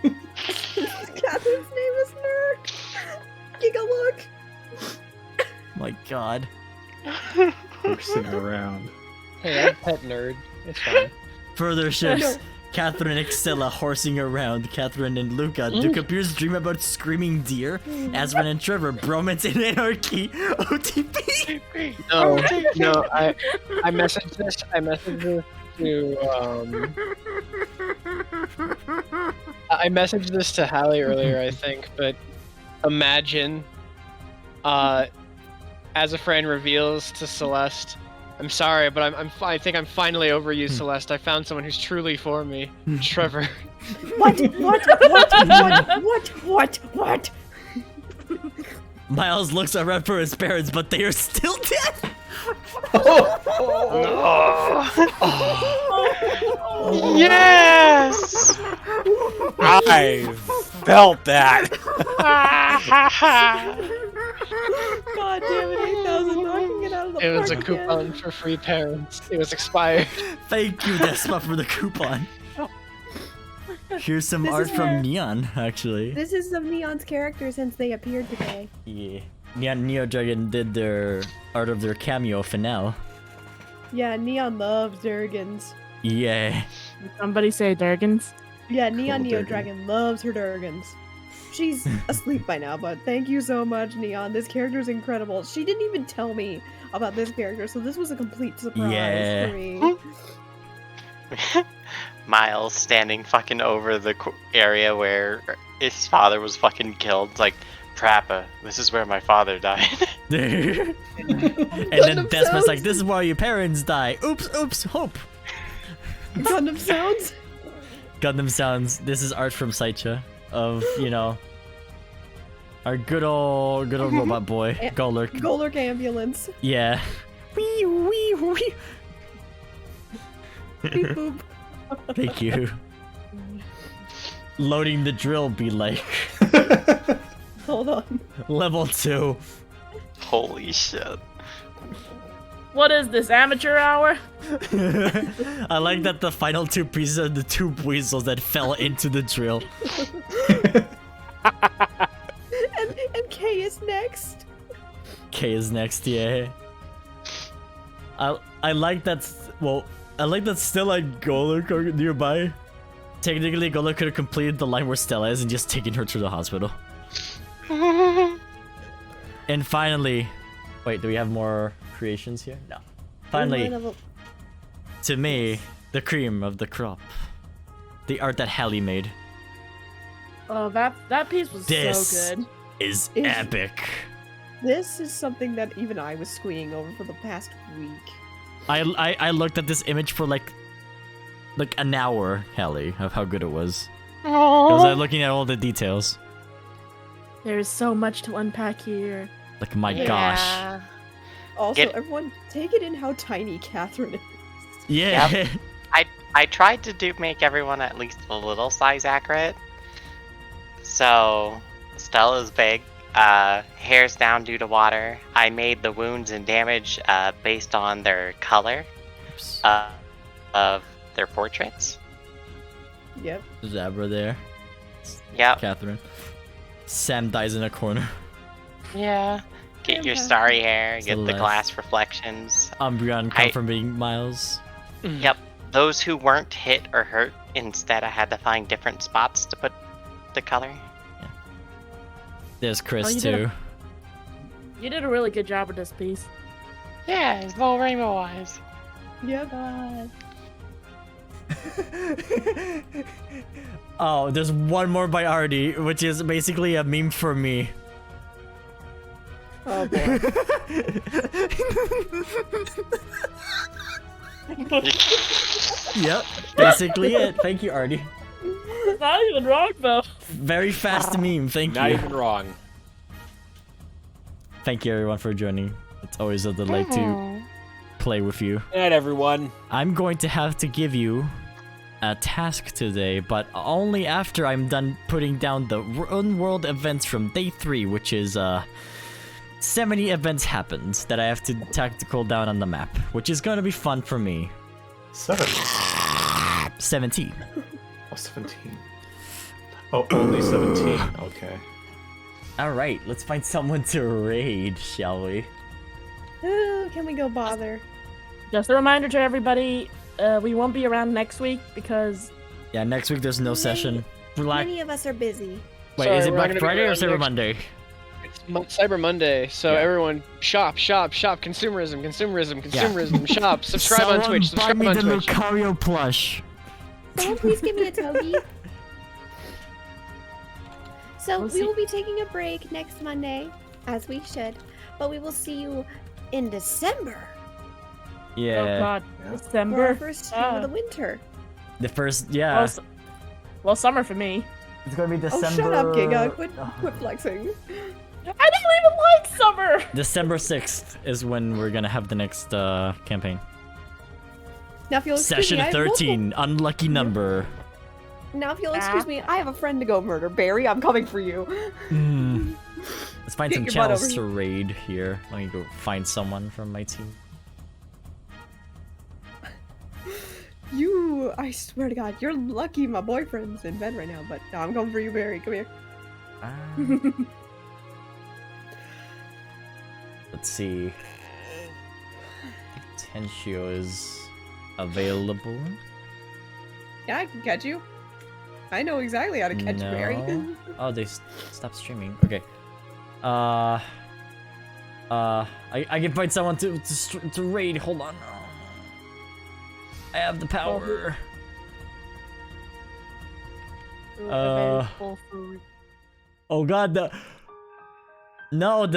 Catherine's name is Nerd. Giga look. My god. Horsing around. Hey, I'm pet nerd. It's fine. Further shifts. Catherine and Stella horsing around. Catherine and Luca. Duke appears dream about screaming deer. Aspen and Trevor. Bromance and anarchy. OTP. No, I messaged this. I messaged this to I messaged this to Hallie earlier, I think. But imagine, as a friend reveals to Celeste, "I'm sorry, but I think I'm finally over you, Celeste. I found someone who's truly for me, Trevor." What? Miles looks around for his parents, but they are still dead. Yes! I felt that. God damn it, 8,000 knocking it out of the It was a park coupon again. for free parents. It was expired. Thank you, Despa, for the coupon. Here's some This art is from where- Neon, actually. This is some Neon's character since they appeared today. Yeah. Neon Neo Dragon did their art of their cameo finale. Yeah, Neon loves Durgans. Yeah. Did somebody say Durgans? Yeah, Neon Cool Neo Durgan. Dragon loves her Durgans. She's asleep by now, but thank you so much, Neon. This character's incredible. She didn't even tell me about this character, so this was a complete surprise Yeah. for me. Miles standing fucking over the area where his father was fucking killed. It's like, Prappa, this is where my father died. And then Despa's like, this is where your parents die. Oops, hope. Gundam sounds? Gundam sounds. This is art from Saicha of, our good old robot boy, Golurk. Golurk ambulance. Yeah. Wee wee wee. Beep boop. Thank you. Loading the drill be like Hold on. level 2. Holy shit. What is this, amateur hour? I like that the final 2 pieces are the 2 weasels that fell into the drill. And K is next. K is next, yeah. I like that. I like that Stella and Golurk are nearby. Technically, Golurk could have completed the line where Stella is and just taken her to the hospital. And finally, wait, do we have more creations here? No. Finally, to me, the cream of the crop. The art that Hallie made. Oh, that piece was This so good. is epic. This is something that even I was squeeing over for the past week. I looked at this image for like an hour, Hallie, of how good it was. Because I'm looking at all the details. There's so much to unpack here. Like, my gosh. Also, Get- everyone, take it in how tiny Catherine is. Yeah. Yep. I tried to make everyone at least a little size accurate. So, Stella's big. Hair's down due to water. I made the wounds and damage based on their color of their portraits. Yep. Zabra there. Yep. Catherine. Sam dies in a corner. Yeah. Get your starry hair, get the Celeste. glass reflections. Umbreon confirming Miles. Yep. Those who weren't hit or hurt, instead I had to find different spots to put the color. There's Chris Oh, you did too. You did a really good job with this piece. Yeah, his little rainbow eyes. Yeah, bye. Oh, there's one more by Artie, which is basically a meme for me. Oh boy. Yep, basically it. Thank you, Artie. It's not even wrong though. Very fast meme, thank Not you. even wrong. Thank you everyone for joining. It's always a delight to play with you. Good night, everyone. I'm going to have to give you a task today, but only after I'm done putting down the world events from day 3, which is 70 events happened that I have to tactical down on the map, which is going to be fun for me. 17. Oh, 17. Oh, only 17. Okay. Alright, let's find someone to raid, shall we? Ooh, can we go bother? Just a reminder to everybody, we won't be around next week because Yeah, next week there's no session. Many of us are busy. Wait, Sorry, is it we're not Black gonna be Friday or around Cyber next- Monday? It's Cyber Monday, so Yeah. everyone shop, consumerism, shop, subscribe on Twitch, Someone buy subscribe me on the Twitch. Lucario plush. Someone please give me a togi. So We'll we see. will be taking a break next Monday, as we should, but we will see you in December oh Yeah. god, Yeah. for our December. first stream of the winter. The first, Well, yeah. well, summer for me. It's gonna be December. Oh, shut up, Giga. Quit flexing. I don't even like summer. December 6th is when we're gonna have the next campaign. Now, if you'll excuse Session me, I have multiple- 13, unlucky number. Now, if you'll excuse me, I have a friend to go murder. Barry, I'm coming for you. Let's find Get some your butt channels over to raid here. Let me go find someone from my team. You, I swear to God, you're lucky my boyfriend's in bed right now, but no, I'm going for you, Barry. Come here. Let's see. Tensio is available. Yeah, I can catch you. I know exactly how to catch No. Barry. Oh, they stopped streaming. Okay. I can find someone to raid. Hold on. I have the power. Oh god, the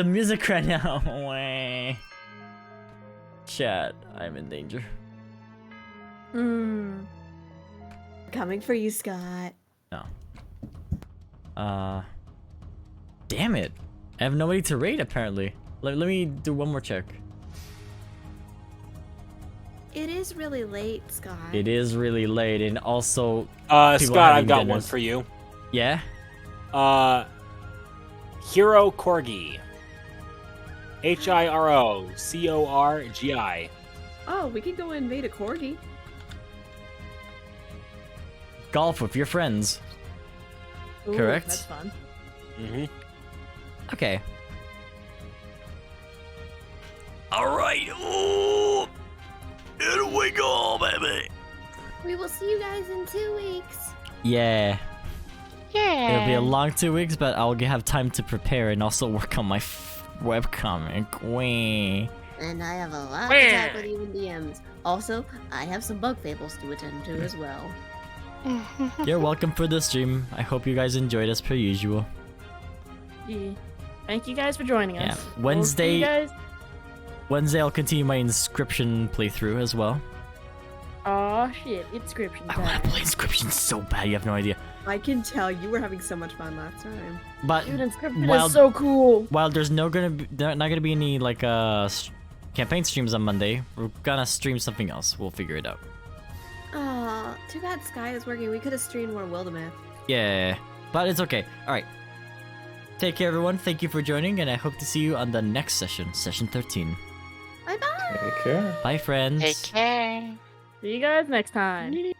music right now. Wah. Chat, I'm in danger. Coming for you, Scott. No. Damn it. I have nobody to raid apparently. Let me do one more check. It is really late, Scott. It is really late and also Scott, People I've having got one dinners. for you. yeah. Hiro Corgi. HIROCORGI. Oh, we can go invade a corgi. Golf with your friends. Ooh, Correct. That's fun. Mm-hmm. Okay. Alright. Ooh. Here we go, baby. We will see you guys in 2 weeks. Yeah. Yeah. It'll be a long 2 weeks, but I'll have time to prepare and also work on my webcomic. Wee. And I have a lot to talk with you in DMs. Also, I have some bug fables to attend to as well. You're welcome for the stream. I hope you guys enjoyed as per usual. Yeah. Thank you guys for joining Yeah. us. Wednesday- We'll see you guys. Wednesday, I'll continue my Inscription playthrough as well. Aw, shit. Inscription I want time. to play Inscription so bad, you have no idea. I can tell you were having so much fun last time. But Dude, Inscription Wild- is so cool. while there's not gonna be any like campaign streams on Monday, we're gonna stream something else. We'll figure it out. Aw, too bad Sky is working. We could have streamed more Wildemouth. Yeah, but it's okay. All right. Take care, everyone. Thank you for joining, and I hope to see you on the next session, session 13. Bye bye. Take care. Bye, friends. Take care. See you guys next time.